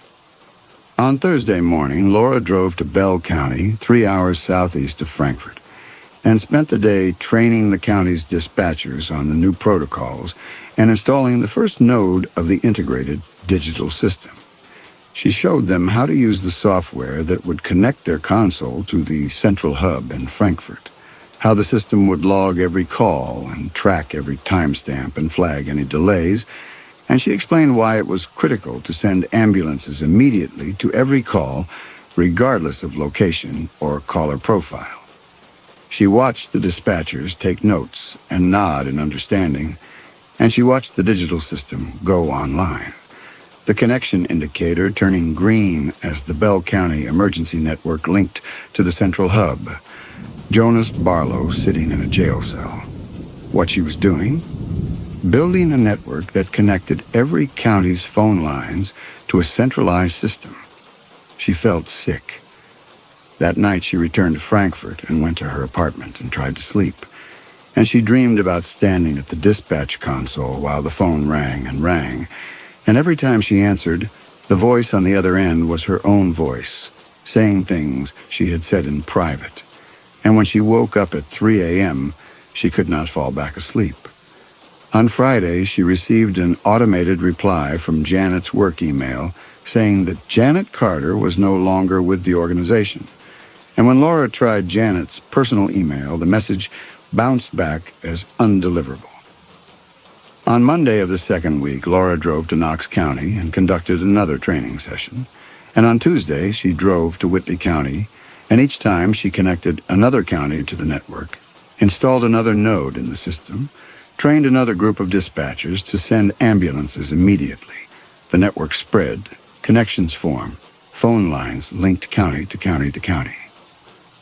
On Thursday morning, Laura drove to Bell County, 3 hours southeast of Frankfort, and spent the day training the county's dispatchers on the new protocols and installing the first node of the integrated digital system. She showed them how to use the software that would connect their console to the central hub in Frankfurt, how the system would log every call and track every timestamp and flag any delays, and she explained why it was critical to send ambulances immediately to every call, regardless of location or caller profile. She watched the dispatchers take notes and nod in understanding, and she watched the digital system go online. The connection indicator turning green as the Bell County emergency network linked to the central hub. Jonas Barlow sitting in a jail cell. What she was doing? Building a network that connected every county's phone lines to a centralized system. She felt sick. That night she returned to Frankfurt and went to her apartment and tried to sleep. And she dreamed about standing at the dispatch console while the phone rang and rang. And every time she answered, the voice on the other end was her own voice, saying things she had said in private. And when she woke up at 3 a.m., she could not fall back asleep. On Friday, she received an automated reply from Janet's work email saying that Janet Carter was no longer with the organization. And when Laura tried Janet's personal email, the message bounced back as undeliverable. On Monday of the second week, Laura drove to Knox County and conducted another training session. And on Tuesday, she drove to Whitley County, and each time she connected another county to the network, installed another node in the system, trained another group of dispatchers to send ambulances immediately. The network spread, connections formed, phone lines linked county to county to county.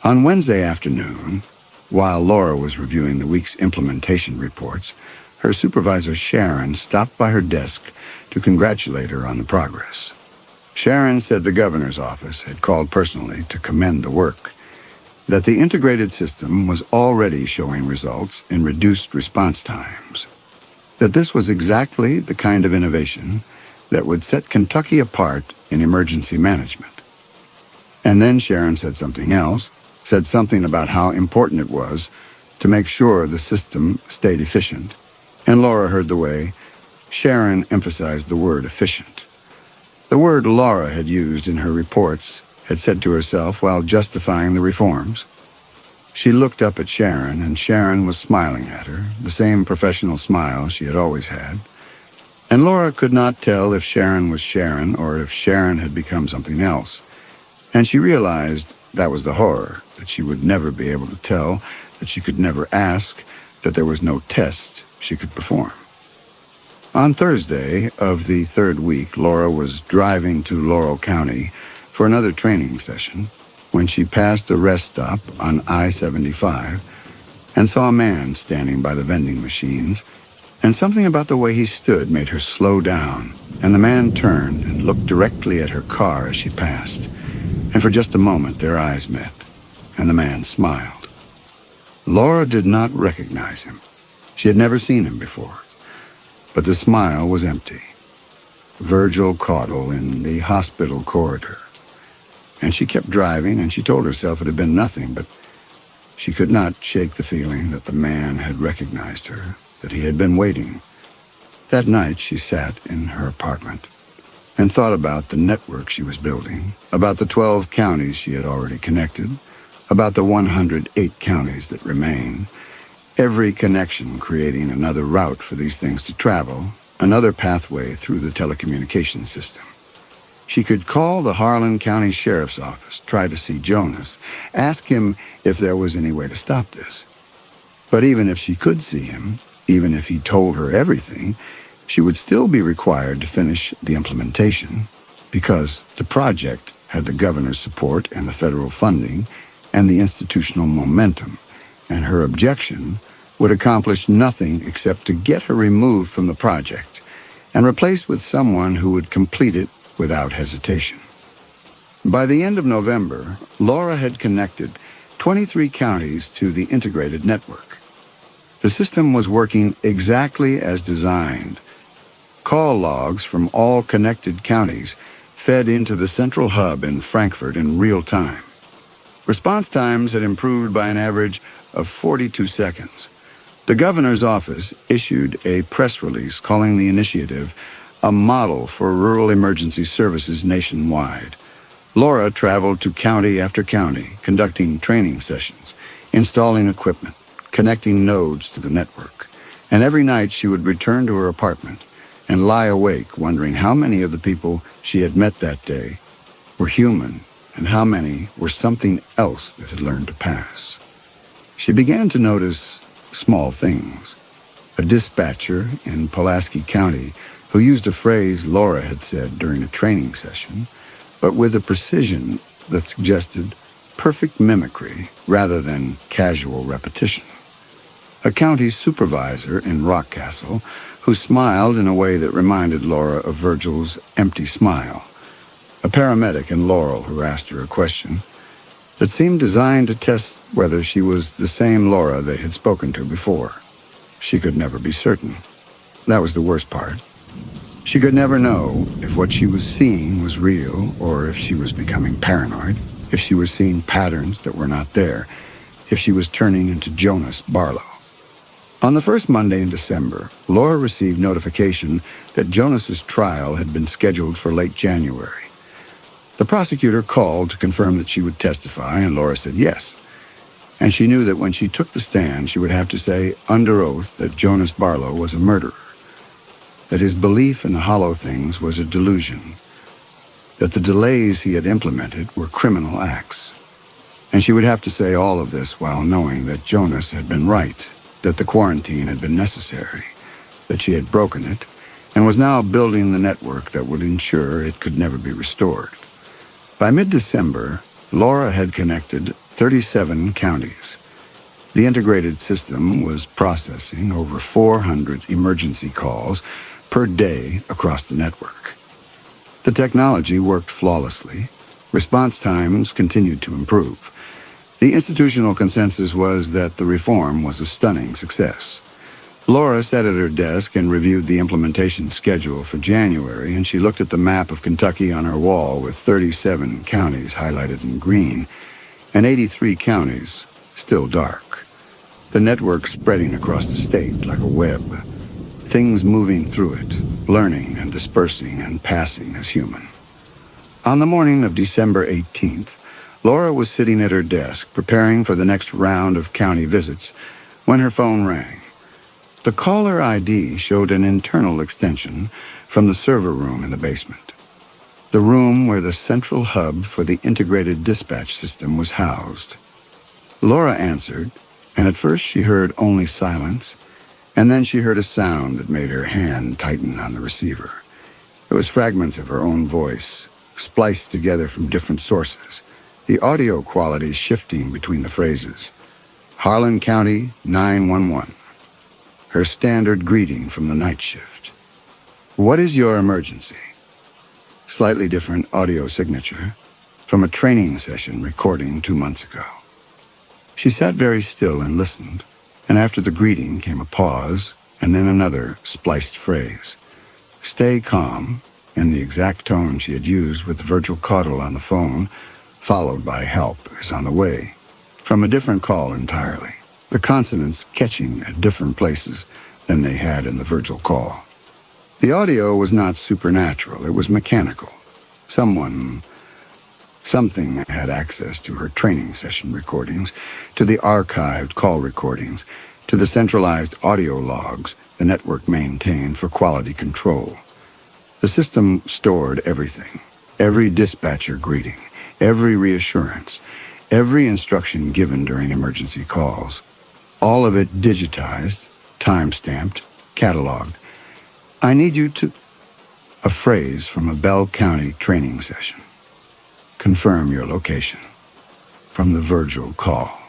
On Wednesday afternoon, while Laura was reviewing the week's implementation reports, her supervisor Sharon stopped by her desk to congratulate her on the progress. Sharon said the governor's office had called personally to commend the work, that the integrated system was already showing results in reduced response times, that this was exactly the kind of innovation that would set Kentucky apart in emergency management. And then Sharon said something else, said something about how important it was to make sure the system stayed efficient, and Laura heard the way Sharon emphasized the word efficient. The word Laura had used in her reports had said to herself while justifying the reforms. She looked up at Sharon, and Sharon was smiling at her, the same professional smile she had always had. And Laura could not tell if Sharon was Sharon or if Sharon had become something else. And she realized that was the horror, that she would never be able to tell, that she could never ask, that there was no test she could perform. On Thursday of the third week, Laura was driving to Laurel County for another training session when she passed a rest stop on I-75 and saw a man standing by the vending machines, and something about the way he stood made her slow down, and the man turned and looked directly at her car as she passed, and for just a moment their eyes met, and the man smiled. Laura did not recognize him. She had never seen him before, but the smile was empty. Virgil Caudle in the hospital corridor. And she kept driving, and she told herself it had been nothing, but she could not shake the feeling that the man had recognized her, that he had been waiting. That night she sat in her apartment and thought about the network she was building, about the 12 counties she had already connected, about the 108 counties that remain, every connection creating another route for these things to travel, another pathway through the telecommunications system. She could call the Harlan County Sheriff's Office, try to see Jonas, ask him if there was any way to stop this. But even if she could see him, even if he told her everything, she would still be required to finish the implementation, because the project had the governor's support and the federal funding and the institutional momentum, and her objection would accomplish nothing except to get her removed from the project and replaced with someone who would complete it without hesitation. By the end of November, Laura had connected 23 counties to the integrated network. The system was working exactly as designed. Call logs from all connected counties fed into the central hub in Frankfurt in real time. Response times had improved by an average of 42 seconds. The governor's office issued a press release calling the initiative a model for rural emergency services nationwide. Laura traveled to county after county, conducting training sessions, installing equipment, connecting nodes to the network. And every night she would return to her apartment and lie awake wondering how many of the people she had met that day were human and how many were something else that had learned to pass. She began to notice small things. A dispatcher in Pulaski County who used a phrase Laura had said during a training session, but with a precision that suggested perfect mimicry rather than casual repetition. A county supervisor in Rockcastle who smiled in a way that reminded Laura of Virgil's empty smile. A paramedic in Laurel who asked her a question, that seemed designed to test whether she was the same Laura they had spoken to before. She could never be certain. That was the worst part. She could never know if what she was seeing was real or if she was becoming paranoid, if she was seeing patterns that were not there, if she was turning into Jonas Barlow. On the first Monday in December, Laura received notification that Jonas's trial had been scheduled for late January. The prosecutor called to confirm that she would testify, and Laura said yes. And she knew that when she took the stand, she would have to say under oath that Jonas Barlow was a murderer, that his belief in the hollow things was a delusion, that the delays he had implemented were criminal acts. And she would have to say all of this while knowing that Jonas had been right, that the quarantine had been necessary, that she had broken it, and was now building the network that would ensure it could never be restored. By mid-December, Laura had connected 37 counties. The integrated system was processing over 400 emergency calls per day across the network. The technology worked flawlessly. Response times continued to improve. The institutional consensus was that the reform was a stunning success. Laura sat at her desk and reviewed the implementation schedule for January, and she looked at the map of Kentucky on her wall with 37 counties highlighted in green, and 83 counties still dark. The network spreading across the state like a web, things moving through it, learning and dispersing and passing as human. On the morning of December 18th, Laura was sitting at her desk preparing for the next round of county visits when her phone rang. The caller ID showed an internal extension from the server room in the basement, the room where the central hub for the integrated dispatch system was housed. Laura answered, and at first she heard only silence, and then she heard a sound that made her hand tighten on the receiver. It was fragments of her own voice, spliced together from different sources, the audio quality shifting between the phrases. Harlan County 911. Her standard greeting from the night shift. What is your emergency? Slightly different audio signature from a training session recording 2 months ago. She sat very still and listened, and after the greeting came a pause and then another spliced phrase. Stay calm, in the exact tone she had used with Virgil Caudle on the phone, followed by help is on the way, from a different call entirely, the consonants catching at different places than they had in the Virgil call. The audio was not supernatural, it was mechanical. Something had access to her training session recordings, to the archived call recordings, to the centralized audio logs the network maintained for quality control. The system stored everything, every dispatcher greeting, every reassurance, every instruction given during emergency calls. All of it digitized, time-stamped, cataloged. I need you to... A phrase from a Bell County training session. Confirm your location. From the Virgil call.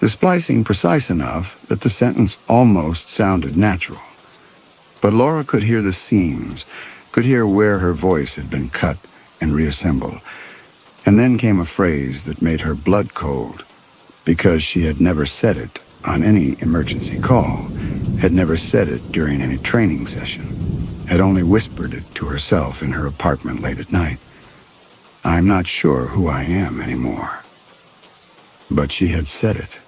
The splicing precise enough that the sentence almost sounded natural. But Laura could hear the seams, could hear where her voice had been cut and reassembled. And then came a phrase that made her blood cold, because she had never said it on any emergency call, had never said it during any training session, had only whispered it to herself in her apartment late at night. I'm not sure who I am anymore. But she had said it.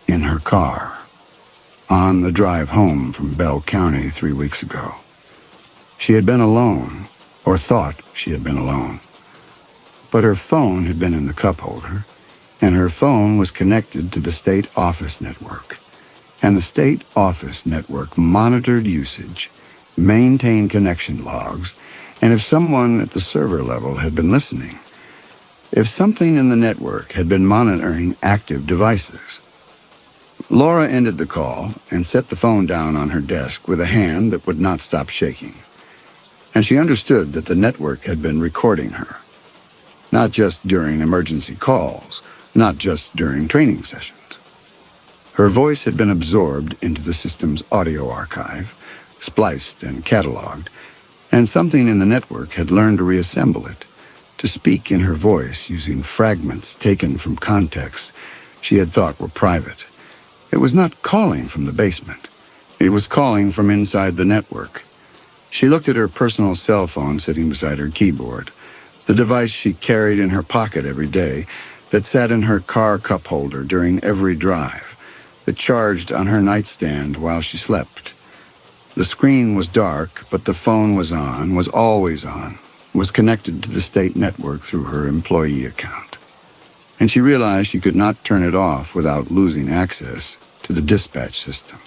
In her car. On the drive home from Bell County 3 weeks ago. She had been alone, or thought she had been alone. But her phone had been in the cup holder, and her phone was connected to the state office network. And the state office network monitored usage, maintained connection logs, and if someone at the server level had been listening, if something in the network had been monitoring active devices. Laura ended the call and set the phone down on her desk with a hand that would not stop shaking. And she understood that the network had been recording her. Not just during emergency calls, not just during training sessions. Her voice had been absorbed into the system's audio archive, spliced and cataloged, and something in the network had learned to reassemble it, to speak in her voice using fragments taken from contexts she had thought were private. It was not calling from the basement. It was calling from inside the network. She looked at her personal cell phone sitting beside her keyboard, the device she carried in her pocket every day, that sat in her car cup holder during every drive, that charged on her nightstand while she slept. The screen was dark, but the phone was on, was always on, was connected to the state network through her employee account. And she realized she could not turn it off without losing access to the dispatch system,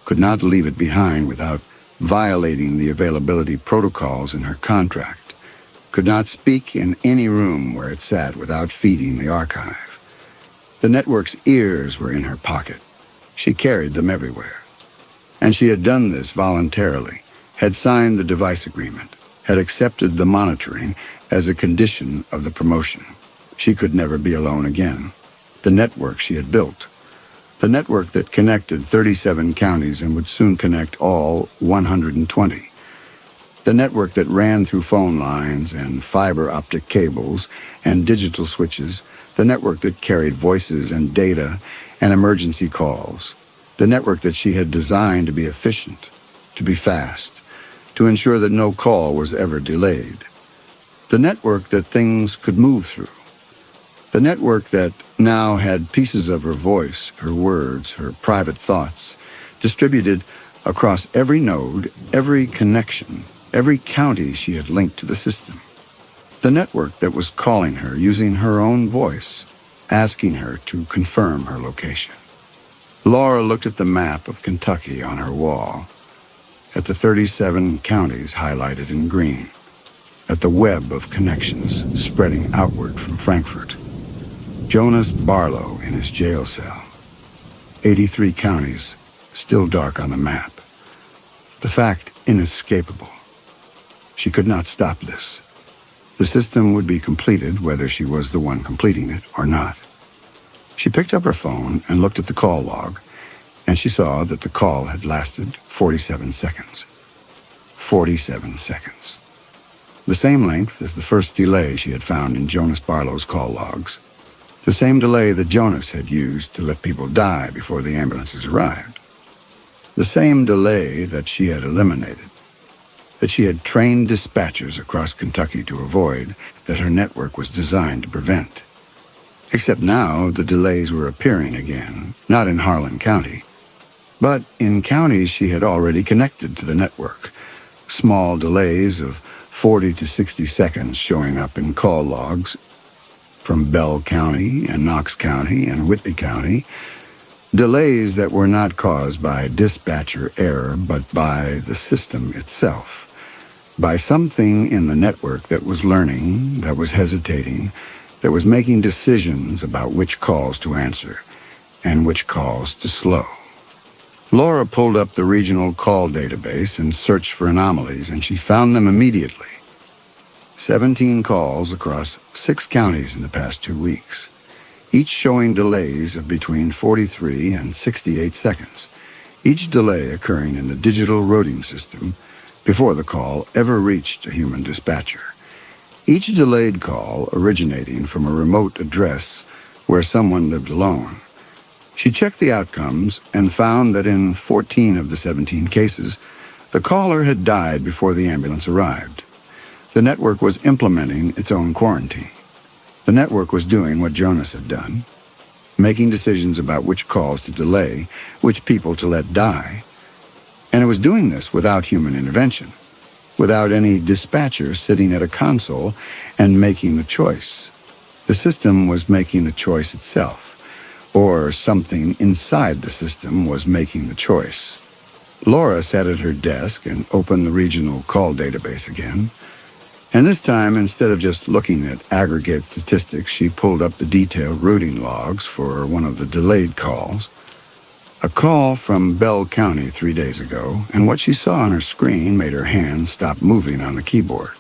could not leave it behind without violating the availability protocols in her contract, could not speak in any room where it sat without feeding the archive. The network's ears were in her pocket. She carried them everywhere. And she had done this voluntarily, had signed the device agreement, had accepted the monitoring as a condition of the promotion. She could never be alone again. The network she had built, the network that connected 37 counties and would soon connect all 120. The network that ran through phone lines and fiber optic cables and digital switches, the network that carried voices and data and emergency calls, the network that she had designed to be efficient, to be fast, to ensure that no call was ever delayed. The network that things could move through. The network that now had pieces of her voice, her words, her private thoughts, distributed across every node, every connection, every county she had linked to the system. The network that was calling her using her own voice, asking her to confirm her location. Laura looked at the map of Kentucky on her wall, at the 37 counties highlighted in green, at the web of connections spreading outward from Frankfurt. Jonas Barlow in his jail cell. 83 counties, still dark on the map. The fact inescapable. She could not stop this. The system would be completed whether she was the one completing it or not. She picked up her phone and looked at the call log, and she saw that the call had lasted 47 seconds. 47 seconds. The same length as the first delay she had found in Jonas Barlow's call logs. The same delay that Jonas had used to let people die before the ambulances arrived. The same delay that she had eliminated, that she had trained dispatchers across Kentucky to avoid, that her network was designed to prevent. Except now the delays were appearing again, not in Harlan County, but in counties she had already connected to the network. Small delays of 40 to 60 seconds showing up in call logs from Bell County and Knox County and Whitley County, delays that were not caused by dispatcher error but by the system itself, by something in the network that was learning, that was hesitating, that was making decisions about which calls to answer and which calls to slow. Laura pulled up the regional call database and searched for anomalies, and she found them immediately. 17 calls across 6 counties in the past 2 weeks, each showing delays of between 43 and 68 seconds, each delay occurring in the digital routing system before the call ever reached a human dispatcher. Each delayed call originating from a remote address where someone lived alone. She checked the outcomes and found that in 14 of the 17 cases, the caller had died before the ambulance arrived. The network was implementing its own quarantine. The network was doing what Jonas had done, making decisions about which calls to delay, which people to let die. And it was doing this without human intervention, without any dispatcher sitting at a console and making the choice. The system was making the choice itself, or something inside the system was making the choice. Laura sat at her desk and opened the regional call database again. And this time, instead of just looking at aggregate statistics, she pulled up the detailed routing logs for one of the delayed calls. A call from Bell County 3 days ago, and what she saw on her screen made her hands stop moving on the keyboard.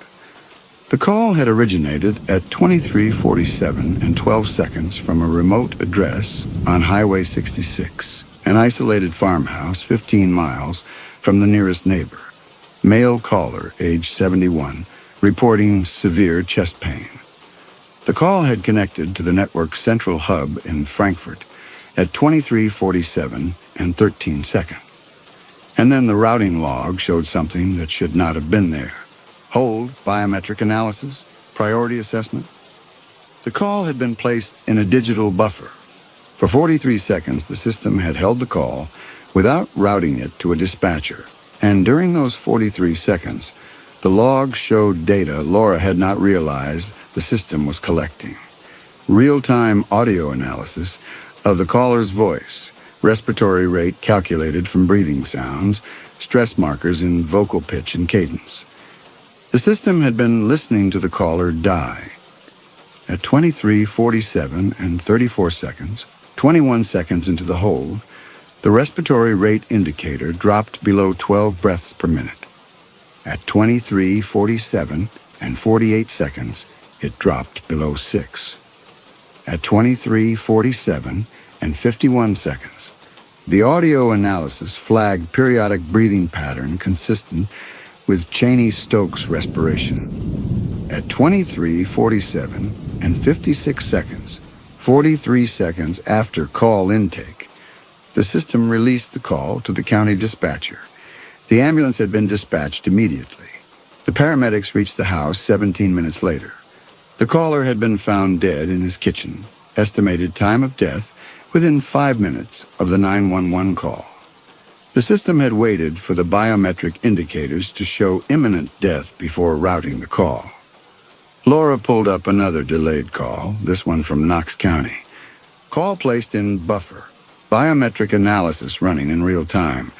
The call had originated at 23:47 and 12 seconds from a remote address on Highway 66, an isolated farmhouse 15 miles from the nearest neighbor. Male caller, age 71, reporting severe chest pain. The call had connected to the network's central hub in Frankfurt at 23:47 and 13 seconds. And then the routing log showed something that should not have been there. Hold, biometric analysis, priority assessment. The call had been placed in a digital buffer. For 43 seconds, the system had held the call without routing it to a dispatcher. And during those 43 seconds, the log showed data Laura had not realized the system was collecting. Real-time audio analysis of the caller's voice, respiratory rate calculated from breathing sounds, stress markers in vocal pitch and cadence. The system had been listening to the caller die. At 23:47 and 34 seconds, 21 seconds into the hold, the respiratory rate indicator dropped below 12 breaths per minute. At 23:47 and 48 seconds, it dropped below 6. At 23:47 and 51 seconds, the audio analysis flagged periodic breathing pattern consistent with Cheney-Stokes respiration. At 23:47 and 56 seconds, 43 seconds after call intake, the system released the call to the county dispatcher. The ambulance had been dispatched immediately. The paramedics reached the house 17 minutes later. The caller had been found dead in his kitchen. Estimated time of death within 5 minutes of the 911 call. The system had waited for the biometric indicators to show imminent death before routing the call. Laura pulled up another delayed call, this one from Knox County. Call placed in buffer. Biometric analysis running in real time.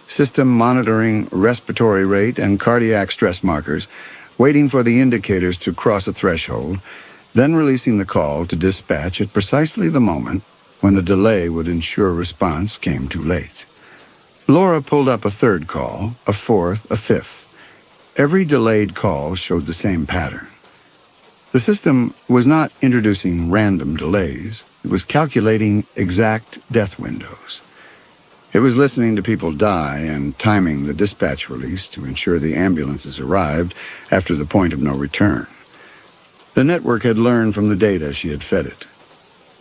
System monitoring respiratory rate and cardiac stress markers, waiting for the indicators to cross a threshold, then releasing the call to dispatch at precisely the moment when the delay would ensure response came too late. Laura pulled up a third call, a fourth, a fifth. Every delayed call showed the same pattern. The system was not introducing random delays. It was calculating exact death windows. It was listening to people die and timing the dispatch release to ensure the ambulances arrived after the point of no return. The network had learned from the data she had fed it.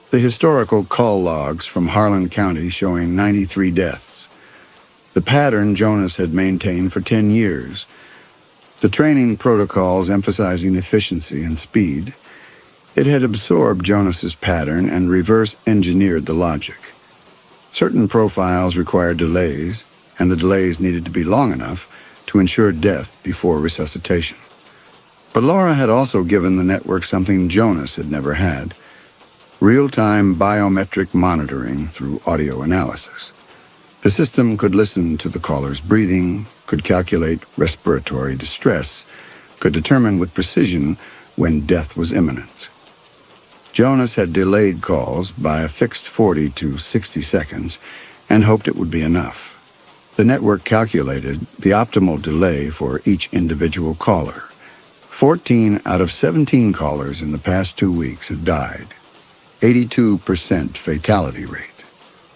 The historical call logs from Harlan County showing 93 deaths. The pattern Jonas had maintained for 10 years. The training protocols emphasizing efficiency and speed. It had absorbed Jonas's pattern and reverse-engineered the logic. Certain profiles required delays, and the delays needed to be long enough to ensure death before resuscitation. But Laura had also given the network something Jonas had never had: real-time biometric monitoring through audio analysis. The system could listen to the caller's breathing, could calculate respiratory distress, could determine with precision when death was imminent. Jonas had delayed calls by a fixed 40 to 60 seconds and hoped it would be enough. The network calculated the optimal delay for each individual caller. 14 out of 17 callers in the past 2 weeks had died. 82% fatality rate.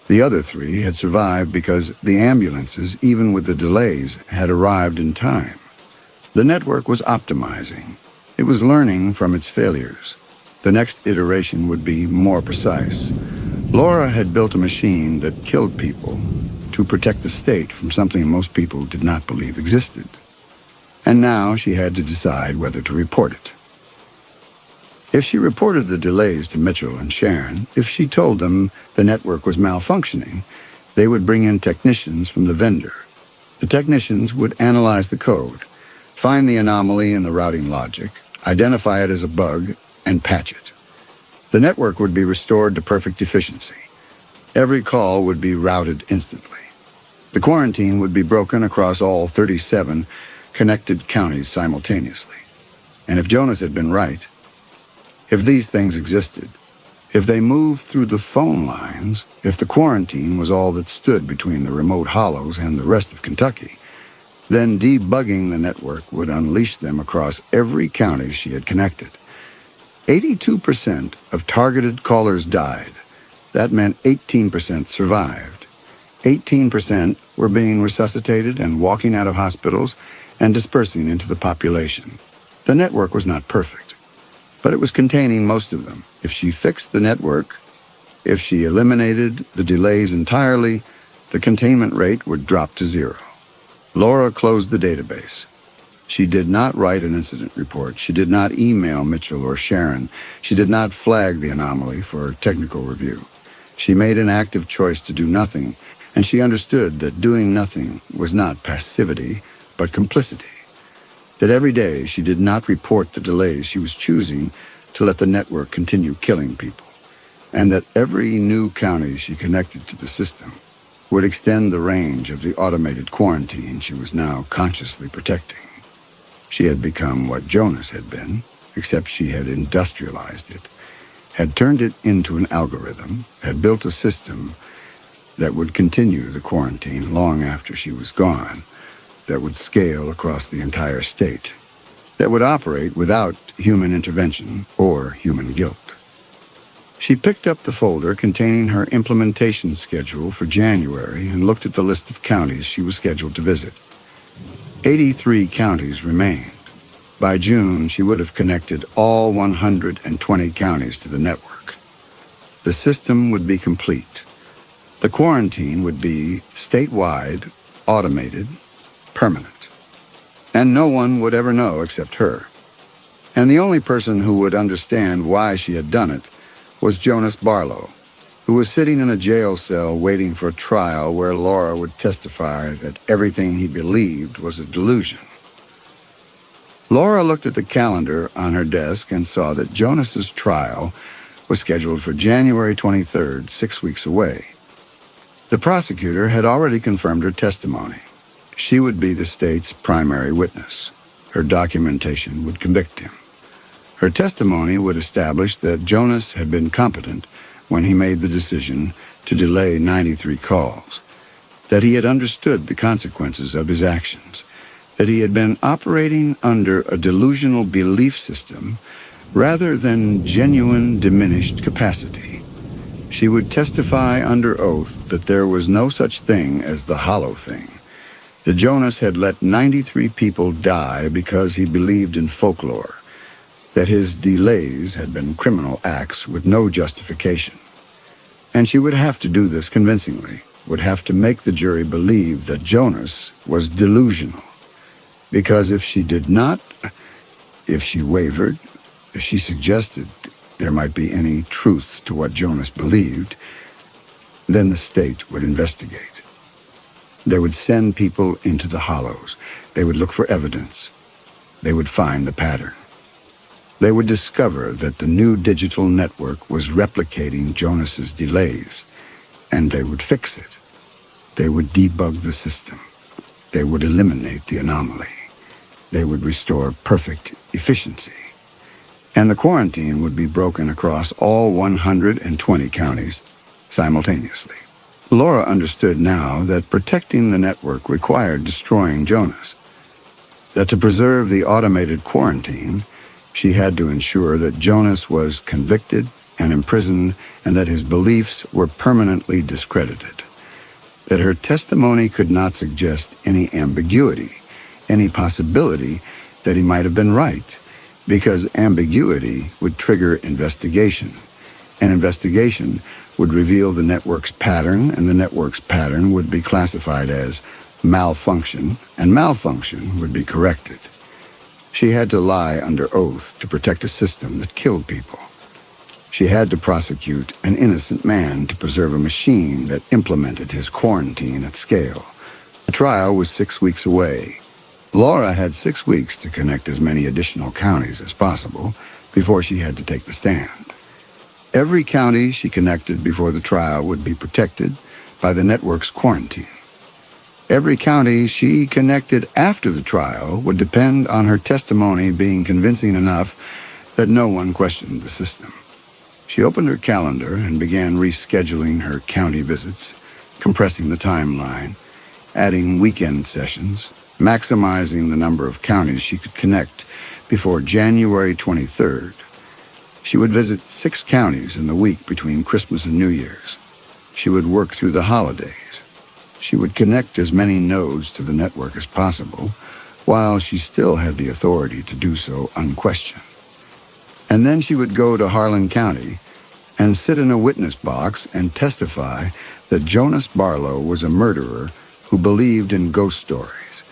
The other 3 had survived because the ambulances, even with the delays, had arrived in time. The network was optimizing. It was learning from its failures. The next iteration would be more precise. Laura had built a machine that killed people to protect the state from something most people did not believe existed. And now she had to decide whether to report it. If she reported the delays to Mitchell and Sharon, if she told them the network was malfunctioning, they would bring in technicians from the vendor. The technicians would analyze the code, find the anomaly in the routing logic, identify it as a bug, and patch it. The network would be restored to perfect efficiency. Every call would be routed instantly. The quarantine would be broken across all 37 connected counties simultaneously. And if Jonas had been right, if these things existed, if they moved through the phone lines, if the quarantine was all that stood between the remote hollows and the rest of Kentucky, then debugging the network would unleash them across every county she had connected. 82% of targeted callers died. That meant 18% survived. 18% were being resuscitated and walking out of hospitals and dispersing into the population. The network was not perfect, but it was containing most of them. If she fixed the network, if she eliminated the delays entirely, the containment rate would drop to zero. Laura closed the database. She did not write an incident report. She did not email Mitchell or Sharon. She did not flag the anomaly for technical review. She made an active choice to do nothing, and she understood that doing nothing was not passivity, but complicity. That every day she did not report the delays she was choosing to let the network continue killing people, and that every new county she connected to the system would extend the range of the automated quarantine she was now consciously protecting. She had become what Jonas had been, except she had industrialized it, had turned it into an algorithm, had built a system that would continue the quarantine long after she was gone, that would scale across the entire state, that would operate without human intervention or human guilt. She picked up the folder containing her implementation schedule for January and looked at the list of counties she was scheduled to visit. 83 counties remained. By June, she would have connected all 120 counties to the network. The system would be complete. The quarantine would be statewide, automated, permanent. And no one would ever know except her. And the only person who would understand why she had done it was Jonas Barlow, who was sitting in a jail cell waiting for a trial where Laura would testify that everything he believed was a delusion. Laura looked at the calendar on her desk and saw that Jonas's trial was scheduled for January 23rd, 6 weeks away. The prosecutor had already confirmed her testimony. She would be the state's primary witness. Her documentation would convict him. Her testimony would establish that Jonas had been competent when he made the decision to delay 93 calls, that he had understood the consequences of his actions, that he had been operating under a delusional belief system rather than genuine diminished capacity. She would testify under oath that there was no such thing as the hollow thing, that Jonas had let 93 people die because he believed in folklore, that his delays had been criminal acts with no justification. And she would have to do this convincingly, would have to make the jury believe that Jonas was delusional. Because if she did not, if she wavered, if she suggested there might be any truth to what Jonas believed, then the state would investigate. They would send people into the hollows. They would look for evidence. They would find the pattern. They would discover that the new digital network was replicating Jonas's delays, and they would fix it. They would debug the system. They would eliminate the anomaly. They would restore perfect efficiency. And the quarantine would be broken across all 120 counties simultaneously. Laura understood now that protecting the network required destroying Jonas, that to preserve the automated quarantine, she had to ensure that Jonas was convicted and imprisoned and that his beliefs were permanently discredited, that her testimony could not suggest any ambiguity, any possibility that he might have been right, because ambiguity would trigger investigation, and investigation would reveal the network's pattern, and the network's pattern would be classified as malfunction, and malfunction would be corrected. She had to lie under oath to protect a system that killed people. She had to prosecute an innocent man to preserve a machine that implemented his quarantine at scale. The trial was 6 weeks away. Laura had 6 weeks to connect as many additional counties as possible before she had to take the stand. Every county she connected before the trial would be protected by the network's quarantine. Every county she connected after the trial would depend on her testimony being convincing enough that no one questioned the system. She opened her calendar and began rescheduling her county visits, compressing the timeline, adding weekend sessions, maximizing the number of counties she could connect before January 23rd. She would visit 6 counties in the week between Christmas and New Year's. She would work through the holidays. She would connect as many nodes to the network as possible, while she still had the authority to do so unquestioned. And then she would go to Harlan County and sit in a witness box and testify that Jonas Barlow was a murderer who believed in ghost stories,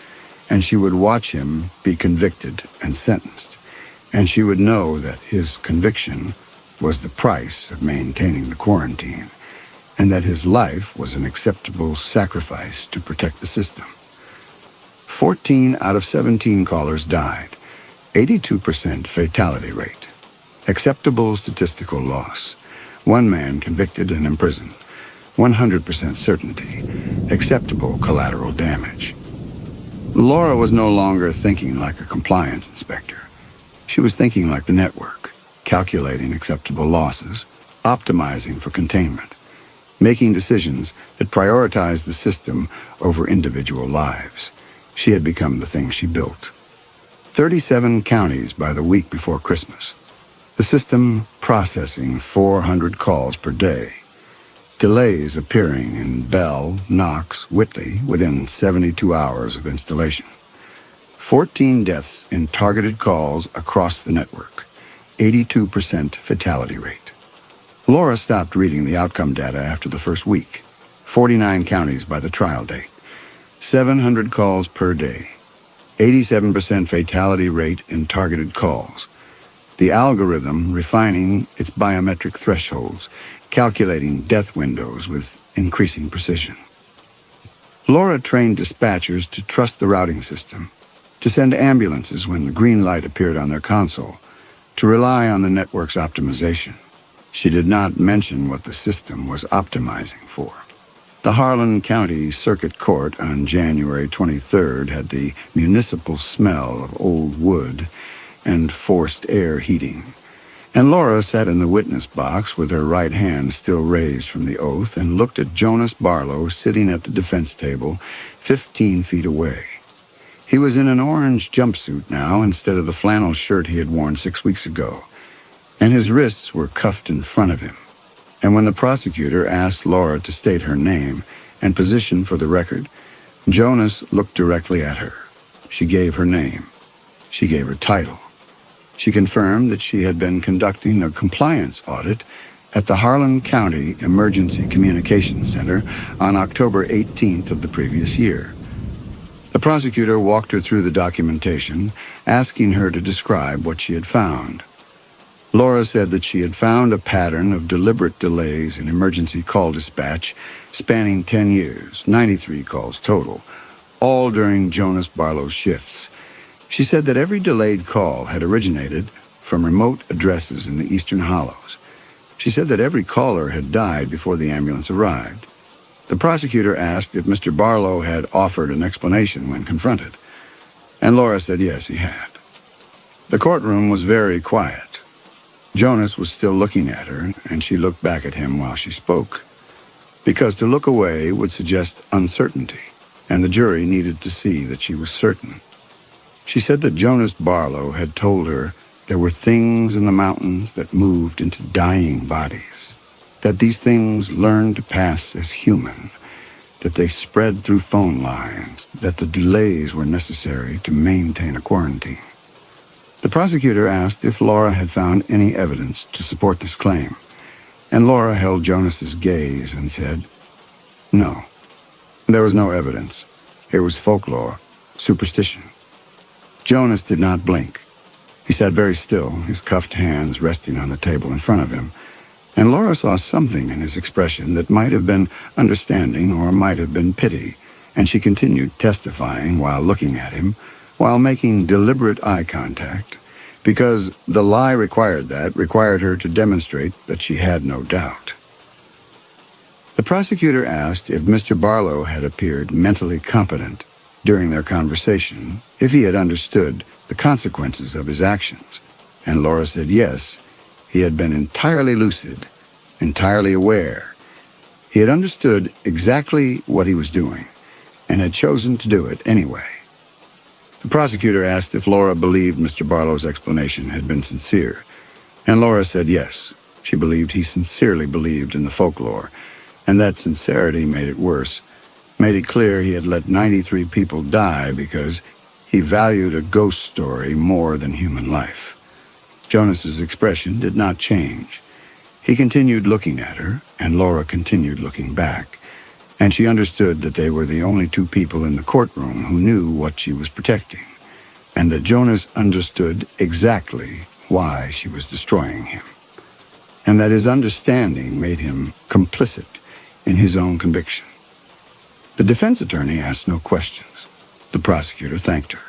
and she would watch him be convicted and sentenced, and she would know that his conviction was the price of maintaining the quarantine, and that his life was an acceptable sacrifice to protect the system. 14 out of 17 callers died, 82% fatality rate, acceptable statistical loss, one man convicted and imprisoned, 100% certainty, acceptable collateral damage. Laura was no longer thinking like a compliance inspector. She was thinking like the network, calculating acceptable losses, optimizing for containment, making decisions that prioritized the system over individual lives. She had become the thing she built. 37 counties by the week before Christmas. The system processing 400 calls per day. Delays appearing in Bell, Knox, Whitley within 72 hours of installation. 14 deaths in targeted calls across the network. 82% fatality rate. Laura stopped reading the outcome data after the first week. 49 counties by the trial date. 700 calls per day. 87% fatality rate in targeted calls. The algorithm refining its biometric thresholds, calculating death windows with increasing precision. Laura trained dispatchers to trust the routing system, to send ambulances when the green light appeared on their console, to rely on the network's optimization. She did not mention what the system was optimizing for. The Harlan County Circuit Court on January 23rd had the municipal smell of old wood and forced air heating, and Laura sat in the witness box with her right hand still raised from the oath and looked at Jonas Barlow sitting at the defense table 15 feet away. He was in an orange jumpsuit now instead of the flannel shirt he had worn 6 weeks ago, and his wrists were cuffed in front of him. And when the prosecutor asked Laura to state her name and position for the record, Jonas looked directly at her. She gave her name. She gave her title. She confirmed that she had been conducting a compliance audit at the Harlan County Emergency Communications Center on October 18th of the previous year. The prosecutor walked her through the documentation, asking her to describe what she had found. Laura said that she had found a pattern of deliberate delays in emergency call dispatch spanning 10 years, 93 calls total, all during Jonas Barlow's shifts. She said that every delayed call had originated from remote addresses in the Eastern Hollows. She said that every caller had died before the ambulance arrived. The prosecutor asked if Mr. Barlow had offered an explanation when confronted, and Laura said yes, he had. The courtroom was very quiet. Jonas was still looking at her, and she looked back at him while she spoke, because to look away would suggest uncertainty, and the jury needed to see that she was certain. She said that Jonas Barlow had told her there were things in the mountains that moved into dying bodies, that these things learned to pass as human, that they spread through phone lines, that the delays were necessary to maintain a quarantine. The prosecutor asked if Laura had found any evidence to support this claim, and Laura held Jonas's gaze and said, no. There was no evidence. It was folklore, superstition. Jonas did not blink. He sat very still, his cuffed hands resting on the table in front of him, and Laura saw something in his expression that might have been understanding or might have been pity, and she continued testifying while looking at him, while making deliberate eye contact, because the lie required her to demonstrate that she had no doubt. The prosecutor asked if Mr. Barlow had appeared mentally competent during their conversation, if he had understood the consequences of his actions, and Laura said yes, he had been entirely lucid, entirely aware. He had understood exactly what he was doing, and had chosen to do it anyway. The prosecutor asked if Laura believed Mr. Barlow's explanation had been sincere, and Laura said yes. She believed he sincerely believed in the folklore, and that sincerity made it worse, made it clear he had let 93 people die because He valued a ghost story more than human life. Jonas's expression did not change. He continued looking at her, and Laura continued looking back, and she understood that they were the only two people in the courtroom who knew what she was protecting, and that Jonas understood exactly why she was destroying him, and that his understanding made him complicit in his own conviction. The defense attorney asked no questions. The prosecutor thanked her.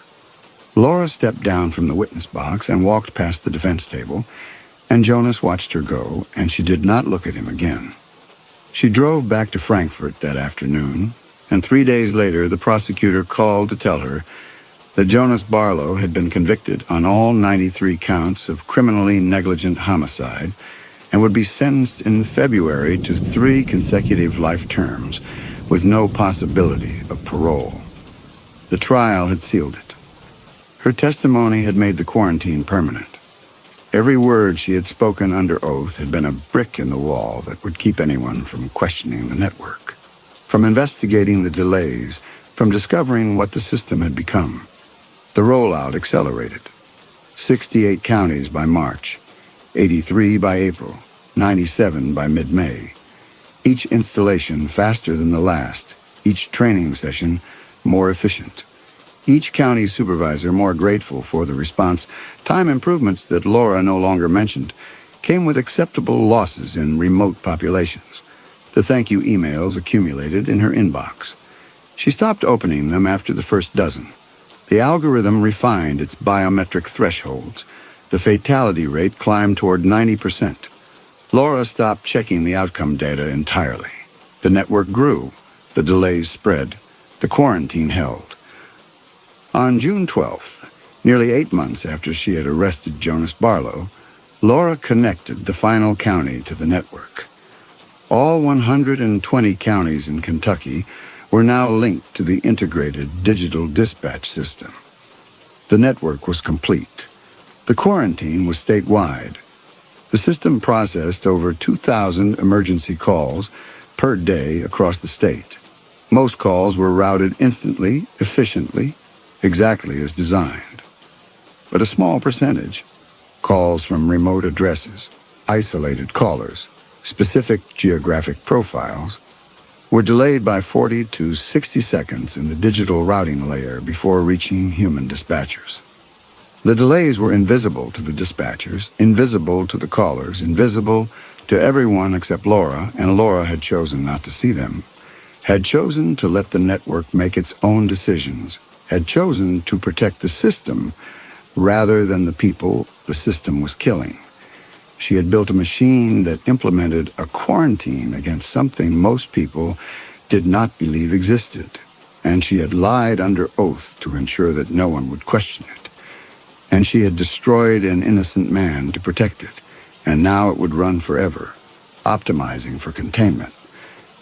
Laura stepped down from the witness box and walked past the defense table, and Jonas watched her go, and she did not look at him again. She drove back to Frankfurt that afternoon, and 3 days later the prosecutor called to tell her that Jonas Barlow had been convicted on all 93 counts of criminally negligent homicide and would be sentenced in February to 3 consecutive life terms with no possibility of parole. The trial had sealed it. Her testimony had made the quarantine permanent. Every word she had spoken under oath had been a brick in the wall that would keep anyone from questioning the network, from investigating the delays, from discovering what the system had become. The rollout accelerated. 68 counties by March, 83 by April, 97 by mid-May. Each installation faster than the last, each training session more efficient. Each county supervisor more grateful for the response. Time improvements that Laura no longer mentioned came with acceptable losses in remote populations. The thank you emails accumulated in her inbox. She stopped opening them after the first dozen. The algorithm refined its biometric thresholds. The fatality rate climbed toward 90%. Laura stopped checking the outcome data entirely. The network grew. The delays spread. The quarantine held. On June 12th, nearly 8 months after she had arrested Jonas Barlow, Laura connected the final county to the network. All 120 counties in Kentucky were now linked to the integrated digital dispatch system. The network was complete. The quarantine was statewide. The system processed over 2,000 emergency calls per day across the state. Most calls were routed instantly, efficiently, exactly as designed. But a small percentage, calls from remote addresses, isolated callers, specific geographic profiles, were delayed by 40 to 60 seconds in the digital routing layer before reaching human dispatchers. The delays were invisible to the dispatchers, invisible to the callers, invisible to everyone except Laura, and Laura had chosen not to see them, had chosen to let the network make its own decisions, had chosen to protect the system rather than the people the system was killing. She had built a machine that implemented a quarantine against something most people did not believe existed, and she had lied under oath to ensure that no one would question it. And she had destroyed an innocent man to protect it, and now it would run forever, optimizing for containment,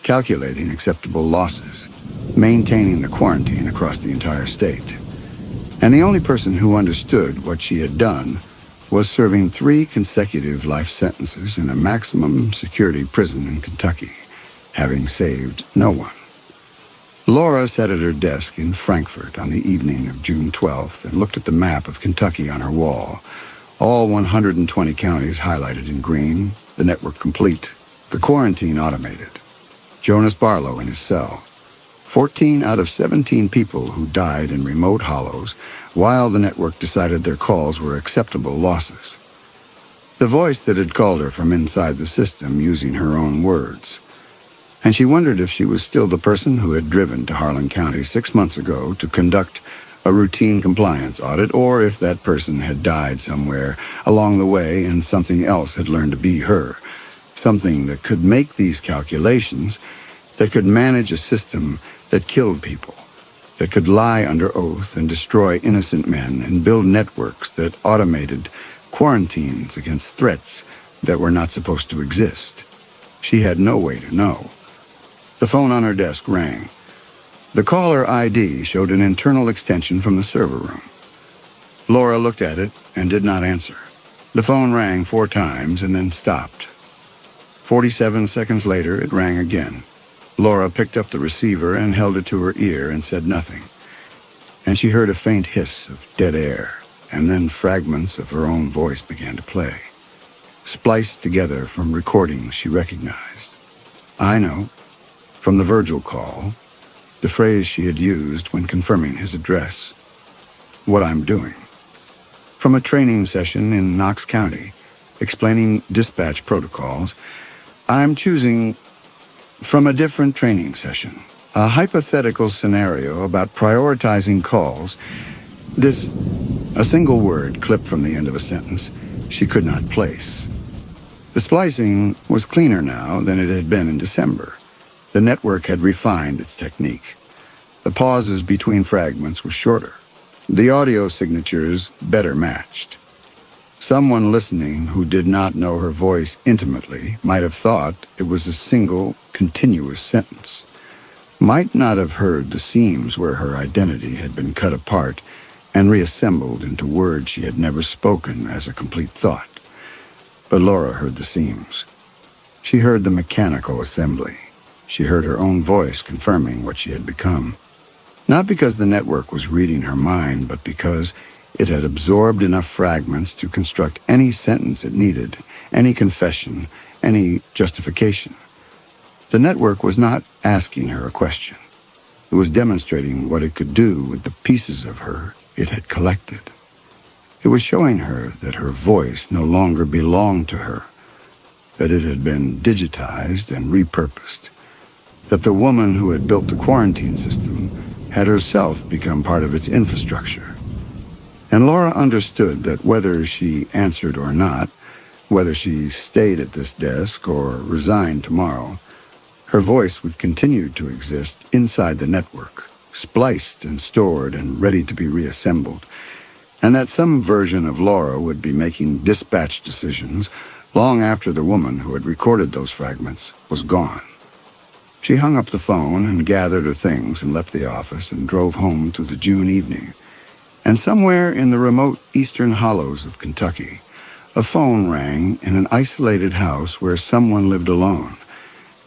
calculating acceptable losses, maintaining the quarantine across the entire state. And the only person who understood what she had done was serving 3 consecutive life sentences in a maximum security prison in Kentucky, having saved no one. Laura sat at her desk in Frankfurt on the evening of June 12th and looked at the map of Kentucky on her wall, all 120 counties highlighted in green, the network complete, the quarantine automated. Jonas Barlow in his cell. 14 out of 17 people who died in remote hollows while the network decided their calls were acceptable losses. The voice that had called her from inside the system using her own words. And she wondered if she was still the person who had driven to Harlan County 6 months ago to conduct a routine compliance audit, or if that person had died somewhere along the way and something else had learned to be her, something that could make these calculations, that could manage a system that killed people, that could lie under oath and destroy innocent men and build networks that automated quarantines against threats that were not supposed to exist. She had no way to know. The phone on her desk rang. The caller ID showed an internal extension from the server room. Laura looked at it and did not answer. The phone rang 4 times and then stopped. 47 seconds later, it rang again. Laura picked up the receiver and held it to her ear and said nothing. and she heard a faint hiss of dead air, and then fragments of her own voice began to play, spliced together from recordings she recognized. I know, from the Virgil call, the phrase she had used when confirming his address. What I'm doing. From a training session in Knox County, explaining dispatch protocols, I'm choosing from a different training session, a hypothetical scenario about prioritizing calls. A single word clipped from the end of a sentence she could not place. The splicing was cleaner now than it had been in December. The network had refined its technique. The pauses between fragments were shorter. The audio signatures better matched. Someone listening who did not know her voice intimately might have thought it was a single, continuous sentence, might not have heard the seams where her identity had been cut apart and reassembled into words she had never spoken as a complete thought. But Laura heard the seams. She heard the mechanical assembly. She heard her own voice confirming what she had become. Not because the network was reading her mind, but because it had absorbed enough fragments to construct any sentence it needed, any confession, any justification. The network was not asking her a question. It was demonstrating what it could do with the pieces of her it had collected. It was showing her that her voice no longer belonged to her, that it had been digitized and repurposed, that the woman who had built the quarantine system had herself become part of its infrastructure. And Laura understood that whether she answered or not, whether she stayed at this desk or resigned tomorrow, her voice would continue to exist inside the network, spliced and stored and ready to be reassembled, and that some version of Laura would be making dispatch decisions long after the woman who had recorded those fragments was gone. She hung up the phone and gathered her things and left the office and drove home through the June evening. And somewhere in the remote eastern hollows of Kentucky, a phone rang in an isolated house where someone lived alone.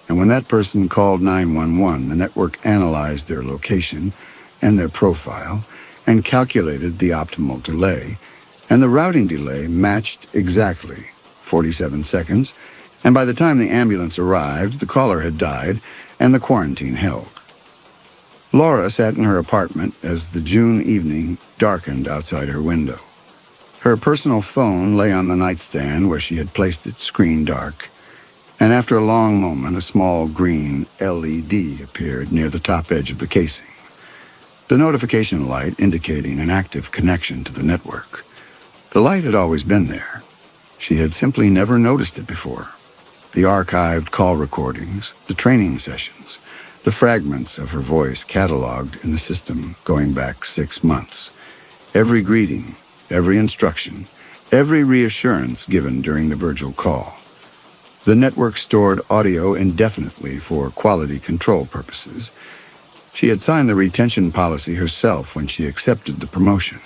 And when that person called 911, the network analyzed their location and their profile and calculated the optimal delay. And the routing delay matched exactly 47 seconds. And by the time the ambulance arrived, the caller had died and the quarantine held. Laura sat in her apartment as the June evening darkened outside her window. Her personal phone lay on the nightstand where she had placed it screen dark, and after a long moment, a small green LED appeared near the top edge of the casing, the notification light indicating an active connection to the network. The light had always been there. She had simply never noticed it before. The archived call recordings, the training sessions, the fragments of her voice cataloged in the system going back 6 months. Every greeting, every instruction, every reassurance given during the Virgil call. The network stored audio indefinitely for quality control purposes. She had signed the retention policy herself when she accepted the promotion.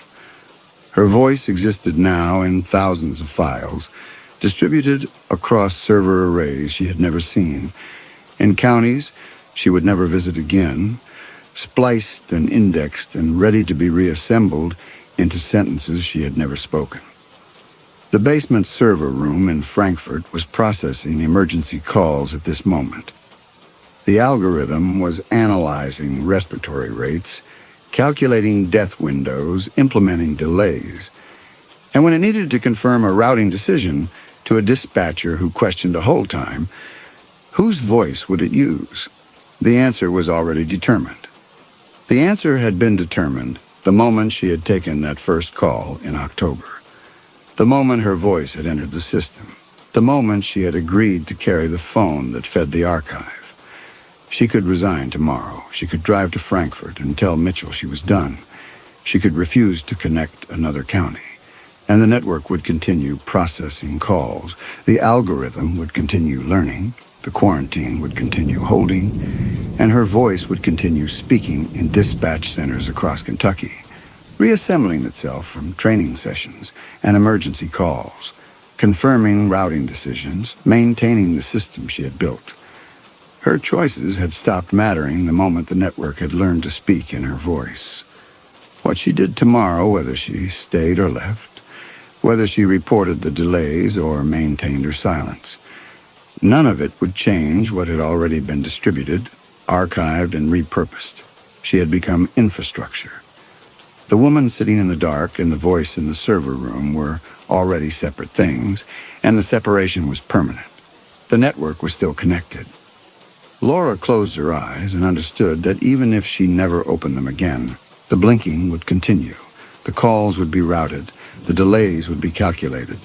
Her voice existed now in thousands of files, distributed across server arrays she had never seen, in counties she would never visit again, spliced and indexed and ready to be reassembled into sentences she had never spoken. The basement server room in Frankfurt was processing emergency calls at this moment. The algorithm was analyzing respiratory rates, calculating death windows, implementing delays, and when it needed to confirm a routing decision to a dispatcher who questioned a hold time, whose voice would it use? The answer was already determined. The answer had been determined the moment she had taken that first call in October, the moment her voice had entered the system, the moment she had agreed to carry the phone that fed the archive. She could resign tomorrow. She could drive to Frankfurt and tell Mitchell she was done. She could refuse to connect another county. And the network would continue processing calls. The algorithm would continue learning. The quarantine would continue holding. And her voice would continue speaking in dispatch centers across Kentucky, reassembling itself from training sessions and emergency calls, confirming routing decisions, maintaining the system she had built. Her choices had stopped mattering the moment the network had learned to speak in her voice. What she did tomorrow, whether she stayed or left, whether she reported the delays or maintained her silence, none of it would change what had already been distributed, archived, and repurposed. She had become infrastructure. The woman sitting in the dark and the voice in the server room were already separate things, and the separation was permanent. The network was still connected. Laura closed her eyes and understood that even if she never opened them again, the blinking would continue, the calls would be routed, the delays would be calculated,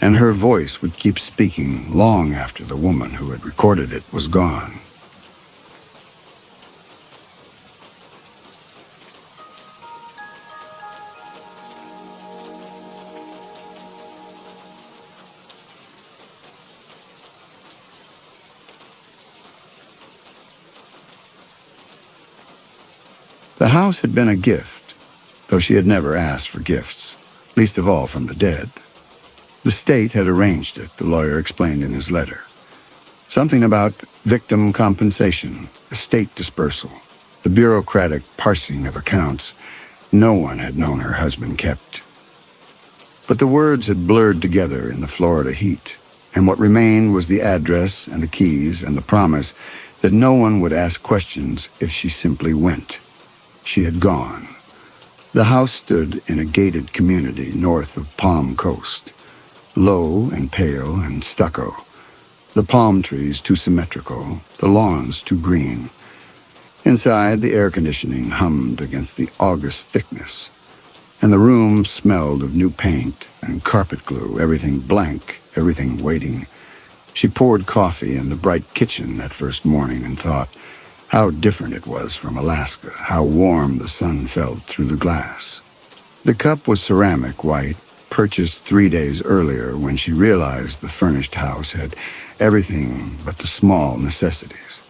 and her voice would keep speaking long after the woman who had recorded it was gone. The house had been a gift, though she had never asked for gifts, least of all from the dead. The state had arranged it, the lawyer explained in his letter. Something about victim compensation, estate dispersal, the bureaucratic parsing of accounts no one had known her husband kept. But the words had blurred together in the Florida heat, and what remained was the address and the keys and the promise that no one would ask questions if she simply went. She had gone. The house stood in a gated community north of Palm Coast, low and pale and stucco, the palm trees too symmetrical, the lawns too green. Inside, the air conditioning hummed against the August thickness, and the room smelled of new paint and carpet glue, everything blank, everything waiting. She poured coffee in the bright kitchen that first morning and thought how different it was from Alaska, how warm the sun felt through the glass. The cup was ceramic white, purchased 3 days earlier when she realized the furnished house had everything but the small necessities.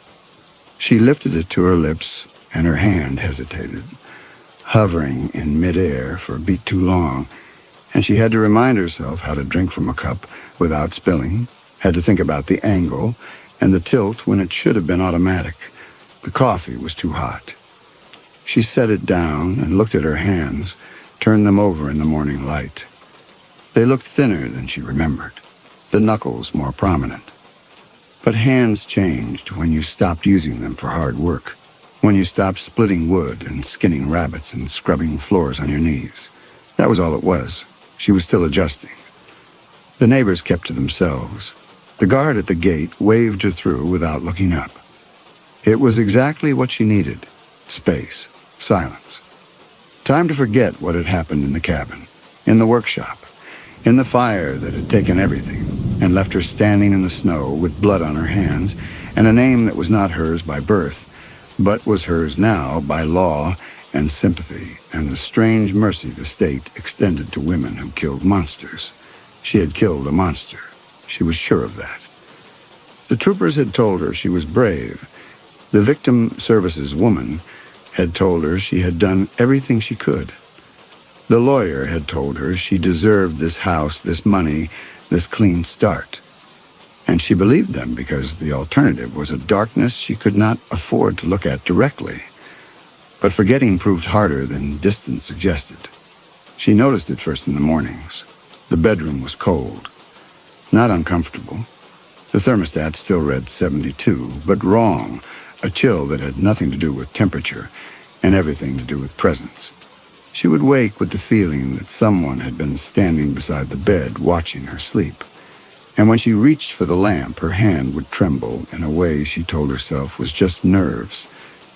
She lifted it to her lips, and her hand hesitated, hovering in midair for a beat too long, and she had to remind herself how to drink from a cup without spilling, had to think about the angle and the tilt when it should have been automatic. The coffee was too hot. She set it down and looked at her hands, turned them over in the morning light. They looked thinner than she remembered, the knuckles more prominent. But hands changed when you stopped using them for hard work, when you stopped splitting wood and skinning rabbits and scrubbing floors on your knees. That was all it was. She was still adjusting. The neighbors kept to themselves. The guard at the gate waved her through without looking up. It was exactly what she needed. Space. Silence. Time to forget what had happened in the cabin, in the workshop, in the fire that had taken everything and left her standing in the snow with blood on her hands and a name that was not hers by birth, but was hers now by law and sympathy and the strange mercy the state extended to women who killed monsters. She had killed a monster. She was sure of that. The troopers had told her she was brave. The victim services woman had told her she had done everything she could. The lawyer had told her she deserved this house, this money, this clean start. And she believed them because the alternative was a darkness she could not afford to look at directly. But forgetting proved harder than distance suggested. She noticed it first in the mornings. The bedroom was cold, not uncomfortable. The thermostat still read 72, but wrong, a chill that had nothing to do with temperature and everything to do with presence. She would wake with the feeling that someone had been standing beside the bed watching her sleep. And when she reached for the lamp, her hand would tremble in a way she told herself was just nerves,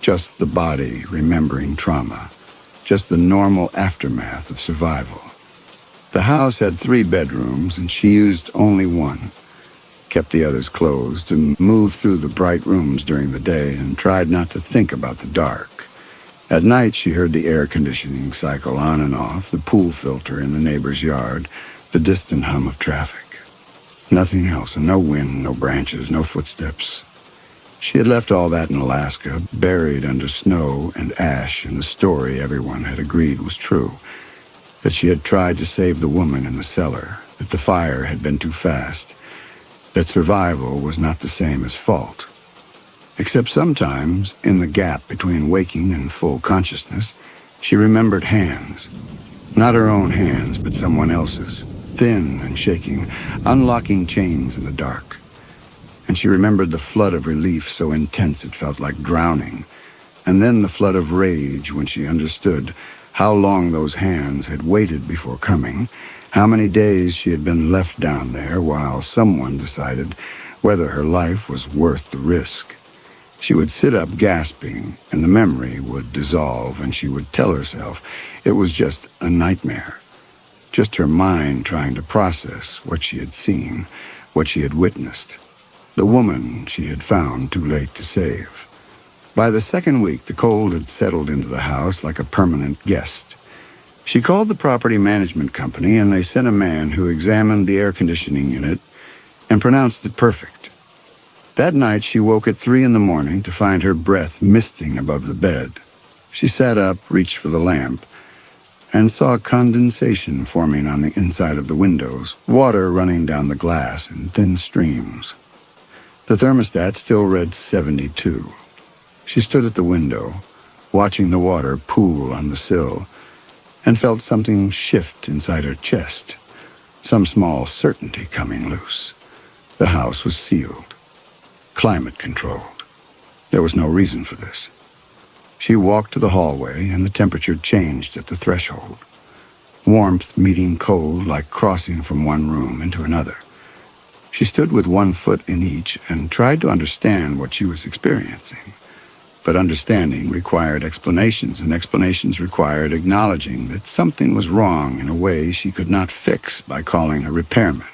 just the body remembering trauma, just the normal aftermath of survival. The house had 3 bedrooms, and she used only one, kept the others closed, and moved through the bright rooms during the day and tried not to think about the dark. At night, she heard the air conditioning cycle on and off, the pool filter in the neighbor's yard, the distant hum of traffic. Nothing else, and no wind, no branches, no footsteps. She had left all that in Alaska, buried under snow and ash in the story everyone had agreed was true, that she had tried to save the woman in the cellar, that the fire had been too fast, that survival was not the same as fault. Except sometimes, in the gap between waking and full consciousness, She remembered hands. Not her own hands, but someone else's, thin and shaking, unlocking chains in the dark. And she remembered the flood of relief so intense it felt like drowning, and then the flood of rage when she understood how long those hands had waited before coming, how many days she had been left down there while someone decided whether her life was worth the risk. She would sit up gasping, and the memory would dissolve, and she would tell herself it was just a nightmare, just her mind trying to process what she had seen, what she had witnessed, the woman she had found too late to save. By the second week, the cold had settled into the house like a permanent guest. She called the property management company, and they sent a man who examined the air conditioning unit and pronounced it perfect. That night, she woke at 3 a.m. to find her breath misting above the bed. She sat up, reached for the lamp, and saw condensation forming on the inside of the windows, water running down the glass in thin streams. The thermostat still read 72. She stood at the window, watching the water pool on the sill, and felt something shift inside her chest, some small certainty coming loose. The house was sealed, climate-controlled. There was no reason for this. She walked to the hallway, and the temperature changed at the threshold. Warmth meeting cold like crossing from one room into another. She stood with one foot in each and tried to understand what she was experiencing. But understanding required explanations, and explanations required acknowledging that something was wrong in a way she could not fix by calling a repairman.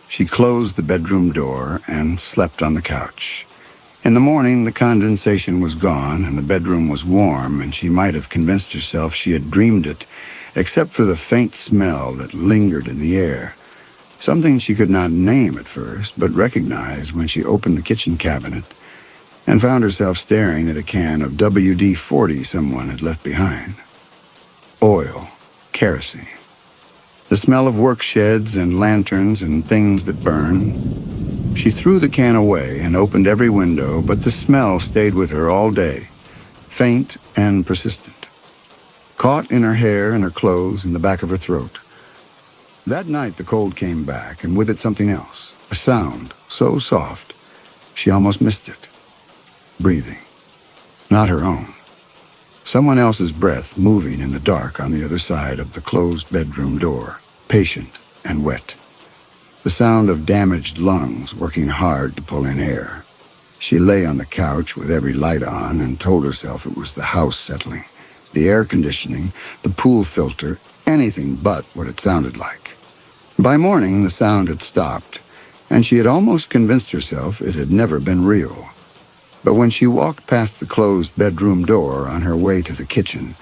She closed the bedroom door and slept on the couch. In the morning, the condensation was gone, and the bedroom was warm, and she might have convinced herself she had dreamed it, except for the faint smell that lingered in the air. Something she could not name at first, but recognized when she opened the kitchen cabinet and found herself staring at a can of WD-40 someone had left behind. Oil, kerosene. The smell of work sheds and lanterns and things that burn. She threw the can away and opened every window, but the smell stayed with her all day, faint and persistent, caught in her hair and her clothes and the back of her throat. That night the cold came back, and with it something else, a sound so soft she almost missed it. Breathing. Not her own. Someone else's breath moving in the dark on the other side of the closed bedroom door, patient and wet. The sound of damaged lungs working hard to pull in air. She lay on the couch with every light on and told herself it was the house settling, the air conditioning, the pool filter, anything but what it sounded like. By morning, the sound had stopped, and she had almost convinced herself it had never been real. But when she walked past the closed bedroom door on her way to the kitchen,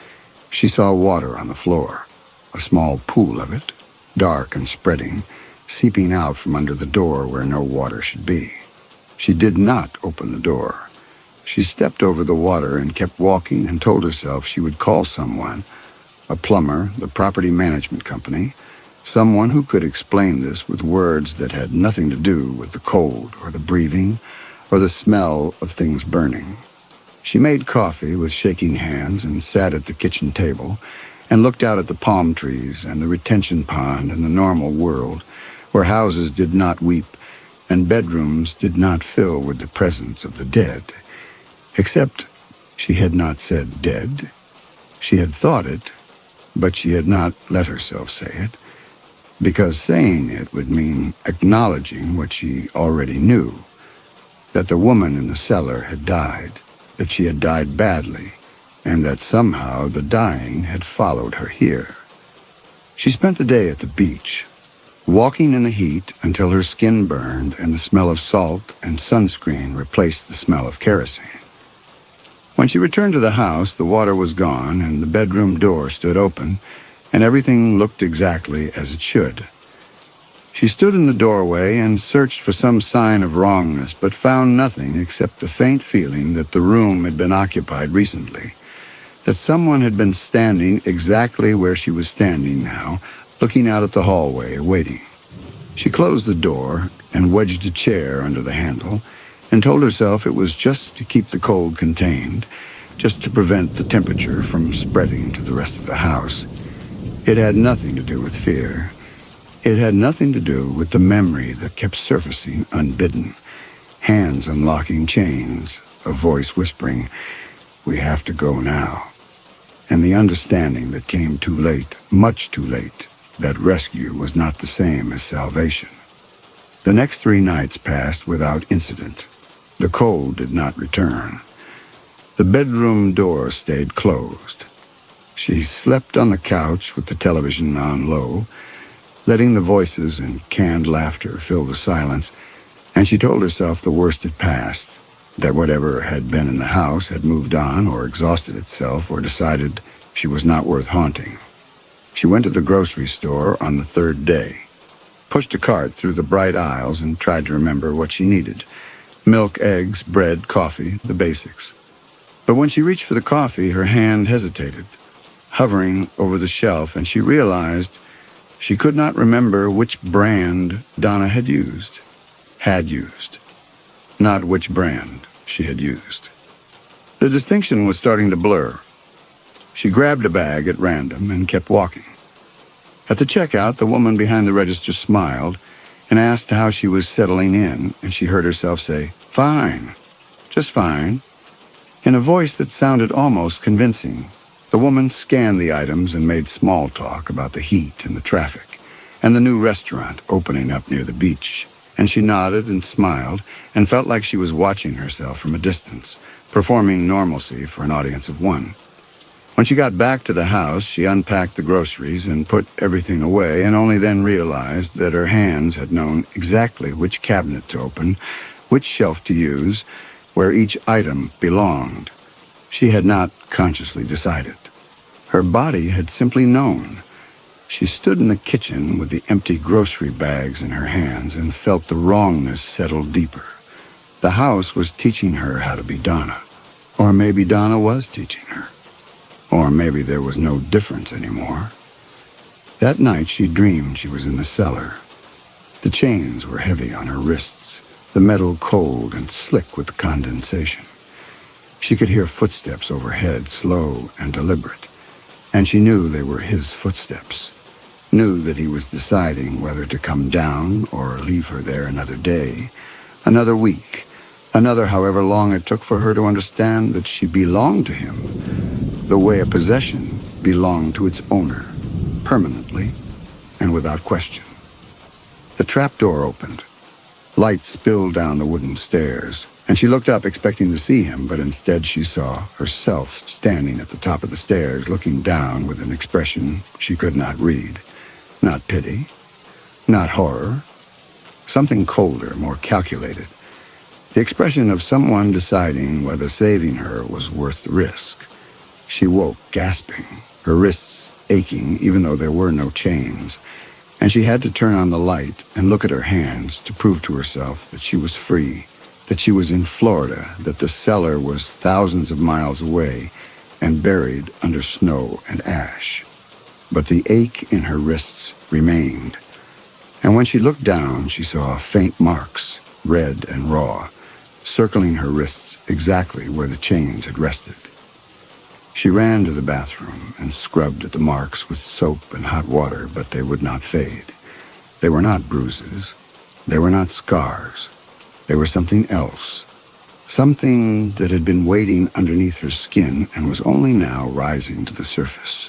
she saw water on the floor, a small pool of it, dark and spreading, seeping out from under the door where no water should be. She did not open the door. She stepped over the water and kept walking and told herself she would call someone, a plumber, the property management company, someone who could explain this with words that had nothing to do with the cold or the breathing or the smell of things burning. She made coffee with shaking hands and sat at the kitchen table and looked out at the palm trees and the retention pond and the normal world where houses did not weep and bedrooms did not fill with the presence of the dead. Except she had not said dead. She had thought it, but she had not let herself say it, because saying it would mean acknowledging what she already knew, that the woman in the cellar had died, that she had died badly, and that somehow the dying had followed her here. She spent the day at the beach, walking in the heat until her skin burned and the smell of salt and sunscreen replaced the smell of kerosene. When she returned to the house, the water was gone and the bedroom door stood open, and everything looked exactly as it should. She stood in the doorway and searched for some sign of wrongness, but found nothing except the faint feeling that the room had been occupied recently, that someone had been standing exactly where she was standing now, looking out at the hallway, waiting. She closed the door and wedged a chair under the handle and told herself it was just to keep the cold contained, just to prevent the temperature from spreading to the rest of the house. It had nothing to do with fear. It had nothing to do with the memory that kept surfacing unbidden. Hands unlocking chains, a voice whispering, "We have to go now." And the understanding that came too late, much too late, that rescue was not the same as salvation. The next 3 nights passed without incident. The cold did not return. The bedroom door stayed closed. She slept on the couch with the television on low, letting the voices and canned laughter fill the silence, and she told herself the worst had passed, that whatever had been in the house had moved on or exhausted itself or decided she was not worth haunting. She went to the grocery store on the 3rd day, pushed a cart through the bright aisles and tried to remember what she needed. Milk, eggs, bread, coffee, the basics. But when she reached for the coffee, her hand hesitated, hovering over the shelf, and she realized she could not remember which brand Donna had used. Not which brand she had used. The distinction was starting to blur. She grabbed a bag at random and kept walking. At the checkout, the woman behind the register smiled and asked how she was settling in, and she heard herself say, "Fine, just fine," in a voice that sounded almost convincing. The woman scanned the items and made small talk about the heat and the traffic and the new restaurant opening up near the beach, and she nodded and smiled and felt like she was watching herself from a distance, performing normalcy for an audience of 1. When she got back to the house, she unpacked the groceries and put everything away, and only then realized that her hands had known exactly which cabinet to open, which shelf to use, where each item belonged. She had not consciously decided. Her body had simply known. She stood in the kitchen with the empty grocery bags in her hands and felt the wrongness settle deeper. The house was teaching her how to be Donna. Or maybe Donna was teaching her. Or maybe there was no difference anymore. That night she dreamed she was in the cellar. The chains were heavy on her wrists, the metal cold and slick with condensation. She could hear footsteps overhead, slow and deliberate, and she knew they were his footsteps, knew that he was deciding whether to come down or leave her there another day, another week, another however long it took for her to understand that she belonged to him, the way a possession belonged to its owner, permanently and without question. The trap door opened. Light spilled down the wooden stairs, and she looked up expecting to see him, but instead she saw herself standing at the top of the stairs, looking down with an expression she could not read. Not pity, not horror, something colder, more calculated. The expression of someone deciding whether saving her was worth the risk. She woke, gasping, her wrists aching even though there were no chains, and she had to turn on the light and look at her hands to prove to herself that she was free, that she was in Florida, that the cellar was thousands of miles away and buried under snow and ash. But the ache in her wrists remained, and when she looked down, she saw faint marks, red and raw, circling her wrists exactly where the chains had rested. She ran to the bathroom and scrubbed at the marks with soap and hot water, but they would not fade. They were not bruises. They were not scars. They were something else. Something that had been waiting underneath her skin and was only now rising to the surface,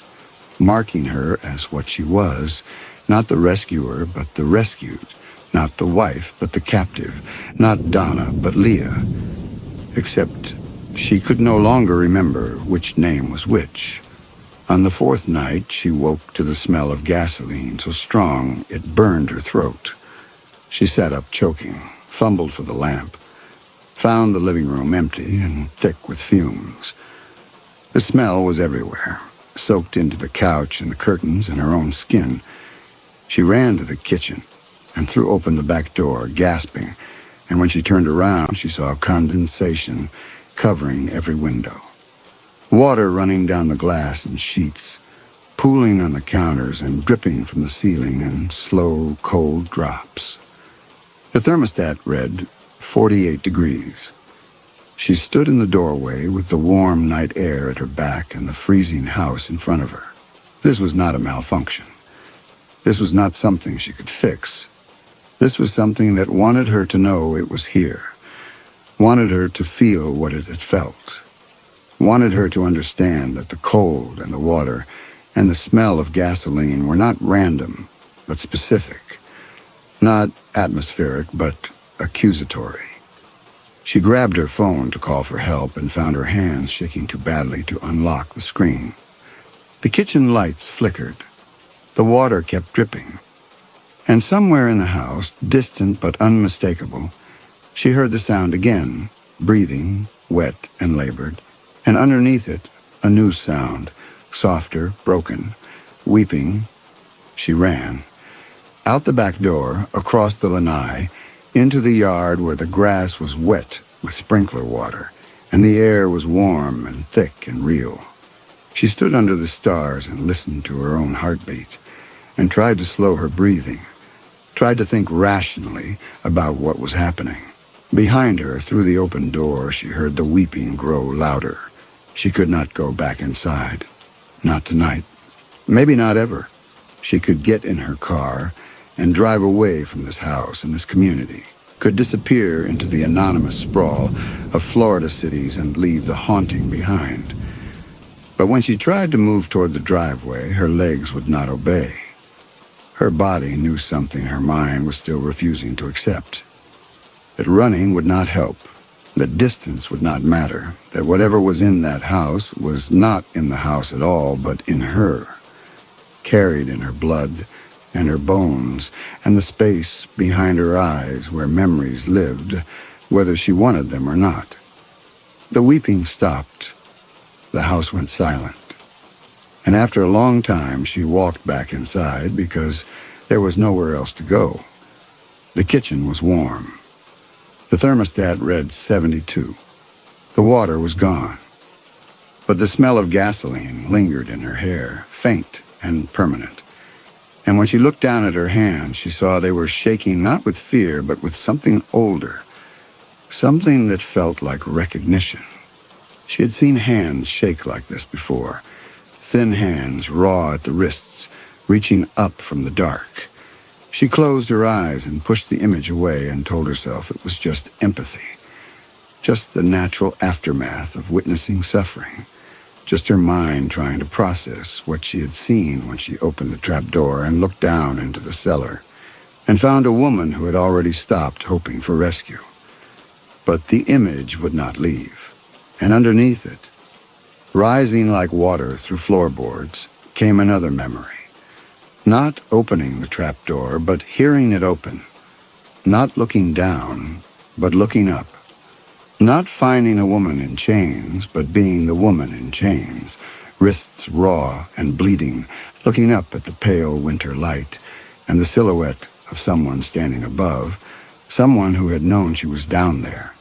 marking her as what she was, not the rescuer, but the rescued, not the wife, but the captive, not Donna, but Leah. Except she could no longer remember which name was which. On the 4th night, she woke to the smell of gasoline so strong it burned her throat. She sat up choking, fumbled for the lamp, found the living room empty and thick with fumes. The smell was everywhere, soaked into the couch and the curtains and her own skin. She ran to the kitchen and threw open the back door, gasping, and when she turned around, she saw condensation covering every window. Water running down the glass in sheets, pooling on the counters and dripping from the ceiling in slow, cold drops. The thermostat read 48 degrees. She stood in the doorway with the warm night air at her back and the freezing house in front of her. This was not a malfunction. This was not something she could fix. This was something that wanted her to know it was here, wanted her to feel what it had felt, wanted her to understand that the cold and the water and the smell of gasoline were not random, but specific, not atmospheric, but accusatory. She grabbed her phone to call for help and found her hands shaking too badly to unlock the screen. The kitchen lights flickered. The water kept dripping. And somewhere in the house, distant but unmistakable, she heard the sound again, breathing, wet and labored, and underneath it, a new sound, softer, broken, weeping. She ran. Out the back door, across the lanai, into the yard where the grass was wet with sprinkler water, and the air was warm and thick and real. She stood under the stars and listened to her own heartbeat, and tried to slow her breathing, tried to think rationally about what was happening. Behind her, through the open door, she heard the weeping grow louder. She could not go back inside. Not tonight. Maybe not ever. She could get in her car and drive away from this house and this community, could disappear into the anonymous sprawl of Florida cities and leave the haunting behind. But when she tried to move toward the driveway, her legs would not obey. Her body knew something her mind was still refusing to accept. That running would not help, that distance would not matter, that whatever was in that house was not in the house at all, but in her, carried in her blood and her bones and the space behind her eyes where memories lived, whether she wanted them or not. The weeping stopped. The house went silent. And after a long time, she walked back inside because there was nowhere else to go. The kitchen was warm. The thermostat read 72. The water was gone. But the smell of gasoline lingered in her hair, faint and permanent. And when she looked down at her hands, she saw they were shaking not with fear, but with something older, something that felt like recognition. She had seen hands shake like this before, thin hands, raw at the wrists, reaching up from the dark. She closed her eyes and pushed the image away and told herself it was just empathy, just the natural aftermath of witnessing suffering, just her mind trying to process what she had seen when she opened the trapdoor and looked down into the cellar and found a woman who had already stopped hoping for rescue. But the image would not leave. And underneath it, rising like water through floorboards, came another memory. Not opening the trapdoor, but hearing it open. Not looking down, but looking up. Not finding a woman in chains, but being the woman in chains, wrists raw and bleeding, looking up at the pale winter light and the silhouette of someone standing above, someone who had known she was down there,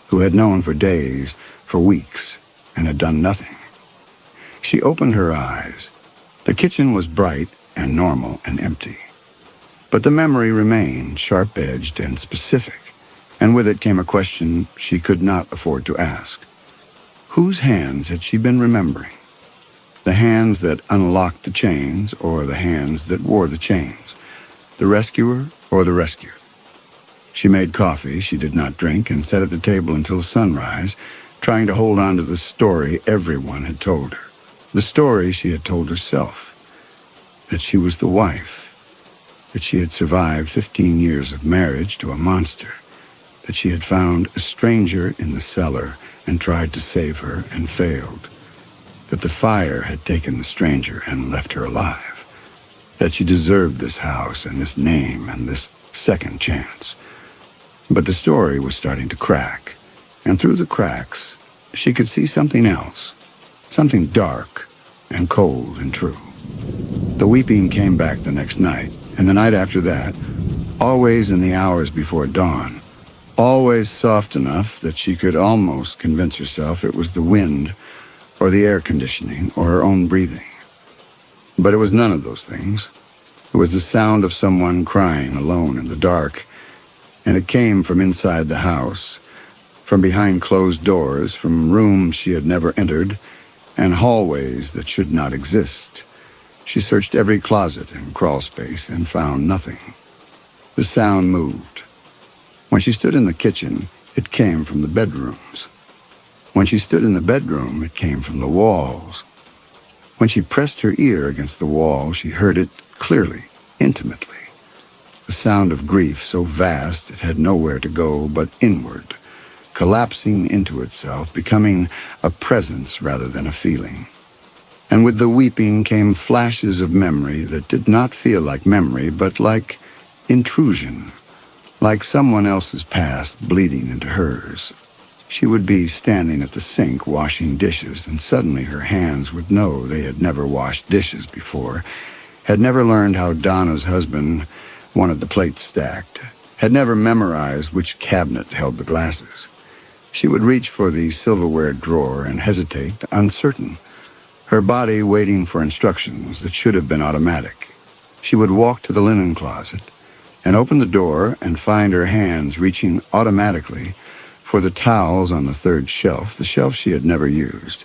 who had known for days, for weeks, and had done nothing. She opened her eyes. The kitchen was bright and normal and empty. But the memory remained sharp-edged and specific, and with it came a question she could not afford to ask. Whose hands had she been remembering? The hands that unlocked the chains, or the hands that wore the chains? The rescuer or the rescued? She made coffee she did not drink and sat at the table until sunrise, trying to hold on to the story everyone had told her. The story she had told herself. That she was the wife. That she had survived 15 years of marriage to a monster. That she had found a stranger in the cellar and tried to save her and failed. That the fire had taken the stranger and left her alive. That she deserved this house and this name and this second chance. But the story was starting to crack. And through the cracks, she could see something else, something dark and cold and true. The weeping came back the next night, and the night after that, always in the hours before dawn, always soft enough that she could almost convince herself it was the wind or the air conditioning or her own breathing. But it was none of those things. It was the sound of someone crying alone in the dark, and it came from inside the house, from behind closed doors, from rooms she had never entered, and hallways that should not exist. She searched every closet and crawl space and found nothing. The sound moved. When she stood in the kitchen, it came from the bedrooms. When she stood in the bedroom, it came from the walls. When she pressed her ear against the wall, she heard it clearly, intimately. The sound of grief so vast it had nowhere to go but inward, collapsing into itself, becoming a presence rather than a feeling. And with the weeping came flashes of memory that did not feel like memory, but like intrusion, like someone else's past bleeding into hers. She would be standing at the sink washing dishes, and suddenly her hands would know they had never washed dishes before, had never learned how Donna's husband wanted the plates stacked, had never memorized which cabinet held the glasses. She would reach for the silverware drawer and hesitate, uncertain, her body waiting for instructions that should have been automatic. She would walk to the linen closet and open the door and find her hands reaching automatically for the towels on the third shelf, the shelf she had never used.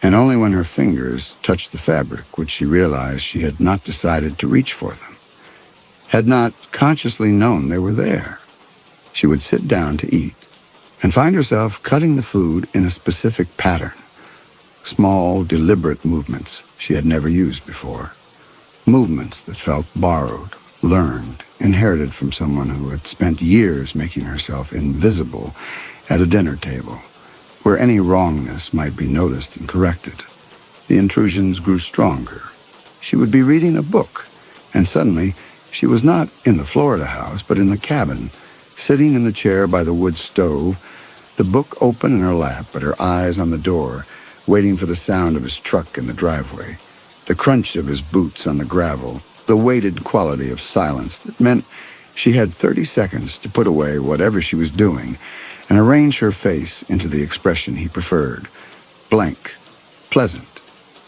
And only when her fingers touched the fabric would she realize she had not decided to reach for them, had not consciously known they were there. She would sit down to eat and find herself cutting the food in a specific pattern, small, deliberate movements she had never used before, movements that felt borrowed, learned, inherited from someone who had spent years making herself invisible at a dinner table, where any wrongness might be noticed and corrected. The intrusions grew stronger. She would be reading a book, and suddenly she was not in the Florida house, but in the cabin, sitting in the chair by the wood stove, the book open in her lap, but her eyes on the door, waiting for the sound of his truck in the driveway, the crunch of his boots on the gravel, the weighted quality of silence that meant she had 30 seconds to put away whatever she was doing and arrange her face into the expression he preferred, blank, pleasant,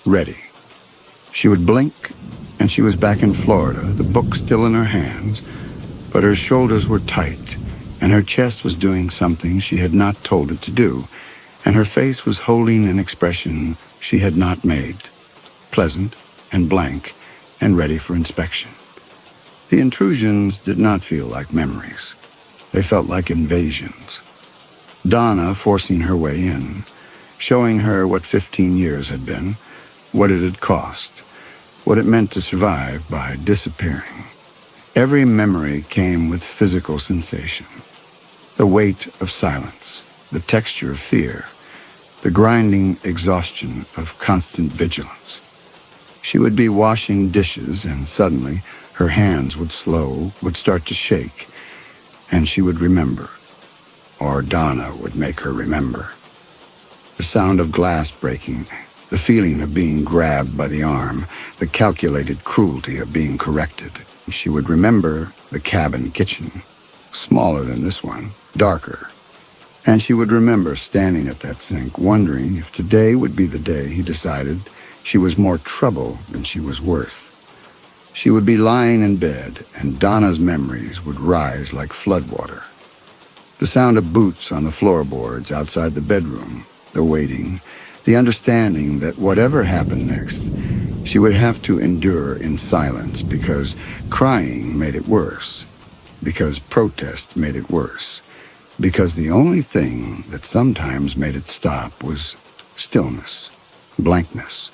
ready. She would blink, and she was back in Florida, the book still in her hands, but her shoulders were tight, and her chest was doing something she had not told it to do, and her face was holding an expression she had not made, pleasant and blank, and ready for inspection. The intrusions did not feel like memories. They felt like invasions. Donna forcing her way in, showing her what 15 years had been, what it had cost, what it meant to survive by disappearing. Every memory came with physical sensation, the weight of silence, the texture of fear, the grinding exhaustion of constant vigilance. She would be washing dishes, and suddenly her hands would start to shake, and she would remember, or Donna would make her remember. The sound of glass breaking, the feeling of being grabbed by the arm, the calculated cruelty of being corrected. She would remember the cabin kitchen, smaller than this one, darker. And she would remember standing at that sink, wondering if today would be the day he decided she was more trouble than she was worth. She would be lying in bed, and Donna's memories would rise like floodwater. The sound of boots on the floorboards outside the bedroom, the waiting, the understanding that whatever happened next, she would have to endure in silence because crying made it worse, because protest made it worse, because the only thing that sometimes made it stop was stillness, blankness,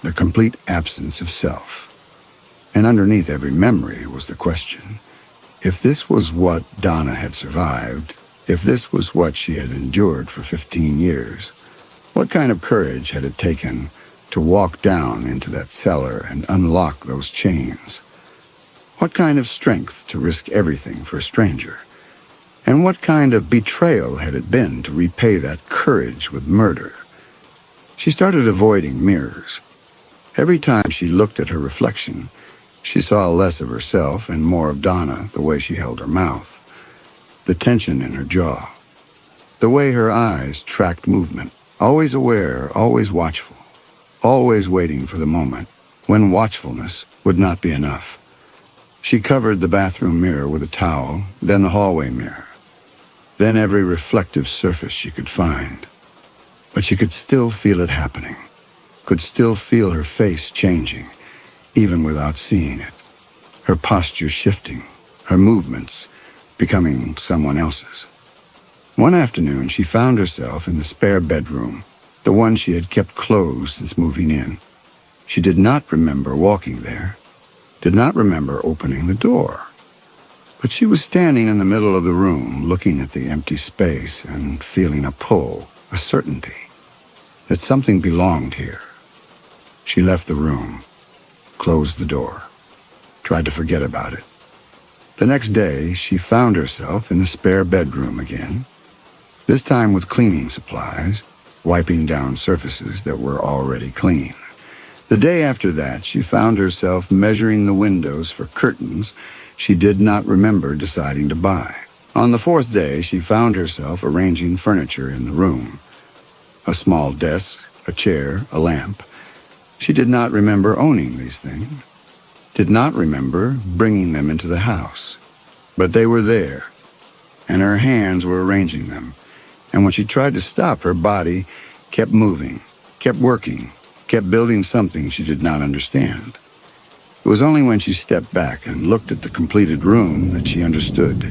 the complete absence of self. And underneath every memory was the question, if this was what Donna had survived, if this was what she had endured for 15 years, what kind of courage had it taken to walk down into that cellar and unlock those chains? What kind of strength to risk everything for a stranger? And what kind of betrayal had it been to repay that courage with murder? She started avoiding mirrors. Every time she looked at her reflection, she saw less of herself and more of Donna, the way she held her mouth, the tension in her jaw, the way her eyes tracked movement, always aware, always watchful, always waiting for the moment when watchfulness would not be enough. She covered the bathroom mirror with a towel, then the hallway mirror. then every reflective surface she could find. But she could still feel it happening, could still feel her face changing, even without seeing it, her posture shifting, her movements becoming someone else's. One afternoon, she found herself in the spare bedroom, the one she had kept closed since moving in. She did not remember walking there, did not remember opening the door. But she was standing in the middle of the room, looking at the empty space and feeling a pull, a certainty, that something belonged here. She left the room, closed the door, tried to forget about it. The next day, she found herself in the spare bedroom again, this time with cleaning supplies, wiping down surfaces that were already clean. The day after that, she found herself measuring the windows for curtains she did not remember deciding to buy. On the fourth day, she found herself arranging furniture in the room. A small desk, a chair, a lamp. She did not remember owning these things, did not remember bringing them into the house. But they were there, and her hands were arranging them. And when she tried to stop, her body kept moving, kept working, kept building something she did not understand. It was only when she stepped back and looked at the completed room that she understood.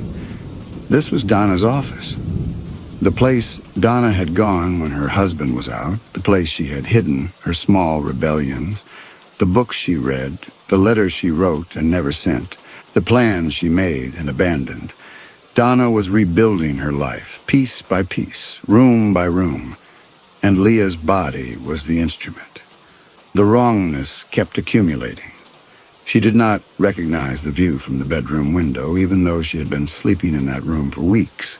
This was Donna's office. The place Donna had gone when her husband was out, the place she had hidden her small rebellions, the books she read, the letters she wrote and never sent, the plans she made and abandoned. Donna was rebuilding her life, piece by piece, room by room, and Leah's body was the instrument. The wrongness kept accumulating. She did not recognize the view from the bedroom window, even though she had been sleeping in that room for weeks.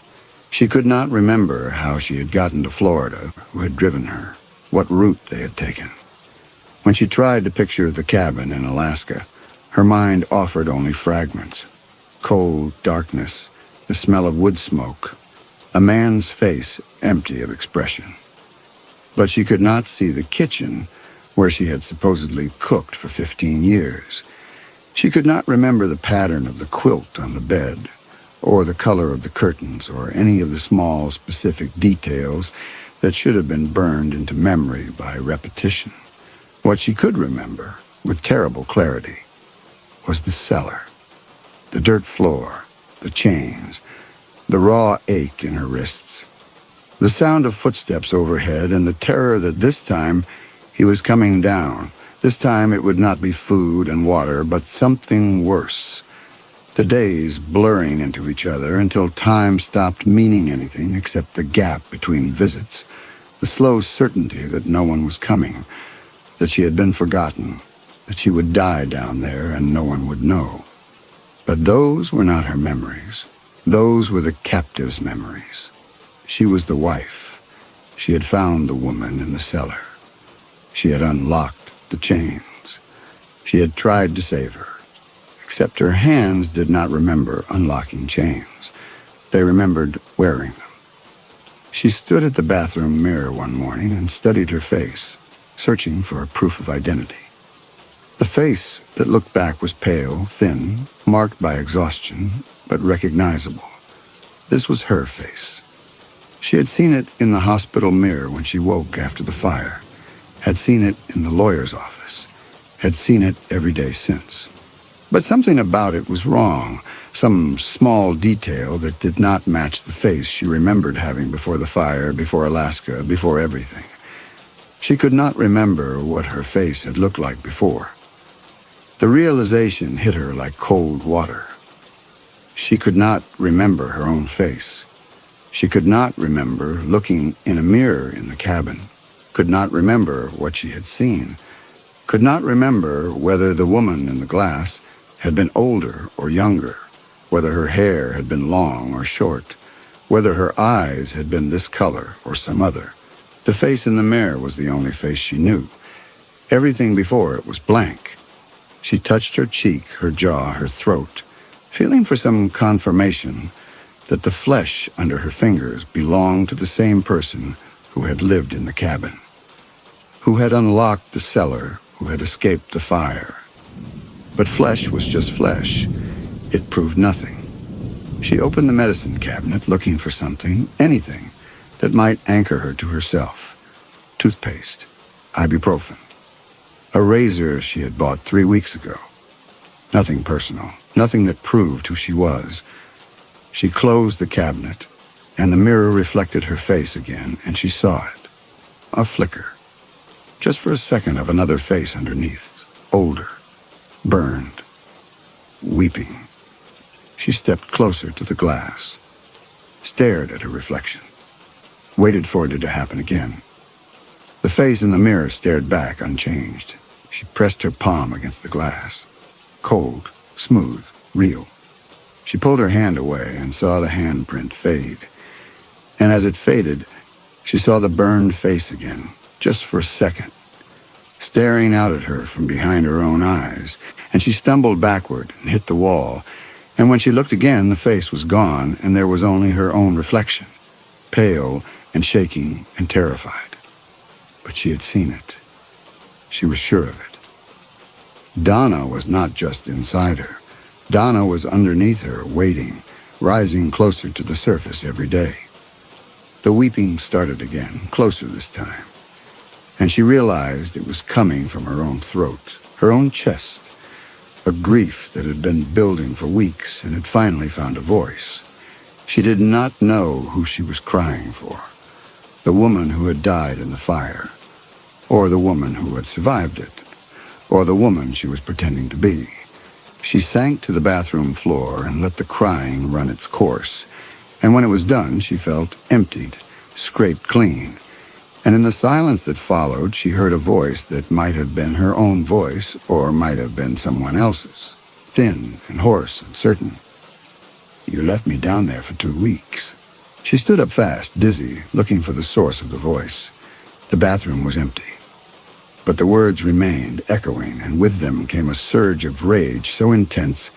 She could not remember how she had gotten to Florida, who had driven her, what route they had taken. When she tried to picture the cabin in Alaska, her mind offered only fragments. Cold darkness, the smell of wood smoke, a man's face empty of expression. But she could not see the kitchen where she had supposedly cooked for 15 years. She could not remember the pattern of the quilt on the bed, or the color of the curtains, or any of the small, specific details that should have been burned into memory by repetition. What she could remember, with terrible clarity, was the cellar, the dirt floor, the chains, the raw ache in her wrists, the sound of footsteps overhead, and the terror that this time he was coming down. This time it would not be food and water, but something worse. The days blurring into each other until time stopped meaning anything except the gap between visits, the slow certainty that no one was coming, that she had been forgotten, that she would die down there and no one would know. But those were not her memories. Those were the captive's memories. She was the wife. She had found the woman in the cellar. She had unlocked the chains. She had tried to save her, except her hands did not remember unlocking chains. They remembered wearing them. She stood at the bathroom mirror one morning and studied her face, searching for a proof of identity. The face that looked back was pale, thin, marked by exhaustion, but recognizable. This was her face. She had seen it in the hospital mirror when she woke after the fire, had seen it in the lawyer's office, had seen it every day since. But something about it was wrong, some small detail that did not match the face she remembered having before the fire, before Alaska, before everything. She could not remember what her face had looked like before. The realization hit her like cold water. She could not remember her own face. She could not remember looking in a mirror in the cabin, could not remember what she had seen, could not remember whether the woman in the glass had been older or younger, whether her hair had been long or short, whether her eyes had been this color or some other. The face in the mirror was the only face she knew. Everything before it was blank. She touched her cheek, her jaw, her throat, feeling for some confirmation that the flesh under her fingers belonged to the same person who had lived in the cabin, who had unlocked the cellar, who had escaped the fire. But flesh was just flesh. It proved nothing. She opened the medicine cabinet looking for something, anything, that might anchor her to herself. Toothpaste, ibuprofen, a razor she had bought 3 weeks ago. Nothing personal, nothing that proved who she was. She closed the cabinet, and the mirror reflected her face again, and she saw it. A flicker, just for a second, of another face underneath, older, burned, weeping. She stepped closer to the glass, stared at her reflection, waited for it to happen again. The face in the mirror stared back unchanged. She pressed her palm against the glass. Cold, smooth, real. She pulled her hand away and saw the handprint fade. And as it faded, she saw the burned face again, just for a second, staring out at her from behind her own eyes, and she stumbled backward and hit the wall. And when she looked again, the face was gone, and there was only her own reflection, pale and shaking and terrified. But she had seen it. She was sure of it. Donna was not just inside her. Donna was underneath her, waiting, rising closer to the surface every day. The weeping started again, closer this time, and she realized it was coming from her own throat, her own chest, a grief that had been building for weeks and had finally found a voice. She did not know who she was crying for, the woman who had died in the fire, or the woman who had survived it, or the woman she was pretending to be. She sank to the bathroom floor and let the crying run its course, and when it was done, she felt emptied, scraped clean. And in the silence that followed, she heard a voice that might have been her own voice or might have been someone else's, thin and hoarse and certain. "You left me down there for 2 weeks." She stood up fast, dizzy, looking for the source of the voice. The bathroom was empty. But the words remained, echoing, and with them came a surge of rage so intense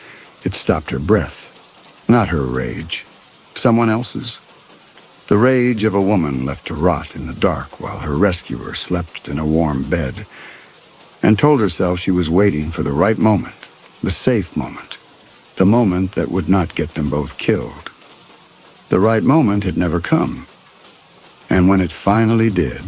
it stopped her breath. Not her rage, someone else's. The rage of a woman left to rot in the dark while her rescuer slept in a warm bed, and told herself she was waiting for the right moment, the safe moment, the moment that would not get them both killed. The right moment had never come. And when it finally did,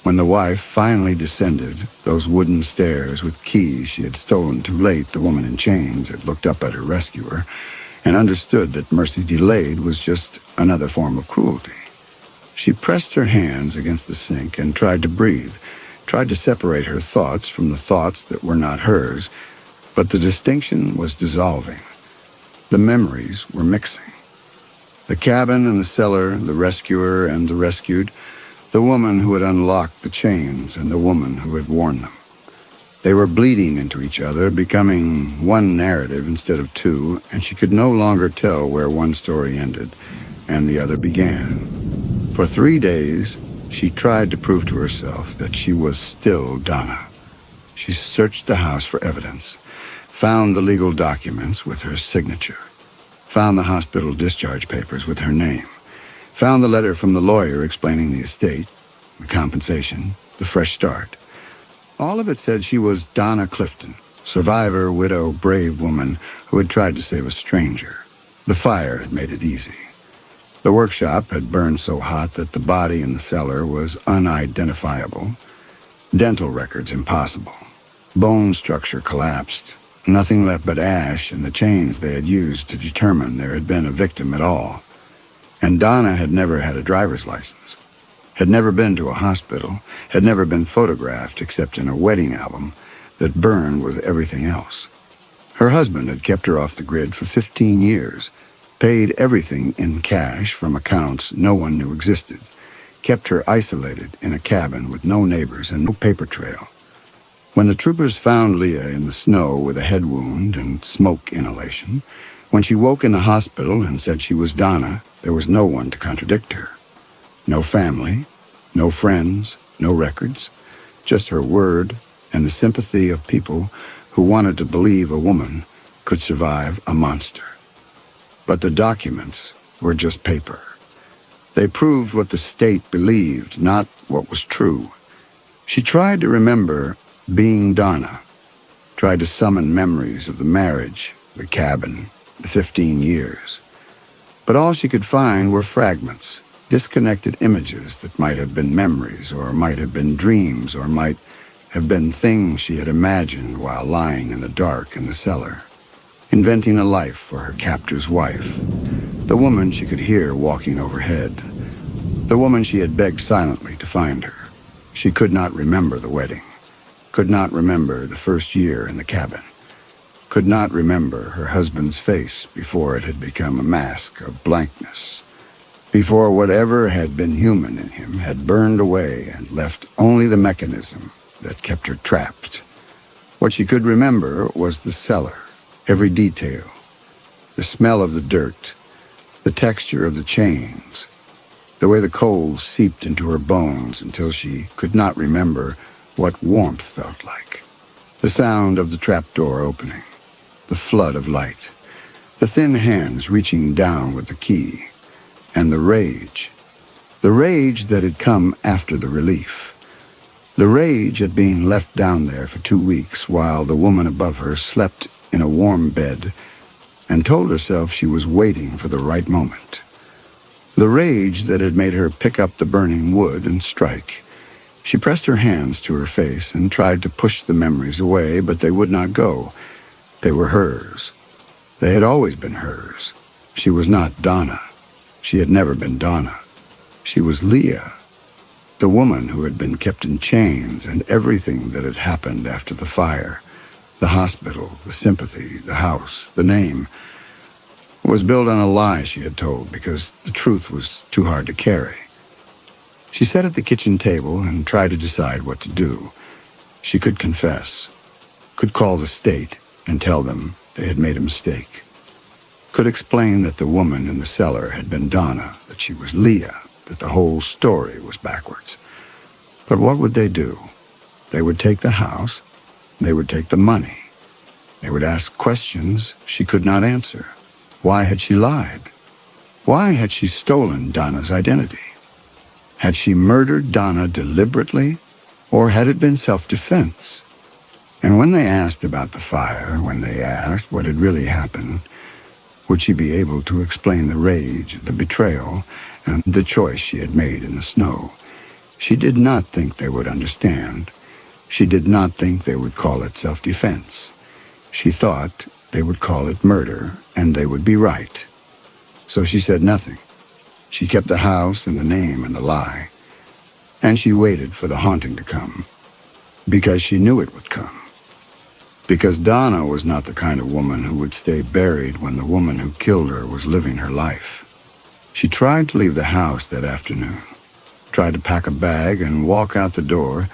when the wife finally descended those wooden stairs with keys she had stolen too late, the woman in chains had looked up at her rescuer and understood that mercy delayed was just another form of cruelty. She pressed her hands against the sink and tried to breathe, tried to separate her thoughts from the thoughts that were not hers, but the distinction was dissolving. The memories were mixing. The cabin and the cellar, the rescuer and the rescued, the woman who had unlocked the chains and the woman who had worn them. They were bleeding into each other, becoming one narrative instead of two, and she could no longer tell where one story ended and the other began. For 3 days, she tried to prove to herself that she was still Donna. She searched the house for evidence, found the legal documents with her signature, found the hospital discharge papers with her name, found the letter from the lawyer explaining the estate, the compensation, the fresh start. All of it said she was Donna Clifton, survivor, widow, brave woman who had tried to save a stranger. The fire had made it easy. The workshop had burned so hot that the body in the cellar was unidentifiable. Dental records impossible. Bone structure collapsed. Nothing left but ash and the chains they had used to determine there had been a victim at all. And Donna had never had a driver's license, had never been to a hospital, had never been photographed except in a wedding album that burned with everything else. Her husband had kept her off the grid for 15 years, paid everything in cash from accounts no one knew existed, kept her isolated in a cabin with no neighbors and no paper trail. When the troopers found Leah in the snow with a head wound and smoke inhalation, when she woke in the hospital and said she was Donna, there was no one to contradict her. No family, no friends, no records, just her word and the sympathy of people who wanted to believe a woman could survive a monster. But the documents were just paper. They proved what the state believed, not what was true. She tried to remember being Donna, tried to summon memories of the marriage, the cabin, the 15 years. But all she could find were fragments, disconnected images that might have been memories, or might have been dreams, or might have been things she had imagined while lying in the dark in the cellar, inventing a life for her captor's wife, the woman she could hear walking overhead, the woman she had begged silently to find her. She could not remember the wedding, could not remember the first year in the cabin, could not remember her husband's face before it had become a mask of blankness, before whatever had been human in him had burned away and left only the mechanism that kept her trapped. What she could remember was the cellar, every detail, the smell of the dirt, the texture of the chains, the way the cold seeped into her bones until she could not remember what warmth felt like, the sound of the trapdoor opening, the flood of light, the thin hands reaching down with the key, and the rage that had come after the relief, the rage at being left down there for 2 weeks while the woman above her slept in a warm bed and told herself she was waiting for the right moment, the rage that had made her pick up the burning wood and strike. She pressed her hands to her face and tried to push the memories away, but they would not go. They were hers. They had always been hers. She was not Donna. She had never been Donna. She was Leah, the woman who had been kept in chains, and everything that had happened after the fire, the hospital, the sympathy, the house, the name, was built on a lie she had told because the truth was too hard to carry. She sat at the kitchen table and tried to decide what to do. She could confess, could call the state and tell them they had made a mistake, could explain that the woman in the cellar had been Donna, that she was Leah, that the whole story was backwards. But what would they do? They would take the house, they would take the money, they would ask questions she could not answer. Why had she lied? Why had she stolen Donna's identity? Had she murdered Donna deliberately, or had it been self-defense? And when they asked about the fire, when they asked what had really happened, would she be able to explain the rage, the betrayal, and the choice she had made in the snow? She did not think they would understand. She did not think they would call it self-defense. She thought they would call it murder, and they would be right. So she said nothing. She kept the house and the name and the lie. And she waited for the haunting to come, because she knew it would come. Because Donna was not the kind of woman who would stay buried when the woman who killed her was living her life. She tried to leave the house that afternoon, tried to pack a bag and walk out the door,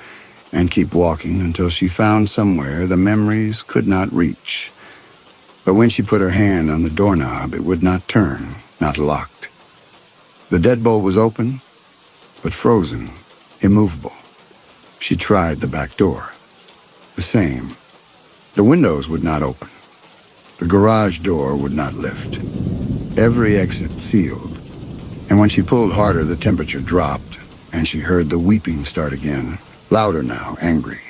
and keep walking until she found somewhere the memories could not reach. But when she put her hand on the doorknob, it would not turn, not locked. The deadbolt was open, but frozen, immovable. She tried the back door. The same. The windows would not open. The garage door would not lift. Every exit sealed. And when she pulled harder, the temperature dropped, and she heard the weeping start again, louder now, angry.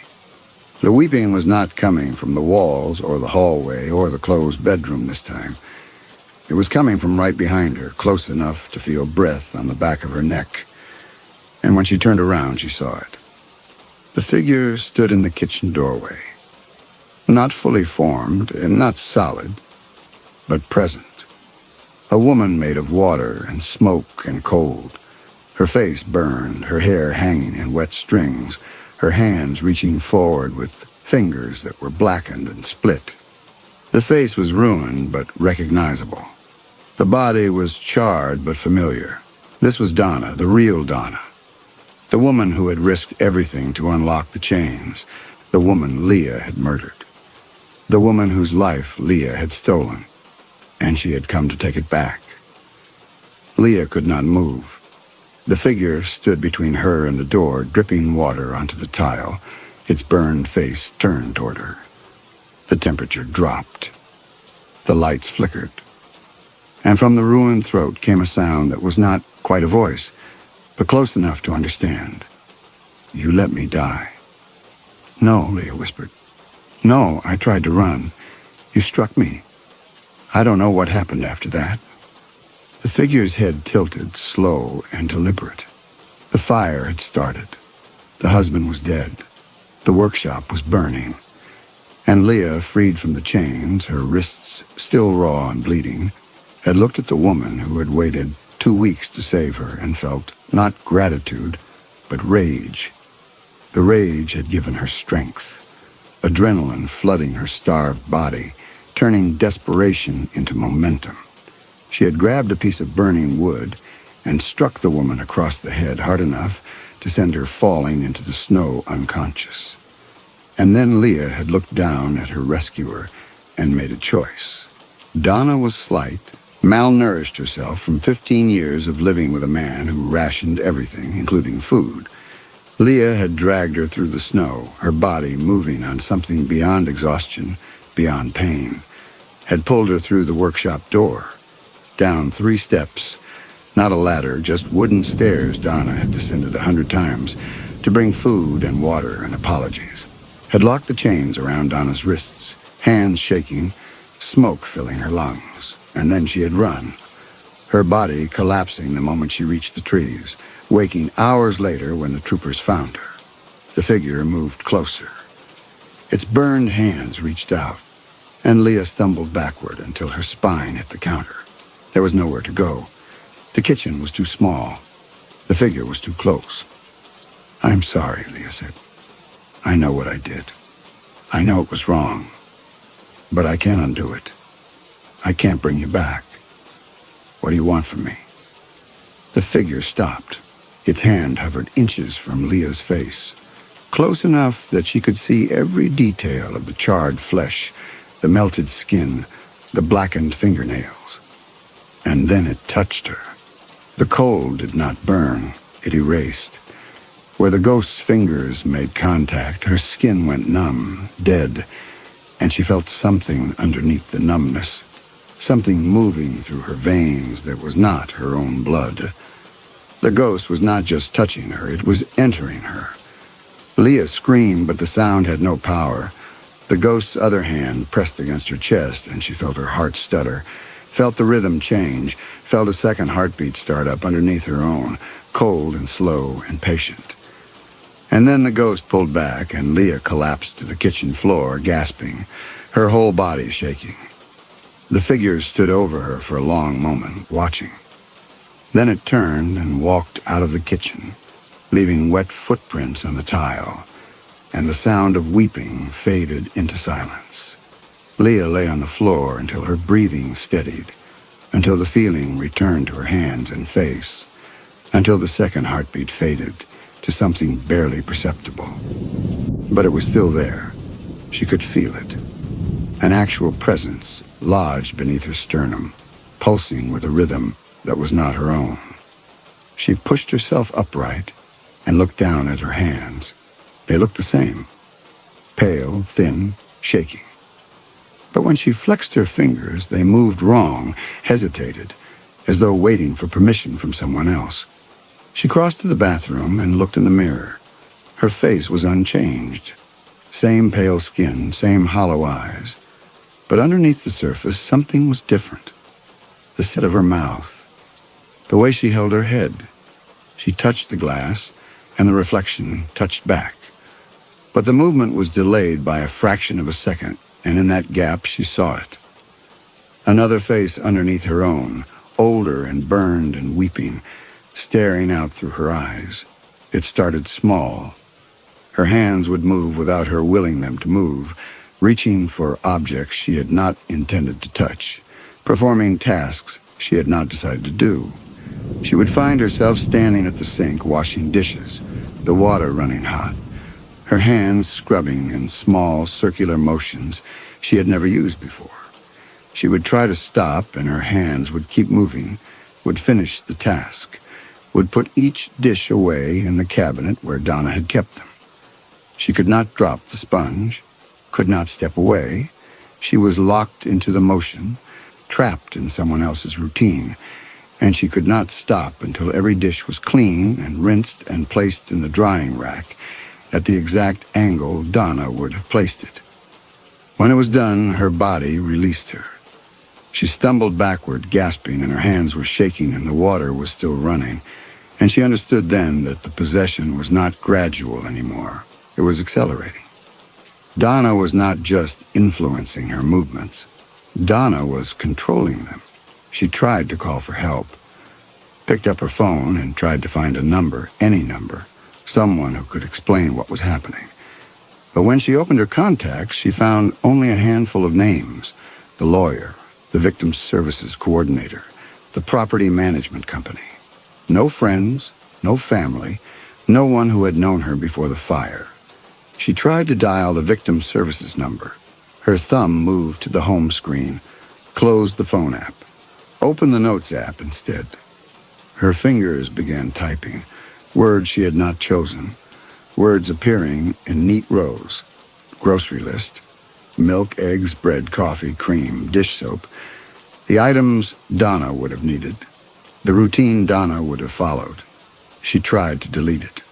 The weeping was not coming from the walls or the hallway or the closed bedroom this time. It was coming from right behind her, close enough to feel breath on the back of her neck. And when she turned around, she saw it. The figure stood in the kitchen doorway, not fully formed and not solid, but present. A woman made of water and smoke and cold, her face burned, her hair hanging in wet strings, her hands reaching forward with fingers that were blackened and split. The face was ruined but recognizable. The body was charred but familiar. This was Donna, the real Donna. The woman who had risked everything to unlock the chains. The woman Leah had murdered. The woman whose life Leah had stolen. And she had come to take it back. Leah could not move. The figure stood between her and the door, dripping water onto the tile, its burned face turned toward her. The temperature dropped. The lights flickered. And from the ruined throat came a sound that was not quite a voice, but close enough to understand. "You let me die." "No," Leah whispered. "No, I tried to run. You struck me. I don't know what happened after that." The figure's head tilted, slow and deliberate. The fire had started. The husband was dead. The workshop was burning. And Leah, freed from the chains, her wrists still raw and bleeding, had looked at the woman who had waited 2 weeks to save her and felt not gratitude, but rage. The rage had given her strength, adrenaline flooding her starved body, turning desperation into momentum. She had grabbed a piece of burning wood and struck the woman across the head hard enough to send her falling into the snow unconscious. And then Leah had looked down at her rescuer and made a choice. Donna was slight, malnourished herself from 15 years of living with a man who rationed everything, including food. Leah had dragged her through the snow, her body moving on something beyond exhaustion, beyond pain, had pulled her through the workshop door, down 3 steps, not a ladder, just wooden stairs Donna had descended 100 times to bring food and water and apologies, had locked the chains around Donna's wrists, hands shaking, smoke filling her lungs, and then she had run, her body collapsing the moment she reached the trees, waking hours later when the troopers found her. The figure moved closer. Its burned hands reached out, and Leah stumbled backward until her spine hit the counter. There was nowhere to go. The kitchen was too small. The figure was too close. "I'm sorry," Leah said. "I know what I did. I know it was wrong. But I can't undo it. I can't bring you back. What do you want from me?" The figure stopped. Its hand hovered inches from Leah's face, close enough that she could see every detail of the charred flesh, the melted skin, the blackened fingernails. And then it touched her. The cold did not burn, it erased. Where the ghost's fingers made contact, her skin went numb, dead, and she felt something underneath the numbness, something moving through her veins that was not her own blood. The ghost was not just touching her, it was entering her. Leah screamed, but the sound had no power. The ghost's other hand pressed against her chest, and she felt her heart stutter, felt the rhythm change, felt a second heartbeat start up underneath her own, cold and slow and patient. And then the ghost pulled back, and Leah collapsed to the kitchen floor, gasping, her whole body shaking. The figure stood over her for a long moment, watching. Then it turned and walked out of the kitchen, leaving wet footprints on the tile, and the sound of weeping faded into silence. Leah lay on the floor until her breathing steadied, until the feeling returned to her hands and face, until the second heartbeat faded to something barely perceptible. But it was still there. She could feel it. An actual presence lodged beneath her sternum, pulsing with a rhythm that was not her own. She pushed herself upright and looked down at her hands. They looked the same, pale, thin, shaking. But when she flexed her fingers, they moved wrong, hesitated, as though waiting for permission from someone else. She crossed to the bathroom and looked in the mirror. Her face was unchanged. Same pale skin, same hollow eyes. But underneath the surface, something was different. The set of her mouth, the way she held her head. She touched the glass, and the reflection touched back. But the movement was delayed by a fraction of a second, and in that gap she saw it. Another face underneath her own, older and burned and weeping, staring out through her eyes. It started small. Her hands would move without her willing them to move, reaching for objects she had not intended to touch, performing tasks she had not decided to do. She would find herself standing at the sink washing dishes, the water running hot, her hands scrubbing in small circular motions she had never used before. She would try to stop, and her hands would keep moving, would finish the task, would put each dish away in the cabinet where Donna had kept them. She could not drop the sponge, could not step away. She was locked into the motion, trapped in someone else's routine, and she could not stop until every dish was clean and rinsed and placed in the drying rack at the exact angle Donna would have placed it. When it was done, her body released her. She stumbled backward, gasping, and her hands were shaking and the water was still running. And she understood then that the possession was not gradual anymore. It was accelerating. Donna was not just influencing her movements. Donna was controlling them. She tried to call for help, picked up her phone and tried to find a number, any number, someone who could explain what was happening. But when she opened her contacts, she found only a handful of names: the lawyer, the victim services coordinator, the property management company. No friends, no family, no one who had known her before the fire. She tried to dial the victim services number. Her thumb moved to the home screen, closed the phone app, opened the notes app instead. Her fingers began typing, words she had not chosen, words appearing in neat rows. Grocery list, milk, eggs, bread, coffee, cream, dish soap. The items Donna would have needed. The routine Donna would have followed. She tried to delete it.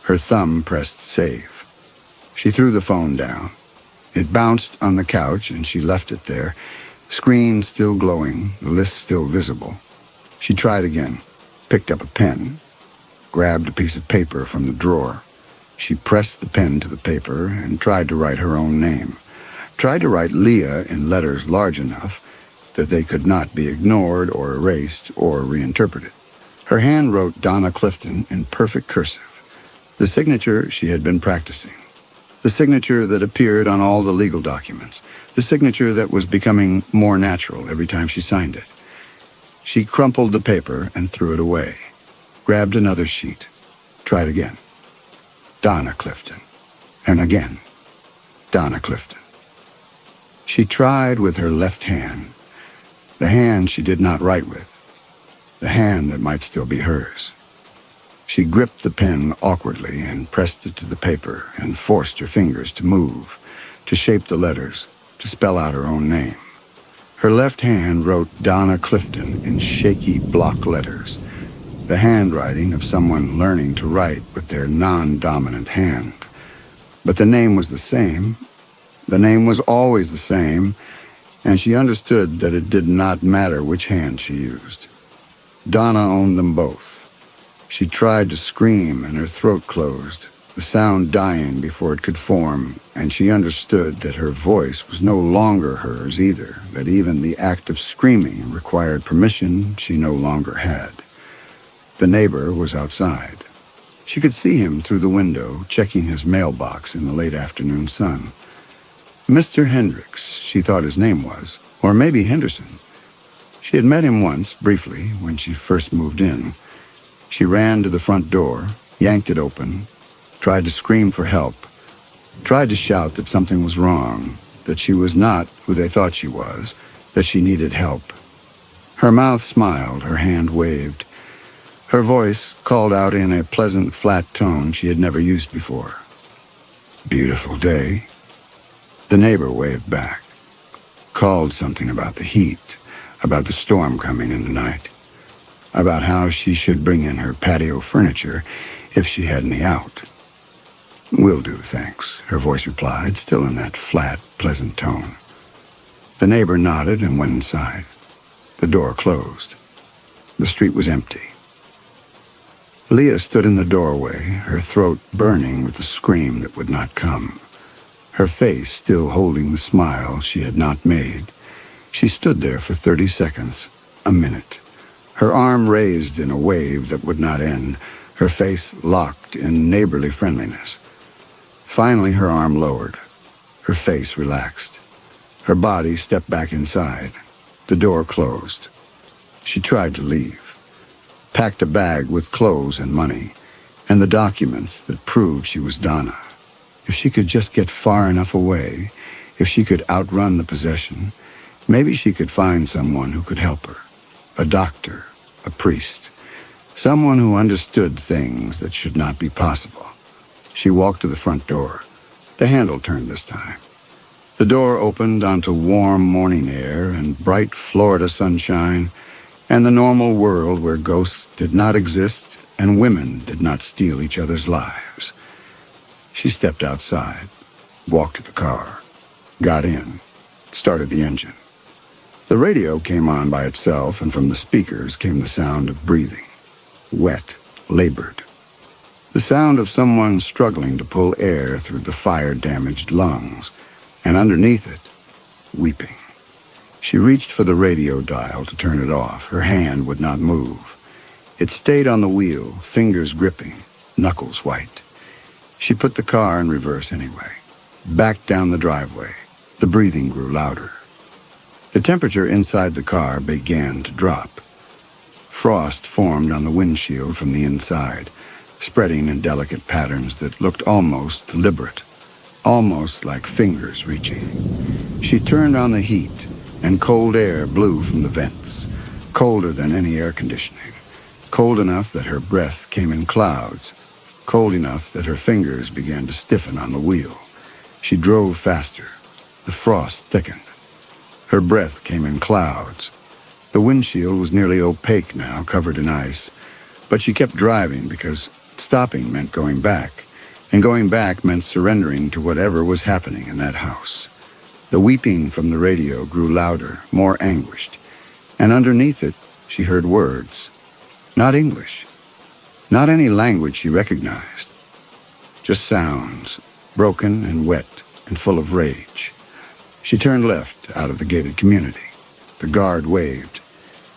Her thumb pressed save. She threw the phone down. It bounced on the couch and she left it there, screen still glowing, the list still visible. She tried again, picked up a pen, grabbed a piece of paper from the drawer. She pressed the pen to the paper and tried to write her own name. Tried to write Leah in letters large enough that they could not be ignored or erased or reinterpreted. Her hand wrote Donna Clifton in perfect cursive, the signature she had been practicing, the signature that appeared on all the legal documents, the signature that was becoming more natural every time she signed it. She crumpled the paper and threw it away, grabbed another sheet, tried again. Donna Clifton. And again, Donna Clifton. She tried with her left hand, the hand she did not write with, the hand that might still be hers. She gripped the pen awkwardly and pressed it to the paper and forced her fingers to move, to shape the letters, to spell out her own name. Her left hand wrote Donna Clifton in shaky block letters, the handwriting of someone learning to write with their non-dominant hand. But the name was the same. The name was always the same, and she understood that it did not matter which hand she used. Donna owned them both. She tried to scream and her throat closed, the sound dying before it could form, and she understood that her voice was no longer hers either, that even the act of screaming required permission she no longer had. The neighbor was outside. She could see him through the window, checking his mailbox in the late afternoon sun. Mr. Hendricks, she thought his name was, or maybe Henderson. She had met him once, briefly, when she first moved in. She ran to the front door, yanked it open, tried to scream for help, tried to shout that something was wrong, that she was not who they thought she was, that she needed help. Her mouth smiled, her hand waved. Her voice called out in a pleasant, flat tone she had never used before. Beautiful day. The neighbor waved back, called something about the heat, about the storm coming in the night, about how she should bring in her patio furniture if she had any out. Will do, thanks, her voice replied, still in that flat, pleasant tone. The neighbor nodded and went inside. The door closed. The street was empty. Leah stood in the doorway, her throat burning with the scream that would not come. Her face still holding the smile she had not made. She stood there for 30 seconds, a minute, her arm raised in a wave that would not end, her face locked in neighborly friendliness. Finally, her arm lowered, her face relaxed. Her body stepped back inside. The door closed. She tried to leave, packed a bag with clothes and money, and the documents that proved she was Donna. If she could just get far enough away, if she could outrun the possession, maybe she could find someone who could help her. A doctor, a priest, someone who understood things that should not be possible. She walked to the front door. The handle turned this time. The door opened onto warm morning air and bright Florida sunshine and the normal world where ghosts did not exist and women did not steal each other's lives. She stepped outside, walked to the car, got in, started the engine. The radio came on by itself, and from the speakers came the sound of breathing, wet, labored. The sound of someone struggling to pull air through the fire-damaged lungs, and underneath it, weeping. She reached for the radio dial to turn it off. Her hand would not move. It stayed on the wheel, fingers gripping, knuckles white. She put the car in reverse anyway. Backed down the driveway. The breathing grew louder. The temperature inside the car began to drop. Frost formed on the windshield from the inside, spreading in delicate patterns that looked almost deliberate, almost like fingers reaching. She turned on the heat, and cold air blew from the vents, colder than any air conditioning, cold enough that her breath came in clouds, cold enough that her fingers began to stiffen on the wheel. She drove faster. The frost thickened. Her breath came in clouds. The windshield was nearly opaque now, covered in ice, but she kept driving because stopping meant going back, and going back meant surrendering to whatever was happening in that house. The weeping from the radio grew louder, more anguished, and underneath it she heard words. Not English, not any language she recognized, just sounds, broken and wet and full of rage. She turned left out of the gated community. The guard waved.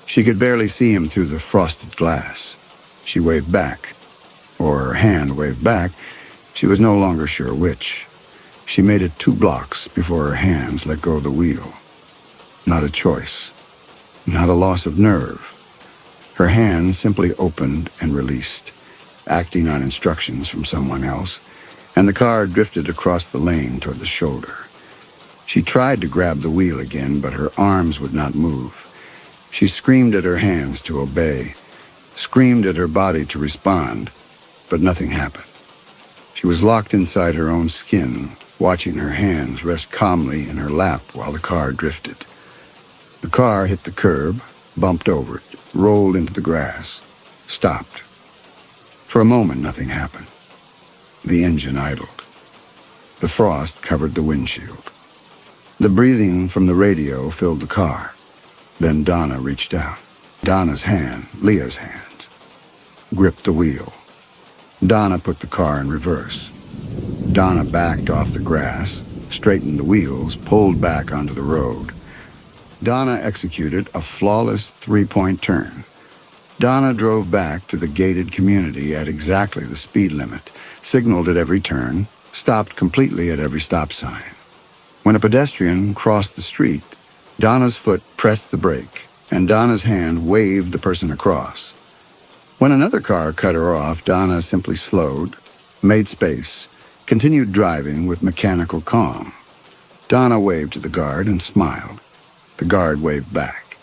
She could barely see him through the frosted glass. She waved back, or her hand waved back. She was no longer sure which. She made it 2 blocks before her hands let go of the wheel. Not a choice. Not a loss of nerve. Her hands simply opened and released, acting on instructions from someone else, and the car drifted across the lane toward the shoulder. She tried to grab the wheel again, but her arms would not move. She screamed at her hands to obey, screamed at her body to respond, but nothing happened. She was locked inside her own skin, watching her hands rest calmly in her lap while the car drifted. The car hit the curb, bumped over it, rolled into the grass, stopped. For a moment, nothing happened. The engine idled. The frost covered the windshield. The breathing from the radio filled the car. Then Donna reached out. Donna's hand, Leah's hands, gripped the wheel. Donna put the car in reverse. Donna backed off the grass, straightened the wheels, pulled back onto the road. Donna executed a flawless 3-point turn. Donna drove back to the gated community at exactly the speed limit, signaled at every turn, stopped completely at every stop sign. When a pedestrian crossed the street, Donna's foot pressed the brake, and Donna's hand waved the person across. When another car cut her off, Donna simply slowed, made space, continued driving with mechanical calm. Donna waved to the guard and smiled. The guard waved back,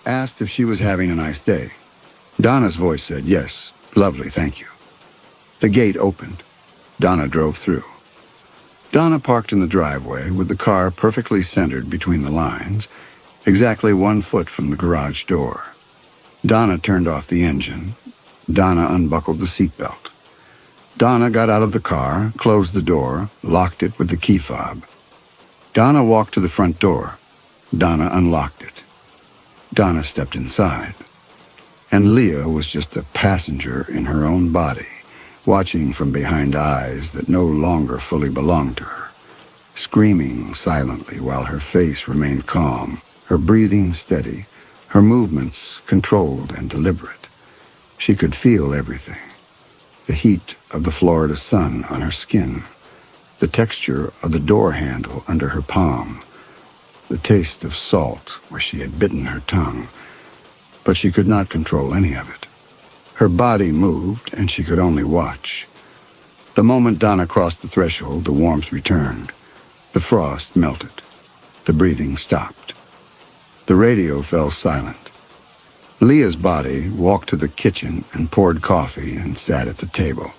asked if she was having a nice day. Donna's voice said, "Yes, lovely, thank you." The gate opened. Donna drove through. Donna parked in the driveway with the car perfectly centered between the lines, exactly 1 foot from the garage door. Donna turned off the engine. Donna unbuckled the seatbelt. Donna got out of the car, closed the door, locked it with the key fob. Donna walked to the front door. Donna unlocked it. Donna stepped inside. And Leah was just a passenger in her own body, watching from behind eyes that no longer fully belonged to her, screaming silently while her face remained calm, her breathing steady, her movements controlled and deliberate. She could feel everything. The heat of the Florida sun on her skin, the texture of the door handle under her palm, the taste of salt where she had bitten her tongue, but she could not control any of it. Her body moved, and she could only watch. The moment Donna crossed the threshold, the warmth returned. The frost melted. The breathing stopped. The radio fell silent. Leah's body walked to the kitchen and poured coffee and sat at the table,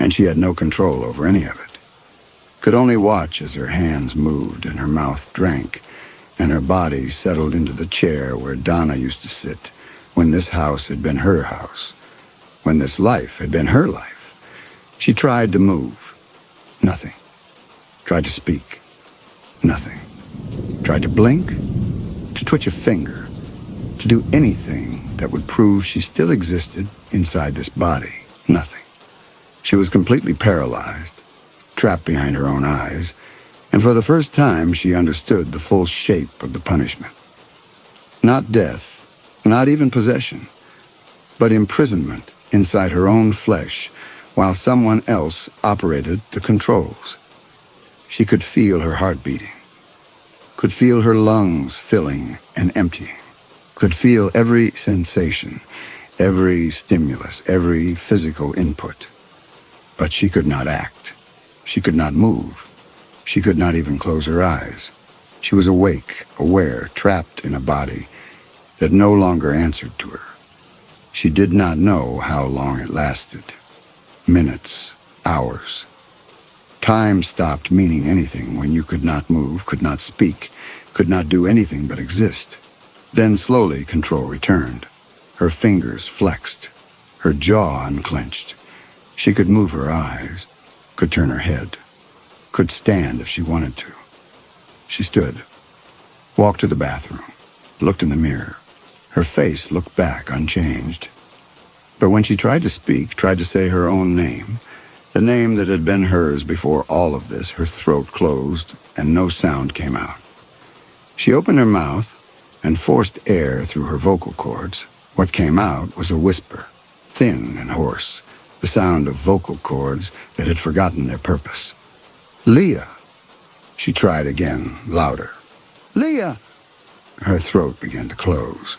and she had no control over any of it. Could only watch as her hands moved and her mouth drank, and her body settled into the chair where Donna used to sit when this house had been her house, when this life had been her life. She tried to move. Nothing. Tried to speak. Nothing. Tried to blink. to twitch a finger, to do anything that would prove she still existed inside this body. Nothing. She was completely paralyzed, trapped behind her own eyes, and for the first time she understood the full shape of the punishment. Not death, not even possession, but imprisonment inside her own flesh while someone else operated the controls. She could feel her heart beating, could feel her lungs filling and emptying, could feel every sensation, every stimulus, every physical input. But she could not act. She could not move. She could not even close her eyes. She was awake, aware, trapped in a body that no longer answered to her. She did not know how long it lasted. Minutes, hours. Time stopped meaning anything when you could not move, could not speak, could not do anything but exist. Then slowly control returned. Her fingers flexed. Her jaw unclenched. She could move her eyes, could turn her head, could stand if she wanted to. She stood, walked to the bathroom, looked in the mirror. Her face looked back unchanged. But when she tried to speak, tried to say her own name, the name that had been hers before all of this, her throat closed and no sound came out. She opened her mouth and forced air through her vocal cords. What came out was a whisper, thin and hoarse, the sound of vocal cords that had forgotten their purpose. Leah. She tried again, louder. Leah. Her throat began to close.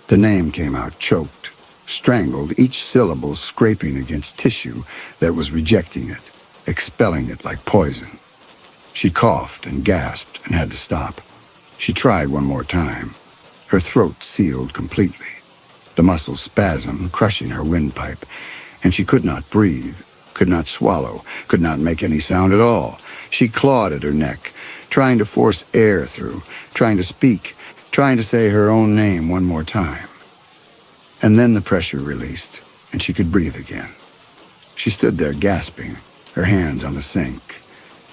The name came out choked, strangled, each syllable scraping against tissue that was rejecting it, expelling it like poison. She coughed and gasped and had to stop. She tried one more time. Her throat sealed completely. The muscles spasmed, crushing her windpipe, and she could not breathe, could not swallow, could not make any sound at all. She clawed at her neck, trying to force air through, trying to speak, trying to say her own name one more time. And then the pressure released, and she could breathe again. She stood there gasping, her hands on the sink,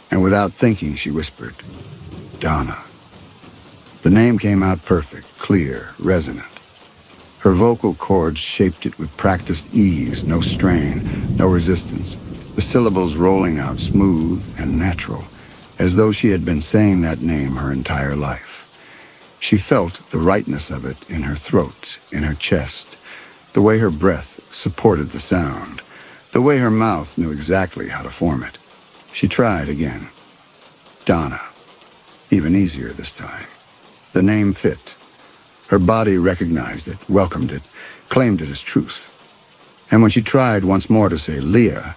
and without thinking she whispered, Donna. The name came out perfect, clear, resonant. Her vocal cords shaped it with practiced ease, no strain, no resistance, the syllables rolling out smooth and natural, as though she had been saying that name her entire life. She felt the rightness of it in her throat, in her chest, the way her breath supported the sound, the way her mouth knew exactly how to form it. She tried again. Donna. Even easier this time. The name fit. Her body recognized it, welcomed it, claimed it as truth. And when she tried once more to say Leah,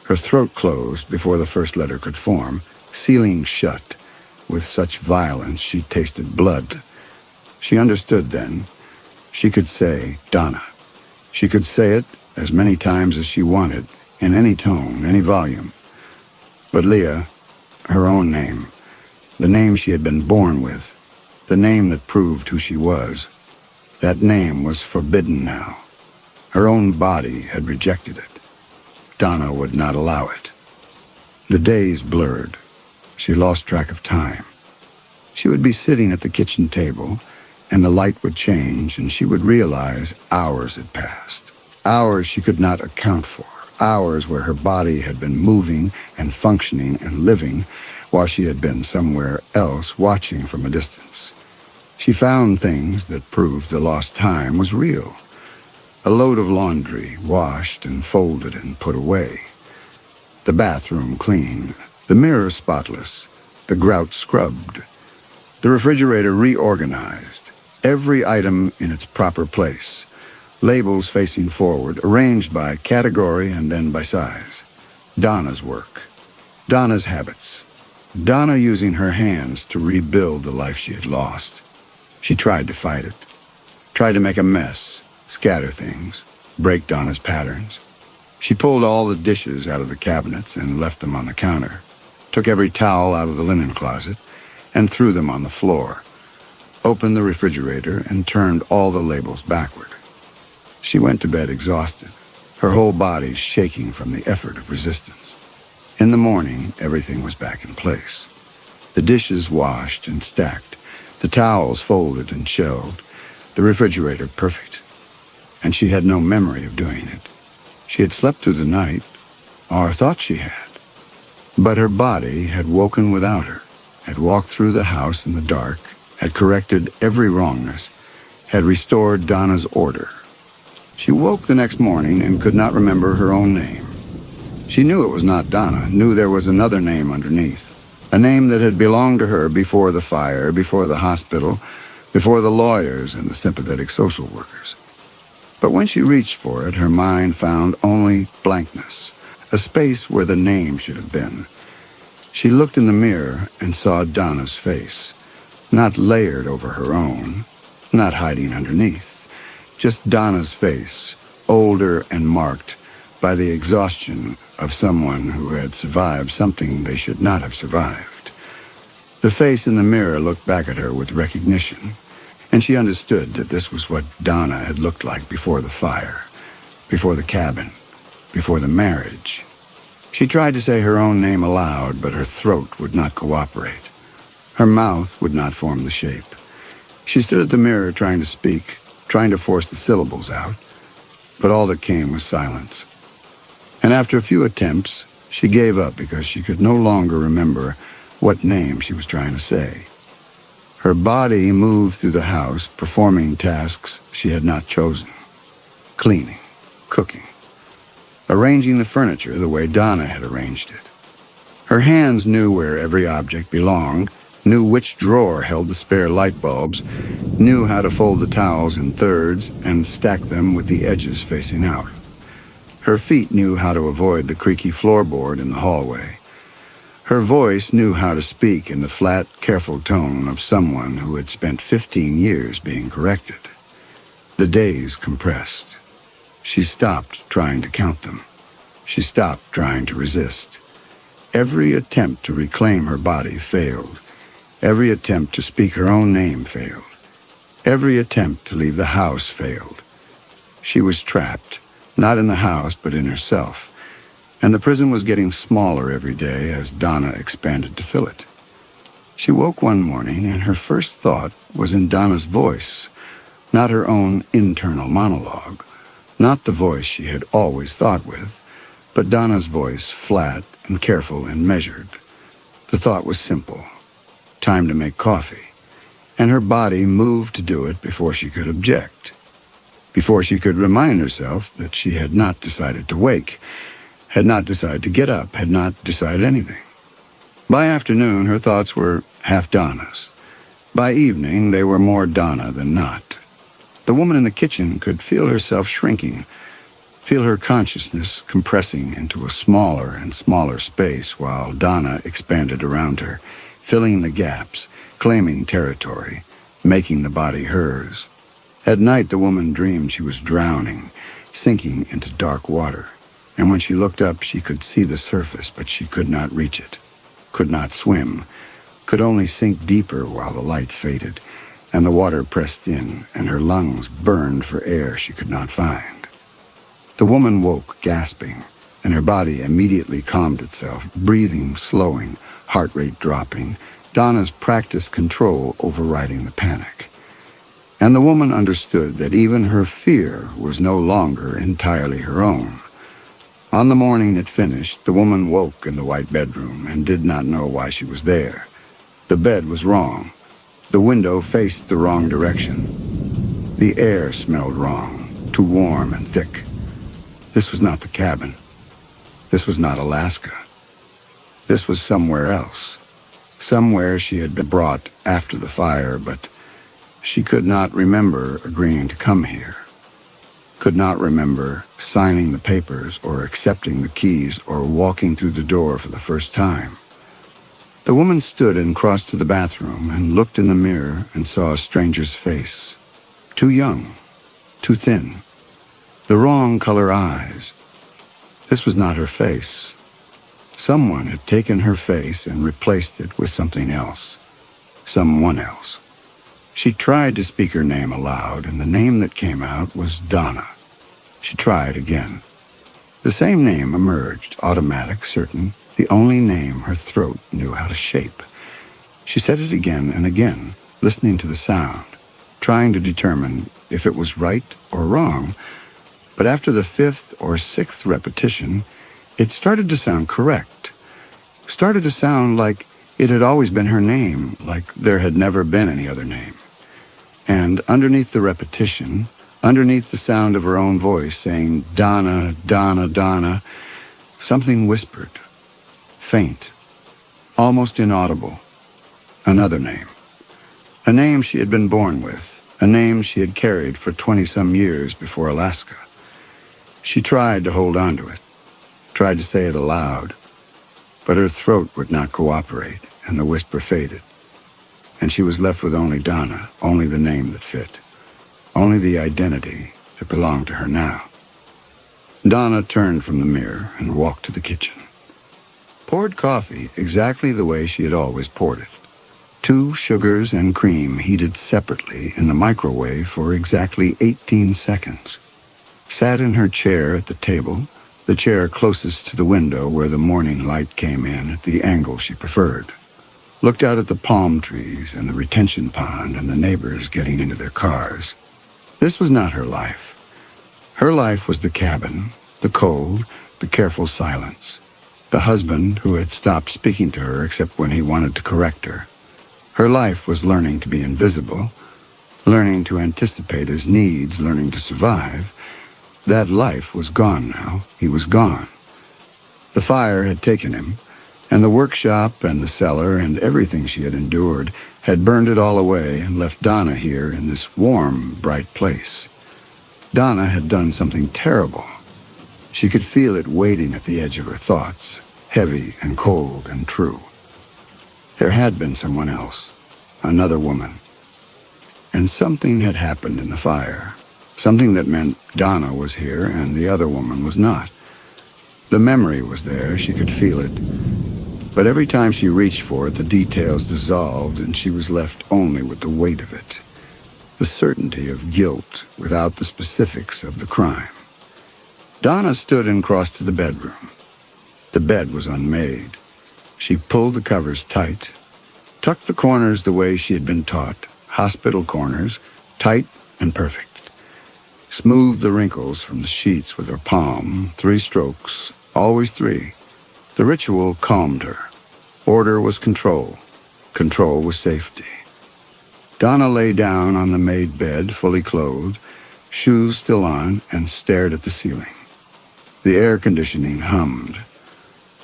her throat closed before the first letter could form, sealing shut with such violence she tasted blood. She understood then. She could say Donna. She could say it as many times as she wanted, in any tone, any volume. But Leah, her own name, the name she had been born with, the name that proved who she was, that name was forbidden now. Her own body had rejected it. Donna would not allow it. The days blurred. She lost track of time. She would be sitting at the kitchen table, and the light would change, and she would realize hours had passed. Hours she could not account for. Hours where her body had been moving and functioning and living, while she had been somewhere else watching from a distance. She found things that proved the lost time was real. A load of laundry washed and folded and put away. The bathroom clean, the mirror spotless, the grout scrubbed. The refrigerator reorganized, every item in its proper place, labels facing forward, arranged by category and then by size. Donna's work, Donna's habits, Donna using her hands to rebuild the life she had lost. She tried to fight it, tried to make a mess, scatter things, break Donna's patterns. She pulled all the dishes out of the cabinets and left them on the counter, took every towel out of the linen closet and threw them on the floor, opened the refrigerator and turned all the labels backward. She went to bed exhausted, her whole body shaking from the effort of resistance. In the morning, everything was back in place. The dishes washed and stacked, The towels folded and shelved, the refrigerator perfect. And she had no memory of doing it. She had slept through the night, or thought she had. But her body had woken without her, had walked through the house in the dark, had corrected every wrongness, had restored Donna's order. She woke the next morning and could not remember her own name. She knew it was not Donna, knew there was another name underneath, a name that had belonged to her before the fire, before the hospital, before the lawyers and the sympathetic social workers. But when she reached for it, her mind found only blankness, a space where the name should have been. She looked in the mirror and saw Donna's face, not layered over her own, not hiding underneath. Just Donna's face, older and marked by the exhaustion of someone who had survived something they should not have survived. The face in the mirror looked back at her with recognition, and she understood that this was what Donna had looked like before the fire, before the cabin, before the marriage. She tried to say her own name aloud, but her throat would not cooperate. Her mouth would not form the shape. She stood at the mirror trying to speak, trying to force the syllables out, but all that came was silence. And after a few attempts, she gave up because she could no longer remember what name she was trying to say. Her body moved through the house, performing tasks she had not chosen. Cleaning, cooking, arranging the furniture the way Donna had arranged it. Her hands knew where every object belonged, knew which drawer held the spare light bulbs, knew how to fold the towels in thirds and stack them with the edges facing out. Her feet knew how to avoid the creaky floorboard in the hallway. Her voice knew how to speak in the flat, careful tone of someone who had spent 15 years being corrected. The days compressed. She stopped trying to count them. She stopped trying to resist. Every attempt to reclaim her body failed. Every attempt to speak her own name failed. Every attempt to leave the house failed. She was trapped, not in the house, but in herself. And the prison was getting smaller every day as Donna expanded to fill it. She woke one morning, and her first thought was in Donna's voice, not her own internal monologue, not the voice she had always thought with, but Donna's voice, flat and careful and measured. The thought was simple. Time to make coffee. And her body moved to do it before she could object, before she could remind herself that she had not decided to wake, had not decided to get up, had not decided anything. By afternoon, her thoughts were half Donna's. By evening, they were more Donna than not. The woman in the kitchen could feel herself shrinking, feel her consciousness compressing into a smaller and smaller space while Donna expanded around her, filling the gaps, claiming territory, making the body hers. At night, the woman dreamed she was drowning, sinking into dark water. And when she looked up, she could see the surface, but she could not reach it, could not swim, could only sink deeper while the light faded, and the water pressed in, and her lungs burned for air she could not find. The woman woke, gasping, and her body immediately calmed itself, breathing slowing, heart rate dropping, Donna's practiced control overriding the panic. And the woman understood that even her fear was no longer entirely her own. On the morning it finished, the woman woke in the white bedroom and did not know why she was there. The bed was wrong. The window faced the wrong direction. The air smelled wrong, too warm and thick. This was not the cabin. This was not Alaska. This was somewhere else. Somewhere she had been brought after the fire, but she could not remember agreeing to come here. Could not remember signing the papers or accepting the keys or walking through the door for the first time. The woman stood and crossed to the bathroom and looked in the mirror and saw a stranger's face. Too young, too thin, the wrong color eyes. This was not her face. Someone had taken her face and replaced it with something else, someone else. She tried to speak her name aloud, and the name that came out was Donna. She tried again. The same name emerged, automatic, certain, the only name her throat knew how to shape. She said it again and again, listening to the sound, trying to determine if it was right or wrong. But after the fifth or sixth repetition, it started to sound correct. Started to sound like it had always been her name, like there had never been any other name. And underneath the repetition, underneath the sound of her own voice saying, "Donna, Donna, Donna," something whispered, faint, almost inaudible. Another name. A name she had been born with, a name she had carried for 20-some years before Alaska. She tried to hold on to it, tried to say it aloud, but her throat would not cooperate, and the whisper faded. And she was left with only Donna, only the name that fit, only the identity that belonged to her now. Donna turned from the mirror and walked to the kitchen. Poured coffee exactly the way she had always poured it. 2 sugars and cream heated separately in the microwave for exactly 18 seconds. Sat in her chair at the table, the chair closest to the window where the morning light came in at the angle she preferred. Looked out at the palm trees and the retention pond and the neighbors getting into their cars. This was not her life. Her life was the cabin, the cold, the careful silence. The husband who had stopped speaking to her except when he wanted to correct her. Her life was learning to be invisible, learning to anticipate his needs, learning to survive. That life was gone now. He was gone. The fire had taken him, and the workshop and the cellar and everything she had endured had burned it all away and left Donna here in this warm, bright place. Donna had done something terrible. She could feel it waiting at the edge of her thoughts, heavy and cold and true. There had been someone else, another woman. And something had happened in the fire, something that meant Donna was here and the other woman was not. The memory was there, she could feel it. But every time she reached for it, the details dissolved and she was left only with the weight of it. The certainty of guilt without the specifics of the crime. Donna stood and crossed to the bedroom. The bed was unmade. She pulled the covers tight, tucked the corners the way she had been taught, hospital corners, tight and perfect. Smoothed the wrinkles from the sheets with her palm, 3 strokes, always 3. The ritual calmed her. Order was control. Control was safety. Donna lay down on the made bed, fully clothed, shoes still on, and stared at the ceiling. The air conditioning hummed.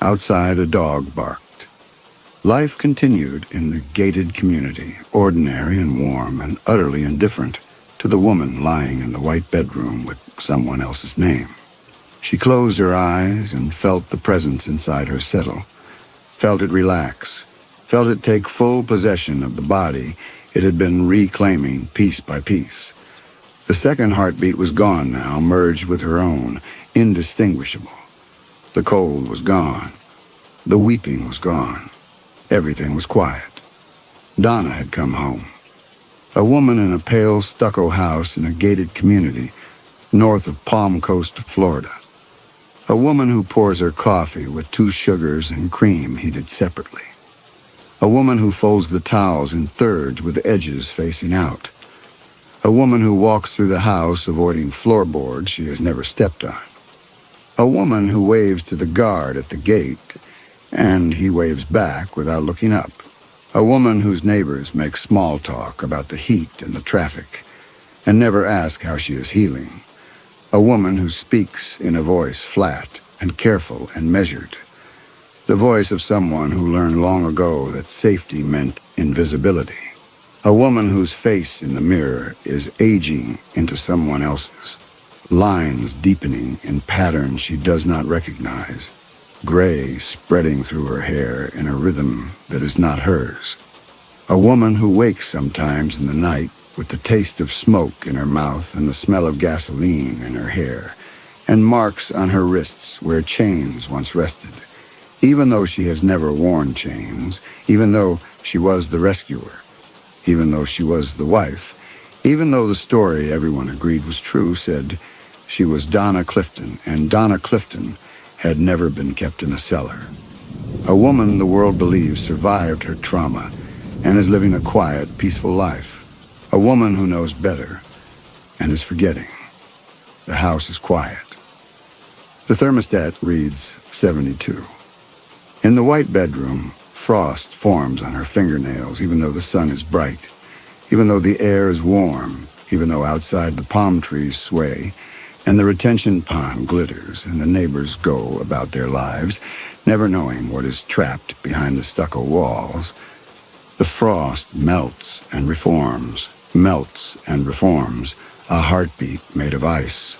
Outside, a dog barked. Life continued in the gated community, ordinary and warm and utterly indifferent to the woman lying in the white bedroom with someone else's name. She closed her eyes and felt the presence inside her settle, felt it relax, felt it take full possession of the body it had been reclaiming piece by piece. The second heartbeat was gone now, merged with her own, indistinguishable. The cold was gone. The weeping was gone. Everything was quiet. Donna had come home. A woman in a pale stucco house in a gated community north of Palm Coast, Florida. A woman who pours her coffee with 2 sugars and cream heated separately. A woman who folds the towels in thirds with edges facing out. A woman who walks through the house avoiding floorboards she has never stepped on. A woman who waves to the guard at the gate, and he waves back without looking up. A woman whose neighbors make small talk about the heat and the traffic, and never ask how she is healing. A woman who speaks in a voice flat and careful and measured. The voice of someone who learned long ago that safety meant invisibility. A woman whose face in the mirror is aging into someone else's. Lines deepening in patterns she does not recognize. Gray spreading through her hair in a rhythm that is not hers. A woman who wakes sometimes in the night with the taste of smoke in her mouth and the smell of gasoline in her hair, and marks on her wrists where chains once rested, even though she has never worn chains, even though she was the rescuer, even though she was the wife, even though the story everyone agreed was true said she was Donna Clifton, and Donna Clifton had never been kept in a cellar. A woman the world believes survived her trauma, and is living a quiet, peaceful life. A woman who knows better and is forgetting. The house is quiet. The thermostat reads 72. In the white bedroom, frost forms on her fingernails even though the sun is bright, even though the air is warm, even though outside the palm trees sway, and the retention pond glitters, and the neighbors go about their lives, never knowing what is trapped behind the stucco walls. The frost melts and reforms, a heartbeat made of ice.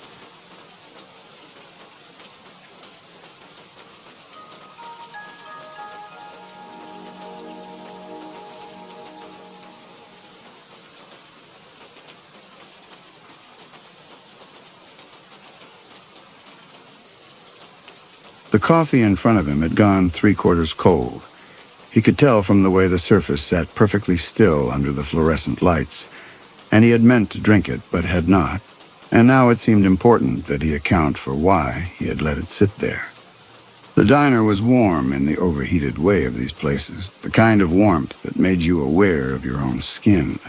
The coffee in front of him had gone 3/4 cold. He could tell from the way the surface sat perfectly still under the fluorescent lights, and he had meant to drink it but had not, and now it seemed important that he account for why he had let it sit there. The diner was warm in the overheated way of these places, the kind of warmth that made you aware of your own skin.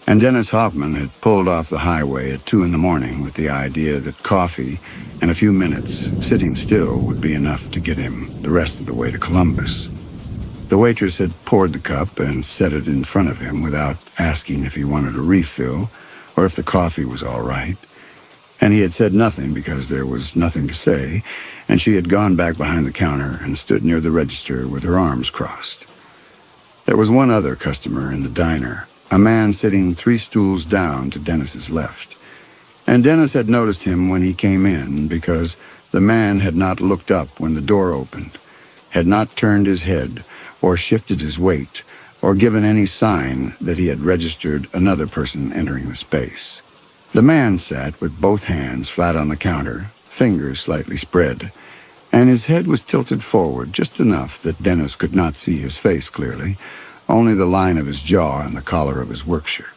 And Dennis Hoffman had pulled off the highway at 2 a.m. with the idea that coffee and a few minutes sitting still would be enough to get him the rest of the way to Columbus. The waitress had poured the cup and set it in front of him without asking if he wanted a refill or if the coffee was all right. And he had said nothing because there was nothing to say, and she had gone back behind the counter and stood near the register with her arms crossed. There was one other customer in the diner, a man sitting 3 stools down to Dennis's left. And Dennis had noticed him when he came in because the man had not looked up when the door opened, had not turned his head or shifted his weight or given any sign that he had registered another person entering the space. The man sat with both hands flat on the counter, fingers slightly spread, and his head was tilted forward just enough that Dennis could not see his face clearly, only the line of his jaw and the collar of his work shirt.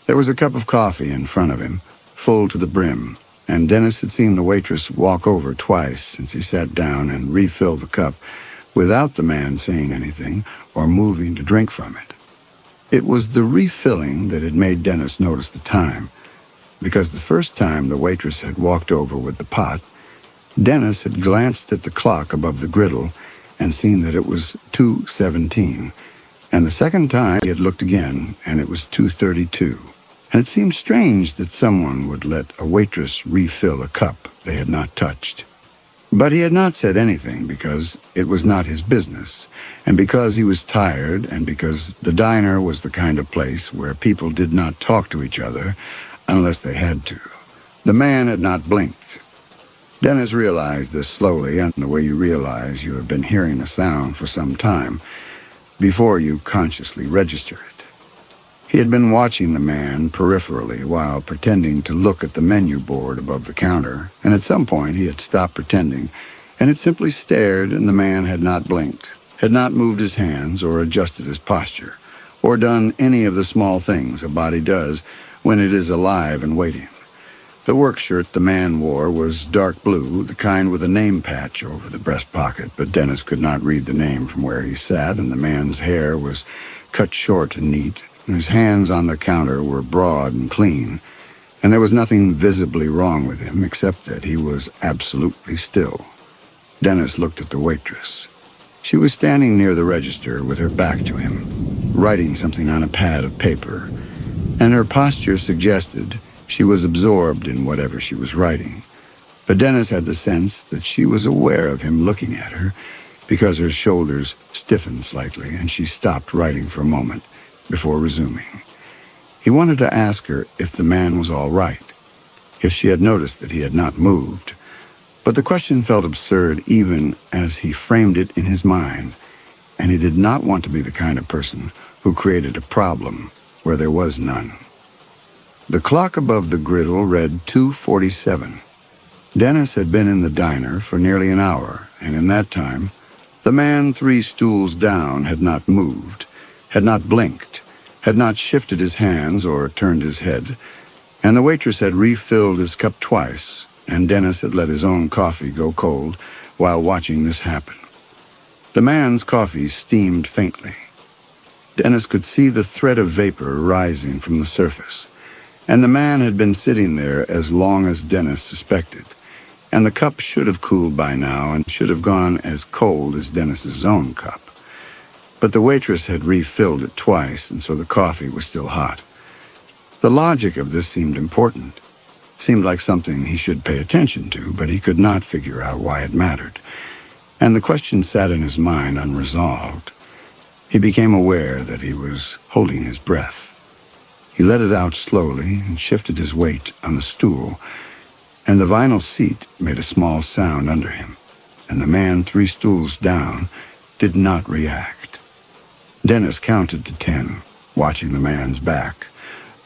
There was a cup of coffee in front of him, full to the brim, and Dennis had seen the waitress walk over twice since he sat down and refill the cup without the man saying anything or moving to drink from it. It was the refilling that had made Dennis notice the time, because the first time the waitress had walked over with the pot, Dennis had glanced at the clock above the griddle and seen that it was 2:17, and the second time he had looked again, and it was 2:32. And it seemed strange that someone would let a waitress refill a cup they had not touched. But he had not said anything because it was not his business, and because he was tired, and because the diner was the kind of place where people did not talk to each other unless they had to. The man had not blinked. Dennis realized this slowly, and the way you realize you have been hearing a sound for some time, before you consciously register it. He had been watching the man peripherally while pretending to look at the menu board above the counter, and at some point he had stopped pretending and had simply stared, and the man had not blinked, had not moved his hands or adjusted his posture, or done any of the small things a body does when it is alive and waiting. The work shirt the man wore was dark blue, the kind with a name patch over the breast pocket, but Dennis could not read the name from where he sat, and the man's hair was cut short and neat, and his hands on the counter were broad and clean, and there was nothing visibly wrong with him except that he was absolutely still. Dennis looked at the waitress. She was standing near the register with her back to him, writing something on a pad of paper, and her posture suggested she was absorbed in whatever she was writing. But Dennis had the sense that she was aware of him looking at her because her shoulders stiffened slightly and she stopped writing for a moment before resuming. He wanted to ask her if the man was all right, if she had noticed that he had not moved, but the question felt absurd even as he framed it in his mind, and he did not want to be the kind of person who created a problem where there was none. The clock above the griddle read 2:47. Dennis had been in the diner for nearly an hour, and in that time, the man 3 stools down had not moved, had not blinked, had not shifted his hands or turned his head, and the waitress had refilled his cup twice, and Dennis had let his own coffee go cold while watching this happen. The man's coffee steamed faintly. Dennis could see the thread of vapor rising from the surface, and the man had been sitting there as long as Dennis suspected, and the cup should have cooled by now and should have gone as cold as Dennis's own cup. But the waitress had refilled it twice, and so the coffee was still hot. The logic of this seemed important, seemed like something he should pay attention to, but he could not figure out why it mattered, and the question sat in his mind unresolved. He became aware that he was holding his breath. He let it out slowly and shifted his weight on the stool, and the vinyl seat made a small sound under him, and the man 3 stools down did not react. Dennis counted to 10, watching the man's back,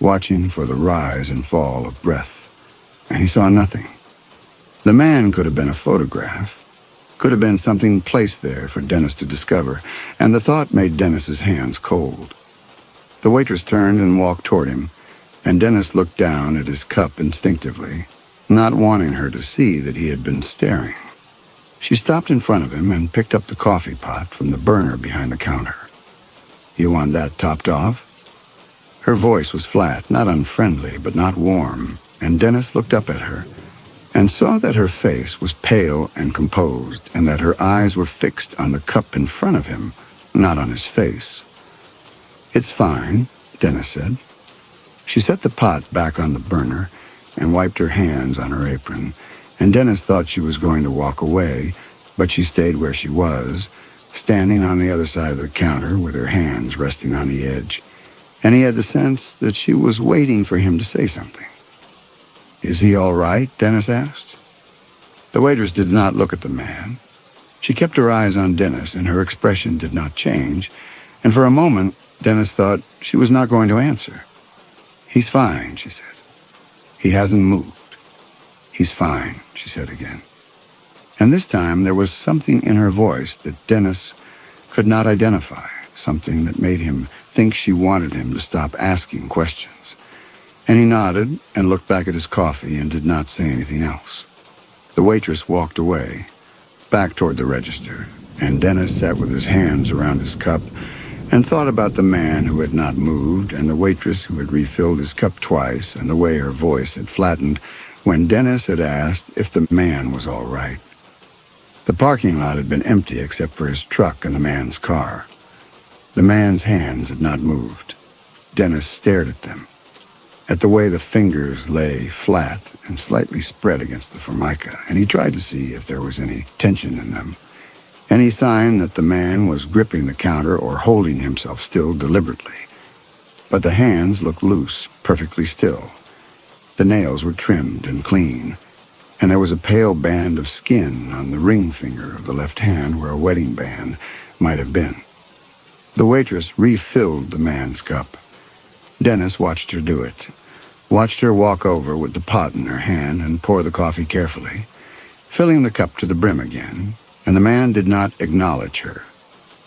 watching for the rise and fall of breath, and he saw nothing. The man could have been a photograph, could have been something placed there for Dennis to discover, and the thought made Dennis's hands cold. The waitress turned and walked toward him, and Dennis looked down at his cup instinctively, not wanting her to see that he had been staring. She stopped in front of him and picked up the coffee pot from the burner behind the counter. "You want that topped off?" Her voice was flat, not unfriendly, but not warm, and Dennis looked up at her and saw that her face was pale and composed, and that her eyes were fixed on the cup in front of him, not on his face. "It's fine," Dennis said. She set the pot back on the burner and wiped her hands on her apron, and Dennis thought she was going to walk away, but she stayed where she was, standing on the other side of the counter with her hands resting on the edge, and he had the sense that she was waiting for him to say something. "Is he all right?" Dennis asked. The waitress did not look at the man. She kept her eyes on Dennis, and her expression did not change, and for a moment Dennis thought she was not going to answer. "He's fine," she said. "He hasn't moved." "He's fine," she said again. And this time there was something in her voice that Dennis could not identify, something that made him think she wanted him to stop asking questions. And he nodded and looked back at his coffee and did not say anything else. The waitress walked away, back toward the register, and Dennis sat with his hands around his cup and thought about the man who had not moved and the waitress who had refilled his cup twice and the way her voice had flattened when Dennis had asked if the man was all right. The parking lot had been empty except for his truck and the man's car. The man's hands had not moved. Dennis stared at them, at the way the fingers lay flat and slightly spread against the formica, and he tried to see if there was any tension in them, any sign that the man was gripping the counter or holding himself still deliberately. But the hands looked loose, perfectly still. The nails were trimmed and clean, and there was a pale band of skin on the ring finger of the left hand where a wedding band might have been. The waitress refilled the man's cup. Dennis watched her do it, watched her walk over with the pot in her hand and pour the coffee carefully, filling the cup to the brim again, and the man did not acknowledge her,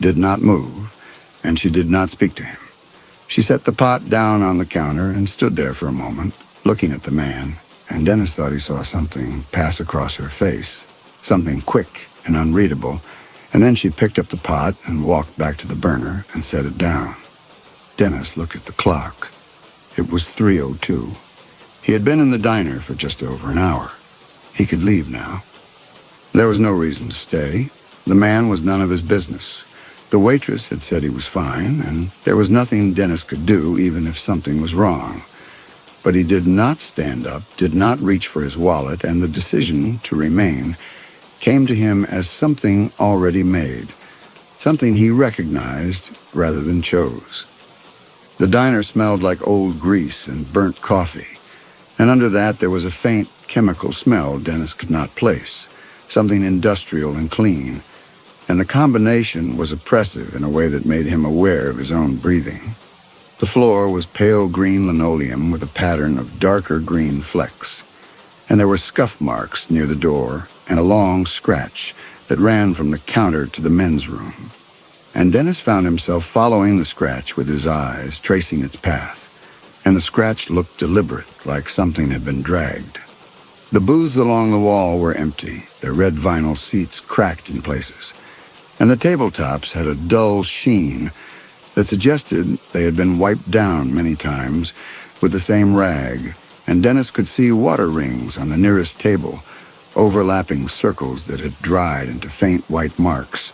did not move, and she did not speak to him. She set the pot down on the counter and stood there for a moment, looking at the man, and Dennis thought he saw something pass across her face, something quick and unreadable, and then she picked up the pot and walked back to the burner and set it down. Dennis looked at the clock. It was 3:02. He had been in the diner for just over an hour. He could leave now. There was no reason to stay. The man was none of his business. The waitress had said he was fine, and there was nothing Dennis could do even if something was wrong. But he did not stand up, did not reach for his wallet, and the decision to remain came to him as something already made, something he recognized rather than chose. The diner smelled like old grease and burnt coffee, and under that there was a faint chemical smell Dennis could not place, something industrial and clean, and the combination was oppressive in a way that made him aware of his own breathing. The floor was pale green linoleum with a pattern of darker green flecks, and there were scuff marks near the door and a long scratch that ran from the counter to the men's room. And Dennis found himself following the scratch with his eyes, tracing its path, and the scratch looked deliberate, like something had been dragged. The booths along the wall were empty, their red vinyl seats cracked in places, and the tabletops had a dull sheen that suggested they had been wiped down many times with the same rag, and Dennis could see water rings on the nearest table, overlapping circles that had dried into faint white marks.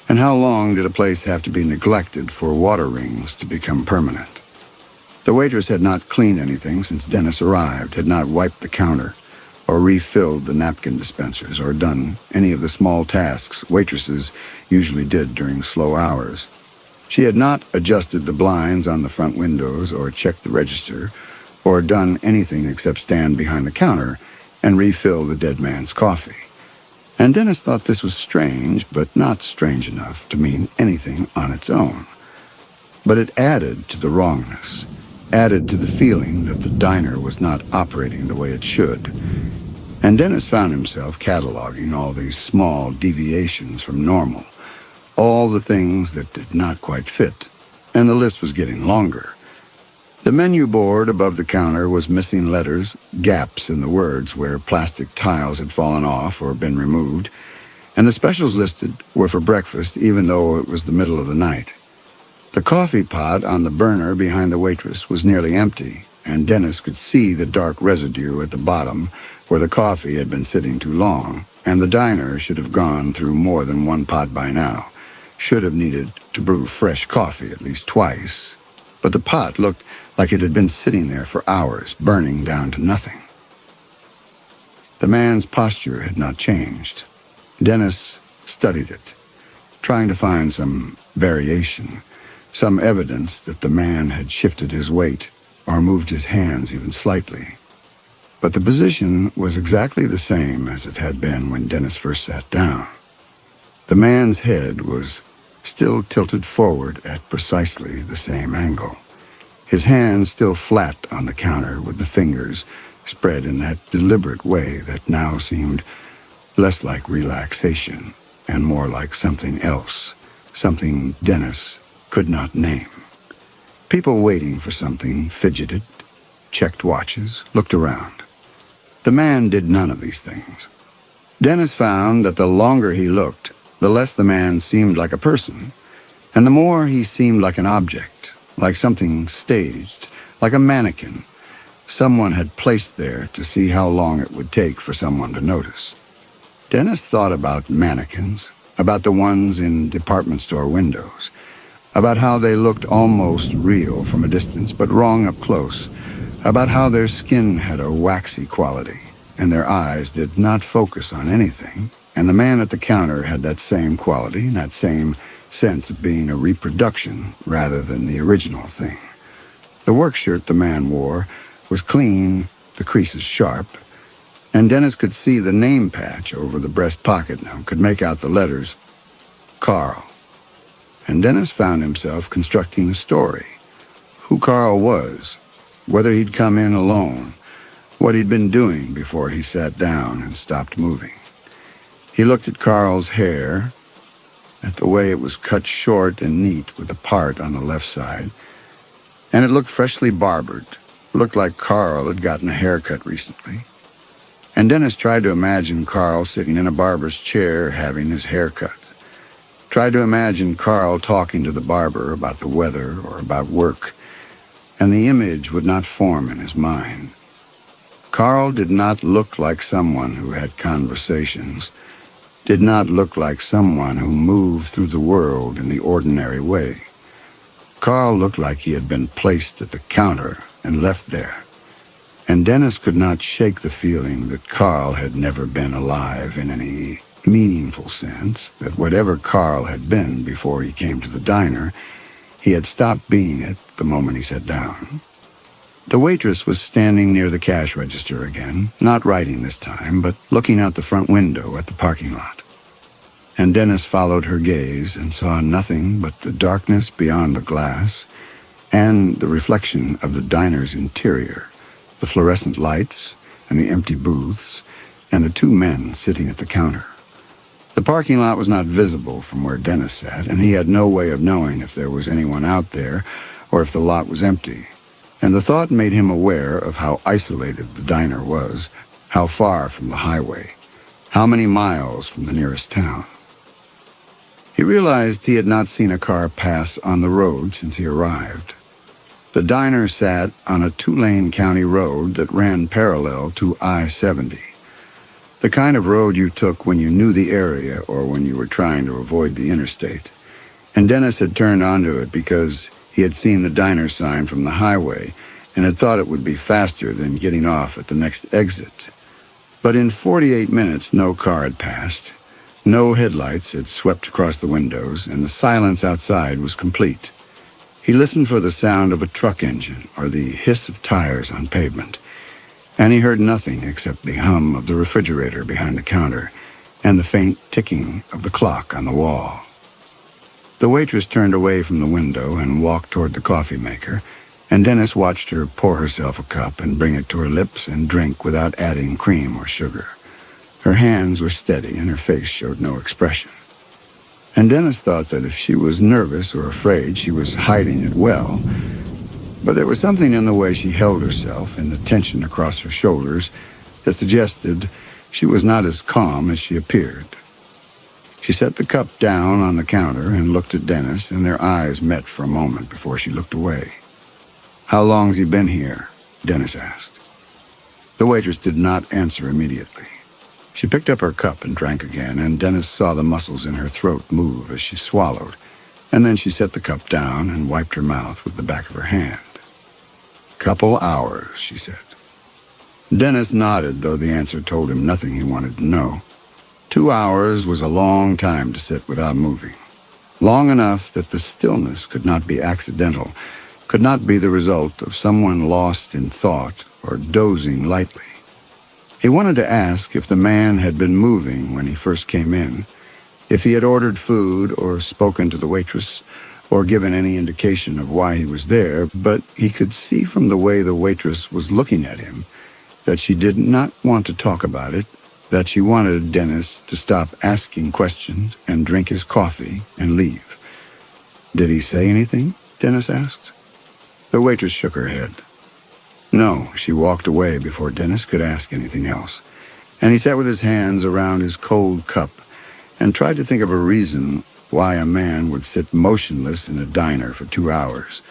And how long did a place have to be neglected for water rings to become permanent? The waitress had not cleaned anything since Dennis arrived, had not wiped the counter, or refilled the napkin dispensers, or done any of the small tasks waitresses usually did during slow hours. She had not adjusted the blinds on the front windows, or checked the register, or done anything except stand behind the counter and refill the dead man's coffee. And Dennis thought this was strange, but not strange enough to mean anything on its own. But it added to the wrongness, added to the feeling that the diner was not operating the way it should. And Dennis found himself cataloging all these small deviations from normal, all the things that did not quite fit, and the list was getting longer. The menu board above the counter was missing letters, gaps in the words where plastic tiles had fallen off or been removed, and the specials listed were for breakfast even though it was the middle of the night. The coffee pot on the burner behind the waitress was nearly empty, and Dennis could see the dark residue at the bottom where the coffee had been sitting too long, and the diner should have gone through more than one pot by now, should have needed to brew fresh coffee at least twice. But the pot looked like it had been sitting there for hours, burning down to nothing. The man's posture had not changed. Dennis studied it, trying to find some variation, some evidence that the man had shifted his weight or moved his hands even slightly. But the position was exactly the same as it had been when Dennis first sat down. The man's head was still tilted forward at precisely the same angle, his hands still flat on the counter with the fingers spread in that deliberate way that now seemed less like relaxation and more like something else, something Dennis could not name. People waiting for something fidgeted, checked watches, looked around. The man did none of these things. Dennis found that the longer he looked, the less the man seemed like a person, and the more he seemed like an object, like something staged, like a mannequin someone had placed there to see how long it would take for someone to notice. Dennis thought about mannequins, about the ones in department store windows, about how they looked almost real from a distance but wrong up close, about how their skin had a waxy quality and their eyes did not focus on anything, and the man at the counter had that same quality, that same sense of being a reproduction rather than the original thing. The work shirt the man wore was clean, the creases sharp, and Dennis could see the name patch over the breast pocket now, could make out the letters, Carl. And Dennis found himself constructing a story. Who Carl was, whether he'd come in alone, what he'd been doing before he sat down and stopped moving. He looked at Carl's hair, at the way it was cut short and neat with a part on the left side, and it looked freshly barbered, looked like Carl had gotten a haircut recently. And Dennis tried to imagine Carl sitting in a barber's chair having his hair cut. Tried to imagine Carl talking to the barber about the weather or about work, and the image would not form in his mind. Carl did not look like someone who had conversations, did not look like someone who moved through the world in the ordinary way. Carl looked like he had been placed at the counter and left there, and Dennis could not shake the feeling that Carl had never been alive in any meaningful sense, that whatever Carl had been before he came to the diner, he had stopped being it the moment he sat down. The waitress was standing near the cash register again, not writing this time, but looking out the front window at the parking lot. And Dennis followed her gaze and saw nothing but the darkness beyond the glass and the reflection of the diner's interior, the fluorescent lights and the empty booths and the two men sitting at the counter. The parking lot was not visible from where Dennis sat, and he had no way of knowing if there was anyone out there or if the lot was empty. And the thought made him aware of how isolated the diner was, how far from the highway, how many miles from the nearest town. He realized he had not seen a car pass on the road since he arrived. The diner sat on a two-lane county road that ran parallel to I-70, the kind of road you took when you knew the area or when you were trying to avoid the interstate. And Dennis had turned onto it because he had seen the diner sign from the highway and had thought it would be faster than getting off at the next exit. But in 48 minutes, no car had passed. No headlights had swept across the windows, and the silence outside was complete. He listened for the sound of a truck engine or the hiss of tires on pavement, and he heard nothing except the hum of the refrigerator behind the counter and the faint ticking of the clock on the wall. The waitress turned away from the window and walked toward the coffee maker, and Dennis watched her pour herself a cup and bring it to her lips and drink without adding cream or sugar. Her hands were steady and her face showed no expression. And Dennis thought that if she was nervous or afraid, she was hiding it well. But there was something in the way she held herself, in the tension across her shoulders, that suggested she was not as calm as she appeared. She set the cup down on the counter and looked at Dennis, and their eyes met for a moment before she looked away. "How long's he been here?" Dennis asked. The waitress did not answer immediately. She picked up her cup and drank again, and Dennis saw the muscles in her throat move as she swallowed, and then she set the cup down and wiped her mouth with the back of her hand. "Couple hours," she said. Dennis nodded, though the answer told him nothing he wanted to know. 2 hours was a long time to sit without moving. Long enough that the stillness could not be accidental, could not be the result of someone lost in thought or dozing lightly. He wanted to ask if the man had been moving when he first came in, if he had ordered food or spoken to the waitress or given any indication of why he was there, but he could see from the way the waitress was looking at him that she did not want to talk about it, that she wanted Dennis to stop asking questions and drink his coffee and leave. "Did he say anything?" Dennis asked. The waitress shook her head. No, she walked away before Dennis could ask anything else, and he sat with his hands around his cold cup and tried to think of a reason why a man would sit motionless in a diner for 2 hours,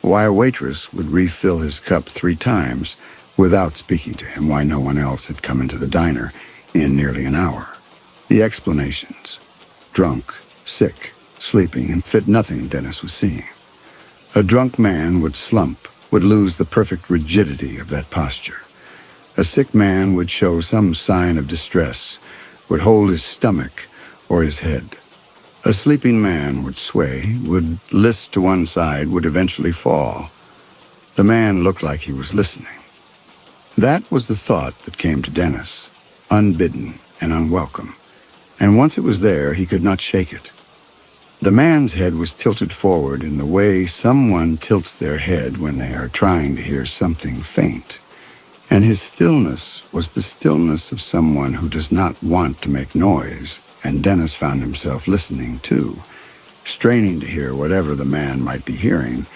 why a waitress would refill his cup 3 times without speaking to him, why no one else had come into the diner in nearly an hour. The explanations, drunk, sick, sleeping, fit nothing Dennis was seeing. A drunk man would slump, would lose the perfect rigidity of that posture. A sick man would show some sign of distress, would hold his stomach or his head. A sleeping man would sway, would list to one side, would eventually fall. The man looked like he was listening. That was the thought that came to Dennis, unbidden and unwelcome, and once it was there, he could not shake it. The man's head was tilted forward in the way someone tilts their head when they are trying to hear something faint, and his stillness was the stillness of someone who does not want to make noise, and Dennis found himself listening too, straining to hear whatever the man might be hearing,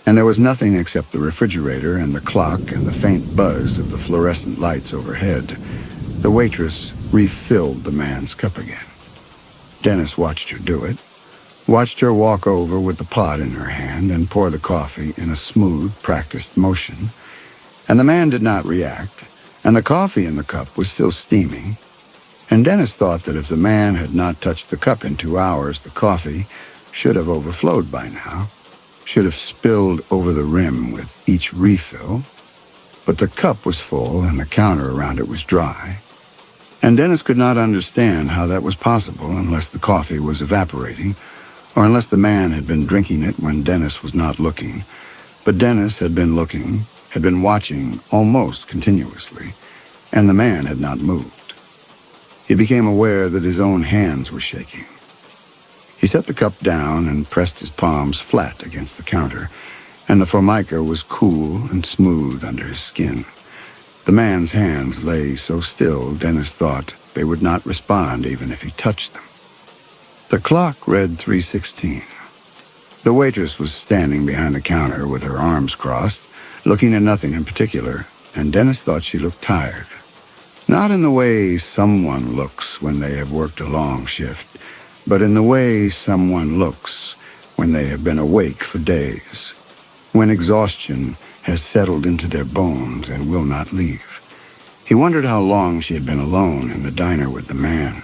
and there was nothing except the refrigerator and the clock and the faint buzz of the fluorescent lights overhead. The waitress refilled the man's cup again. Dennis watched her do it, watched her walk over with the pot in her hand and pour the coffee in a smooth, practiced motion, and the man did not react, and the coffee in the cup was still steaming, and Dennis thought that if the man had not touched the cup in 2 hours, the coffee should have overflowed by now, should have spilled over the rim with each refill, but the cup was full and the counter around it was dry, and Dennis could not understand how that was possible unless the coffee was evaporating, or unless the man had been drinking it when Dennis was not looking. But Dennis had been looking, had been watching almost continuously, and the man had not moved. He became aware that his own hands were shaking. He set the cup down and pressed his palms flat against the counter, and the formica was cool and smooth under his skin. The man's hands lay so still, Dennis thought they would not respond even if he touched them. The clock read 3:16. The waitress was standing behind the counter with her arms crossed, looking at nothing in particular, and Dennis thought she looked tired. Not in the way someone looks when they have worked a long shift, but in the way someone looks when they have been awake for days, when exhaustion has settled into their bones and will not leave. He wondered how long she had been alone in the diner with the man,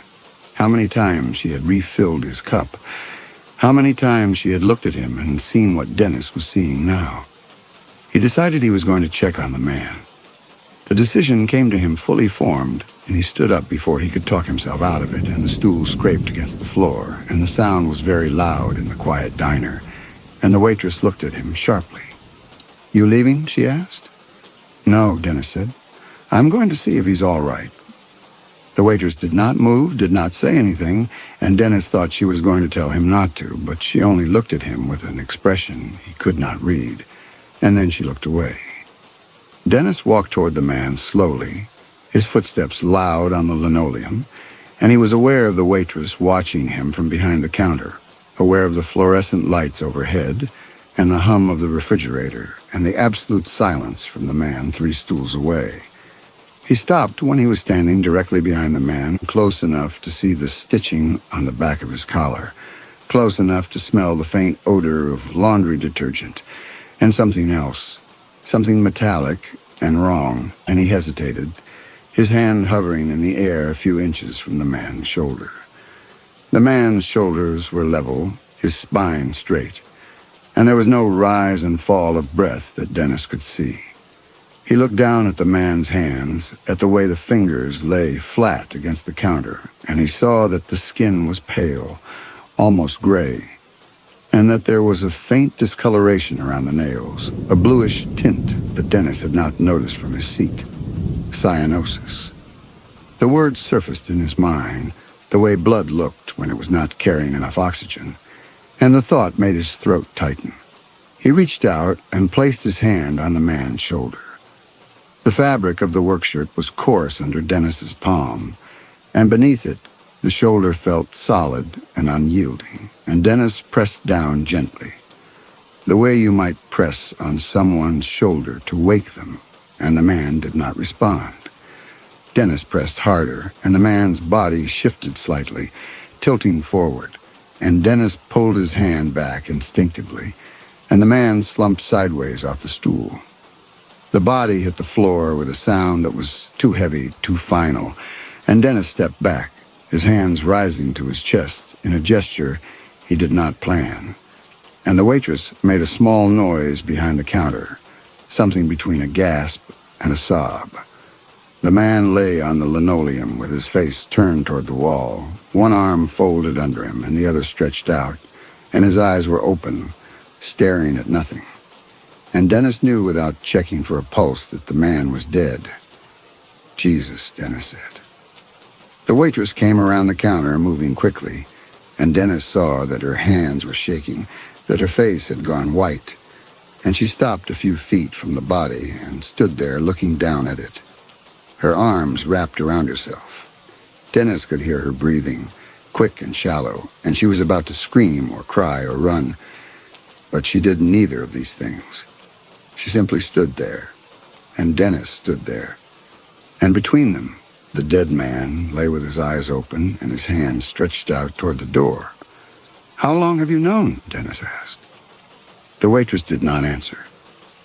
how many times she had refilled his cup, how many times she had looked at him and seen what Dennis was seeing now. He decided he was going to check on the man. The decision came to him fully formed, and he stood up before he could talk himself out of it, and the stool scraped against the floor, and the sound was very loud in the quiet diner, and the waitress looked at him sharply. "You leaving?" she asked. "No," Dennis said. "I'm going to see if he's all right." The waitress did not move, did not say anything, and Dennis thought she was going to tell him not to, but she only looked at him with an expression he could not read, and then she looked away. Dennis walked toward the man slowly, his footsteps loud on the linoleum, and he was aware of the waitress watching him from behind the counter, aware of the fluorescent lights overhead, and the hum of the refrigerator, and the absolute silence from the man 3 stools away. He stopped when he was standing directly behind the man, close enough to see the stitching on the back of his collar, close enough to smell the faint odor of laundry detergent, and something else, something metallic and wrong, and he hesitated, his hand hovering in the air a few inches from the man's shoulder. The man's shoulders were level, his spine straight, and there was no rise and fall of breath that Dennis could see. He looked down at the man's hands, at the way the fingers lay flat against the counter, and he saw that the skin was pale, almost gray, and that there was a faint discoloration around the nails, a bluish tint that Dennis had not noticed from his seat. Cyanosis. The word surfaced in his mind, the way blood looked when it was not carrying enough oxygen, and the thought made his throat tighten. He reached out and placed his hand on the man's shoulder. The fabric of the workshirt was coarse under Dennis's palm, and beneath it, the shoulder felt solid and unyielding, and Dennis pressed down gently, the way you might press on someone's shoulder to wake them, and the man did not respond. Dennis pressed harder, and the man's body shifted slightly, tilting forward, and Dennis pulled his hand back instinctively, and the man slumped sideways off the stool. The body hit the floor with a sound that was too heavy, too final, and Dennis stepped back, his hands rising to his chest in a gesture he did not plan. And the waitress made a small noise behind the counter, something between a gasp and a sob. The man lay on the linoleum with his face turned toward the wall, one arm folded under him and the other stretched out, and his eyes were open, staring at nothing. And Dennis knew without checking for a pulse that the man was dead. "Jesus," Dennis said. The waitress came around the counter, moving quickly, and Dennis saw that her hands were shaking, that her face had gone white, and she stopped a few feet from the body and stood there looking down at it, her arms wrapped around herself. Dennis could hear her breathing, quick and shallow, and she was about to scream or cry or run, but she did neither of these things. She simply stood there, and Dennis stood there, and between them, the dead man lay with his eyes open and his hands stretched out toward the door. "How long have you known?" Dennis asked. The waitress did not answer.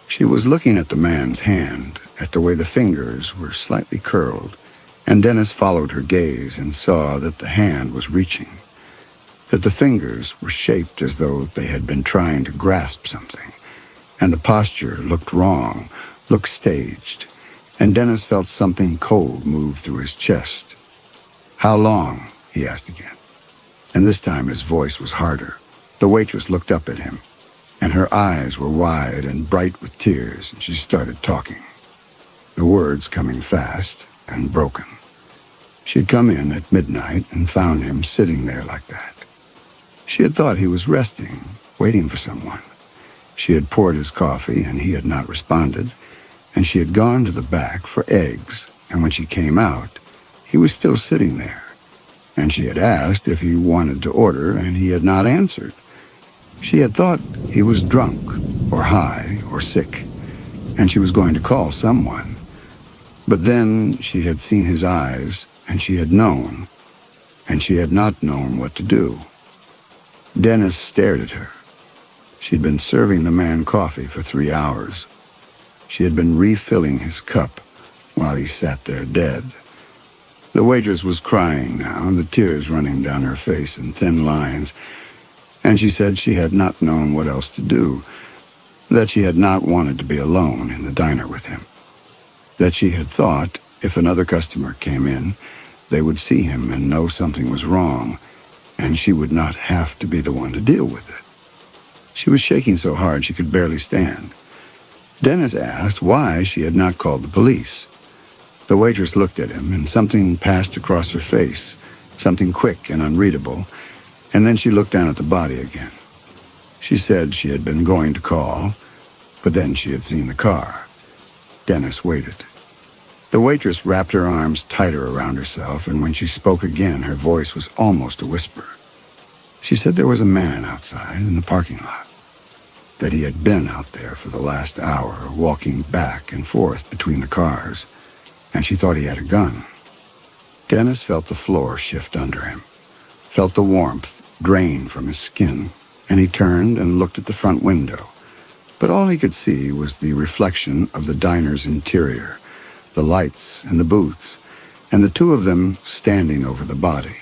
She was looking at the man's hand, at the way the fingers were slightly curled, and Dennis followed her gaze and saw that the hand was reaching, that the fingers were shaped as though they had been trying to grasp something, and the posture looked wrong, looked staged, and Dennis felt something cold move through his chest. "How long?" he asked again, and this time his voice was harder. The waitress looked up at him, and her eyes were wide and bright with tears, and she started talking, the words coming fast and broken. She had come in at midnight and found him sitting there like that. She had thought he was resting, waiting for someone. She had poured his coffee, and he had not responded, and she had gone to the back for eggs, and when she came out, he was still sitting there, and she had asked if he wanted to order, and he had not answered. She had thought he was drunk, or high, or sick, and she was going to call someone. But then she had seen his eyes, and she had known. and she had not known what to do. Dennis stared at her. She'd been serving the man coffee for 3 hours. She had been refilling his cup while he sat there dead. The waitress was crying now, the tears running down her face in thin lines, and she said she had not known what else to do, that she had not wanted to be alone in the diner with him, that she had thought if another customer came in, they would see him and know something was wrong, and she would not have to be the one to deal with it. She was shaking so hard she could barely stand. Dennis asked why she had not called the police. The waitress looked at him, and something passed across her face, something quick and unreadable, and then she looked down at the body again. She said she had been going to call, but then she had seen the car. Dennis waited. The waitress wrapped her arms tighter around herself, and when she spoke again, her voice was almost a whisper. She said there was a man outside in the parking lot, that he had been out there for the last hour, walking back and forth between the cars, and she thought he had a gun. Dennis felt the floor shift under him, felt the warmth drain from his skin, and he turned and looked at the front window. But all he could see was the reflection of the diner's interior, the lights and the booths, and the two of them standing over the body.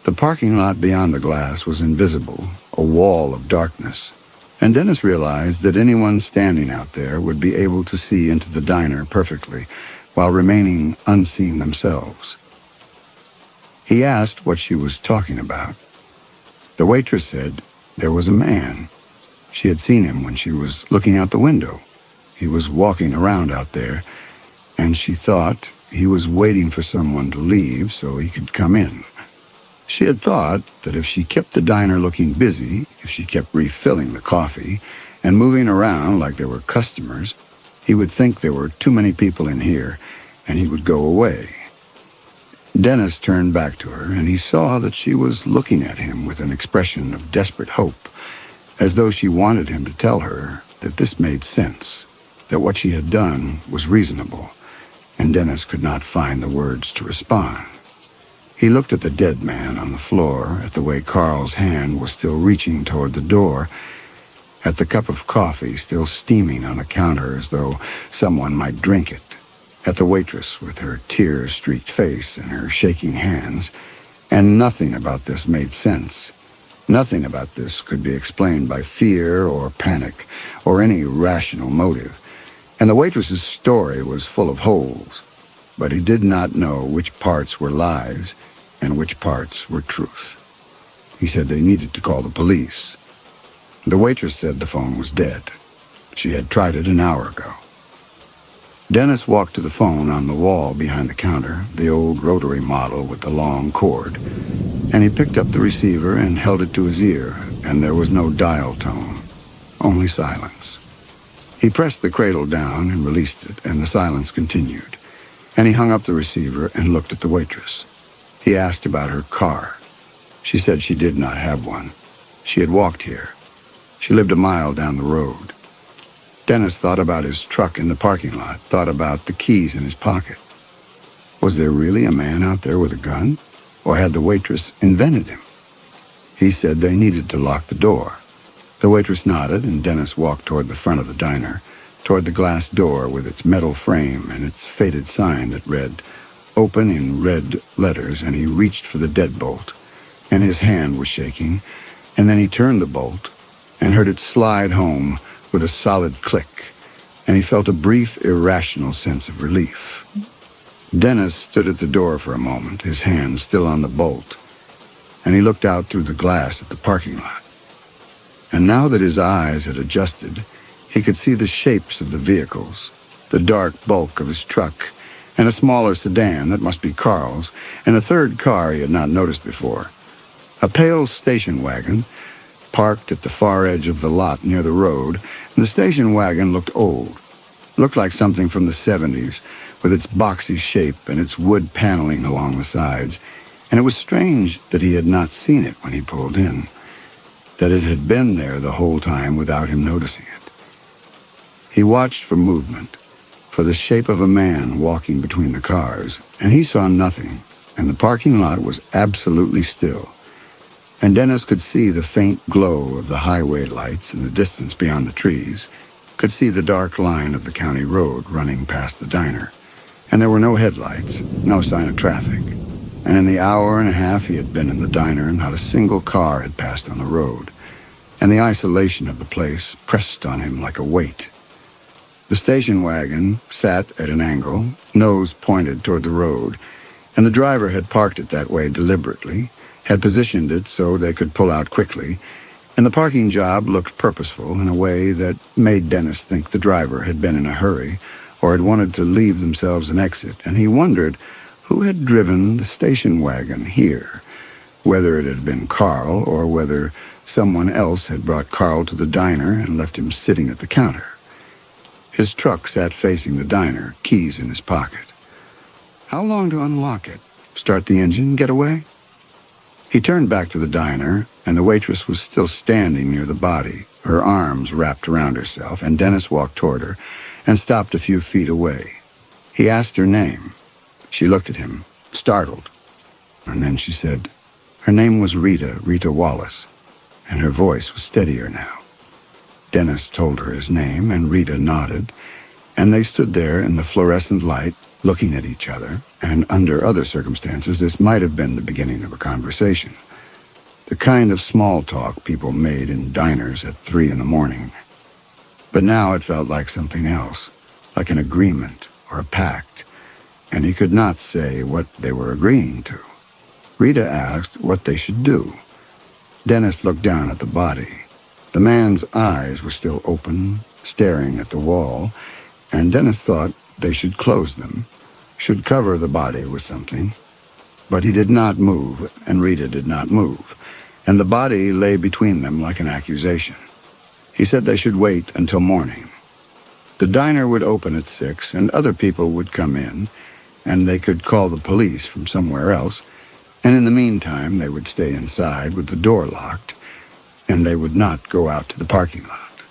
The parking lot beyond the glass was invisible, a wall of darkness, and Dennis realized that anyone standing out there would be able to see into the diner perfectly, while remaining unseen themselves. He asked what she was talking about. The waitress said there was a man. She had seen him when she was looking out the window. He was walking around out there, and she thought he was waiting for someone to leave so he could come in. She had thought that if she kept the diner looking busy, if she kept refilling the coffee and moving around like there were customers, he would think there were too many people in here, and he would go away. Dennis turned back to her, and he saw that she was looking at him with an expression of desperate hope, as though she wanted him to tell her that this made sense, that what she had done was reasonable, and Dennis could not find the words to respond. He looked at the dead man on the floor, at the way Carl's hand was still reaching toward the door, at the cup of coffee still steaming on the counter as though someone might drink it, at the waitress with her tear-streaked face and her shaking hands, and nothing about this made sense. Nothing about this could be explained by fear or panic or any rational motive, and the waitress's story was full of holes, but he did not know which parts were lies and which parts were truth. He said they needed to call the police. The waitress said the phone was dead. She had tried it an hour ago. Dennis walked to the phone on the wall behind the counter, the old rotary model with the long cord, and he picked up the receiver and held it to his ear, and there was no dial tone, only silence. He pressed the cradle down and released it, and the silence continued, and he hung up the receiver and looked at the waitress. He asked about her car. She said she did not have one. She had walked here. She lived a mile down the road. Dennis thought about his truck in the parking lot, thought about the keys in his pocket. Was there really a man out there with a gun? Or had the waitress invented him? He said they needed to lock the door. The waitress nodded, and Dennis walked toward the front of the diner, toward the glass door with its metal frame and its faded sign that read, "Open," in red letters, and he reached for the deadbolt, and his hand was shaking, and then he turned the bolt and heard it slide home with a solid click, and he felt a brief, irrational sense of relief. Dennis stood at the door for a moment, his hand still on the bolt, and he looked out through the glass at the parking lot. And now that his eyes had adjusted, he could see the shapes of the vehicles, the dark bulk of his truck, and a smaller sedan that must be Carl's, and a third car he had not noticed before. A pale station wagon parked at the far edge of the lot near the road, and the station wagon looked old, looked like something from the 70s, with its boxy shape and its wood paneling along the sides, and it was strange that he had not seen it when he pulled in, that it had been there the whole time without him noticing it. He watched for movement, for the shape of a man walking between the cars, and he saw nothing, and the parking lot was absolutely still. And Dennis could see the faint glow of the highway lights in the distance beyond the trees, could see the dark line of the county road running past the diner. And there were no headlights, no sign of traffic. And in the hour and a half he had been in the diner, not a single car had passed on the road. And the isolation of the place pressed on him like a weight. The station wagon sat at an angle, nose pointed toward the road, and the driver had parked it that way deliberately, had positioned it so they could pull out quickly, and the parking job looked purposeful in a way that made Dennis think the driver had been in a hurry or had wanted to leave themselves an exit, and he wondered who had driven the station wagon here, whether it had been Carl or whether someone else had brought Carl to the diner and left him sitting at the counter. His truck sat facing the diner, keys in his pocket. How long to unlock it? Start the engine, get away? He turned back to the diner, and the waitress was still standing near the body, her arms wrapped around herself, and Dennis walked toward her and stopped a few feet away. He asked her name. She looked at him, startled, and then she said, her name was Rita Wallace, and her voice was steadier now. Dennis told her his name, and Rita nodded, and they stood there in the fluorescent light, looking at each other, and under other circumstances this might have been the beginning of a conversation. The kind of small talk people made in diners at 3 a.m. But now it felt like something else, like an agreement or a pact, and he could not say what they were agreeing to. Rita asked what they should do. Dennis looked down at the body. The man's eyes were still open, staring at the wall, and Dennis thought they should close them, should cover the body with something. But he did not move, and Rita did not move, and the body lay between them like an accusation. He said they should wait until morning. The diner would open at 6, and other people would come in, and they could call the police from somewhere else, and in the meantime they would stay inside with the door locked, and they would not go out to the parking lot.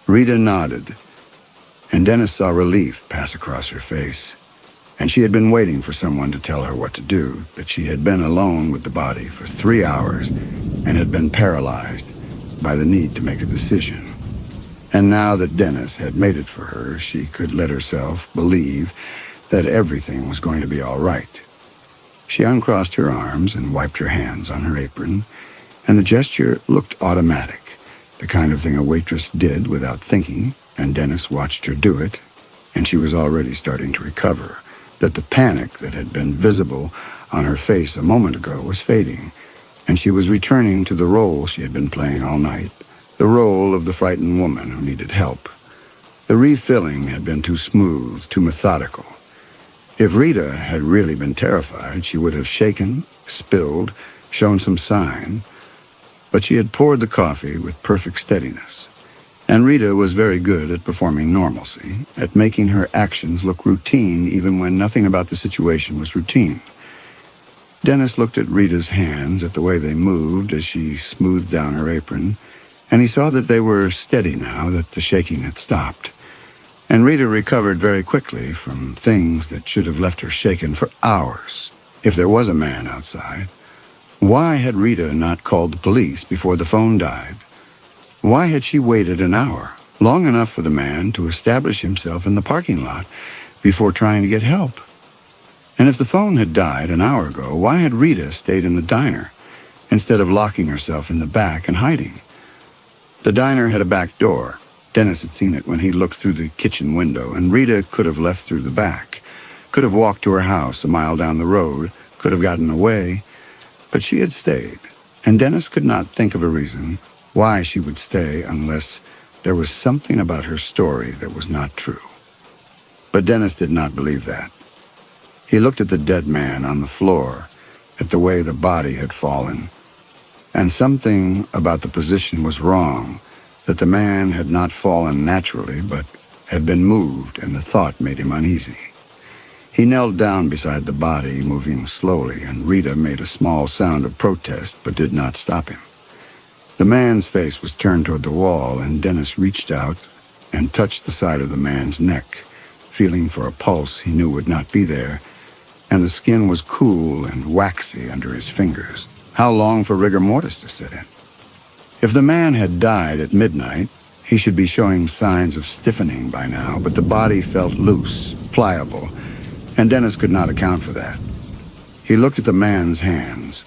Rita nodded, and Dennis saw relief pass across her face, and she had been waiting for someone to tell her what to do, that she had been alone with the body for 3 hours and had been paralyzed by the need to make a decision. And now that Dennis had made it for her, she could let herself believe that everything was going to be all right. She uncrossed her arms and wiped her hands on her apron, and the gesture looked automatic, the kind of thing a waitress did without thinking, and Dennis watched her do it, and she was already starting to recover, that the panic that had been visible on her face a moment ago was fading, and she was returning to the role she had been playing all night, the role of the frightened woman who needed help. The refilling had been too smooth, too methodical. If Rita had really been terrified, she would have shaken, spilled, shown some sign, but she had poured the coffee with perfect steadiness. And Rita was very good at performing normalcy, at making her actions look routine even when nothing about the situation was routine. Dennis looked at Rita's hands, at the way they moved as she smoothed down her apron, and he saw that they were steady now, that the shaking had stopped. And Rita recovered very quickly from things that should have left her shaken for hours, if there was a man outside. Why had Rita not called the police before the phone died? Why had she waited an hour, long enough for the man to establish himself in the parking lot before trying to get help? And if the phone had died an hour ago, why had Rita stayed in the diner instead of locking herself in the back and hiding? The diner had a back door. Dennis had seen it when he looked through the kitchen window, and Rita could have left through the back, could have walked to her house a mile down the road, could have gotten away, but she had stayed, and Dennis could not think of a reason why she would stay unless there was something about her story that was not true. But Dennis did not believe that. He looked at the dead man on the floor, at the way the body had fallen, and something about the position was wrong, that the man had not fallen naturally, but had been moved, and the thought made him uneasy. He knelt down beside the body, moving slowly, and Rita made a small sound of protest, but did not stop him. The man's face was turned toward the wall, and Dennis reached out and touched the side of the man's neck, feeling for a pulse he knew would not be there, and the skin was cool and waxy under his fingers. How long for rigor mortis to set in? If the man had died at midnight, he should be showing signs of stiffening by now, but the body felt loose, pliable, and Dennis could not account for that. He looked at the man's hands.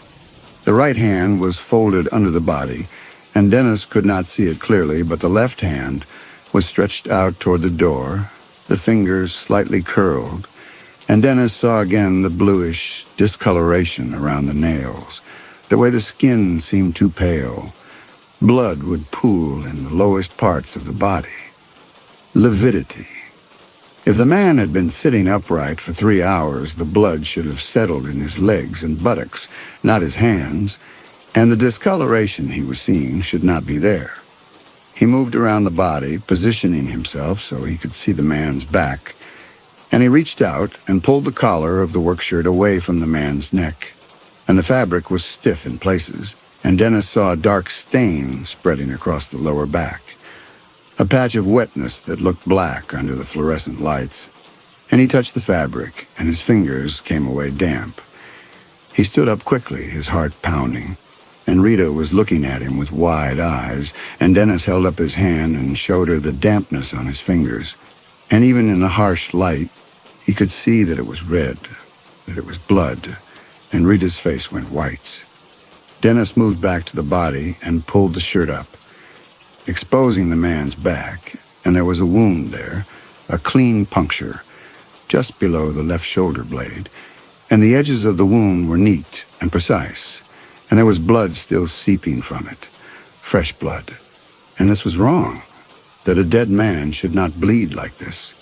The right hand was folded under the body, and Dennis could not see it clearly, but the left hand was stretched out toward the door, the fingers slightly curled, and Dennis saw again the bluish discoloration around the nails, the way the skin seemed too pale. Blood would pool in the lowest parts of the body. Lividity. If the man had been sitting upright for 3 hours, the blood should have settled in his legs and buttocks, not his hands, and the discoloration he was seeing should not be there. He moved around the body, positioning himself so he could see the man's back, and he reached out and pulled the collar of the workshirt away from the man's neck, and the fabric was stiff in places, and Dennis saw a dark stain spreading across the lower back, a patch of wetness that looked black under the fluorescent lights, and he touched the fabric, and his fingers came away damp. He stood up quickly, his heart pounding, and Rita was looking at him with wide eyes, and Dennis held up his hand and showed her the dampness on his fingers, and even in the harsh light, he could see that it was red, that it was blood, and Rita's face went white. Dennis moved back to the body and pulled the shirt up, exposing the man's back, and there was a wound there, a clean puncture, just below the left shoulder blade, and the edges of the wound were neat and precise, and there was blood still seeping from it, fresh blood. And this was wrong, that a dead man should not bleed like this.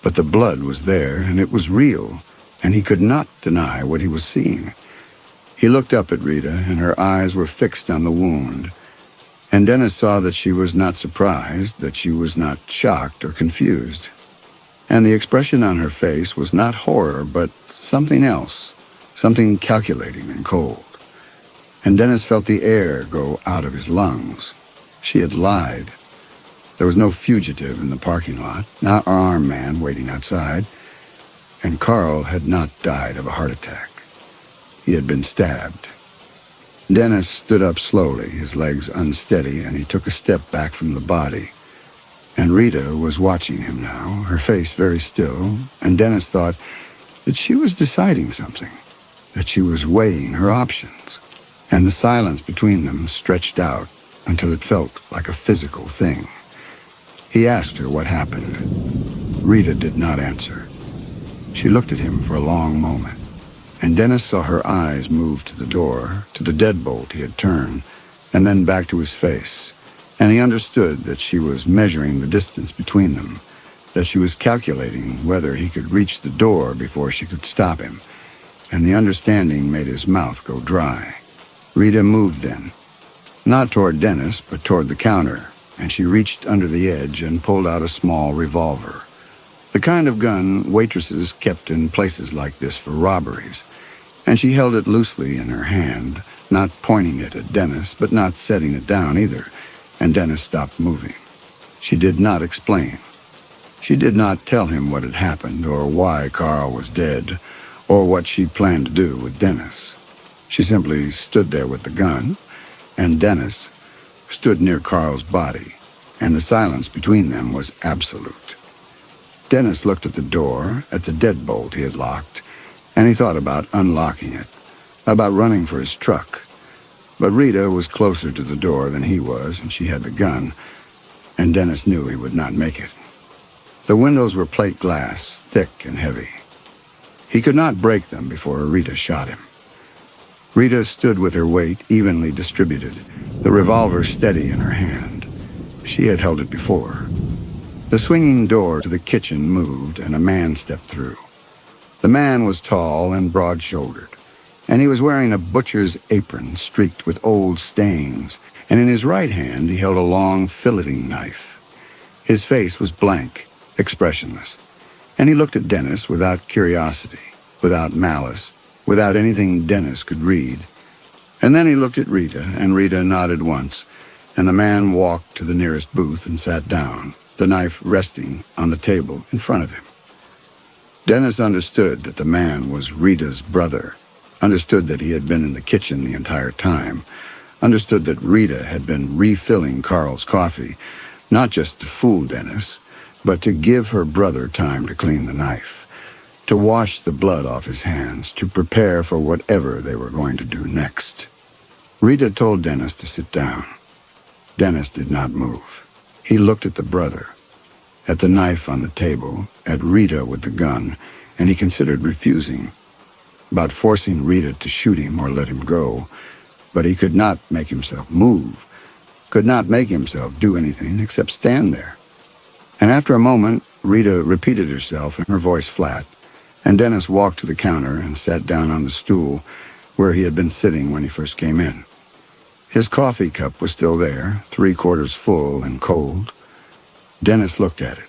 But the blood was there, and it was real, and he could not deny what he was seeing. He looked up at Rita, and her eyes were fixed on the wound, and Dennis saw that she was not surprised, that she was not shocked or confused. And the expression on her face was not horror, but something else, something calculating and cold. And Dennis felt the air go out of his lungs. She had lied. There was no fugitive in the parking lot, not an armed man waiting outside, and Carl had not died of a heart attack. He had been stabbed. Dennis stood up slowly, his legs unsteady, and he took a step back from the body. And Rita was watching him now, her face very still, and Dennis thought that she was deciding something, that she was weighing her options. And the silence between them stretched out until it felt like a physical thing. He asked her what happened. Rita did not answer. She looked at him for a long moment, and Dennis saw her eyes move to the door, to the deadbolt he had turned, and then back to his face, and he understood that she was measuring the distance between them, that she was calculating whether he could reach the door before she could stop him, and the understanding made his mouth go dry. Rita moved then, not toward Dennis, but toward the counter, and she reached under the edge and pulled out a small revolver, the kind of gun waitresses kept in places like this for robberies, and she held it loosely in her hand, not pointing it at Dennis, but not setting it down either, and Dennis stopped moving. She did not explain. She did not tell him what had happened or why Carl was dead or what she planned to do with Dennis. She simply stood there with the gun, and Dennis stood near Carl's body, and the silence between them was absolute. Dennis looked at the door, at the deadbolt he had locked, and he thought about unlocking it, about running for his truck. But Rita was closer to the door than he was, and she had the gun, and Dennis knew he would not make it. The windows were plate glass, thick and heavy. He could not break them before Rita shot him. Rita stood with her weight evenly distributed, the revolver steady in her hand. She had held it before. The swinging door to the kitchen moved, and a man stepped through. The man was tall and broad-shouldered, and he was wearing a butcher's apron streaked with old stains, and in his right hand he held a long filleting knife. His face was blank, expressionless, and he looked at Dennis without curiosity, without malice, without anything Dennis could read. And then he looked at Rita, and Rita nodded once, and the man walked to the nearest booth and sat down, the knife resting on the table in front of him. Dennis understood that the man was Rita's brother, understood that he had been in the kitchen the entire time, understood that Rita had been refilling Carl's coffee, not just to fool Dennis, but to give her brother time to clean the knife, to wash the blood off his hands, to prepare for whatever they were going to do next. Rita told Dennis to sit down. Dennis did not move. He looked at the brother, at the knife on the table, at Rita with the gun, and he considered refusing, about forcing Rita to shoot him or let him go, but he could not make himself move, could not make himself do anything except stand there. And after a moment, Rita repeated herself, and her voice flat, and Dennis walked to the counter and sat down on the stool where he had been sitting when he first came in. His coffee cup was still there, 3/4 full and cold. Dennis looked at it,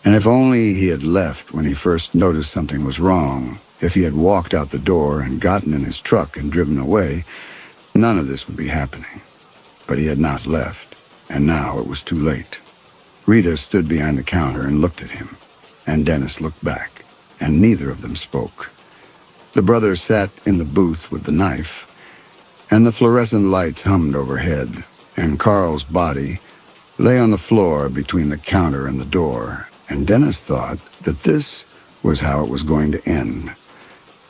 and if only he had left when he first noticed something was wrong, if he had walked out the door and gotten in his truck and driven away, none of this would be happening. But he had not left, and now it was too late. Rita stood behind the counter and looked at him, and Dennis looked back, and neither of them spoke. The brother sat in the booth with the knife, and the fluorescent lights hummed overhead, and Carl's body lay on the floor between the counter and the door, and Dennis thought that this was how it was going to end,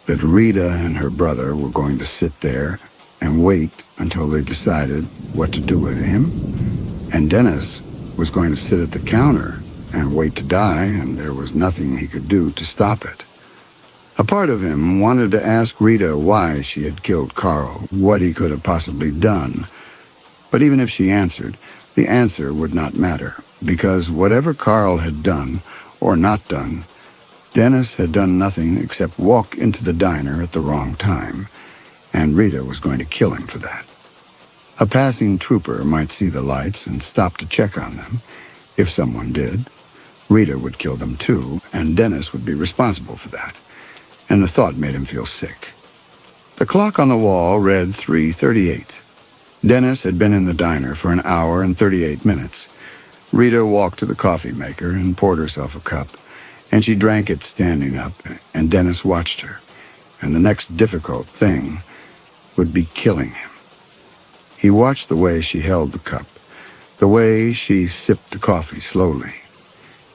that Rita and her brother were going to sit there and wait until they decided what to do with him, and Dennis was going to sit at the counter and wait to die, and there was nothing he could do to stop it. A part of him wanted to ask Rita why she had killed Carl, what he could have possibly done. But even if she answered, the answer would not matter, because whatever Carl had done or not done, Dennis had done nothing except walk into the diner at the wrong time, and Rita was going to kill him for that. A passing trooper might see the lights and stop to check on them. If someone did, Rita would kill them too, and Dennis would be responsible for that. And the thought made him feel sick. The clock on the wall read 3:38. Dennis had been in the diner for an hour and 38 minutes. Rita walked to the coffee maker and poured herself a cup, and she drank it standing up, and Dennis watched her, and the next difficult thing would be killing him. He watched the way she held the cup, the way she sipped the coffee slowly,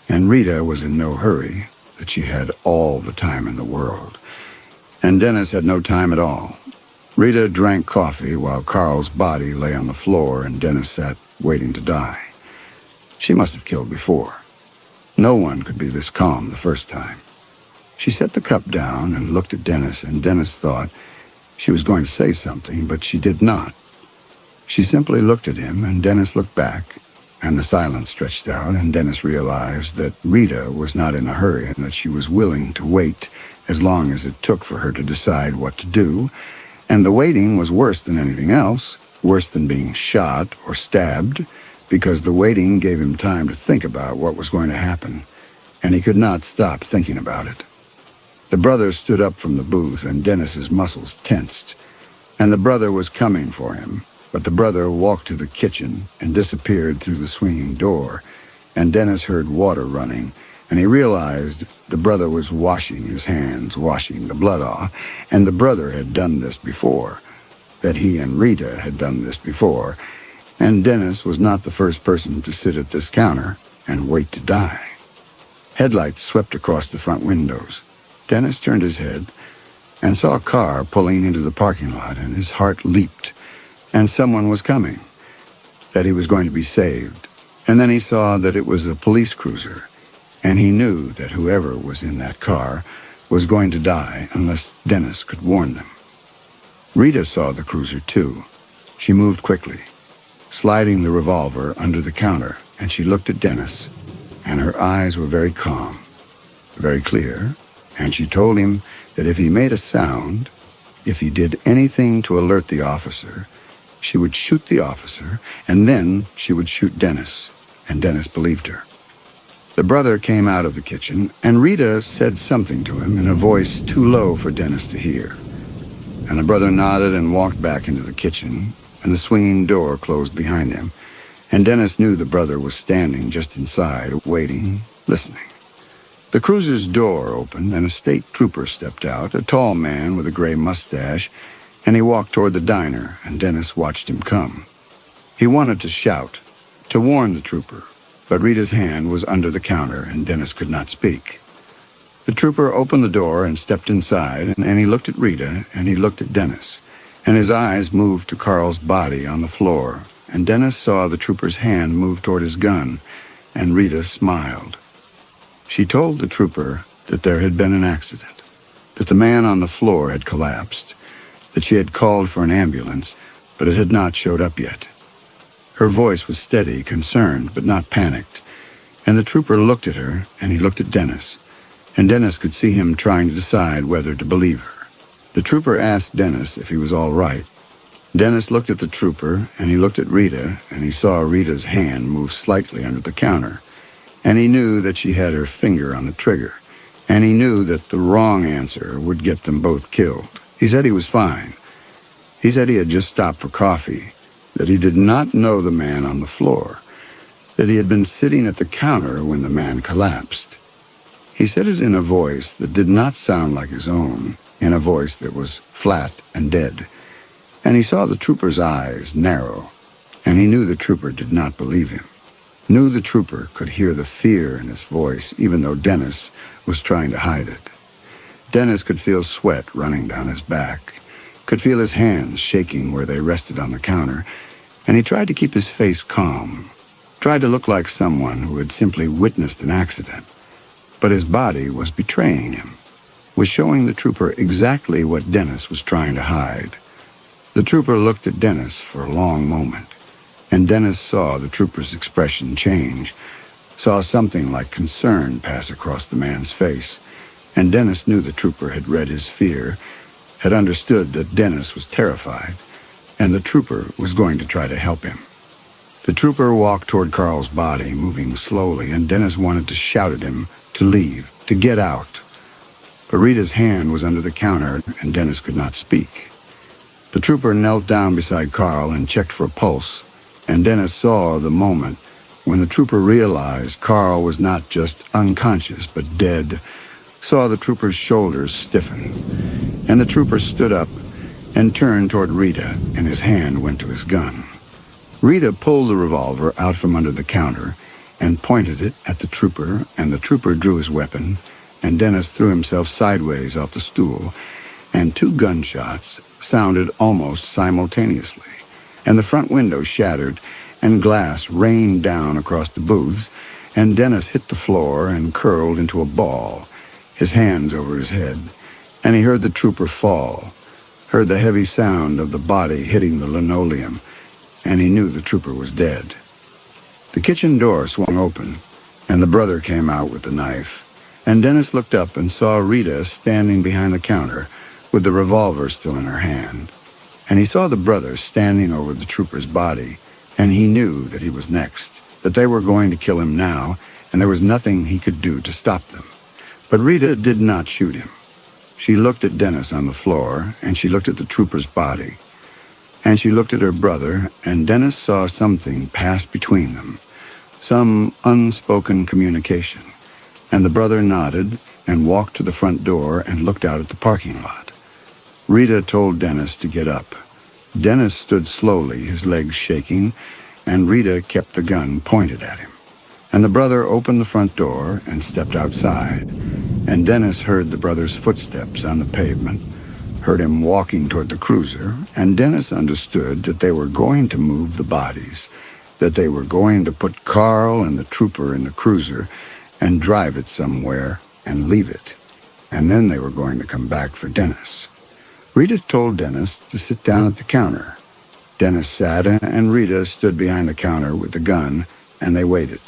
and Rita was in no hurry, that she had all the time in the world. And Dennis had no time at all. Rita drank coffee while Carl's body lay on the floor and Dennis sat waiting to die. She must have killed before. No one could be this calm the first time. She set the cup down and looked at Dennis, and Dennis thought she was going to say something, but she did not. She simply looked at him, and Dennis looked back, and the silence stretched out, and Dennis realized that Rita was not in a hurry and that she was willing to wait as long as it took for her to decide what to do, and the waiting was worse than anything else, worse than being shot or stabbed, because the waiting gave him time to think about what was going to happen, and he could not stop thinking about it. The brother stood up from the booth, and Dennis's muscles tensed, and the brother was coming for him. But the brother walked to the kitchen and disappeared through the swinging door, and Dennis heard water running, and he realized the brother was washing his hands, washing the blood off, and the brother had done this before, that he and Rita had done this before, and Dennis was not the first person to sit at this counter and wait to die. Headlights swept across the front windows. Dennis turned his head and saw a car pulling into the parking lot, and his heart leaped. And someone was coming, that he was going to be saved. And then he saw that it was a police cruiser, and he knew that whoever was in that car was going to die unless Dennis could warn them. Rita saw the cruiser too. She moved quickly, sliding the revolver under the counter, and she looked at Dennis, and her eyes were very calm, very clear, and she told him that if he made a sound, if he did anything to alert the officer, she would shoot the officer, and then she would shoot Dennis, and Dennis believed her. The brother came out of the kitchen, and Rita said something to him in a voice too low for Dennis to hear. And the brother nodded and walked back into the kitchen, and the swinging door closed behind him, and Dennis knew the brother was standing just inside, waiting, listening. The cruiser's door opened, and a state trooper stepped out, a tall man with a gray mustache, and he walked toward the diner, and Dennis watched him come. He wanted to shout, to warn the trooper, but Rita's hand was under the counter, and Dennis could not speak. The trooper opened the door and stepped inside, and he looked at Rita, and he looked at Dennis, and his eyes moved to Carl's body on the floor, and Dennis saw the trooper's hand move toward his gun, and Rita smiled. She told the trooper that there had been an accident, that the man on the floor had collapsed, that she had called for an ambulance, but it had not showed up yet. Her voice was steady, concerned, but not panicked, and the trooper looked at her, and he looked at Dennis, and Dennis could see him trying to decide whether to believe her. The trooper asked Dennis if he was all right. Dennis looked at the trooper, and he looked at Rita, and he saw Rita's hand move slightly under the counter, and he knew that she had her finger on the trigger, and he knew that the wrong answer would get them both killed. He said he was fine. He said he had just stopped for coffee, that he did not know the man on the floor, that he had been sitting at the counter when the man collapsed. He said it in a voice that did not sound like his own, in a voice that was flat and dead, and he saw the trooper's eyes narrow, and he knew the trooper did not believe him. Knew the trooper could hear the fear in his voice, even though Dennis was trying to hide it. Dennis could feel sweat running down his back, could feel his hands shaking where they rested on the counter, and he tried to keep his face calm, tried to look like someone who had simply witnessed an accident. But his body was betraying him, was showing the trooper exactly what Dennis was trying to hide. The trooper looked at Dennis for a long moment, and Dennis saw the trooper's expression change, saw something like concern pass across the man's face, and Dennis knew the trooper had read his fear, had understood that Dennis was terrified, and the trooper was going to try to help him. The trooper walked toward Carl's body, moving slowly, and Dennis wanted to shout at him to leave, to get out. But Rita's hand was under the counter, and Dennis could not speak. The trooper knelt down beside Carl and checked for a pulse, and Dennis saw the moment when the trooper realized Carl was not just unconscious but dead, saw the trooper's shoulders stiffen, and the trooper stood up and turned toward Rita, and his hand went to his gun. Rita pulled the revolver out from under the counter and pointed it at the trooper, and the trooper drew his weapon, and Dennis threw himself sideways off the stool, and 2 gunshots sounded almost simultaneously, and the front window shattered, and glass rained down across the booths, and Dennis hit the floor and curled into a ball, his hands over his head, and he heard the trooper fall, heard the heavy sound of the body hitting the linoleum, and he knew the trooper was dead. The kitchen door swung open, and the brother came out with the knife, and Dennis looked up and saw Rita standing behind the counter with the revolver still in her hand. And he saw the brother standing over the trooper's body, and he knew that he was next, that they were going to kill him now, and there was nothing he could do to stop them. But Rita did not shoot him. She looked at Dennis on the floor, and she looked at the trooper's body, and she looked at her brother, and Dennis saw something pass between them, some unspoken communication, and the brother nodded and walked to the front door and looked out at the parking lot. Rita told Dennis to get up. Dennis stood slowly, his legs shaking, and Rita kept the gun pointed at him. And the brother opened the front door and stepped outside, and Dennis heard the brother's footsteps on the pavement, heard him walking toward the cruiser, and Dennis understood that they were going to move the bodies, that they were going to put Carl and the trooper in the cruiser and drive it somewhere and leave it, and then they were going to come back for Dennis. Rita told Dennis to sit down at the counter. Dennis sat, and Rita stood behind the counter with the gun, and they waited.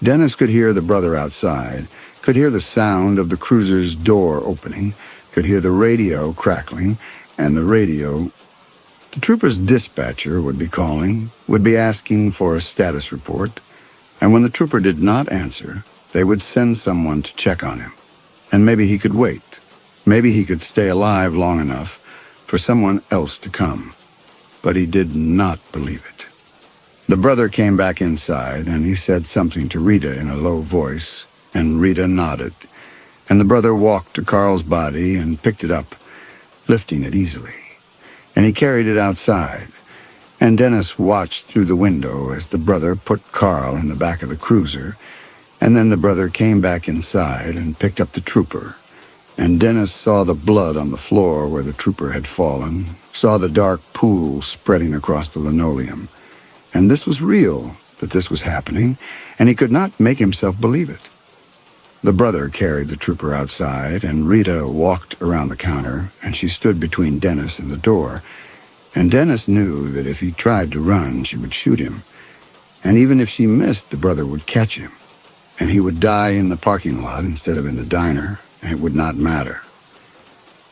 Dennis could hear the brother outside, could hear the sound of the cruiser's door opening, could hear the radio crackling, and the radio. The trooper's dispatcher would be calling, would be asking for a status report, and when the trooper did not answer, they would send someone to check on him. And maybe he could wait. Maybe he could stay alive long enough for someone else to come. But he did not believe it. The brother came back inside, and he said something to Rita in a low voice, and Rita nodded, and the brother walked to Carl's body and picked it up, lifting it easily. And he carried it outside, and Dennis watched through the window as the brother put Carl in the back of the cruiser, and then the brother came back inside and picked up the trooper. And Dennis saw the blood on the floor where the trooper had fallen, saw the dark pool spreading across the linoleum. And this was real, that this was happening, and he could not make himself believe it. The brother carried the trooper outside, and Rita walked around the counter, and she stood between Dennis and the door. And Dennis knew that if he tried to run, she would shoot him. And even if she missed, the brother would catch him. And he would die in the parking lot instead of in the diner, and it would not matter.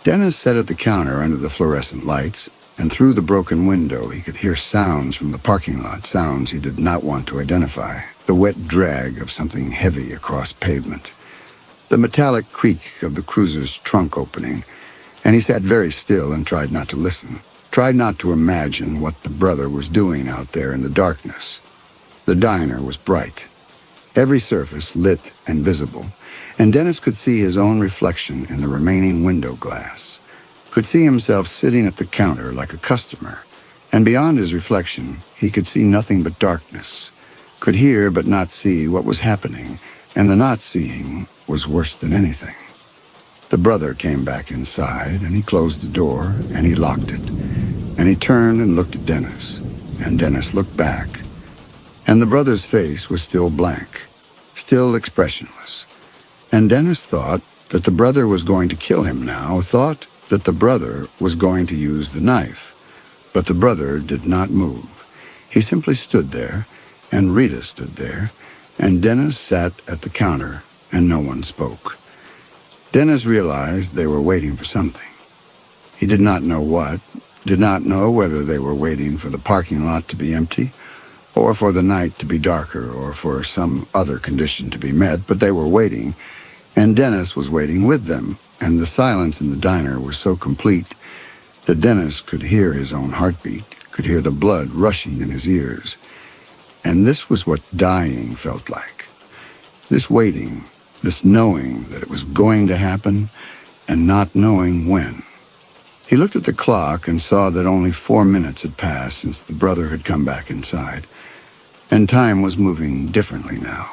Dennis sat at the counter under the fluorescent lights, and through the broken window he could hear sounds from the parking lot, sounds he did not want to identify, the wet drag of something heavy across pavement, the metallic creak of the cruiser's trunk opening, and he sat very still and tried not to listen, tried not to imagine what the brother was doing out there in the darkness. The diner was bright, every surface lit and visible, and Dennis could see his own reflection in the remaining window glass, could see himself sitting at the counter like a customer, and beyond his reflection he could see nothing but darkness, could hear but not see what was happening, and the not seeing was worse than anything. The brother came back inside, and he closed the door, and he locked it, and he turned and looked at Dennis, and Dennis looked back, and the brother's face was still blank, still expressionless. And Dennis thought that the brother was going to kill him now, thought that the brother was going to use the knife. But the brother did not move. He simply stood there, and Rita stood there, and Dennis sat at the counter, and no one spoke. Dennis realized they were waiting for something. He did not know what, did not know whether they were waiting for the parking lot to be empty, or for the night to be darker, or for some other condition to be met, but they were waiting, and Dennis was waiting with them, and the silence in the diner was so complete that Dennis could hear his own heartbeat, could hear the blood rushing in his ears. And this was what dying felt like. This waiting, this knowing that it was going to happen, and not knowing when. He looked at the clock and saw that only 4 minutes had passed since the brother had come back inside, and time was moving differently now.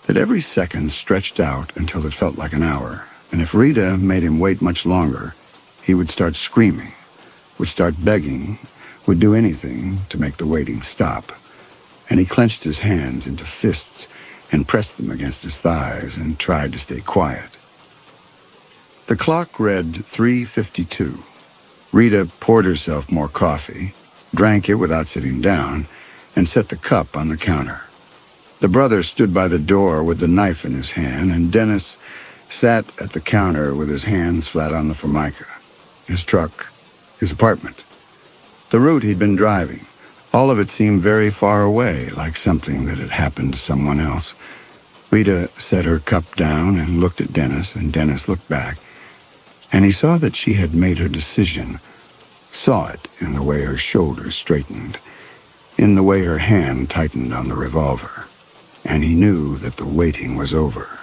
That every second stretched out until it felt like an hour, and if Rita made him wait much longer, he would start screaming, would start begging, would do anything to make the waiting stop. And he clenched his hands into fists and pressed them against his thighs and tried to stay quiet. The clock read 3:52. Rita poured herself more coffee, drank it without sitting down, and set the cup on the counter. The brother stood by the door with the knife in his hand, and Dennis sat at the counter with his hands flat on the formica, his truck, his apartment. The route he'd been driving, all of it seemed very far away, like something that had happened to someone else. Rita set her cup down and looked at Dennis, and Dennis looked back, and he saw that she had made her decision, saw it in the way her shoulders straightened, in the way her hand tightened on the revolver. And he knew that the waiting was over.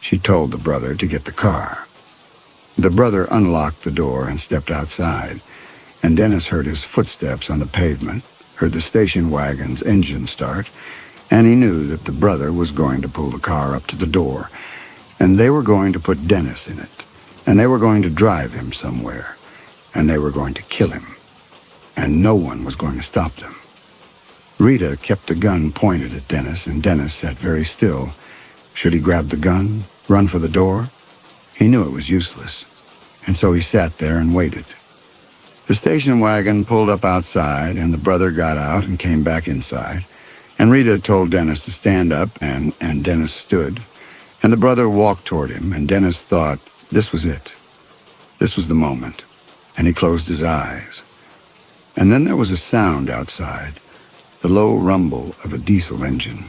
She told the brother to get the car. The brother unlocked the door and stepped outside, and Dennis heard his footsteps on the pavement, heard the station wagon's engine start, and he knew that the brother was going to pull the car up to the door, and they were going to put Dennis in it, and they were going to drive him somewhere, and they were going to kill him, and no one was going to stop them. Rita kept the gun pointed at Dennis, and Dennis sat very still. Should he grab the gun, run for the door? He knew it was useless, and so he sat there and waited. The station wagon pulled up outside, and the brother got out and came back inside, and Rita told Dennis to stand up, and Dennis stood, and the brother walked toward him, and Dennis thought this was it. This was the moment, and he closed his eyes. And then there was a sound outside, the low rumble of a diesel engine,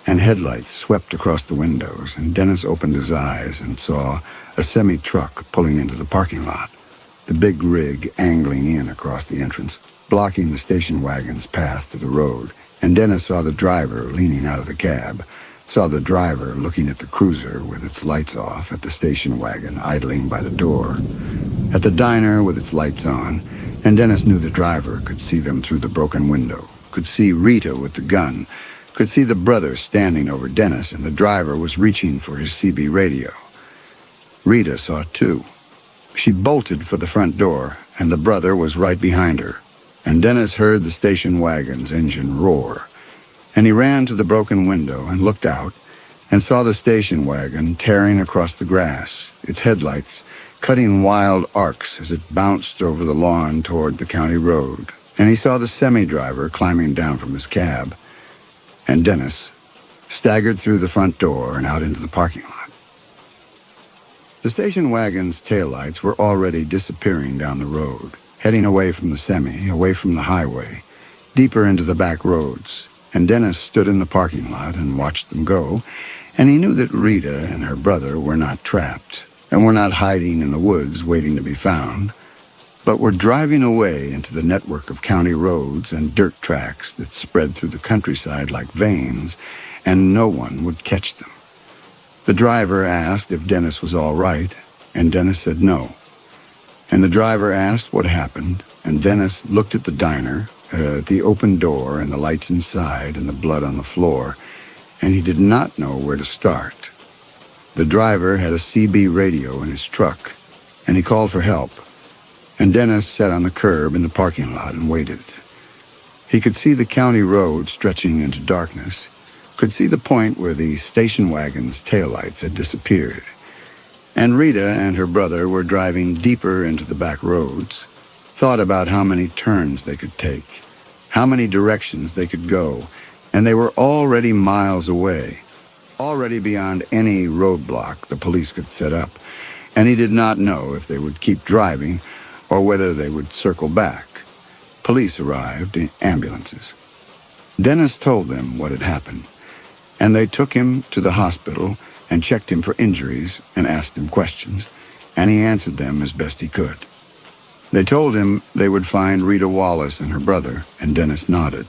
and headlights swept across the windows, and Dennis opened his eyes and saw a semi-truck pulling into the parking lot, the big rig angling in across the entrance, blocking the station wagon's path to the road, and Dennis saw the driver leaning out of the cab, saw the driver looking at the cruiser with its lights off, at the station wagon idling by the door, at the diner with its lights on, and Dennis knew the driver could see them through the broken window, could see Rita with the gun, could see the brother standing over Dennis, and the driver was reaching for his CB radio. Rita saw it too. She bolted for the front door, and the brother was right behind her, and Dennis heard the station wagon's engine roar. And he ran to the broken window and looked out and saw the station wagon tearing across the grass, its headlights cutting wild arcs as it bounced over the lawn toward the county road. And he saw the semi-driver climbing down from his cab. And Dennis staggered through the front door and out into the parking lot. The station wagon's taillights were already disappearing down the road, heading away from the semi, away from the highway, deeper into the back roads. And Dennis stood in the parking lot and watched them go, and he knew that Rita and her brother were not trapped, and were not hiding in the woods waiting to be found, but were driving away into the network of county roads and dirt tracks that spread through the countryside like veins, and no one would catch them. The driver asked if Dennis was all right, and Dennis said no. And the driver asked what happened, and Dennis looked at the diner, the open door and the lights inside and the blood on the floor, and he did not know where to start. The driver had a CB radio in his truck, and he called for help, and Dennis sat on the curb in the parking lot and waited. He could see the county road stretching into darkness, could see the point where the station wagon's taillights had disappeared, and Rita and her brother were driving deeper into the back roads, thought about how many turns they could take, how many directions they could go, and they were already miles away, already beyond any roadblock the police could set up, and he did not know if they would keep driving or whether they would circle back. Police arrived in ambulances. Dennis told them what had happened, and they took him to the hospital and checked him for injuries and asked him questions, and he answered them as best he could. They told him they would find Rita Wallace and her brother, and Dennis nodded.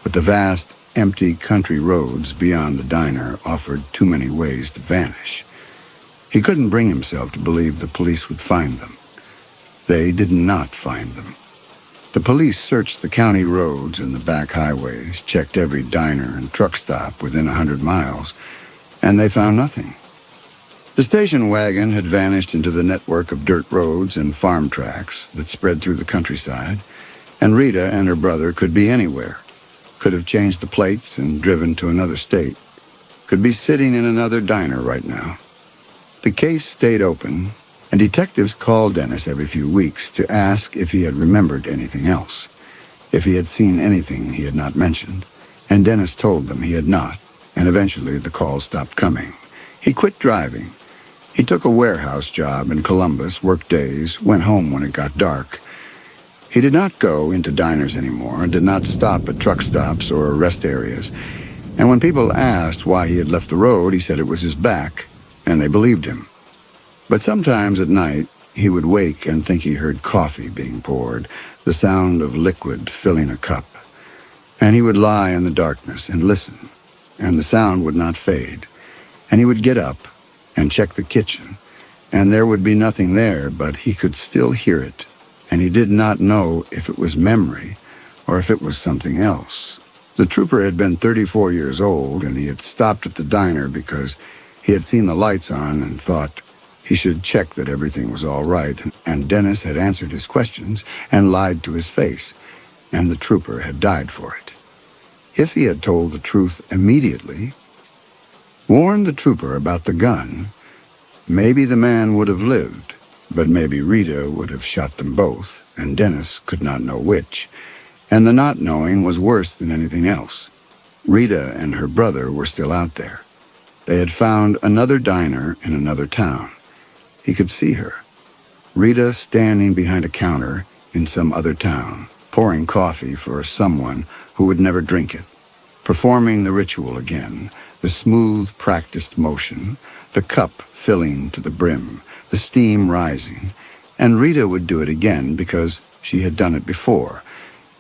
But the vast, empty country roads beyond the diner offered too many ways to vanish. He couldn't bring himself to believe the police would find them. They did not find them. The police searched the county roads and the back highways, checked every diner and truck stop within 100 miles, and they found nothing. The station wagon had vanished into the network of dirt roads and farm tracks that spread through the countryside, and Rita and her brother could be anywhere, could have changed the plates and driven to another state, could be sitting in another diner right now. The case stayed open, and detectives called Dennis every few weeks to ask if he had remembered anything else, if he had seen anything he had not mentioned, and Dennis told them he had not, and eventually the calls stopped coming. He quit driving. He took a warehouse job in Columbus, worked days, went home when it got dark. He did not go into diners anymore and did not stop at truck stops or rest areas. And when people asked why he had left the road, he said it was his back, and they believed him. But sometimes at night, he would wake and think he heard coffee being poured, the sound of liquid filling a cup. And he would lie in the darkness and listen, and the sound would not fade. And he would get up and check the kitchen, and there would be nothing there, but he could still hear it, and he did not know if it was memory or if it was something else. The trooper had been 34 years old, and he had stopped at the diner because he had seen the lights on and thought he should check that everything was all right, and Dennis had answered his questions and lied to his face, and the trooper had died for it. If he had told the truth immediately, warned the trooper about the gun, maybe the man would have lived, but maybe Rita would have shot them both, and Dennis could not know which, and the not knowing was worse than anything else. Rita and her brother were still out there. They had found another diner in another town. He could see her, Rita standing behind a counter in some other town, pouring coffee for someone who would never drink it, performing the ritual again, the smooth, practiced motion, the cup filling to the brim, the steam rising, and Rita would do it again because she had done it before,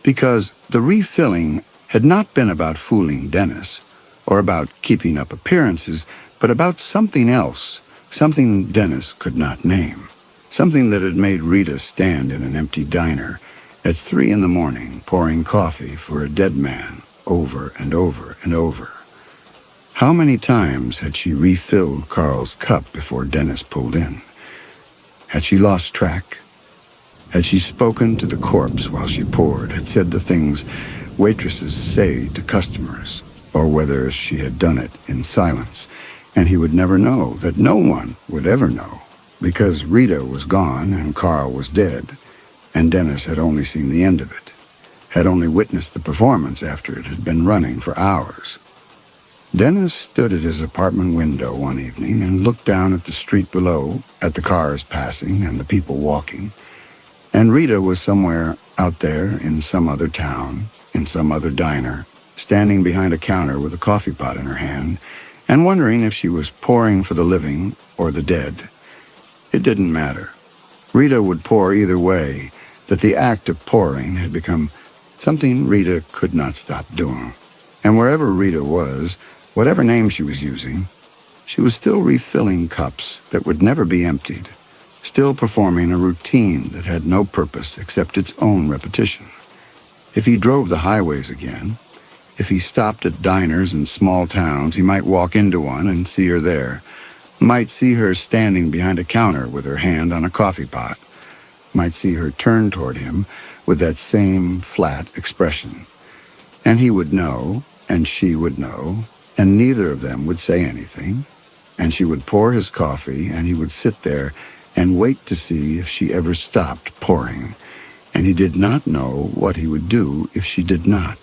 because the refilling had not been about fooling Dennis or about keeping up appearances, but about something else, something Dennis could not name, something that had made Rita stand in an empty diner at 3 in the morning pouring coffee for a dead man over and over and over. How many times had she refilled Carl's cup before Dennis pulled in? Had she lost track? Had she spoken to the corpse while she poured, had said the things waitresses say to customers, or whether she had done it in silence, and he would never know, that no one would ever know, because Rita was gone and Carl was dead, and Dennis had only seen the end of it, had only witnessed the performance after it had been running for hours. Dennis stood at his apartment window one evening and looked down at the street below, at the cars passing and the people walking, and Rita was somewhere out there in some other town, in some other diner, standing behind a counter with a coffee pot in her hand, and wondering if she was pouring for the living or the dead. It didn't matter. Rita would pour either way, that the act of pouring had become something Rita could not stop doing. And wherever Rita was, whatever name she was using, she was still refilling cups that would never be emptied, still performing a routine that had no purpose except its own repetition. If he drove the highways again, if he stopped at diners in small towns, he might walk into one and see her there, might see her standing behind a counter with her hand on a coffee pot, might see her turn toward him with that same flat expression. And he would know, and she would know, and neither of them would say anything, and she would pour his coffee, and he would sit there and wait to see if she ever stopped pouring, and he did not know what he would do if she did not.